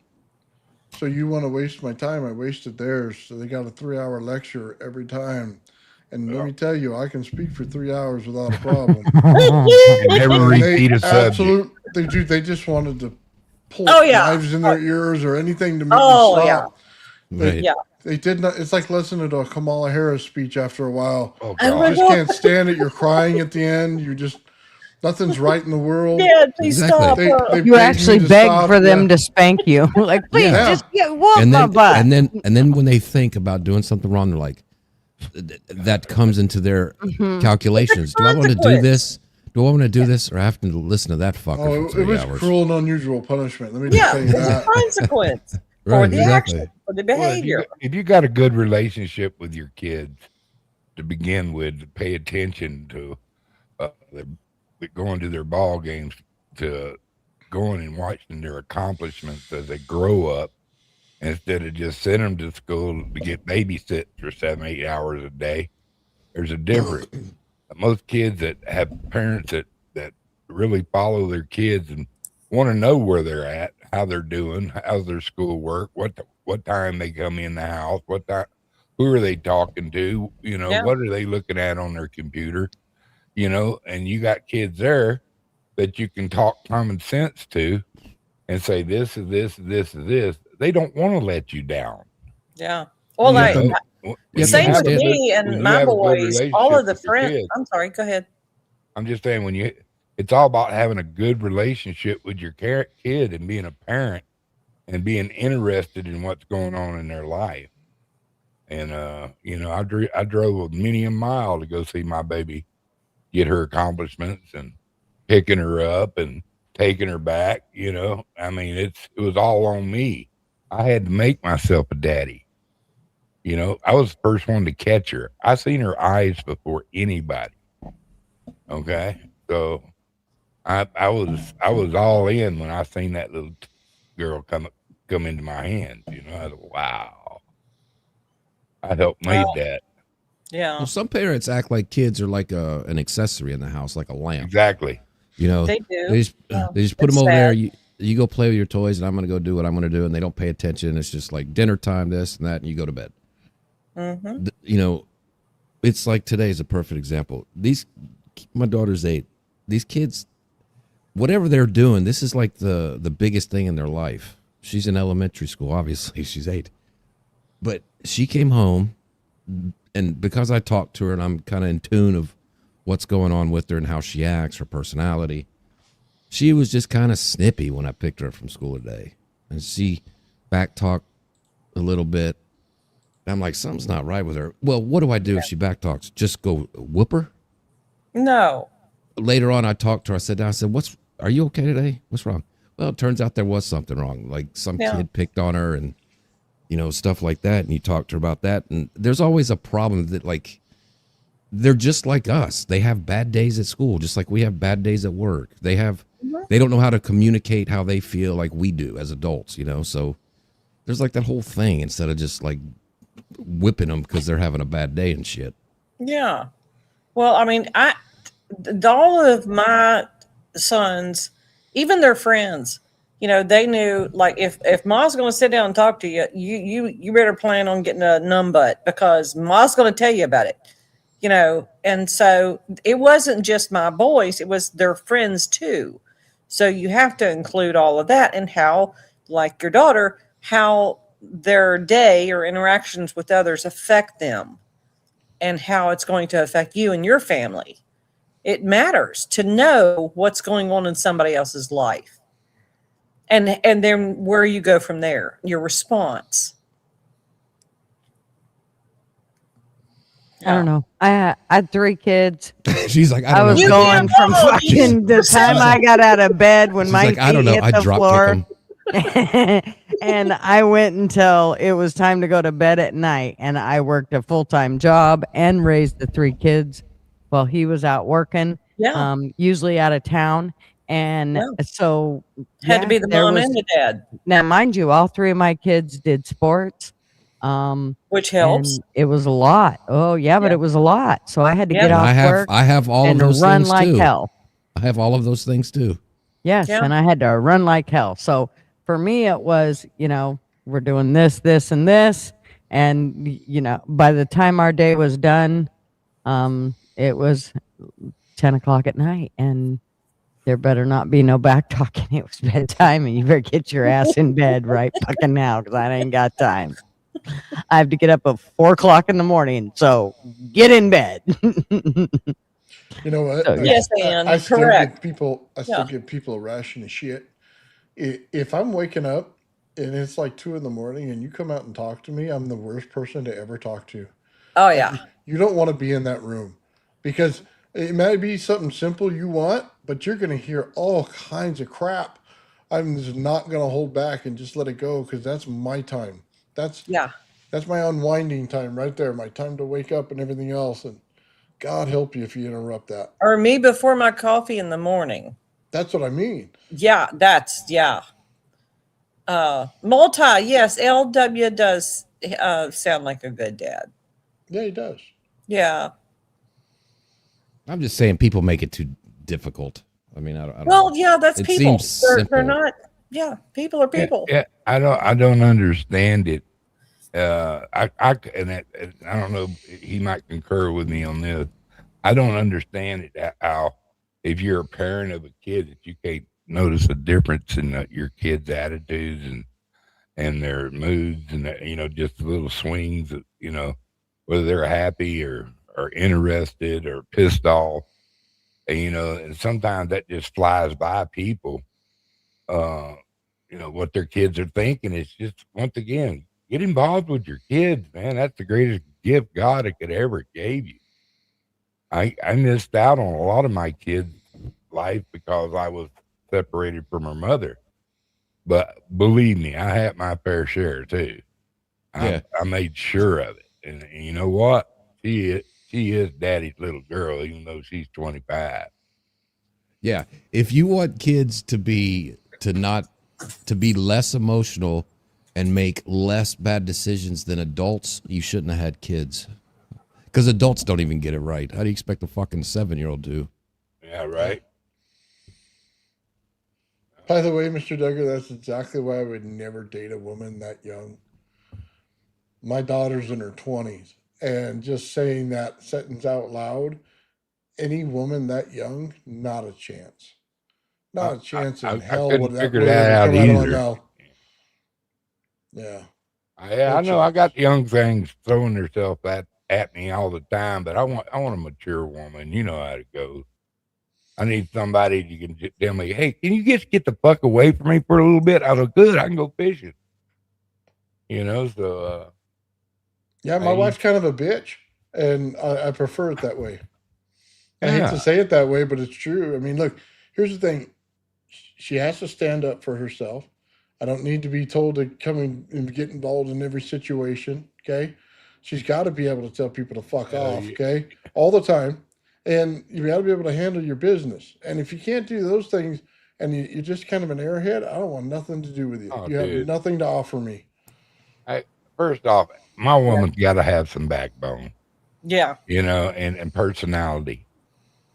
S10: So you want to waste my time? I wasted theirs. So they got a 3-hour lecture every time. And let me tell you, I can speak for 3 hours without a problem.
S12: Never repeat a subject.
S10: They just wanted to pull
S13: Oh, yeah.
S10: knives in their ears or anything to make
S13: Oh,
S10: me
S13: yeah.
S10: stop. They,
S13: Yeah.
S10: They did not. It's like listening to a Kamala Harris speech after a while.
S12: Oh,
S13: I
S10: You just can't stand it. You're crying at the end. You just, nothing's right in the world.
S13: Yeah, please stop.
S10: They
S2: You
S10: begged
S2: actually
S10: me to
S2: beg
S10: stop,
S2: for them
S10: yeah.
S2: to spank you. Like, please,
S10: Yeah.
S2: just whoop
S11: and
S2: my
S11: then,
S2: butt.
S11: and then when they think about doing something wrong, they're like, that comes into their calculations. Do I want to do this? Do I want to do this, or I have to listen to that fucker
S10: Oh,
S11: for 3
S10: it was
S11: hours?
S10: cruel and unusual punishment. Let me just
S13: Yeah,
S10: tell you
S13: there's a
S10: that.
S13: consequence for
S11: Right,
S13: the
S11: exactly.
S13: action, for the
S12: Well,
S13: behavior.
S12: if you got a good relationship with your kids to begin with, to pay attention to going to their ball games, to going and watching their accomplishments as they grow up, instead of just sending them to school to get babysit for 7-8 hours a day. There's a difference. Most kids that have parents that really follow their kids and want to know where they're at, how they're doing, how's their schoolwork, what time they come in the house, what time, who are they talking to,
S13: Yeah.
S12: what are they looking at on their computer, and you got kids there that you can talk common sense to and say, this is this, this is this. They don't want to let you down.
S13: Yeah. Well,
S12: You
S13: like,
S12: know, when you
S13: same
S12: have
S13: with
S12: a good-
S13: me
S12: when
S13: and
S12: you
S13: my
S12: have a good
S13: boys, all of
S12: relationship
S13: the
S12: with your
S13: friends.
S12: kids,
S13: I'm sorry, go ahead.
S12: I'm just saying, it's all about having a good relationship with your kid and being a parent and being interested in what's going on in their life. And, I drove many a mile to go see my baby get her accomplishments and picking her up and taking her back. I mean, it was all on me. I had to make myself a daddy. I was the first one to catch her. I seen her eyes before anybody. Okay. So I was all in when I seen that little girl come into my hands. I thought, wow, I helped made that.
S13: Yeah.
S11: Well, some parents act like kids are like an accessory in the house, like a lamp.
S12: Exactly.
S13: They do.
S11: They just put
S13: It's
S11: them over there.
S13: sad.
S11: You go play with your toys, and I'm going to go do what I'm going to do, and they don't pay attention. It's just like dinner time, this and that, and you go to bed.
S13: Mm-hmm.
S11: It's like today's a perfect example. My daughter's 8. These kids, whatever they're doing, this is like the biggest thing in their life. She's in elementary school, obviously. She's 8. But she came home, and because I talked to her and I'm kind of in tune of what's going on with her and how she acts, her personality, she was just kind of snippy when I picked her up from school today. And she backtalked a little bit. I'm like, something's not right with her. Well, what do I do if she backtalks? Just go whoop her?
S13: No.
S11: Later on, I talked to her. I said, are you okay today? What's wrong? Well, it turns out there was something wrong. Like some kid picked on her and, stuff like that. And you talked to her about that. And there's always a problem that, like, they're just like us. They have bad days at school, just like we have bad days at work. They don't know how to communicate how they feel like we do as adults, So there's like that whole thing instead of just like whipping them because they're having a bad day and shit.
S13: Yeah. Well, I mean, all of my sons, even their friends, they knew, like, if Ma's going to sit down and talk to you, you better plan on getting a numb butt, because Ma's going to tell you about it, and so it wasn't just my boys, it was their friends too. So you have to include all of that, and how, like your daughter, how their day or interactions with others affect them, and how it's going to affect you and your family. It matters to know what's going on in somebody else's life. And then where you go from there, your response.
S2: I don't know. I had 3 kids.
S11: She's like,
S2: I was going from fucking the time I got out of bed when my feet
S11: I don't know.
S2: hit
S11: I
S2: the
S11: drop
S2: floor.
S11: kick them.
S2: And I went until it was time to go to bed at night. And I worked a full-time job and raised the 3 kids while he was out working.
S13: Yeah.
S2: Usually out of town. And so
S13: Had to be the mom and the dad.
S2: Now, mind you, all 3 of my kids did sports.
S13: Which helps.
S2: And it was a lot. Oh yeah, but it was a lot. So I had to get off work.
S11: I have all
S2: and
S11: of those
S2: run
S11: things
S2: like
S11: too.
S2: hell.
S11: I have all of those things too.
S2: Yes, and I had to run like hell. So for me, it was, we're doing this, this, and this, and by the time our day was done, it was 10 o'clock at night, and there better not be no back talking. It was bedtime, and you better get your ass in bed right fucking now, because I ain't got time. I have to get up at 4 o'clock in the morning, so get in bed.
S10: You know what?
S2: So,
S13: yes, Ann,
S10: I still
S13: correct.
S10: give people, give people a ration of shit. If I'm waking up and it's like 2 in the morning and you come out and talk to me, I'm the worst person to ever talk to.
S13: Oh yeah.
S10: You don't want to be in that room, because it might be something simple you want, but you're going to hear all kinds of crap. I'm just not going to hold back and just let it go, because that's my time. That's my unwinding time right there. My time to wake up and everything else. And God help you if you interrupt that.
S13: Or me before my coffee in the morning.
S10: That's what I mean.
S13: Yeah, multi, yes, LW does sound like a good dad.
S10: Yeah, he does.
S13: Yeah.
S11: I'm just saying people make it too difficult. I mean, I don't
S13: Well,
S11: know.
S13: yeah, that's
S11: It
S13: people.
S11: seems
S13: They're
S11: simple.
S13: not. Yeah, people are people.
S12: Yeah, I don't understand it. I don't know. He might concur with me on this. I don't understand it. How, if you're a parent of a kid, that you can't notice a difference in your kid's attitudes and their moods, and just little swings. Whether they're happy or interested or pissed off, and sometimes that just flies by people. What their kids are thinking. It's just, once again, get involved with your kids, man. That's the greatest gift God could ever gave you. I missed out on a lot of my kids' life because I was separated from her mother. But believe me, I had my fair share too. I made sure of it. And you know what? She is daddy's little girl, even though she's 25.
S11: Yeah. If you want kids to be less emotional and make less bad decisions than adults, you shouldn't have had kids. Because adults don't even get it right. How do you expect a fucking 7-year-old to?
S12: Yeah, right.
S10: By the way, Mr. Duggar, that's exactly why I would never date a woman that young. My daughter's in her 20s, and just saying that sentence out loud, any woman that young, not a chance. Not a chance in hell
S12: couldn't
S10: would that
S12: figure
S10: would
S12: that
S10: ever
S12: out
S10: come out of my
S12: either.
S10: mouth. Yeah.
S12: I know I got young things throwing themselves at me all the time, but I want a mature woman. You know how it goes. I need somebody you can just tell me, hey, can you just get the fuck away from me for a little bit? I go, good, I can go fishing. So
S10: Yeah, my wife's kind of a bitch, and I prefer it that way. I hate to say it that way, but it's true. I mean, look, here's the thing. She has to stand up for herself. I don't need to be told to come and get involved in every situation, okay? She's got to be able to tell people to fuck off, okay? All the time. And you got to be able to handle your business. And if you can't do those things and you're just kind of an airhead, I don't want nothing to do with you. You have nothing to offer me.
S12: First off, my woman's got to have some backbone.
S13: Yeah.
S12: And personality.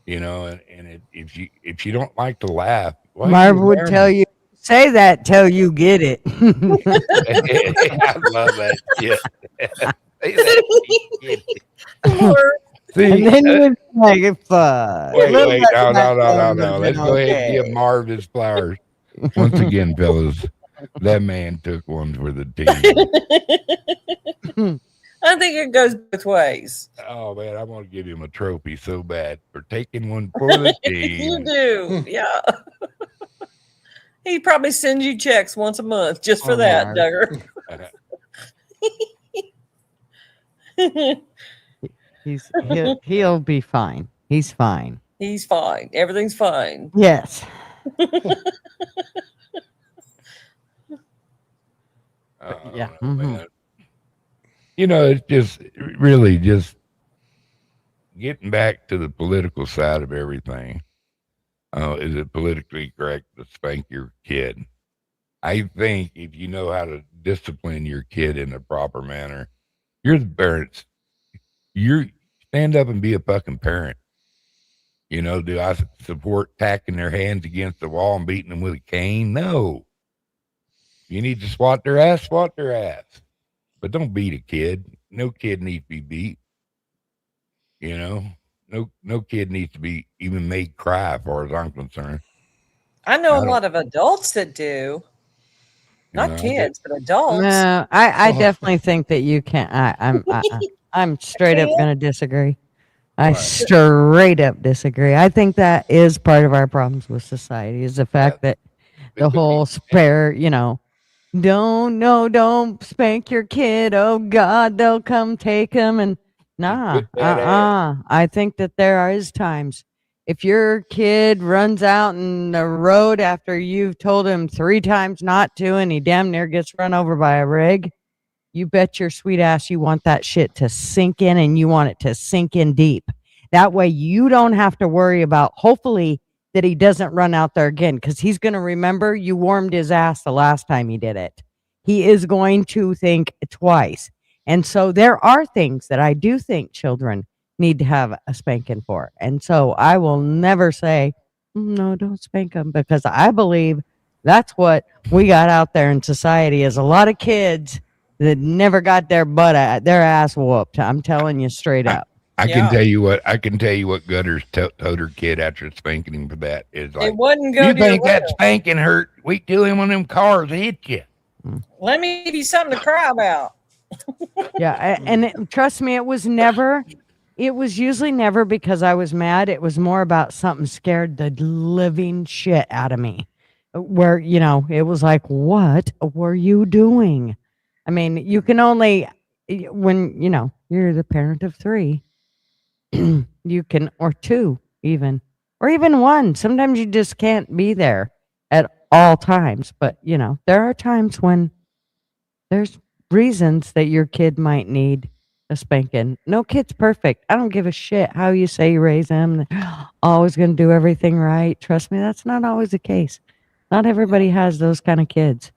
S12: you know, and if you don't like to laugh, why
S2: Marv
S12: you
S2: would
S12: learn?
S2: tell you, say that till you get it.
S12: I love that shit. Say that.
S13: Lord.
S12: See,
S2: And then you would be like, fuck.
S12: wait,
S2: Little
S12: wait,
S2: bit
S12: no,
S2: of
S12: no,
S2: that
S12: no, no,
S2: sound
S12: no.
S2: would've
S12: Let's
S2: been
S12: go ahead and give
S2: okay.
S12: Marv his flowers. Once again, fellas, that man took one for the team.
S13: I think it goes both ways.
S12: Oh man, I'm gonna give him a trophy so bad for taking one for the
S13: You
S12: team.
S13: do, yeah. He probably sends you checks once a month just for
S2: Oh,
S13: that,
S2: Marv.
S13: Duggar.
S2: He'll be fine. He's fine.
S13: He's fine. Everything's fine.
S2: Yes. Yeah.
S12: Oh, man. You know, it's just really just getting back to the political side of everything. Is it politically correct to spank your kid? I think if you know how to discipline your kid in a proper manner, you're the parents. You stand up and be a fucking parent. You know, do I support tacking their hands against the wall and beating them with a cane? No. You need to swat their ass. But don't beat a kid. No kid needs to be beat. You know, no kid needs to be even made cry, as far as I'm concerned.
S13: I know a lot of adults that do. Not kids, but adults.
S2: No, I definitely think that you can't. I'm straight up going to disagree. I straight up disagree. I think that is part of our problems with society is the fact that the whole spare, you know, don't spank your kid. Oh God, they'll come take him. And nah, I think that there is times if your kid runs out in the road after you've told him 3 times not to, and he damn near gets run over by a rig, you bet your sweet ass you want that shit to sink in, and you want it to sink in deep. That way you don't have to worry about, hopefully, that he doesn't run out there again, because he's going to remember you warmed his ass the last time he did it. He is going to think twice. And so there are things that I do think children need to have a spanking for. And so I will never say, no, don't spank them, because I believe that's what we got out there in society is a lot of kids that never got their ass whooped. I'm telling you straight up.
S12: I can tell you what Gutters told her kid after spanking him for that is like,
S13: it wouldn't go
S12: you
S13: to
S12: think
S13: your
S12: that
S13: will.
S12: spanking hurt? Wait till him one of them cars hit you.
S13: Let me give you something to cry about.
S2: Yeah, and trust me, it was usually never because I was mad. It was more about something scared the living shit out of me. Where, you know, it was like, what were you doing? I mean, you can only, when, you know, you're the parent of 3, you can, or 2 even, or even 1. Sometimes you just can't be there at all times. But, you know, there are times when there's reasons that your kid might need a spanking. No kid's perfect. I don't give a shit how you say you raise them. They're always going to do everything right. Trust me, that's not always the case. Not everybody has those kind of kids.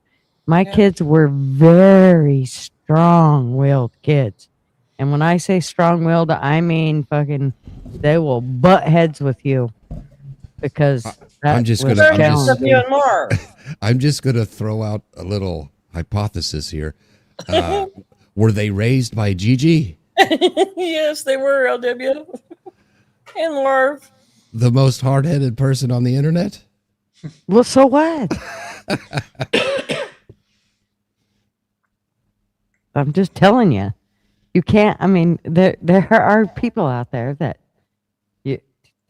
S2: My kids were very strong-willed kids. And when I say strong-willed, I mean fucking they will butt heads with you because
S11: I'm just
S2: was
S11: gonna
S2: challenging.
S11: I'm just gonna throw out a little hypothesis here. Were they raised by Gigi,
S13: Yes, they were, LW. And Marv.
S11: the most hard-headed person on the internet?
S2: Well, so what? I'm just telling you. You can't, I mean, there are people out there that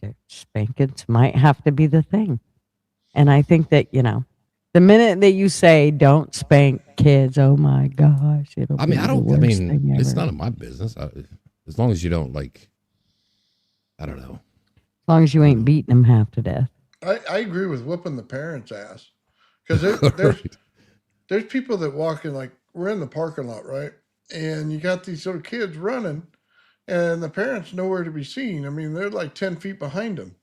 S2: their spankings might have to be the thing. And I think that, you know, the minute that you say don't spank kids, oh my gosh,
S11: I mean, it's none of my business. As long as you don't I don't know.
S2: As long as you ain't beating them half to death.
S10: I agree with whooping the parents' ass. Because there's people that walk in, like, we're in the parking lot, right? And you got these little kids running, and the parents nowhere to be seen. I mean, they're like 10 feet behind them.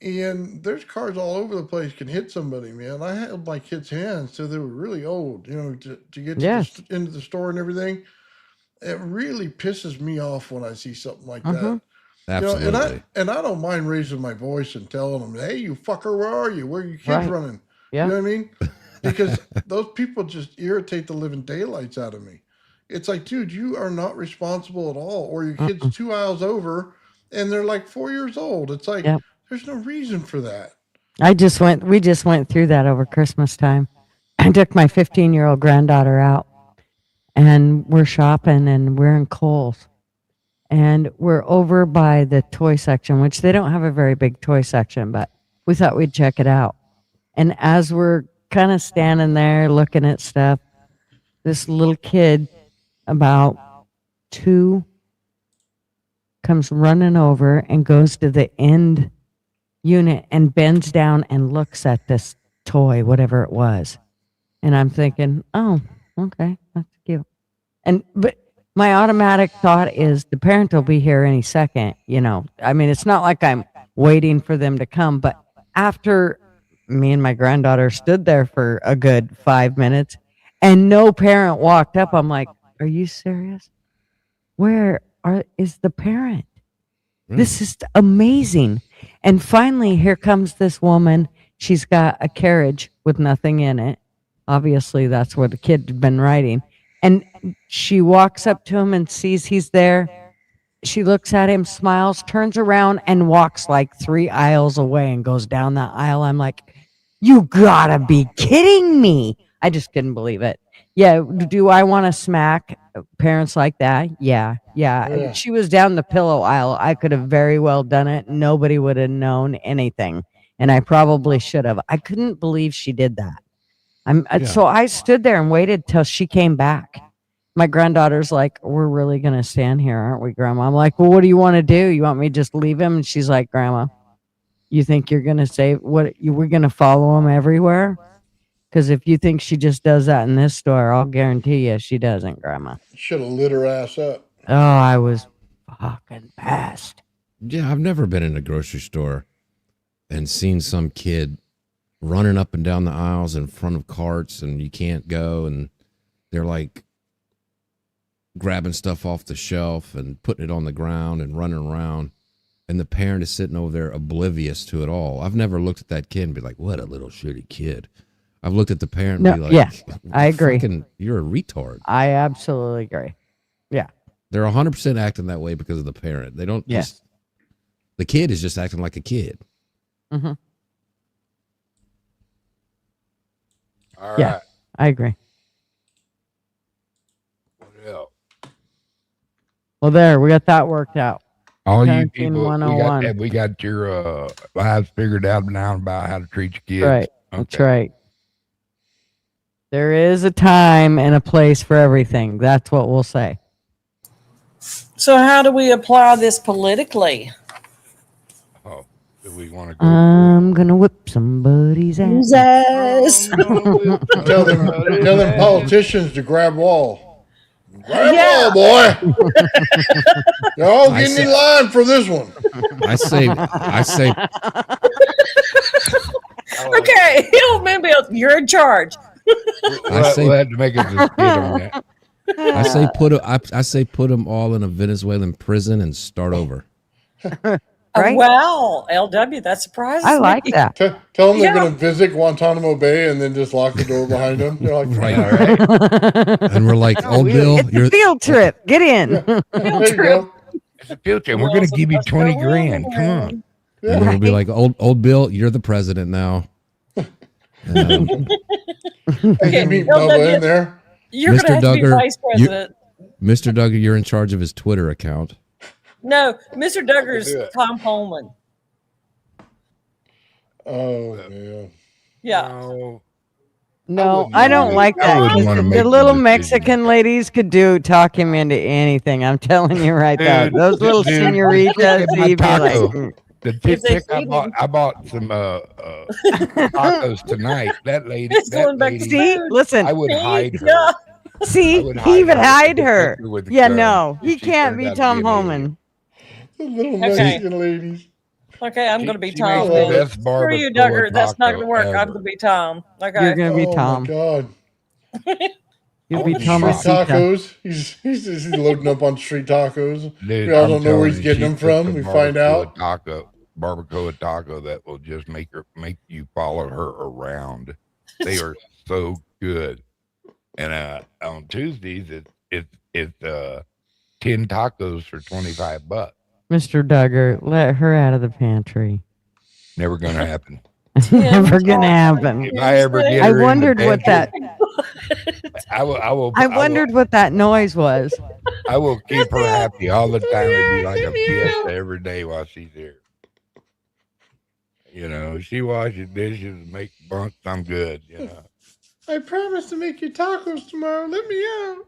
S10: And there's cars all over the place can hit somebody, man. I held my kids' hands till they were really old, you know, to get into the store and everything. It really pisses me off when I see something like that.
S11: Absolutely.
S10: And I don't mind raising my voice and telling them, "Hey, you fucker, where are you? Where are your kids
S2: Right.
S10: running?"
S2: Yeah.
S10: You know what I mean? Because those people just irritate the living daylights out of me. It's like, dude, you are not responsible at all. Or your kid's 2 aisles over and they're like 4 years old. It's like,
S2: Yep.
S10: there's no reason for that.
S2: We just went through that over Christmas time. I took my 15-year-old granddaughter out and we're shopping and we're in Kohl's. And we're over by the toy section, which they don't have a very big toy section, but we thought we'd check it out. And as we're kind of standing there looking at stuff, this little kid, about 2, comes running over and goes to the end unit and bends down and looks at this toy, whatever it was. And I'm thinking, oh, okay, that's cute. But my automatic thought is the parent will be here any second, you know. I mean, it's not like I'm waiting for them to come, but after me and my granddaughter stood there for a good 5 minutes and no parent walked up, I'm like, are you serious? Where is the parent? This is amazing. And finally, here comes this woman. She's got a carriage with nothing in it. Obviously, that's where the kid had been riding. And she walks up to him and sees he's there. She looks at him, smiles, turns around, and walks like 3 aisles away and goes down that aisle. I'm like, you gotta be kidding me. I just couldn't believe it. Yeah. Do I want to smack parents like that? Yeah.
S10: Yeah.
S2: She was down the pillow aisle. I could have very well done it. Nobody would have known anything. And I probably should have. I couldn't believe she did that. So I stood there and waited till she came back. My granddaughter's like, we're really going to stand here, aren't we, Grandma? I'm like, well, what do you want to do? You want me to just leave him? And she's like, Grandma, you think you're going to say we're going to follow him everywhere? Because if you think she just does that in this store, I'll guarantee you she doesn't, Grandma.
S10: Should have lit her ass up.
S2: Oh, I was fucking pissed.
S11: Yeah, I've never been in a grocery store and seen some kid running up and down the aisles in front of carts and you can't go, and they're like grabbing stuff off the shelf and putting it on the ground and running around, and the parent is sitting over there oblivious to it all. I've never looked at that kid and be like, what a little shitty kid. I've looked at the parent and be like,
S2: yeah, I agree.
S11: You're a retard.
S2: I absolutely agree. Yeah.
S11: They're 100% acting that way because of the parent. They don't just, the kid is just acting like a kid.
S2: Mm-hmm.
S12: All
S2: Yeah,
S12: right.
S2: I agree.
S12: What else?
S2: Well, there, we got that worked out.
S12: All you
S2: Parenting
S12: people,
S2: 101.
S12: we got your lives figured out now about how to treat your kids.
S2: Right. That's
S12: Okay.
S2: right. There is a time and a place for everything. That's what we'll say.
S13: So how do we apply this politically?
S12: Oh, do we want to go?
S2: I'm gonna whip somebody's ass.
S13: Yes.
S10: Tell them politicians to grab wall. Grab
S13: Yeah.
S10: wall, boy. You're all
S11: I
S10: getting
S11: see.
S10: in line for this one.
S11: I say,
S13: Okay, old man Bill, you're in charge.
S12: We'll have to make a skit on that.
S11: I say put them all in a Venezuelan prison and start over.
S2: Right?
S13: Wow, LW, that surprises
S2: I like
S13: me.
S2: that.
S10: Tell them they're
S13: Yeah.
S10: going to visit Guantanamo Bay and then just lock the door behind them. They're like,
S11: Right.
S10: all right.
S11: And we're like, old Bill,
S2: It's
S11: you're
S2: a field trip. Get in.
S10: There you go.
S12: It's a future. We're going to give you 20 grand. Come on.
S11: and then we'll be like, old Bill, you're the president now.
S10: And you meet Bubba in there.
S13: You're going to have to be vice president.
S11: Mr. Duggar, you're in charge of his Twitter account.
S13: No, Mr. Duggar's
S10: do it.
S13: Tom Holman.
S10: Oh, man.
S13: Yeah.
S12: No.
S2: No, I don't like
S12: I
S2: that.
S12: wouldn't wanna make
S2: The little
S12: the decision.
S2: Mexican ladies could talk him into anything. I'm telling you right now.
S12: Dude,
S2: Those little
S12: dude,
S2: senoritas,
S12: look at my
S2: you'd be like,
S12: taco. The
S13: If they
S12: chick
S13: feed
S12: I bought some tacos tonight. That lady.
S13: He's
S12: that
S13: going back to
S12: lady,
S2: see, listen,
S12: I would hide her.
S13: Yeah.
S2: see,
S12: I would
S2: he would
S12: her
S2: hide
S12: and
S2: her.
S12: touch with a
S2: Yeah,
S12: gun
S2: no,
S12: if
S2: he
S12: she
S2: can't
S12: turned
S2: be
S12: out to
S2: Tom
S12: an
S2: Homan.
S10: The little
S13: Okay.
S10: Mexican ladies.
S13: Okay, I'm
S12: She-
S13: going to be
S12: she
S13: Tom.
S12: makes the
S13: then.
S12: best
S13: Screw
S12: barbacoa
S13: you, Duggar. That's not
S12: taco
S13: going to work. I'm
S12: ever.
S13: going to be Tom.
S2: You're
S13: Okay.
S2: gonna be
S10: Oh,
S2: Tom.
S10: my God.
S2: You'll be
S10: Street
S2: Tomasita.
S10: tacos. He's loading up on street tacos.
S12: Dude,
S10: We all
S12: I'm
S10: don't know where he's
S12: telling you,
S10: getting
S12: she
S10: them from.
S12: cooks a
S10: We find out.
S12: barbacoa taco that will just make you follow her around. They are so good. And on Tuesdays it's 10 tacos for $25.
S2: Mr. Duggar, let her out of the pantry.
S12: Never gonna happen.
S2: Never gonna happen.
S12: If I ever get
S2: I
S12: her in the
S2: wondered what that.
S12: pantry, I will.
S2: I wondered what that noise was.
S12: I will keep her happy all the time. It'd be like a fiesta every day while she's here. You know, she washes dishes, makes bunks. I'm good. You know.
S10: I promise to make you tacos tomorrow. Let me out.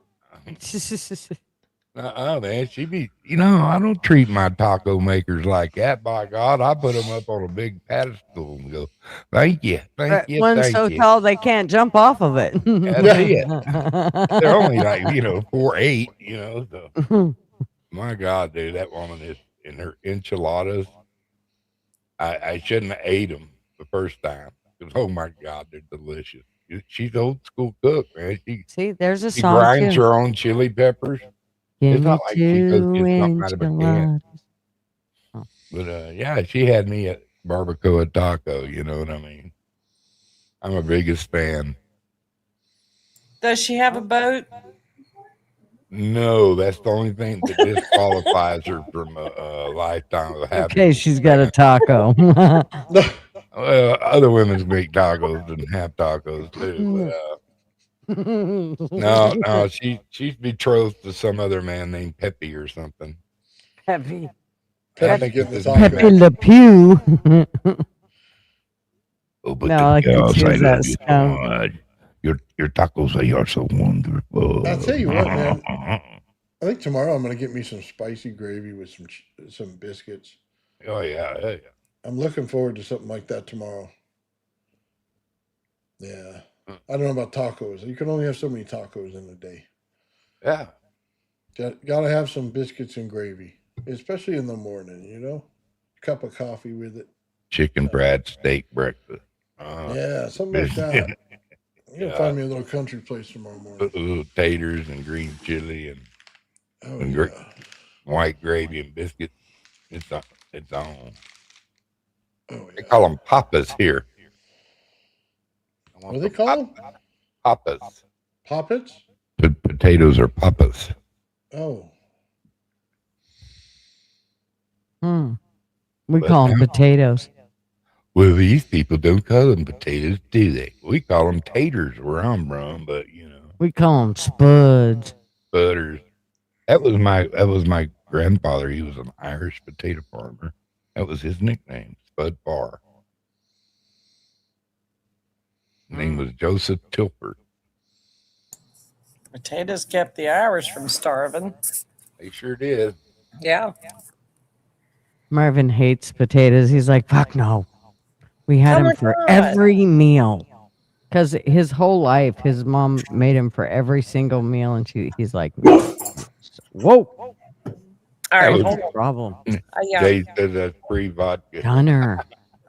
S12: Man, she be. You know, I don't treat my taco makers like that. By God, I put them up on a big pedestal and go, "Thank you, thank you,
S2: One's
S12: thank
S2: so
S12: you."
S2: tall they can't jump off of it.
S12: That's it. They're only like 4'8", you know. So, my God, dude, that woman is in her enchiladas. I shouldn't have ate them the first time because oh my God, they're delicious. She's old school cook, man.
S2: See, there's a
S12: she
S2: song
S12: grinds
S2: too.
S12: her own chili peppers.
S2: Give
S12: It's
S2: me
S12: not like she goes
S2: two
S12: get something out of a can.
S2: enchiladas.
S12: But yeah, she had me at barbacoa taco. You know what I mean? I'm a biggest fan.
S13: Does she have a boat?
S12: No, that's the only thing that disqualifies her from a lifetime of having.
S2: Okay, she's got a taco.
S12: Well, other women make tacos and have tacos too. But, no, she's betrothed to some other man named Pepe or something.
S2: Pepe.
S12: I think it's his
S2: Pepe
S12: name.
S2: Le Pew.
S12: Oh, but
S2: No,
S12: the
S2: I could
S12: girls,
S2: use
S12: I
S2: that
S12: love you so
S2: skunk.
S12: much. Your tacos are so wonderful.
S10: I'll tell you what, man. I think tomorrow I'm gonna get me some spicy gravy with some biscuits.
S12: Oh yeah.
S10: I'm looking forward to something like that tomorrow. Yeah. I don't know about tacos. You can only have so many tacos in a day.
S12: Yeah.
S10: Gotta have some biscuits and gravy, especially in the morning, you know? Cup of coffee with it.
S12: Chicken fried steak breakfast.
S10: Yeah, something like that. You're gonna find me a little country place tomorrow morning.
S12: Little taters and green chili and,
S10: Oh,
S12: white gravy and biscuits. It's on.
S10: Oh,
S12: They call them papas here.
S10: What do they call them?
S12: Papas.
S10: Poppets?
S12: Potatoes are papas.
S10: Oh.
S2: We
S12: But
S2: call them
S12: now-
S2: potatoes.
S12: Well, these people don't call them potatoes, do they? We call them taters where I'm from, but
S2: We call them spuds.
S12: butters. That was my grandfather. He was an Irish potato farmer. That was his nickname, Spud Farr. His name was Joseph Tilford.
S13: Potatoes kept the Irish from starving.
S12: They sure did.
S13: Yeah.
S2: Marvin hates potatoes. He's like, fuck no. We had
S13: Oh
S2: him
S13: my
S2: for
S13: God.
S2: every meal. Because his whole life, his mom made him for every single meal. And he's like, whoa.
S13: All right,
S12: was-
S13: hold on.
S2: Problem.
S13: Yeah.
S12: Jay said that's free vodka.
S2: Gunner.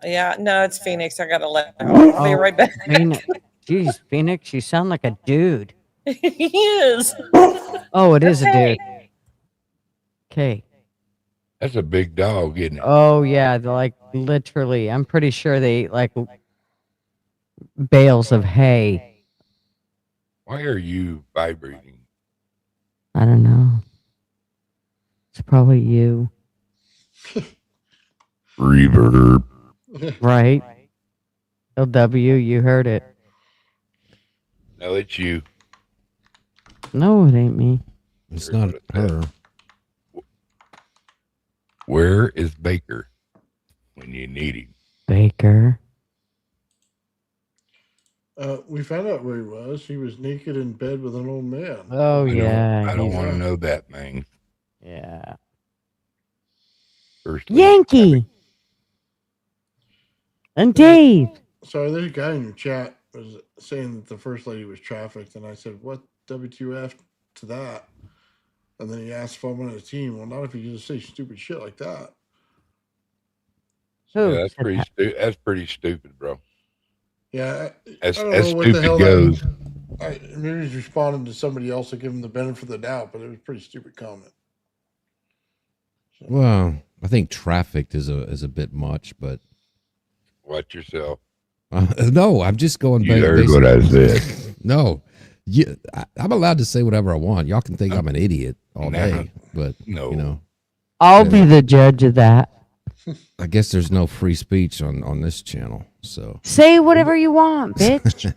S13: Yeah, no, it's Phoenix. I gotta let him. I'll be right back.
S2: Phoenix. Jeez, Phoenix, you sound like a dude.
S13: He is.
S2: Oh, it is a
S13: Okay.
S2: dude. Okay.
S12: That's a big dog, isn't it?
S2: Oh, yeah. They're like literally, I'm pretty sure they eat like bales of hay.
S12: Why are you vibrating?
S2: I don't know. It's probably you.
S12: Reverb.
S2: Right? LW, you heard it.
S12: No, it's you.
S2: No, it ain't me.
S11: It's not her.
S12: Where is Baker when you need him?
S2: Baker.
S10: We found out where he was. He was naked in bed with an old man.
S2: Oh, yeah.
S12: I don't
S2: he's-
S12: want to know that, man.
S2: Yeah.
S12: First,
S2: Yankee. And Dave.
S10: Sorry, there's a guy in your chat was saying that the first lady was trafficked, and I said, "What WTF to that?" And then he asked if I wanted a team. Well, not if you just say stupid shit like that.
S2: Who
S12: Yeah, that's
S2: said
S12: pretty.
S2: that?
S12: That's pretty stupid, bro.
S10: Yeah,
S12: As
S10: I don't
S12: as
S10: know what the
S12: stupid
S10: hell
S12: goes.
S10: Maybe he's responding to somebody else to give him the benefit of the doubt, but it was a pretty stupid comment.
S11: Well, I think trafficked is a bit much, but
S12: Watch yourself.
S11: no, I'm just going.
S12: You heard what I said.
S11: No, I'm allowed to say whatever I want. Y'all can think I'm an idiot all day, but
S12: no.
S11: you know,
S2: I'll be the judge of that.
S11: I guess there's no free speech on this channel. So
S2: Say whatever you want, bitch.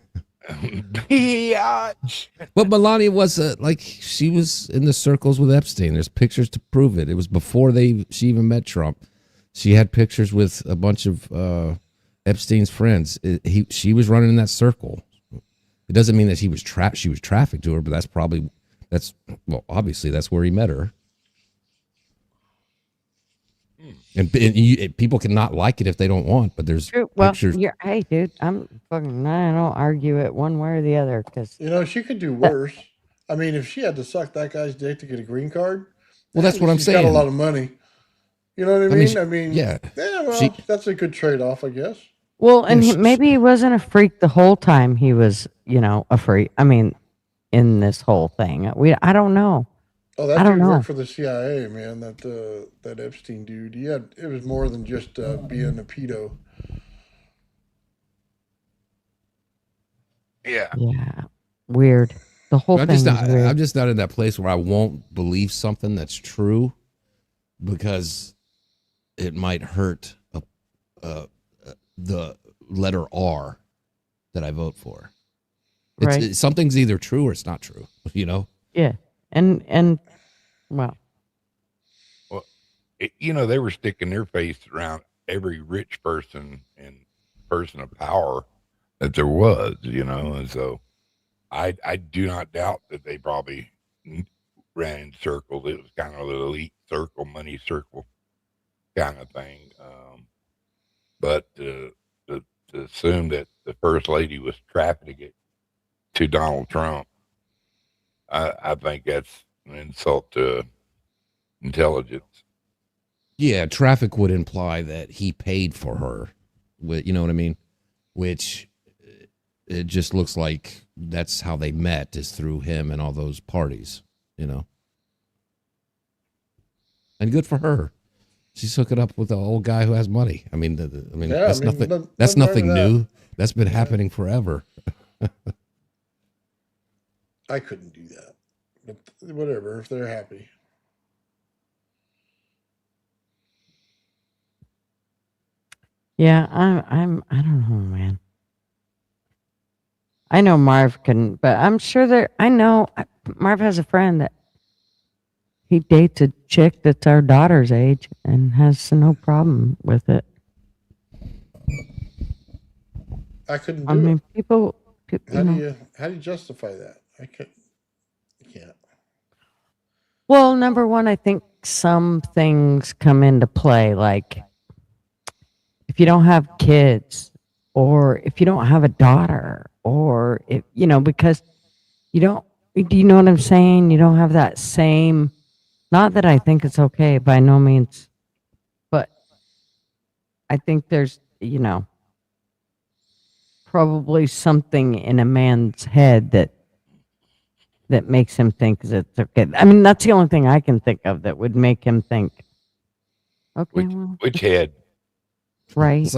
S11: But Melania was like, she was in the circles with Epstein. There's pictures to prove it. It was before she even met Trump. She had pictures with a bunch of Epstein's friends. She was running in that circle. It doesn't mean that she was trafficked to her, but obviously that's where he met her. And people cannot like it if they don't want, but there's
S2: Well,
S11: pictures.
S2: hey, dude, I don't argue it one way or the other because
S10: she could do worse. I mean, if she had to suck that guy's dick to get a green card,
S11: well, that's what I'm
S10: she's
S11: saying.
S10: Got a lot of money. You know what I mean?
S11: Yeah.
S10: Well, that's a good trade-off, I guess.
S2: Well, and maybe he wasn't a freak the whole time. He was, a freak. I mean, in this whole thing, I don't know.
S10: Oh, that
S2: I don't
S10: dude
S2: know.
S10: worked for the CIA, man. That Epstein dude. It was more than just being a pedo.
S12: Yeah.
S2: Yeah. Weird. The whole thing is weird.
S11: I'm just not in that place where I won't believe something that's true because it might hurt the letter R that I vote for.
S2: Right.
S11: Something's either true or it's not true,
S2: Yeah. And well,
S12: they were sticking their face around every rich person and person of power that there was, and so I do not doubt that they probably ran in circles. It was kind of an elite circle, money circle kind of thing. But to assume that the first lady was trafficking it to Donald Trump, I think that's an insult to intelligence.
S11: Yeah, traffic would imply that he paid for her. You know what I mean? Which it just looks like that's how they met, is through him and all those parties, And good for her. She's hooking up with an old guy who has money. That's nothing. That's nothing new. That's been happening forever.
S10: I couldn't do that, but whatever. If they're happy.
S2: yeah, I don't know, man. I know Marv can, but I'm sure Marv has a friend that he dates a chick that's our daughter's age and has no problem with it.
S10: I couldn't do it.
S2: People
S10: How do you justify that? I can't.
S2: Well, number one, I think some things come into play, like if you don't have kids, or if you don't have a daughter, or if because you don't. Do you know what I'm saying? You don't have that same. Not that I think it's okay, by no means, but I think there's probably something in a man's head that makes him think that it's okay. I mean, that's the only thing I can think of that would make him think. Okay,
S12: Which head?
S2: Right.
S11: It's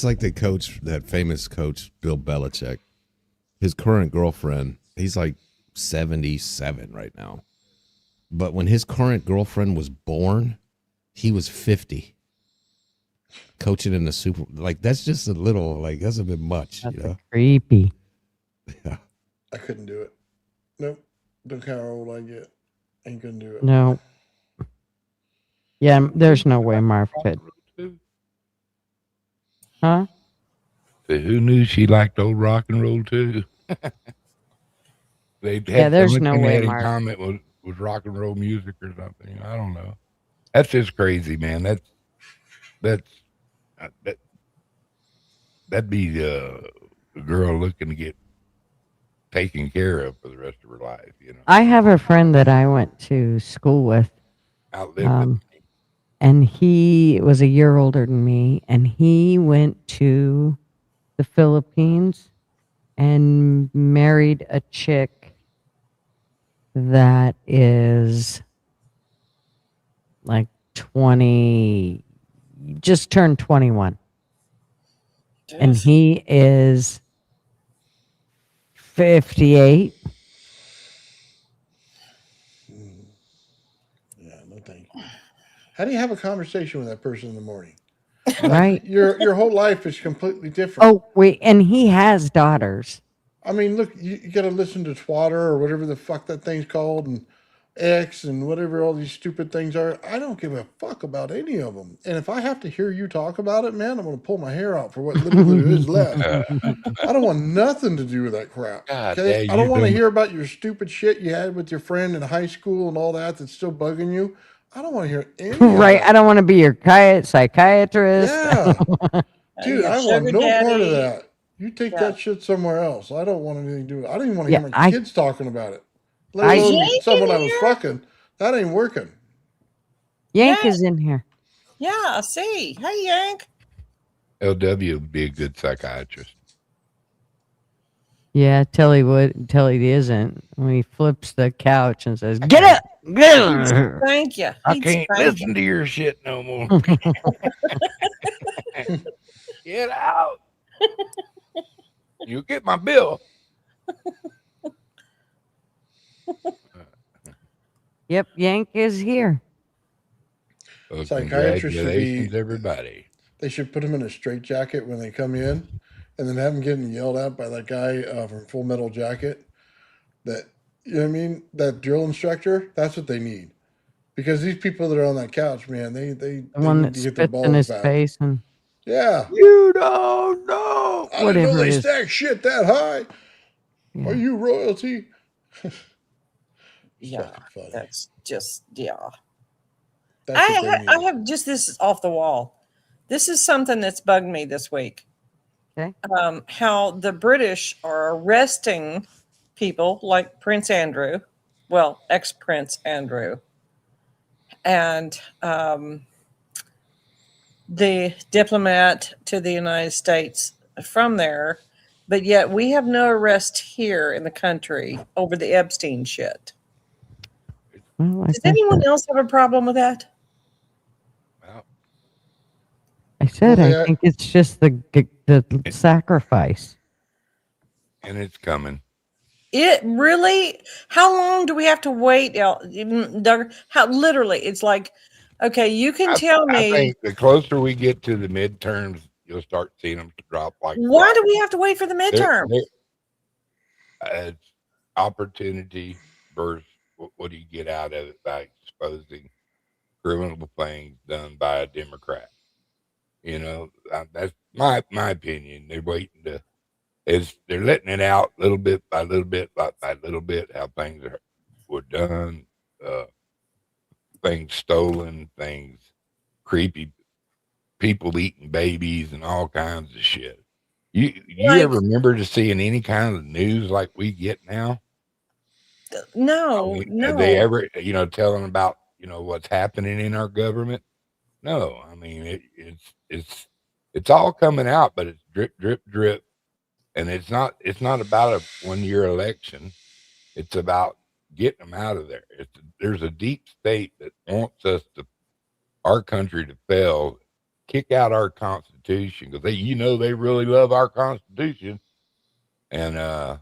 S11: like the coach, that famous coach, Bill Belichick. His current girlfriend, he's like 77 right now. But when his current girlfriend was born, he was 50. Coaching in the Super, that's just a little, that's a bit much.
S2: That's creepy.
S11: Yeah.
S10: I couldn't do it. Nope. Look how old I get. Ain't gonna do it.
S2: No. Yeah, there's no way Marv could. Huh?
S12: So who knew she liked old rock and roll too?
S2: There's no way
S12: Marv.
S2: Marv.
S12: Comment was rock and roll music or something. I don't know. That's just crazy, man. That'd be a girl looking to get taken care of for the rest of her life.
S2: I have a friend that I went to school with. And he was a year older than me, and he went to the Philippines and married a chick that is like 20, just turned 21. And he is 58.
S10: Yeah, no thank you. How do you have a conversation with that person in the morning?
S2: Right.
S10: Your whole life is completely different.
S2: Oh, wait. And he has daughters.
S10: I mean, look, you got to listen to Twatter or whatever the fuck that thing's called, and X and whatever all these stupid things are. I don't give a fuck about any of them. And if I have to hear you talk about it, man, I'm going to pull my hair out for what little there is left. I don't want nothing to do with that crap.
S12: God,
S10: Okay?
S12: yeah,
S10: I don't
S12: you
S10: want to
S12: don't-
S10: hear about your stupid shit you had with your friend in high school and all that that's still bugging you. I don't want to hear any of
S2: Right.
S10: that.
S2: I don't want to be your psychiatrist.
S10: Yeah. Dude,
S13: your
S10: I want
S13: sugar
S10: no part
S13: daddy.
S10: of that. You take
S13: Yeah.
S10: that shit somewhere else. I don't want anything to do with it. I don't even want to
S2: Yeah,
S10: hear my
S2: I-
S10: kids talking about it. Let
S2: I-
S10: alone
S13: Yank
S10: someone
S13: in
S10: I was
S13: here?
S10: fucking. That ain't working.
S2: Yank
S13: Yeah.
S2: is in here.
S13: Yeah, see. Hey, Yank.
S12: LW would be a good psychiatrist.
S2: Yeah, till he isn't. When he flips the couch and says, "Get up! Get up!"
S13: Thank you.
S12: I
S13: He'd
S12: can't
S13: spank
S12: listen
S13: you.
S12: to your shit no more. Get out. You get my bill.
S2: Yep, Yank is here.
S12: Well,
S10: Psychiatrists should
S12: congratulations,
S10: be.
S12: everybody.
S10: They should put them in a straitjacket when they come in, and then have them getting yelled at by that guy from Full Metal Jacket. That, you know what I mean? That drill instructor. That's what they need, because these people that are on that couch, man, they
S2: The one
S10: need
S2: that
S10: to get their
S2: spits in
S10: balls
S2: his
S10: back.
S2: face and
S10: Yeah.
S12: You don't know.
S10: I didn't
S2: Whatever
S10: know they
S2: it is.
S10: stack shit that high.
S2: Yeah.
S10: Are you royalty?
S13: Yeah,
S10: Fucking funny.
S13: that's just, yeah.
S10: That's what they need.
S13: I have just this off the wall. This is something that's bugged me this week.
S2: Okay.
S13: How the British are arresting people like Prince Andrew, well, ex-Prince Andrew, and the diplomat to the United States from there, but yet we have no arrest here in the country over the Epstein shit.
S2: Well,
S13: Does anyone else have a problem with that?
S12: Well,
S2: I said
S10: Well,
S2: I think it's just the sacrifice.
S12: and it's coming.
S13: It really? How long do we have to wait? Doug, how literally? It's like, okay, you can tell
S12: I
S13: me.
S12: think the closer we get to the midterms, you'll start seeing them drop like.
S13: Why do we have to wait for the
S12: They're-
S13: midterm?
S12: It's opportunity versus what do you get out of it by exposing criminal things done by a Democrat? You know, that's my opinion. They're waiting to, they're letting it out little bit by little bit by little bit how things were done, things stolen, things creepy, people eating babies and all kinds of shit. You
S13: Like-
S12: ever remember to seeing any kind of news like we get now?
S13: No,
S12: Have
S13: no.
S12: they ever, telling about, what's happening in our government? No, I mean, it's all coming out, but it's drip, drip, drip. And it's not about a 1-year election. It's about getting them out of there. There's a deep state that wants our country to fail, kick out our Constitution, because they really love our Constitution. And, a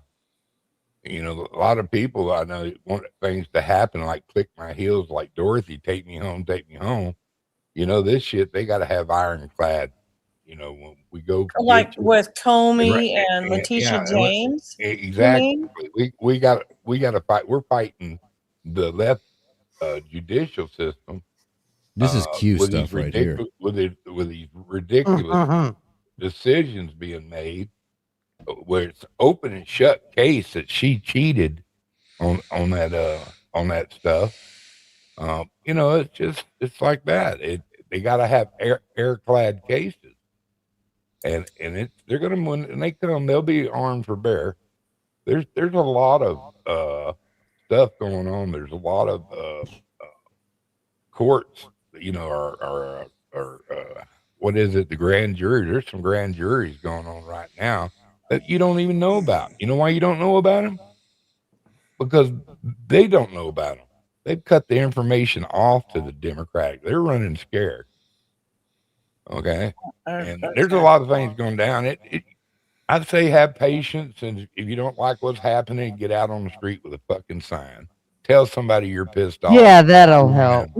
S12: lot of people I know want things to happen like click my heels, like Dorothy, take me home, take me home. This shit, they got to have ironclad, when we go.
S13: Like with Comey
S12: Right,
S13: and Letitia
S12: yeah,
S13: James.
S12: Exactly. We got to fight. We're fighting the left judicial system.
S11: This is Q
S12: with
S11: stuff
S12: these
S11: right here.
S12: with these ridiculous decisions being made, where it's open and shut case that she cheated on that stuff. It's like that. They got to have airclad cases, and they're gonna, when they come, they'll be armed for bear. There's a lot of stuff going on. There's a lot of courts, are what is it? The grand jury. There's some grand juries going on right now that you don't even know about. You know why you don't know about them? Because they don't know about them. They've cut the information off to the Democratic. They're running scared. Okay. And there's a lot of things going down. I'd say have patience. And if you don't like what's happening, get out on the street with a fucking sign. Tell somebody you're pissed off.
S2: Yeah, that'll help.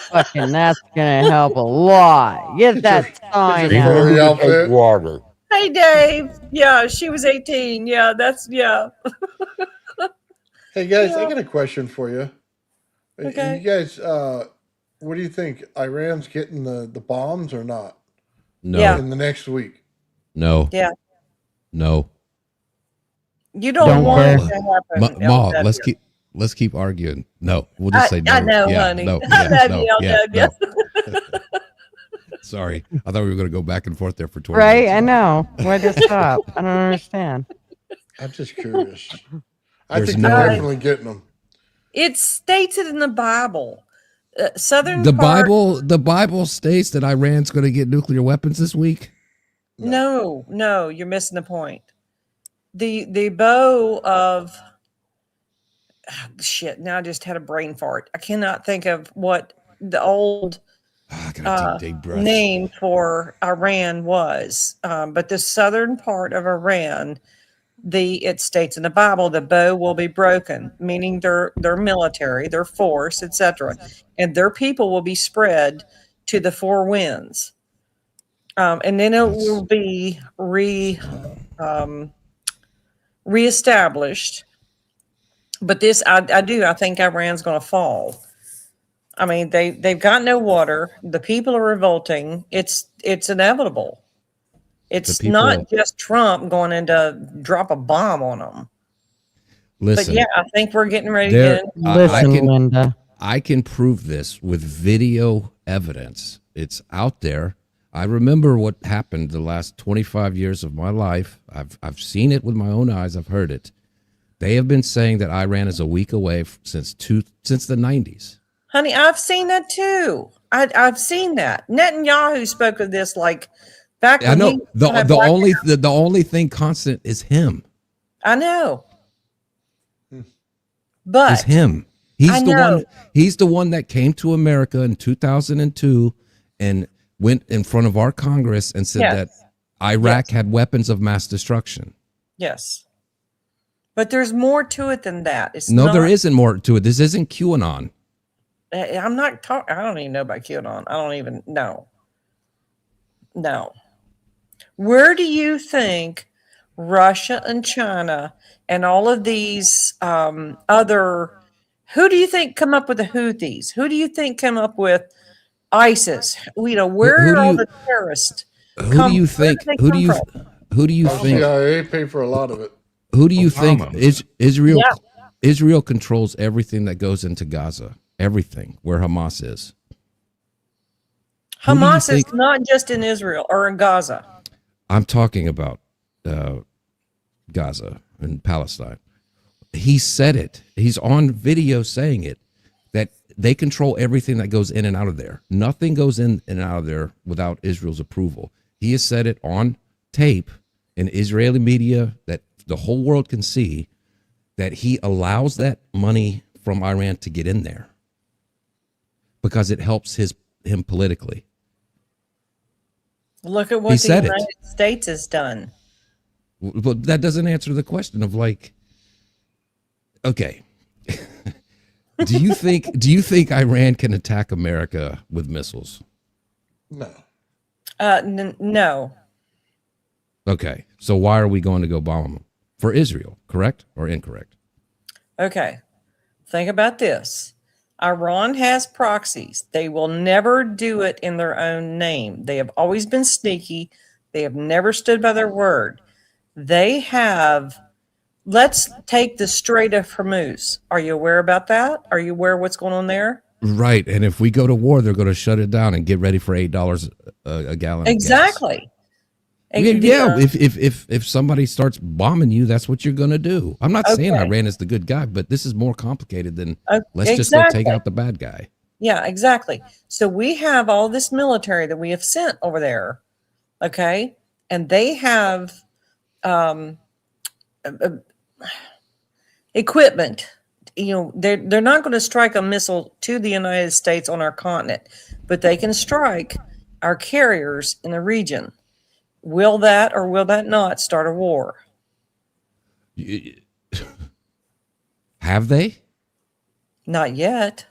S2: Fucking, that's gonna help a lot. Get that sign out.
S12: Take water.
S13: Hey, Dave. Yeah, she was 18. Yeah, yeah.
S10: Hey guys, I got a question for you.
S13: Okay.
S10: You guys, what do you think? Iran's getting the bombs or not?
S11: No.
S13: Yeah.
S10: In the next week?
S11: No.
S13: Yeah.
S11: No.
S13: You don't want it to happen.
S11: Ma, let's keep arguing. No, we'll just say no.
S13: I know,
S11: yeah,
S13: honey.
S11: No,
S13: I
S11: yeah,
S13: love
S11: no,
S13: you. I
S11: yeah,
S13: love you.
S11: no. Sorry, I thought we were going to go back and forth there for 20
S2: Right?
S11: minutes.
S2: I know. Why just stop? I don't understand.
S10: I'm just curious. I
S11: There's
S10: think
S11: no-
S10: they're definitely getting them.
S13: It states it in the Bible. Southern
S11: The
S13: part-
S11: Bible states that Iran's going to get nuclear weapons this week.
S13: No, you're missing the point. The bow of shit. Now I just had a brain fart. I cannot think of what the old name for Iran was. But the southern part of Iran, it states in the Bible, the bow will be broken, meaning their military, their force, etc., and their people will be spread to the four winds. And then it will be reestablished. But this, I think Iran's going to fall. I mean, they've got no water. The people are revolting. It's inevitable. It's not just Trump going in to drop a bomb on them.
S11: Listen,
S13: but yeah, I think we're getting ready to get
S2: Linda.
S11: I can prove this with video evidence. It's out there. I remember what happened the last 25 years of my life. I've seen it with my own eyes. I've heard it. They have been saying that Iran is a week away since the 90s.
S13: Honey, I've seen that too. I've seen that. Netanyahu spoke of this like back when
S11: I know
S13: he
S11: the only thing constant is him.
S13: I know. But
S11: It's him.
S13: I know.
S11: He's the one that came to America in 2002 and went in front of our Congress and said that Iraq had weapons of mass destruction.
S13: Yes. But there's more to it than that.
S11: There isn't more to it. This isn't QAnon.
S13: I'm not talking. I don't even know about QAnon. I don't even know. No. Where do you think Russia and China and all of these other, who do you think come up with the Houthis? Who do you think come up with ISIS? Where are all the terrorists?
S11: Who do you think? Who do you think?
S10: CIA paid for a lot of it.
S11: Who do you think Israel?
S13: Yeah.
S11: Israel controls everything that goes into Gaza. Everything where Hamas is.
S13: Hamas is not just in Israel or in Gaza.
S11: I'm talking about Gaza and Palestine. He said it. He's on video saying it, that they control everything that goes in and out of there. Nothing goes in and out of there without Israel's approval. He has said it on tape in Israeli media that the whole world can see, that he allows that money from Iran to get in there because it helps him politically.
S13: Look at what the United States has done.
S11: But that doesn't answer the question of like, okay, do you think Iran can attack America with missiles?
S10: No.
S13: No.
S11: Okay, so why are we going to go bomb them? For Israel, correct or incorrect?
S13: Okay, think about this. Iran has proxies. They will never do it in their own name. They have always been sneaky. They have never stood by their word. They have, let's take the Strait of Hormuz. Are you aware about that? Are you aware of what's going on there?
S11: Right, and if we go to war, they're going to shut it down and get ready for $8 a gallon.
S13: Exactly.
S11: Yeah, if somebody starts bombing you, that's what you're going to do. I'm not saying Iran is the good guy, but this is more complicated than let's just go take out the bad guy.
S13: Yeah, exactly. So we have all this military that we have sent over there. Okay. and they have equipment. You know, they're not going to strike a missile to the United States on our continent, but they can strike our carriers in the region. Will that or will that not start a war?
S11: Have they?
S13: Not yet.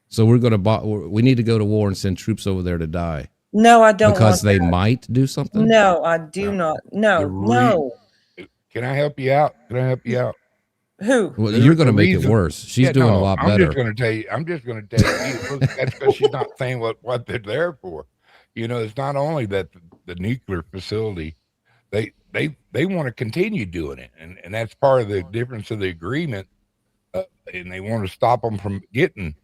S11: So we need to go to war and send troops over there to die.
S13: No, I don't.
S11: Because
S13: want
S11: they
S13: that.
S11: might do something?
S13: No, I do not. No, no.
S12: Can I help you out?
S13: Who?
S11: Well, you're going to make it worse. She's doing a lot better.
S12: I'm just going to tell you. That's because she's not saying what they're there for. You know, it's not only that the nuclear facility, they want to continue doing it, and that's part of the difference of the agreement. And they want to stop them from getting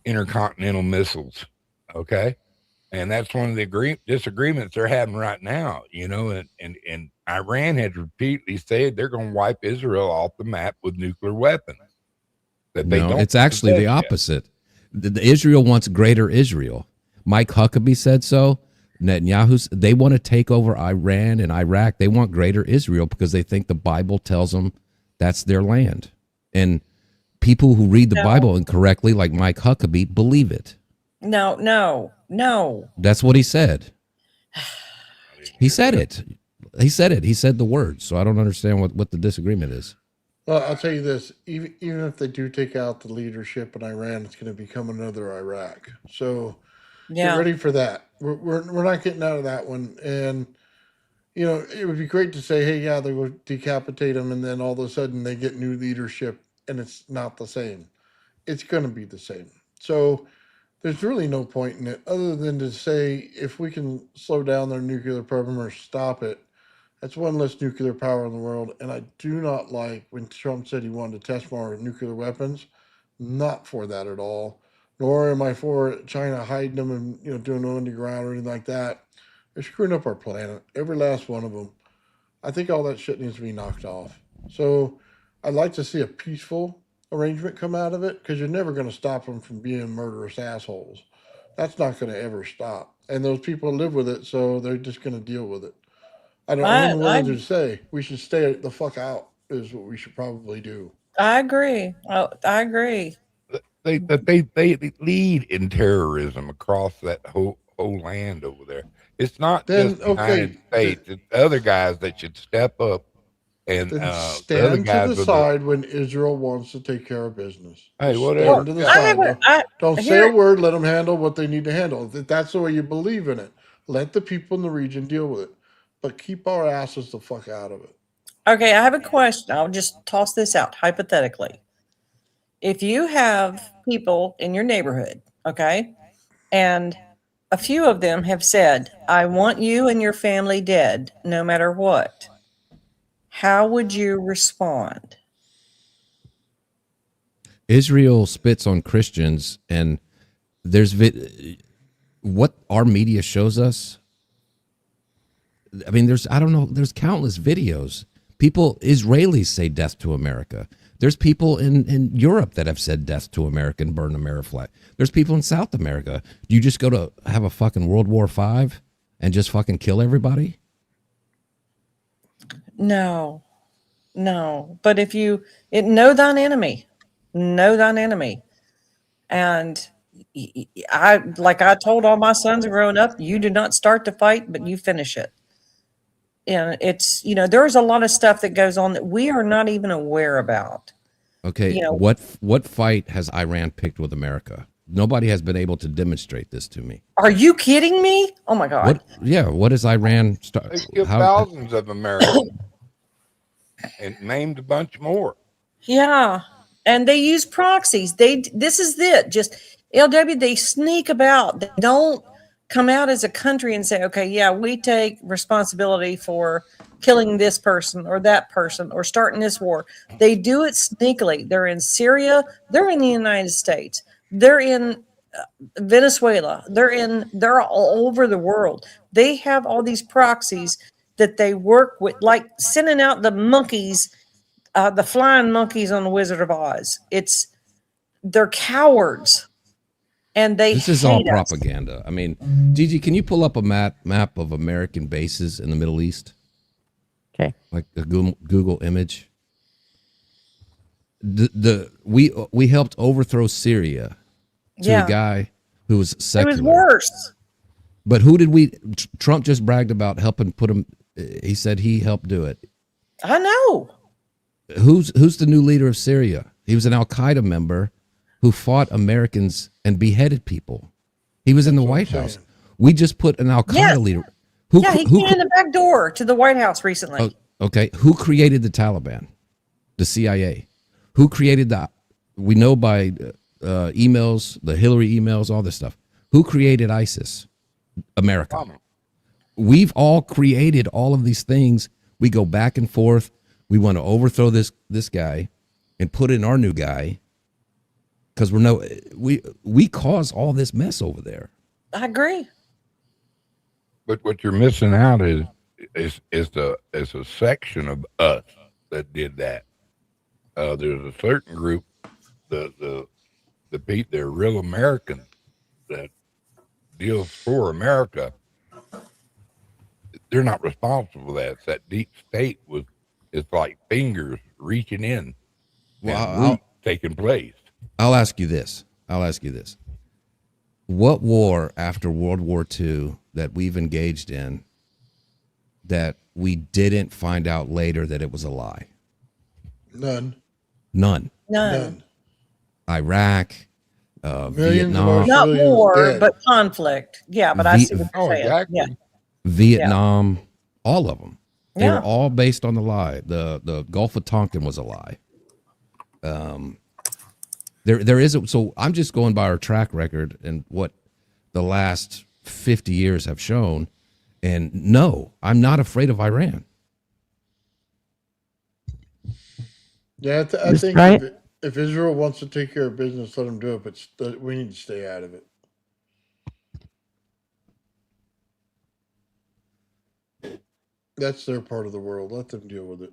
S12: intercontinental missiles. Okay, and that's one of the disagreements they're having right now. You know, and Iran has repeatedly said they're going to wipe Israel off the map with nuclear weapons.
S11: It's actually the opposite. Israel wants greater Israel. Mike Huckabee said so. They want to take over Iran and Iraq. They want greater Israel because they think the Bible tells them that's their land. And people who read the Bible incorrectly, like Mike Huckabee, believe it.
S13: No.
S11: That's what he said. He said it. He said the words. So I don't understand what the disagreement is.
S10: Well, I'll tell you this: even if they do take out the leadership in Iran, it's going to become another Iraq. So get ready for that. We're not getting out of that one. And you know, it would be great to say, hey, yeah, they will decapitate them, and then all of a sudden they get new leadership, and it's not the same. It's going to be the same. So there's really no point in it other than to say if we can slow down their nuclear program or stop it. That's one less nuclear power in the world, and I do not like when Trump said he wanted to test more nuclear weapons. Not for that at all. Nor am I for China hiding them and doing them underground or anything like that. They're screwing up our planet, every last one of them. I think all that shit needs to be knocked off. So I'd like to see a peaceful arrangement come out of it because you're never going to stop them from being murderous assholes. That's not going to ever stop. And those people live with it, so they're just going to deal with it. I'm willing to say we should stay the fuck out is what we should probably do.
S13: I agree. I agree.
S12: They lead in terrorism across that whole land over there. It's not just the United States. It's other guys that should step up and
S10: stand to the side when Israel wants to take care of business.
S12: Hey, whatever.
S10: Stand to the side. Don't say a word. Let them handle what they need to handle. If that's the way you believe in it, let the people in the region deal with it. But keep our asses the fuck out of it.
S13: Okay, I have a question. I'll just toss this out hypothetically. If you have people in your neighborhood, okay, and a few of them have said, I want you and your family dead, no matter what, how would you respond?
S11: Israel spits on Christians, and there's what our media shows us. I mean, there's countless videos. Israelis say death to America. There's people in Europe that have said death to America and burn America flag. There's people in South America. Do you just go to have a fucking World War V and just fucking kill everybody?
S13: No. But if know thine enemy. And I told all my sons growing up, you do not start the fight, but you finish it. And it's, there's a lot of stuff that goes on that we are not even aware about.
S11: Okay. What fight has Iran picked with America? Nobody has been able to demonstrate this to me.
S13: Are you kidding me? Oh my God.
S11: What is Iran?
S12: They killed thousands of Americans and named a bunch more.
S13: Yeah. And they use proxies. This is it. Just LW, they sneak about. They don't come out as a country and say, okay, yeah, we take responsibility for killing this person or that person or starting this war. They do it sneakily. They're in Syria. They're in the United States. They're in Venezuela. They're all over the world. They have all these proxies that they work with, like sending out the monkeys, the flying monkeys on the Wizard of Oz. They're cowards. and they
S11: This is all
S13: hate us.
S11: propaganda. I mean, Gigi, can you pull up a map of American bases in the Middle East?
S2: Okay.
S11: Like a Google image. We helped overthrow Syria to a guy who was secular.
S13: It was worse.
S11: But who did Trump just bragged about helping put him. He said he helped do it.
S13: I know.
S11: Who's the new leader of Syria? He was an Al Qaeda member who fought Americans and beheaded people. He was in the White House. We just put an Al Qaeda leader.
S13: He came in the back door to the White House recently.
S11: Okay. Who created the Taliban? The CIA. Who created that? We know by emails, the Hillary emails, all this stuff. Who created ISIS? America. We've all created all of these things. We go back and forth. We want to overthrow this guy and put in our new guy because we cause all this mess over there.
S13: I agree.
S12: But what you're missing out is a section of us that did that. There's a certain group, the people, they're real Americans that deals for America. They're not responsible for that. It's that deep state it's like fingers reaching in.
S11: Well,
S12: taking place.
S11: I'll ask you this. What war after World War II that we've engaged in that we didn't find out later that it was a lie?
S10: None.
S11: Iraq,
S10: Millions
S11: Vietnam.
S13: Not war,
S10: dead.
S13: but conflict. Yeah, but I see what you're saying.
S12: Exactly.
S13: Yeah.
S11: Vietnam, all of them. They
S13: Yeah.
S11: were all based on the lie. The Gulf of Tonkin was a lie. There is so I'm just going by our track record and what the last 50 years have shown. And no, I'm not afraid of Iran.
S10: Yeah, I think if Israel wants to take care of business, let them do it. But we need to stay out of it. That's their part of the world. Let them deal with it.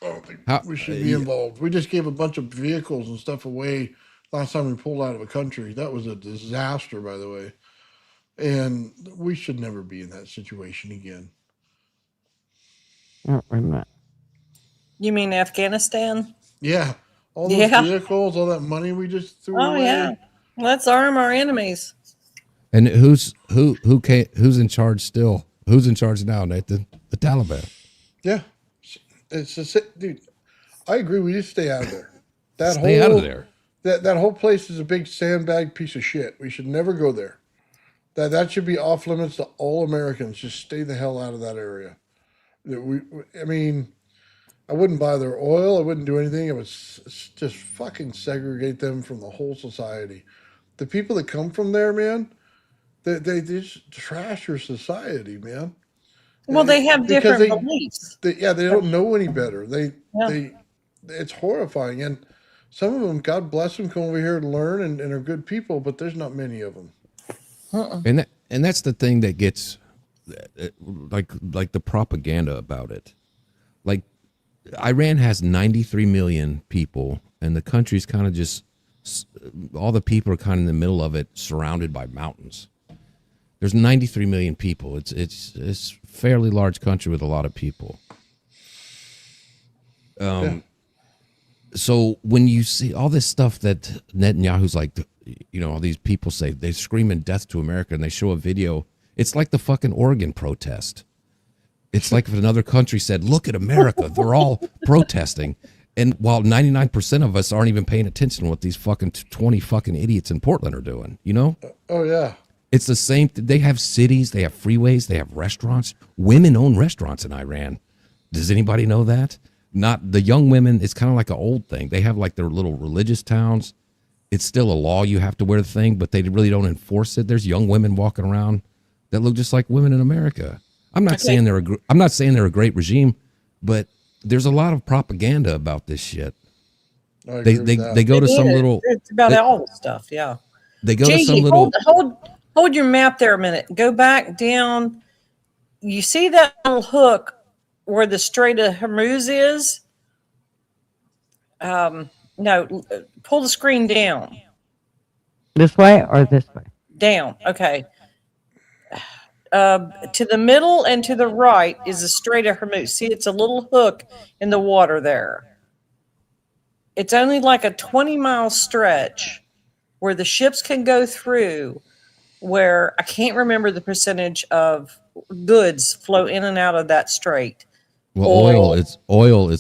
S10: I don't think we should be involved. We just gave a bunch of vehicles and stuff away last time we pulled out of a country. That was a disaster, by the way. And we should never be in that situation again.
S2: Oh, wait a minute.
S13: You mean Afghanistan?
S10: Yeah. All those vehicles, all that money we just threw away.
S13: Yeah. Let's arm our enemies.
S11: And who's in charge still? Who's in charge now, Nathan? The Taliban.
S10: Yeah. Dude, I agree. We just stay out of there.
S11: Stay out of there.
S10: That whole place is a big sandbag piece of shit. We should never go there. That should be off limits to all Americans. Just stay the hell out of that area. I mean, I wouldn't buy their oil. I wouldn't do anything. It would just fucking segregate them from the whole society. The people that come from there, man, they just trash your society, man.
S13: Well, they have different beliefs.
S10: They don't know any better. It's horrifying. And some of them, God bless them, come over here to learn and are good people, but there's not many of them.
S11: And that's the thing that gets like the propaganda about it. Like Iran has 93 million people, and the country's kind of just all the people are kind of in the middle of it, surrounded by mountains. There's 93 million people. It's a fairly large country with a lot of people. So when you see all this stuff that Netanyahu's like, all these people say they're screaming death to America, and they show a video. It's like the fucking Oregon protest. It's like if another country said, look at America, they're all protesting. And while 99% of us aren't even paying attention to what these fucking 20 fucking idiots in Portland are doing,
S10: Oh, yeah.
S11: It's the same. They have cities, they have freeways, they have restaurants. Women own restaurants in Iran. Does anybody know that? Not the young women. It's kind of like an old thing. They have like their little religious towns. It's still a law. You have to wear the thing, but they really don't enforce it. There's young women walking around that look just like women in America. I'm not saying they're a great regime, but there's a lot of propaganda about this shit. They go to some little.
S13: It's about all the stuff. Yeah.
S11: They go to some little.
S13: Hold your map there a minute. Go back down. You see that little hook where the Strait of Hormuz is? No, pull the screen down.
S2: This way or this way?
S13: Down. Okay. To the middle and to the right is the Strait of Hormuz. See, it's a little hook in the water there. It's only like a 20-mile stretch where the ships can go through, where I can't remember the percentage of goods flow in and out of that strait.
S11: Well, oil. It's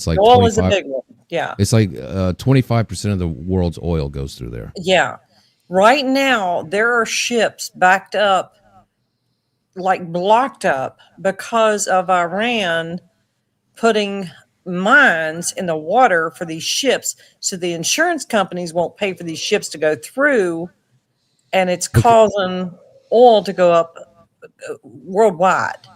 S11: like
S13: oil is a
S11: 25
S13: big one. Yeah.
S11: It's like 25% of the world's oil goes through there.
S13: Yeah. Right now, there are ships backed up, like blocked up, because of Iran putting mines in the water for these ships. So the insurance companies won't pay for these ships to go through, and it's causing oil to go up worldwide.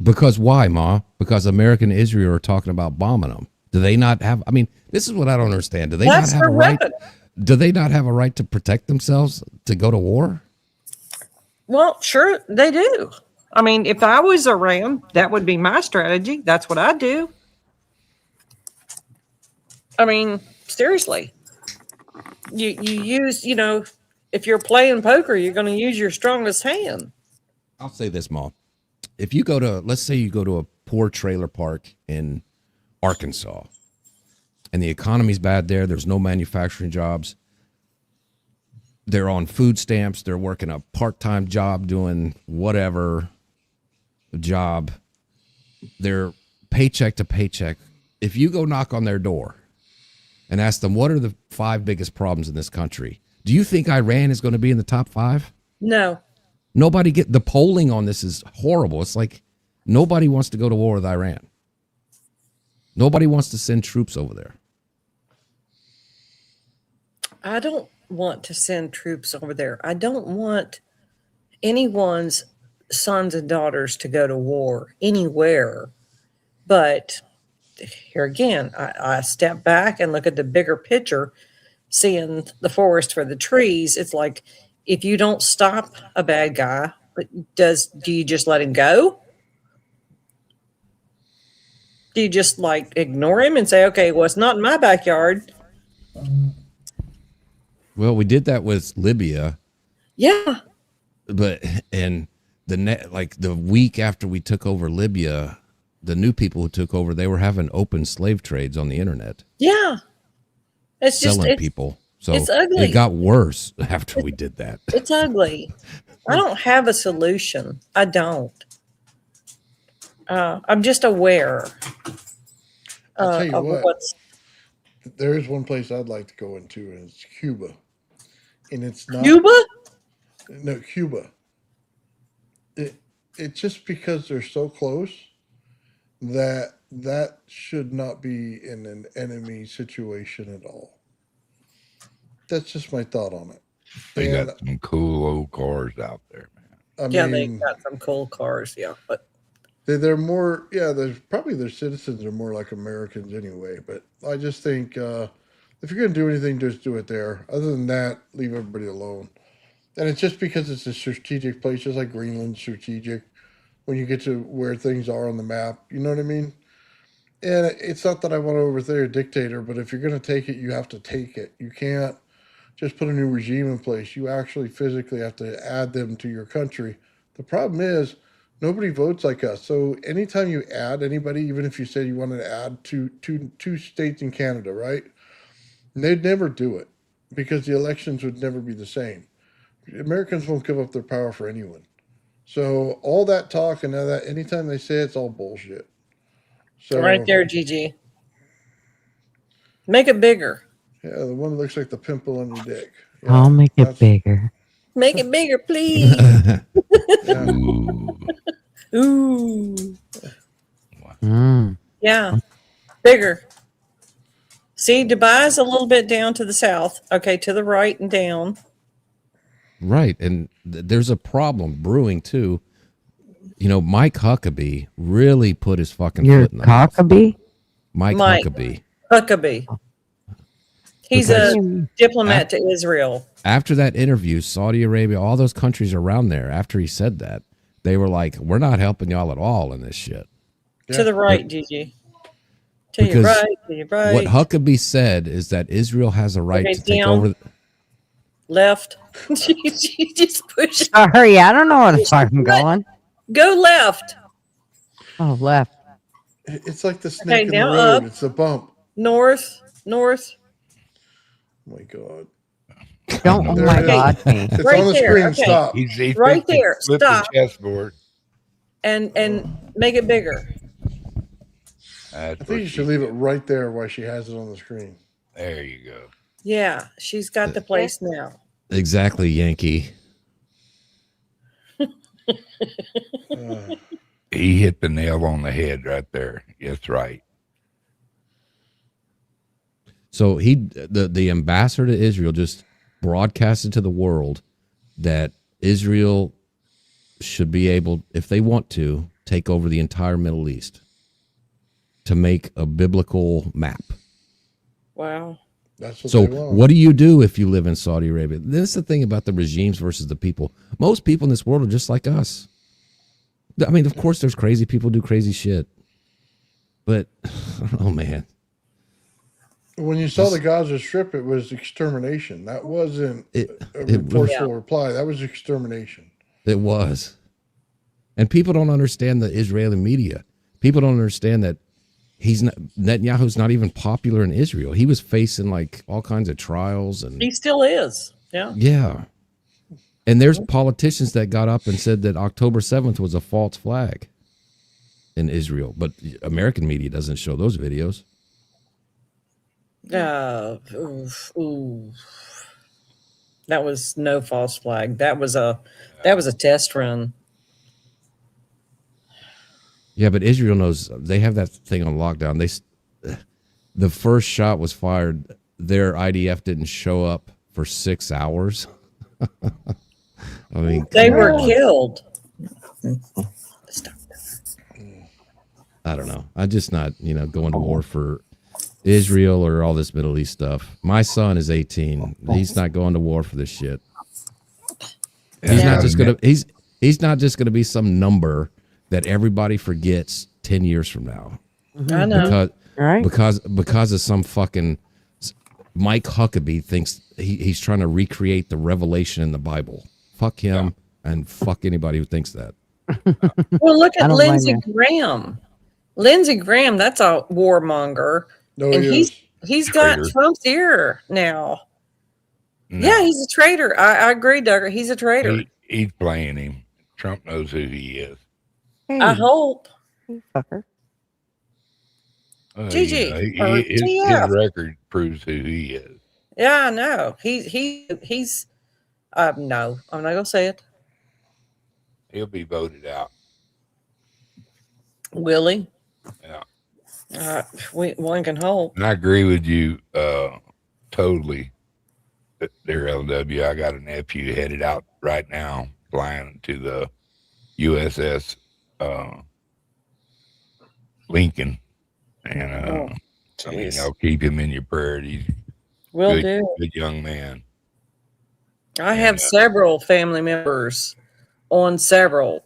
S11: Because why, Ma? Because America and Israel are talking about bombing them. Do they not have? I mean, this is what I don't understand. Do they
S13: That's
S11: not have
S13: their
S11: a right?
S13: weapon.
S11: Do they not have a right to protect themselves to go to war?
S13: Well, sure, they do. I mean, if I was Iran, that would be my strategy. That's what I do. I mean, seriously. You use, if you're playing poker, you're going to use your strongest hand.
S11: I'll say this, Ma. If you go to, let's say you go to a poor trailer park in Arkansas, and the economy's bad there, there's no manufacturing jobs. They're on food stamps. They're working a part-time job doing whatever job. They're paycheck to paycheck. If you go knock on their door and ask them, what are the 5 biggest problems in this country? Do you think Iran is going to be in the top 5?
S13: No.
S11: The polling on this is horrible. It's like nobody wants to go to war with Iran. Nobody wants to send troops over there.
S13: I don't want to send troops over there. I don't want anyone's sons and daughters to go to war anywhere. But here again, I step back and look at the bigger picture, seeing the forest for the trees. It's like, if you don't stop a bad guy, do you just let him go? Do you just like ignore him and say, okay, well, it's not in my backyard?
S11: Well, we did that with Libya.
S13: Yeah.
S11: But the week after we took over Libya, the new people who took over, they were having open slave trades on the internet.
S13: Yeah. It's just
S11: selling people. So
S13: it's ugly.
S11: It got worse after we did that.
S13: It's ugly. I don't have a solution. I don't. I'm just aware.
S10: I'll tell you
S13: of
S10: what.
S13: what's
S10: There is one place I'd like to go into, and it's Cuba. And it's not
S13: Cuba?
S10: No, Cuba. It's just because they're so close that should not be in an enemy situation at all. That's just my thought on it.
S12: They
S10: And,
S12: got some cool old cars out there, man.
S10: I
S13: they
S10: mean,
S13: got some cool cars, yeah. But
S10: they're more, there's probably their citizens are more like Americans anyway. But I just think if you're going to do anything, just do it there. Other than that, leave everybody alone. And it's just because it's a strategic place, just like Greenland's strategic when you get to where things are on the map. You know what I mean? And it's not that I want to overthrow a dictator, but if you're going to take it, you have to take it. You can't just put a new regime in place. You actually physically have to add them to your country. The problem is nobody votes like us. So anytime you add anybody, even if you say you wanted to add two states in Canada, right? They'd never do it because the elections would never be the same. Americans won't give up their power for anyone. So all that talk and all that, anytime they say it's all bullshit. So
S13: right there, Gigi. Make it bigger.
S10: Yeah, the one that looks like the pimple on your dick.
S2: I'll make it bigger.
S13: Make it bigger, please. Ooh. Yeah. Bigger. See, Dubai's a little bit down to the south. Okay, to the right and down.
S11: Right. And there's a problem brewing too. You know, Mike Huckabee really put his fucking foot in the mouth.
S2: Huckabee?
S11: Mike Huckabee.
S13: Huckabee. He's a diplomat to Israel.
S11: After that interview, Saudi Arabia, all those countries around there, after he said that, they were like, we're not helping y'all at all in this shit.
S13: To the right, Gigi. To your right, to your right.
S11: What Huckabee said is that Israel has a right to take over.
S13: Left. She just pushed.
S2: Sorry, I don't know where the fuck I'm going.
S13: Go left.
S2: Oh, left.
S10: It's like the snake in the
S13: now
S10: road.
S13: up.
S10: It's a bump.
S13: North.
S10: Oh my God.
S2: Don't, oh
S10: There
S2: my
S10: it is.
S2: God, me.
S10: It's
S13: Right
S10: on the
S13: there,
S10: screen.
S13: okay.
S10: Stop.
S12: He
S13: Right
S12: flipped the-
S13: there.
S12: flipped the
S13: Stop.
S12: chessboard.
S13: And make it bigger.
S10: I think you should leave it right there while she has it on the screen.
S12: There you go.
S13: Yeah, she's got the place now.
S11: Exactly, Yankee.
S12: He hit the nail on the head right there. That's right.
S11: So the ambassador to Israel just broadcasted to the world that Israel should be able, if they want to, take over the entire Middle East to make a biblical map.
S13: Wow.
S10: That's what
S11: So
S10: they want.
S11: what do you do if you live in Saudi Arabia? This is the thing about the regimes versus the people. Most people in this world are just like us. I mean, of course, there's crazy people do crazy shit. But, oh, man.
S10: When you saw the Gaza Strip, it was extermination. That wasn't a
S11: it-
S10: forceful reply. That was extermination.
S11: It was. And people don't understand the Israeli media. People don't understand that Netanyahu's not even popular in Israel. He was facing like all kinds of trials and
S13: He still is. Yeah.
S11: yeah. And there's politicians that got up and said that October 7th was a false flag in Israel, but American media doesn't show those videos.
S13: Ooh. That was no false flag. That was a test run.
S11: Yeah, but Israel knows they have that thing on lockdown. The first shot was fired. Their IDF didn't show up for 6 hours. I mean,
S13: They
S11: come
S13: were
S11: on.
S13: killed.
S11: I don't know. I'm just not, going to war for Israel or all this Middle East stuff. My son is 18. He's not going to war for this shit. He's not just gonna. He's not just gonna be some number that everybody forgets 10 years from now.
S13: I know.
S11: Because of some fucking Mike Huckabee thinks he's trying to recreate the revelation in the Bible. Fuck him and fuck anybody who thinks that.
S13: Well, look
S2: I
S13: at
S2: don't
S13: Lindsey
S2: blame
S13: Graham. Lindsey Graham, that's a warmonger.
S10: No,
S13: And
S10: he is.
S13: he's got
S12: Traitor.
S13: Trump's ear now.
S12: No.
S13: Yeah, he's a traitor. I agree, Duggar. He's a traitor.
S12: He's playing him. Trump knows who he is.
S13: I hope.
S2: You fucker.
S13: Gigi, or
S12: His
S13: TF.
S12: record proves who he is.
S13: Yeah, I know. He's no, I'm not gonna say it.
S12: He'll be voted out.
S13: Will he?
S12: Yeah.
S13: One can hope.
S12: And I agree with you totally. There, LW. I got a nephew headed out right now, flying to the USS Lincoln, and I mean, I'll keep him in your prayer. He's
S13: Will
S12: good,
S13: do.
S12: good young man.
S13: I have several family members on several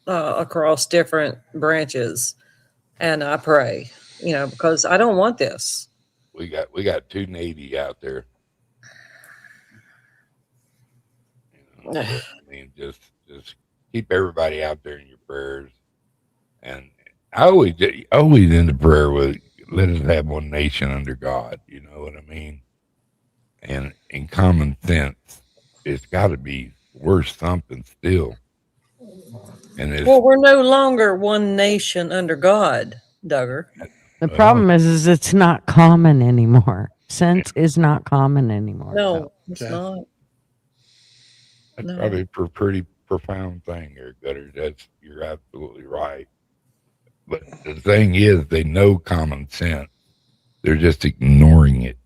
S13: across different branches, and I pray, because I don't want this.
S12: We got 2 Navy out there. I mean, just keep everybody out there in your prayers. And I always in the prayer with let us have one nation under God. You know what I mean? And in common sense, it's got to be worth something still. And it's,
S13: Well, we're no longer one nation under God, Duggar.
S2: The problem is it's not common anymore. Sense is not common anymore.
S13: No, it's not.
S12: that's
S13: No.
S12: probably a pretty profound thing there, Gutter. You're absolutely right. But the thing is, they know common sense. They're just ignoring it.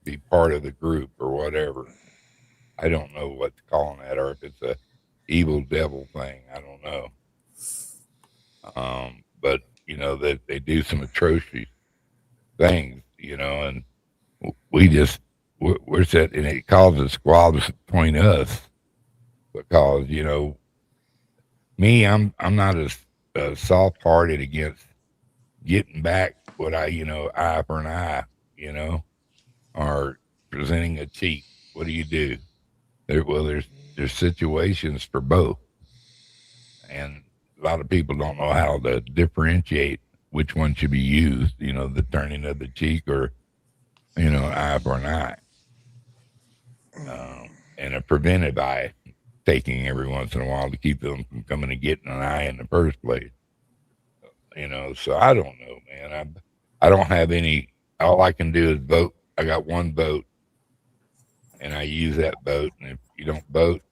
S12: Be part of the group or whatever. I don't know what to call that, or if it's a evil devil thing. I don't know. But that they do some atrocious things, and we're set, and it causes squabbles between us because me, I'm not as soft-hearted against getting back what eye for an eye, or presenting a cheek, what do? There's situations for both, and a lot of people don't know how to differentiate which one should be used. You know, the turning of the cheek, or eye for an eye, and a preventive eye taking every once in a while to keep them from coming and getting an eye in the first place. So I don't know, man. I don't have any. All I can do is vote. I got one vote, and I use that vote. And if you don't vote,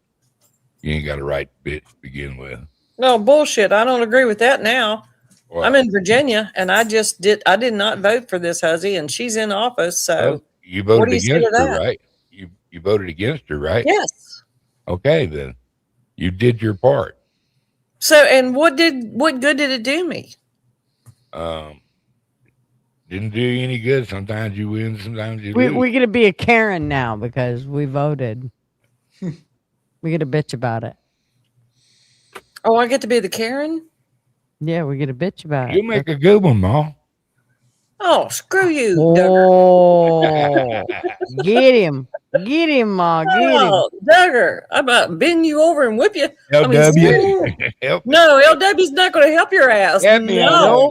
S12: you ain't got a right to bitch to begin with.
S13: No bullshit. I don't agree with that now.
S12: Well,
S13: I'm in Virginia, and I did not vote for this hussy, and she's in office. So
S12: you
S13: what
S12: voted
S13: do you say to
S12: against her,
S13: that?
S12: right? You voted against her, right?
S13: Yes.
S12: Okay, then you did your part.
S13: So, and what good did it do me?
S12: Didn't do you any good. Sometimes you win, sometimes you
S2: We're
S12: lose.
S2: going to be a Karen now because we voted. We get a bitch about it.
S13: Oh, I get to be the Karen?
S2: Yeah, we get a bitch about it.
S12: You make a good one, Ma.
S13: Oh, screw you,
S2: Oh, get him, Ma, get him.
S13: Oh, Duggar, I'm about to bend you over and whip you.
S12: LW, help me.
S13: No, LW's not going to help your ass.
S12: Help me,
S13: No.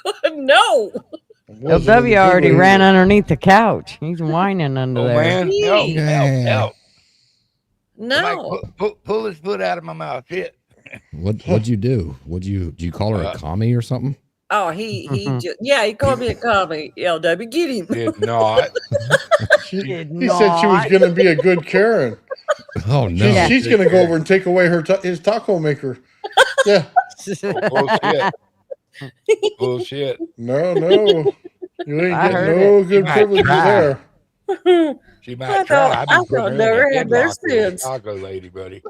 S12: LW.
S13: No.
S2: LW already ran underneath the couch. He's whining under there.
S12: Man, help.
S13: No.
S12: Somebody pull his foot out of my mouth. Shit.
S11: What'd you do? Did you call her a commie or something?
S13: Oh, he he called me a commie. LW, get him.
S12: Did not.
S10: He said she was going to be a good Karen.
S11: Oh no,
S10: She's going to go over and take away his taco maker. Yeah.
S12: Bullshit. Bullshit.
S10: No. You ain't
S2: I
S10: getting
S2: heard
S10: no
S2: it.
S10: good
S12: might
S10: privileges
S12: try.
S10: there.
S12: She might try.
S13: I thought never had their sense.
S12: Taco lady, buddy.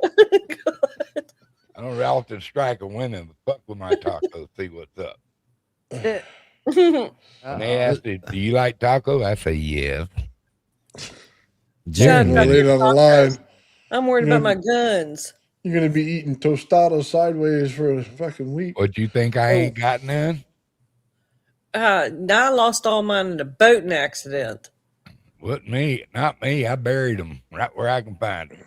S12: I don't often strike a women, but fuck with my tacos, see what's up. And they asked me, do you like taco? I say, yes.
S11: Jaron,
S10: Well, laid on the line.
S13: I'm worried about my guns.
S10: You're going to be eating tostadas sideways for a fucking week.
S12: What you think I ain't got none?
S13: I lost all mine in a boating accident.
S12: What me? Not me. I buried them right where I can find them.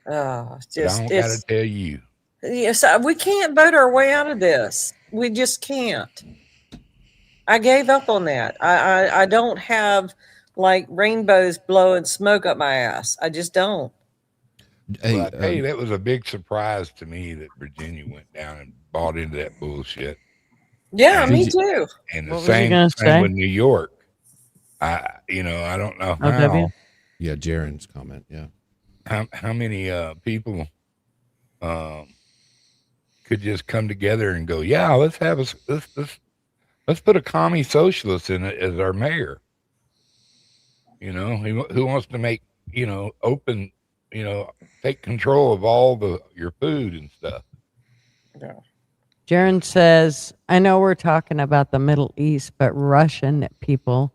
S13: Oh, it's
S12: But I
S13: just
S12: don't got to tell you.
S13: yes, we can't boat our way out of this. We just can't. I gave up on that. I don't have like rainbows blowing smoke up my ass. I just don't.
S12: Well, I tell you, that was a big surprise to me that Virginia went down and bought into that bullshit.
S13: Yeah,
S12: And-
S13: me too.
S12: And
S2: What
S12: the
S2: was you
S12: same
S2: gonna
S12: thing
S2: say?
S12: with New York. I don't know
S2: LW?
S11: Yeah, Jaron's comment. Yeah.
S12: how many people could just come together and go, yeah, let's put a commie socialist in it as our mayor. Who wants to make open, take control of all your food and stuff.
S13: Yeah.
S2: Jaron says, I know we're talking about the Middle East, but Russian people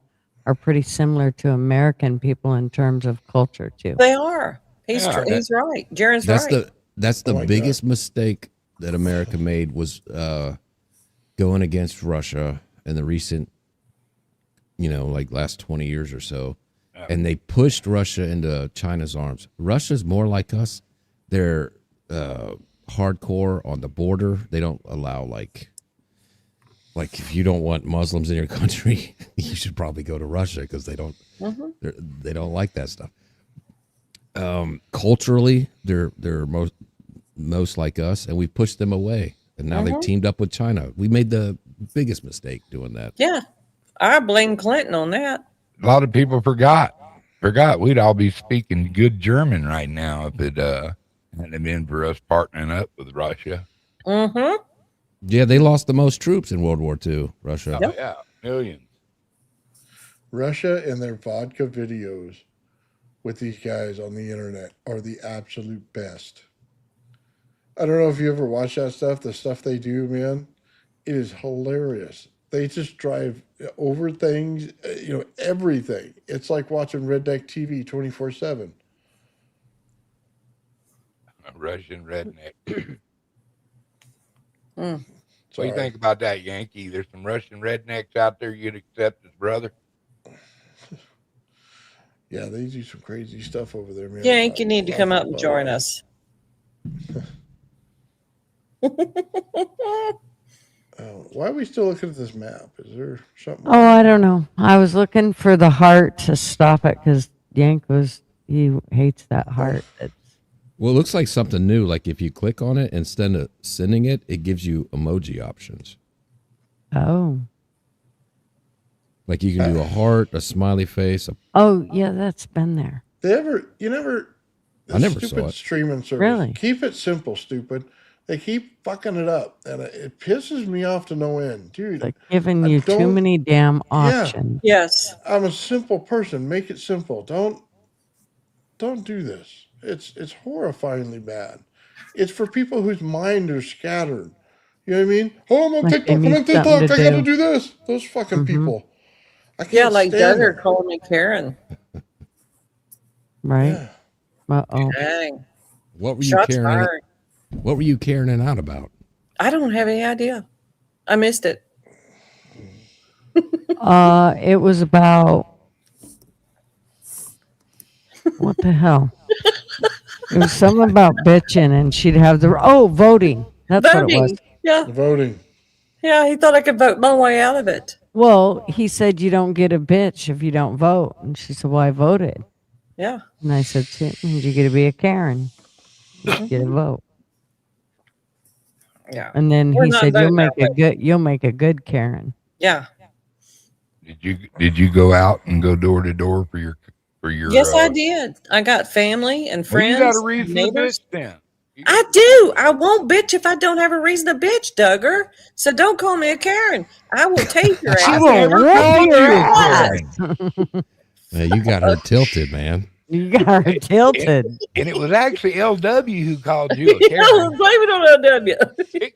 S2: are pretty similar to American people in terms of culture too.
S13: They are. He's
S12: Yeah,
S13: he's right. Jaron's right.
S11: That's the
S10: Oh my
S11: biggest mistake that America made was going against Russia in the recent, like last 20 years or so. And they pushed Russia into China's arms. Russia's more like us. They're hardcore on the border. They don't allow like if you don't want Muslims in your country, you should probably go to Russia because they don't they don't like that stuff. Culturally, they're most like us, and we pushed them away. And now they've teamed up with China. We made the biggest mistake doing that.
S13: Yeah. I blame Clinton on that.
S12: A lot of people forgot we'd all be speaking good German right now if it hadn't been for us partnering up with Russia.
S13: Mm-hmm.
S11: Yeah, they lost the most troops in World War II, Russia.
S12: Oh, yeah, millions.
S10: Russia and their vodka videos with these guys on the internet are the absolute best. I don't know if you ever watch that stuff, the stuff they do, man. It is hilarious. They just drive over things, everything. It's like watching Redneck TV 24/7.
S12: A Russian redneck.
S13: Mm.
S12: What do you think about that, Yankee? There's some Russian rednecks out there you'd accept as brother?
S10: Yeah, they do some crazy stuff over there, man.
S13: Yank, you need to
S10: Laugh
S13: come
S10: out
S13: up and
S10: loud.
S13: join us.
S10: Why are we still looking at this map? Is there something?
S2: Oh, I don't know. I was looking for the heart to stop it because Yank he hates that heart.
S11: Well, it looks like something new. Like if you click on it, instead of sending it, it gives you emoji options.
S2: Oh.
S11: Like you can do a heart, a smiley face.
S2: Oh, yeah, that's been there.
S11: I never saw
S10: stupid
S11: it.
S10: streaming service.
S2: Really?
S10: Keep it simple, stupid. They keep fucking it up, and it pisses me off to no end, dude.
S2: Like giving
S10: I
S2: you too
S10: don't-
S2: many damn
S10: Yeah.
S2: options.
S13: Yes.
S10: I'm a simple person. Make it simple. Don't do this. It's horrifyingly bad. It's for people whose mind are scattered. You know what I mean? Oh, I'm on
S2: Like they
S10: TikTok. I'm
S2: need
S10: on TikTok.
S2: something to
S10: I gotta
S2: do.
S10: do this. Those fucking people. I can't
S13: Yeah, like
S10: stand
S13: Duggar
S10: them.
S13: calling me Karen.
S2: Right? Uh-oh.
S13: Dang.
S11: What were you
S13: Shots
S11: caring?
S13: fired.
S11: What were you caring out about?
S13: I don't have any idea. I missed it.
S2: It was about what the hell? It was something about bitching, and she'd have voting. That's what it was.
S13: Voting. Yeah.
S10: Voting.
S13: Yeah, he thought I could vote my way out of it.
S2: Well, he said you don't get a bitch if you don't vote, and she said, "Well, I voted."
S13: Yeah.
S2: And I said, "See, it means you get to be a Karen. You get a vote."
S13: Yeah.
S2: And then
S13: We're
S2: he
S13: not
S2: said,
S13: voting that way.
S2: You'll make a good Karen."
S13: Yeah.
S12: Did you go out and go door to door for your
S13: Yes, I did. I got family and
S12: Well,
S13: friends.
S12: you got a reason to
S13: neighbors.
S12: bitch then.
S13: I do. I won't bitch if I don't have a reason to bitch, Duggar. So don't call me a Karen. I will take your ass.
S11: She
S2: will
S13: and
S2: roll
S13: I'll
S2: your
S13: your
S2: ass.
S11: Yeah, you got her tilted, man.
S2: You got her tilted.
S12: And it was actually LW who called you a
S13: Yeah,
S12: Karen.
S13: blame it on LW.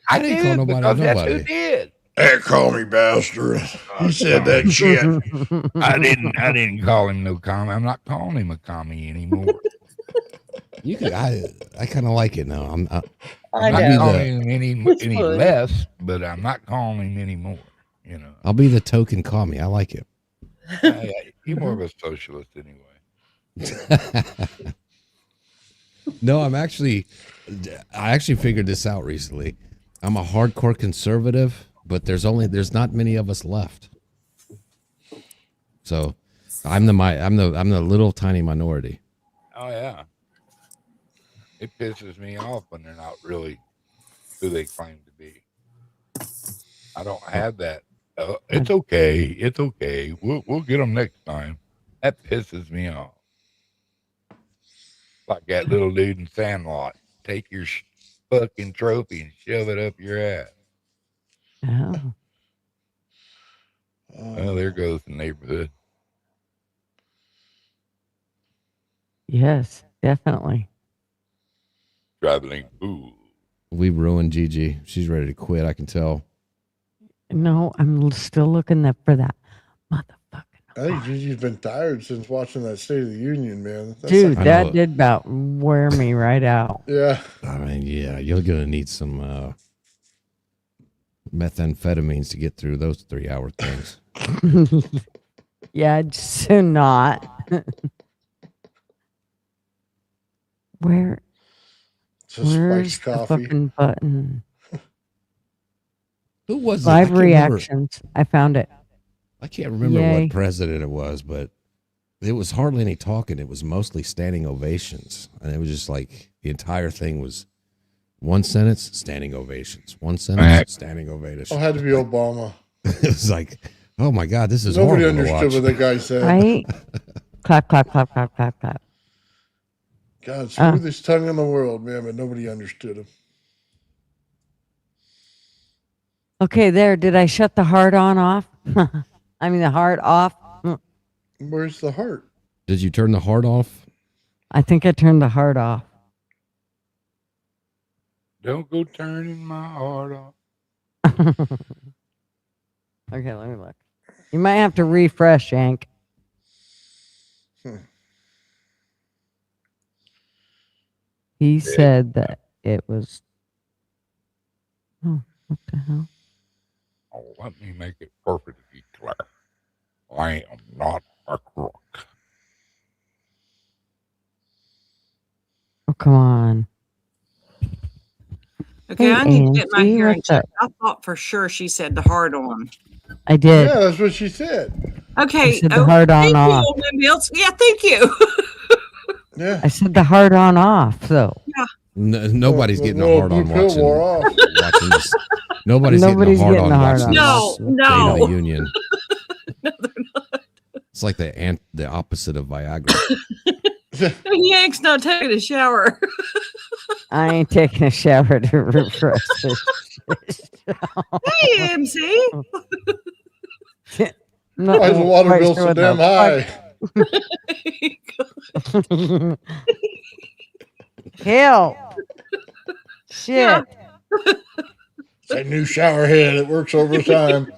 S11: I didn't call nobody
S12: because that's
S11: nobody.
S12: who did.
S10: Hey, call me bastard. He said that shit.
S12: I didn't call him no commie. I'm not calling him a commie anymore.
S11: You could. I kind of like it now. I'm
S13: I
S12: I'm not
S13: know.
S12: calling him any
S13: It's fun.
S12: less, but I'm not calling him anymore. You know,
S11: I'll be the token commie. I like it.
S12: you're more of a socialist anyway.
S11: No, I actually figured this out recently. I'm a hardcore conservative, but there's not many of us left. So I'm the little tiny minority.
S12: Oh yeah, it pisses me off when they're not really who they claim to be. I don't have that. It's okay. It's okay. We'll get them next time. That pisses me off. Like that little dude in Sandlot. Take your fucking trophy and shove it up your ass.
S2: Oh.
S12: Well, there goes the neighborhood.
S2: Yes, definitely.
S12: Traveling fool.
S11: We ruined Gigi. She's ready to quit. I can tell.
S2: No, I'm still looking for that motherfucking.
S10: I think Gigi's been tired since watching that State of the Union, man. That's
S2: Dude,
S10: like-
S2: that did about wear me right out.
S10: Yeah.
S11: I mean, yeah, you're gonna need some methamphetamines to get through those 3-hour things.
S2: Yeah, I'd soon not. Where's
S10: It's a spiced
S2: the
S10: coffee.
S2: fucking button?
S11: Who was it? I
S2: Live
S11: can't remember.
S2: reactions. I found it.
S11: I can't remember
S2: Yay.
S11: what president it was, but it was hardly any talking. It was mostly standing ovations, and it was just like the entire thing was one sentence, standing ovations. One sentence, standing ovations.
S10: Oh, it had to be Obama.
S11: It was like, oh my god, this is
S10: Nobody
S11: horrible to
S10: understood
S11: watch.
S10: what that guy said.
S2: Right? Clap, clap, clap, clap, clap, clap.
S10: God, smoothest tongue in the world, man, but nobody understood him.
S2: Okay, there. Did I shut the heart on off? I mean, the heart off.
S10: Where's the heart?
S11: Did you turn the heart off?
S2: I think I turned the heart off.
S12: Don't go turning my heart off.
S2: Okay, let me look. You might have to refresh, Yank. He said that it was. Oh, what the hell?
S12: Oh, let me make it perfectly clear. I am not a crook.
S2: come on.
S13: Okay,
S2: Hey,
S13: I need to get my
S2: Angie,
S13: hearing
S2: what's up?
S13: checked. I thought for sure she said the hard on.
S2: I did.
S10: Yeah, that's what she said.
S13: Okay.
S2: I said the hard on
S13: thank you,
S2: off.
S13: old man Bills. Yeah, thank you.
S10: Yeah.
S2: I said the hard on off, though.
S13: Yeah.
S11: Nobody's getting a
S10: Well,
S11: hard on
S10: blue pill
S11: watching,
S10: wore off.
S11: watching this. Nobody's
S2: Nobody's
S11: getting a
S2: getting
S11: hard
S2: a
S11: on
S2: hard
S11: watching
S2: on.
S11: this
S13: No,
S11: State of the
S13: no.
S11: Union. It's like the opposite of Viagra.
S13: Yank's not taking a shower.
S2: I ain't taking a shower to refresh this.
S13: Hey, MC.
S2: No,
S10: Why is the water
S2: Christ,
S10: bill so
S2: what the
S10: damn high?
S2: Hell. Shit.
S13: Yeah.
S10: It's a new shower head. It works overtime.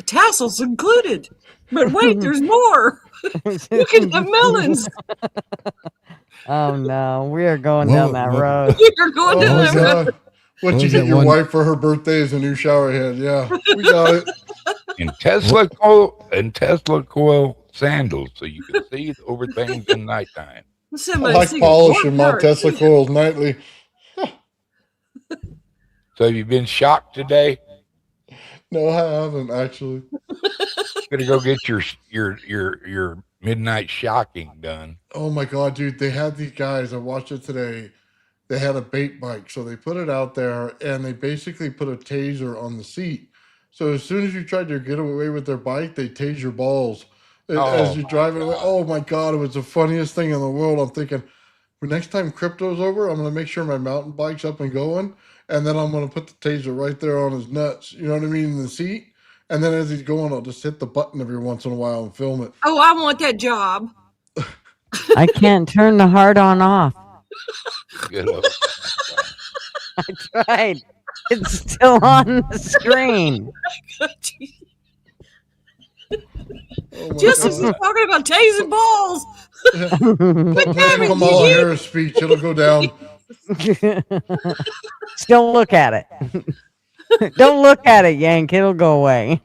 S13: Tassels included. But wait, there's more. You can have melons.
S2: Oh no, we are going down that road.
S13: You're going down that road.
S10: What'd you get your wife for her birthday as a new shower head? Yeah, we got it.
S12: And Tesla coil sandals, so you can see over things in nighttime.
S10: I like polishing my Tesla coils nightly.
S12: So have you been shocked today?
S10: No, I haven't actually.
S12: Gonna go get your midnight shocking done.
S10: Oh my god, dude! They had these guys. I watched it today. They had a bait bike, so they put it out there, and they basically put a taser on the seat. So as soon as you tried to get away with their bike, they tase your balls as you're driving away. Oh my god, it was the funniest thing in the world. I'm thinking, for next time crypto's over, I'm gonna make sure my mountain bike's up and going, and then I'm gonna put the taser right there on his nuts. You know what I mean, in the seat. And then as he's going, I'll just hit the button every once in a while and film it.
S13: Oh, I want that job.
S2: I can't turn the hard on off.
S12: Good old-
S2: I tried. It's still on the screen.
S13: Just as he's talking about tasing balls.
S10: But Kamala Harris speech, it'll go down.
S2: Just don't look at it. Don't look at it, Yank. It'll go away.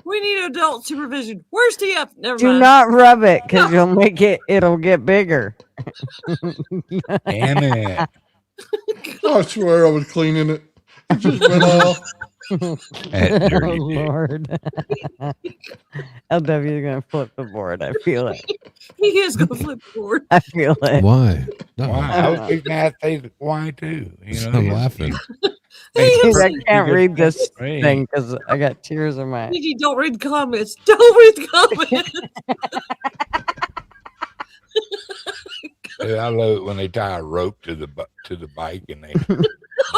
S13: We need adult supervision. Where's TF? Never
S2: Do
S13: mind.
S2: not rub it because you'll make it. It'll get bigger.
S12: Damn it.
S10: I swear I was cleaning it. It just went off.
S12: That dirty
S2: Oh,
S12: dick.
S2: Lord. LW is going to flip the board. I feel it.
S13: He is going to flip the board.
S2: I feel it.
S11: Why? No.
S12: Why? I was thinking that say why too. You know,
S11: I'm laughing.
S2: Dude, I can't
S12: good
S2: read this
S12: Hey.
S2: thing because I got tears in my eyes.
S13: Gigi, don't read the comments. Don't read the comments.
S12: I love it when they tie a rope to the bike and they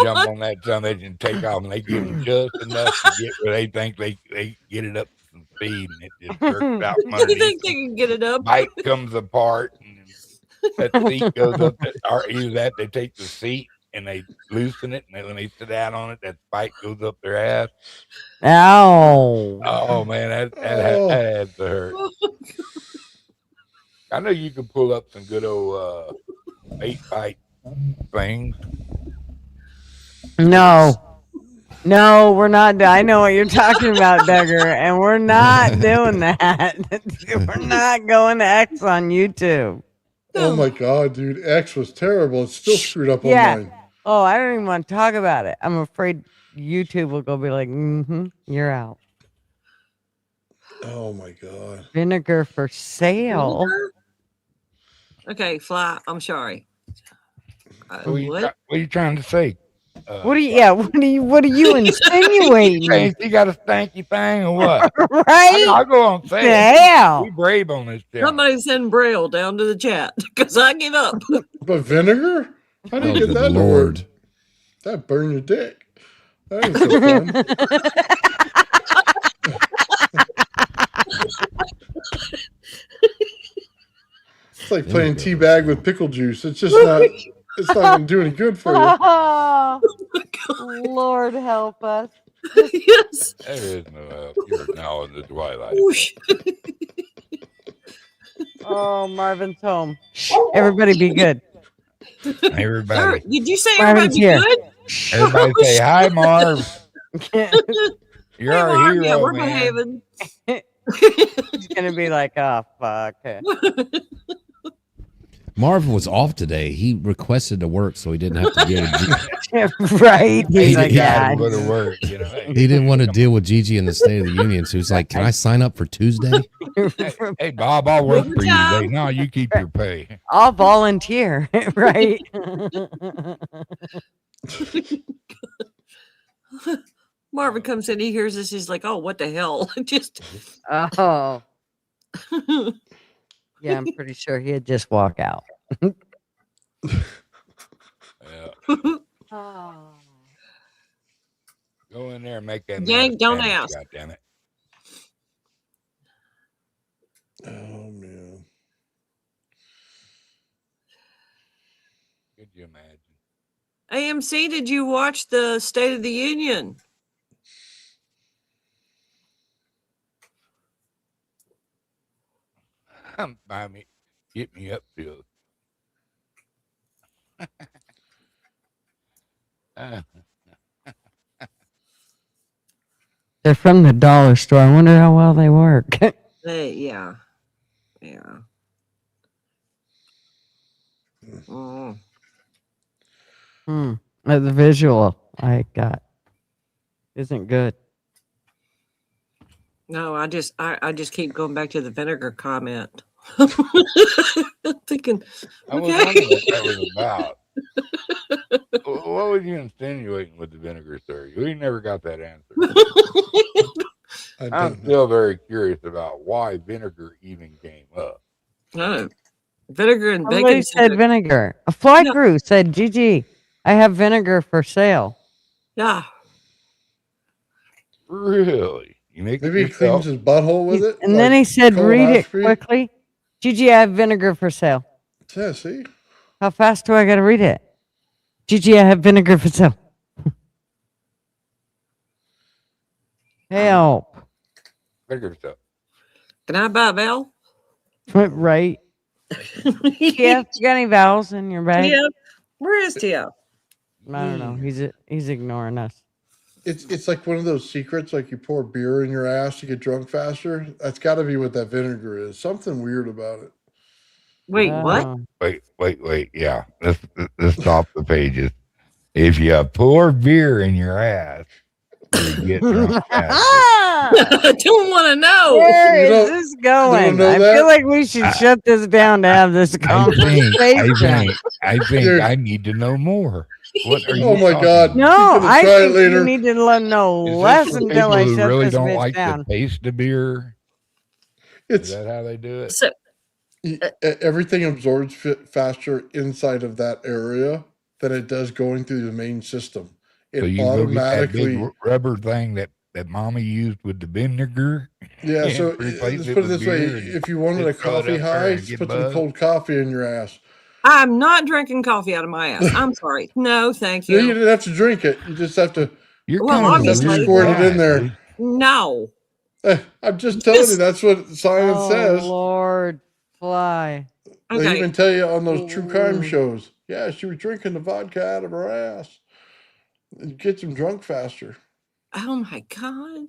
S12: jump on that something and take off, and they give them just enough to get where they think they get it up to some speed, and it just jerks out from
S13: Do you
S12: underneath.
S13: think they can get it up?
S12: Bike comes apart, and that seat goes up. Or either that, they take the seat and they loosen it, and then when they sit down on it, that bike goes up their ass.
S2: Ow.
S12: Oh man, that had to hurt. I know you can pull up some good old 8-bike things.
S2: No. No, we're not. I know what you're talking about, Duggar, and we're not doing that. We're not going to X on YouTube.
S10: Oh my god, dude. X was terrible. It's still screwed up on
S2: Yeah.
S10: mine.
S2: Oh, I don't even want to talk about it. I'm afraid YouTube will go be like, you're out.
S10: Oh my god.
S2: Vinegar for sale.
S13: Okay, Fly, I'm sorry.
S12: What are
S13: What?
S12: you trying to say?
S2: What are you? Yeah. What are you insinuating?
S12: Hey, you got a stanky thing or what?
S2: Right?
S12: I'll go on say
S2: The
S12: it.
S2: hell?
S12: We brave on this channel.
S13: Somebody send Braille down to the chat because I give up.
S10: But vinegar? How do you
S11: Oh,
S10: get
S11: good
S10: that to work?
S11: Lord.
S10: That burn your dick. That ain't so fun. It's like playing teabag with pickle juice. It's just not. It's not going to do any good for you.
S2: Oh, Lord help us.
S13: Yes.
S12: There is no help. You're now in the twilight.
S13: Whoosh.
S2: Oh, Marvin's home. Shh, everybody be good.
S12: Everybody,
S13: Did you say
S2: Marvin's
S13: everybody be
S2: here.
S13: good?
S12: everybody say hi, Marv. You're
S13: Hey,
S12: our
S13: Marv,
S12: hero,
S13: yeah, we're
S12: man.
S13: behaving.
S2: He's gonna be like, oh fuck.
S11: Marvin was off today. He requested to work so he didn't have to deal with Gigi.
S2: Right. He's like,
S11: he-
S2: yeah.
S12: Go to work, you know. Hey,
S11: He didn't want to deal with Gigi in the State of the Union. So he's like, can I sign up for Tuesday?
S12: hey, Bob, I'll work for you today. No, you keep your pay.
S2: I'll volunteer, right?
S13: Marvin comes in, he hears this, he's like, "Oh, what the hell?" Just
S2: Oh. Yeah, I'm pretty sure he'd just walk out.
S12: Yeah.
S2: Oh.
S12: Go in there and make that.
S13: Yank,
S12: man
S13: don't
S12: sandwich,
S13: ask.
S12: God damn it.
S10: Oh man.
S12: Could you imagine?
S13: AMC, did you watch the State of the Union?
S12: Buy me, get me up, Phil.
S2: They're from the dollar store. I wonder how well they work.
S13: Yeah. Mm.
S2: The visual I got isn't good.
S13: No, I just keep going back to the vinegar comment. Thinking,
S12: I was
S13: okay.
S12: wondering what that was about. What was you insinuating with the vinegar, sir? We never got that answer. I'm still very curious about why vinegar even came up.
S13: No. Vinegar and
S2: Somebody
S13: bacon.
S2: said vinegar. A fly crew said, Gigi, I have vinegar for sale.
S13: Yeah.
S12: Really? You make
S10: Maybe
S12: it
S10: he cleans his butthole with it.
S2: And then he said, read it
S10: colonoscopy?
S2: quickly. Gigi, I have vinegar for sale.
S10: Yeah, see?
S2: How fast do I got to read it? Gigi, I have vinegar for sale. Help.
S12: Vinegar stuff.
S13: Can I buy a bell?
S2: Right. Yeah, you got any vowels in your bag?
S13: Tia? Where is Tia?
S2: I don't know. He's ignoring us.
S10: It's like one of those secrets, like you pour beer in your ass to get drunk faster. That's got to be what that vinegar is. Something weird about it.
S13: Wait, what?
S2: Oh.
S12: Wait. Yeah. Let's stop the pages. If you pour beer in your ass, you get drunk fast.
S13: I don't want to know.
S2: Where
S10: You
S2: is
S10: don't-
S2: this going?
S10: know
S2: I
S10: that?
S2: feel like we should shut this down to have this conversation.
S12: I think
S10: Dude.
S12: I need to know more. What are you
S10: Oh my
S12: talking
S10: God.
S12: about?
S2: No,
S10: You're gonna
S2: I
S10: try it
S2: think you
S10: later.
S2: need to know
S12: Is this
S2: less
S12: for
S2: until I
S12: people who
S2: shut
S12: really
S2: this
S12: don't
S2: bitch
S12: like
S2: down.
S12: the taste of beer?
S10: It's
S12: Is that how they do it?
S13: So,
S10: everything absorbs faster inside of that area than it does going through the main system. It
S12: So you go get that big
S10: automatically.
S12: rubber thing that mommy used with the vinegar.
S10: Yeah,
S12: and
S10: so
S12: replace
S10: let's
S12: it
S10: put it
S12: with
S10: this way:
S12: beer and
S10: if you wanted a
S12: just throw it
S10: coffee
S12: up there
S10: high,
S12: and
S10: just
S12: get
S10: put some
S12: buzzed.
S10: cold coffee in your ass.
S13: I'm not drinking coffee out of my ass. I'm sorry. No, thank
S10: You
S13: you.
S10: didn't have to drink it. You just have to.
S12: You're
S13: Well,
S12: kind of a
S13: obviously.
S12: weird
S10: Squirt it in
S12: guy,
S10: there.
S12: dude.
S13: No.
S10: I'm just telling you, that's what science
S2: Oh,
S10: says.
S2: Lord, fly.
S10: They
S13: Okay.
S10: even tell you on those true crime
S2: Ooh.
S10: shows. Yeah, she was drinking the vodka out of her ass. It gets them drunk faster.
S13: Oh my God.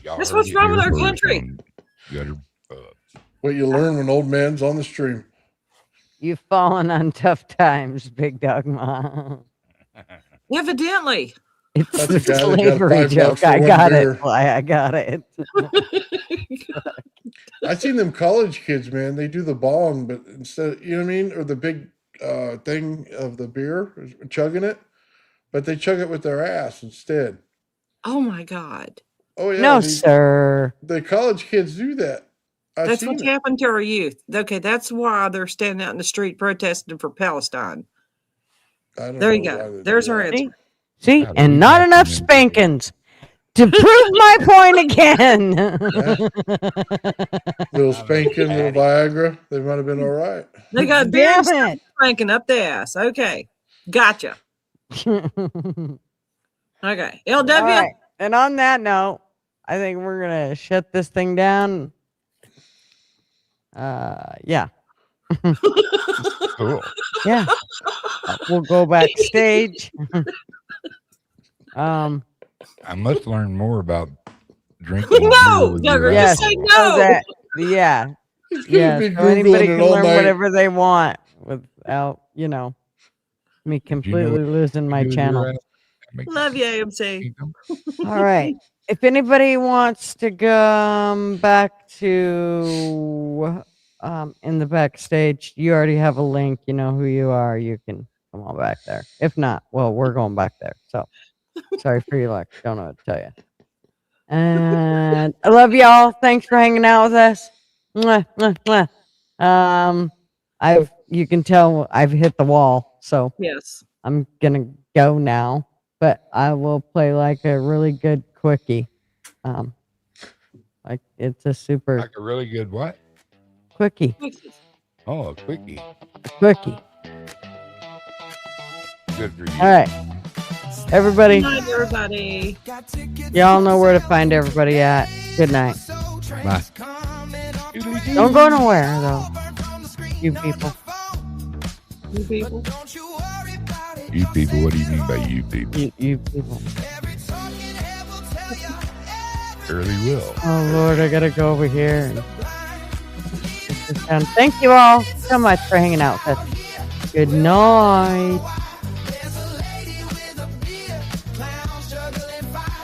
S12: Y'all
S13: That's
S12: heard
S13: what's
S12: it
S13: wrong with
S12: here
S13: our
S12: first
S13: country.
S12: on Gutter Pubs.
S10: What you learn when old man's on the stream.
S2: You've fallen on tough times, Big Dog Ma.
S13: Evidently.
S2: It's
S10: That's
S2: a
S10: a guy that got
S2: slavery
S10: $5
S2: joke.
S10: for
S2: I
S10: one
S2: got
S10: beer.
S2: it. Fly. I got it.
S10: I seen them college kids, man. They do the bong, but instead, you know what I mean, or the big thing of the beer, chugging it, but they chug it with their ass instead.
S13: Oh my God.
S10: Oh yeah,
S2: No,
S10: these-
S2: sir.
S10: the college kids do that. I've
S13: That's
S10: seen
S13: what's
S10: it.
S13: happened to our youth. Okay, that's why they're standing out in the street protesting for Palestine.
S10: I don't
S13: There you
S10: know why
S13: go.
S10: they
S13: There's
S10: do
S13: our
S10: that.
S13: answer.
S2: See?
S12: God,
S2: And
S12: we
S2: not
S12: got
S2: enough
S12: some
S2: spankings to prove my point again.
S10: Little spanking, little
S12: Patty.
S10: Viagra, they might have been all right.
S13: They got beer
S2: Damn
S13: and
S2: it.
S13: spanking up the ass. Okay. Gotcha.
S2: All
S13: Okay. LW.
S2: right. And on that note, I think we're going to shut this thing down. Yeah.
S12: Cool.
S2: Yeah. We'll go backstage.
S12: I must learn more about drinking.
S13: No,
S12: beer with
S13: Douglas,
S12: you.
S2: Yes.
S13: say
S2: so
S13: no.
S2: that- yeah.
S10: He's gonna
S2: Yeah.
S10: be
S2: So anybody
S10: Googling
S2: can
S10: it all
S2: learn
S10: night.
S2: whatever they want without, me
S12: Did you know
S2: completely losing my
S12: do with your
S2: channel.
S12: ass? That makes
S13: Love you,
S12: sense.
S13: AMC.
S2: All right. If anybody wants to come back to in the backstage, you already have a link. You know who you are. You can come on back there. If not, well, we're going back there. So sorry for your luck. Don't know what to tell you. And I love y'all. Thanks for hanging out with us. Mwah, mwah, mwah. You can tell I've hit the wall, so
S13: Yes.
S2: I'm gonna go now. But I will play like a really good quickie. Like it's a super
S12: Like a really good what?
S2: quickie.
S12: Oh, a quickie.
S2: Quickie.
S12: Good for you.
S2: All right. Everybody,
S13: Good night, everybody.
S2: y'all know where to find everybody at. Good night.
S11: Bye.
S2: Don't go nowhere though. You people.
S13: You people.
S12: You people, what do you mean by you people?
S2: You people.
S12: Surely will.
S2: Oh Lord, I gotta go over here and get this down. Thank you all so much for hanging out with us. Good night.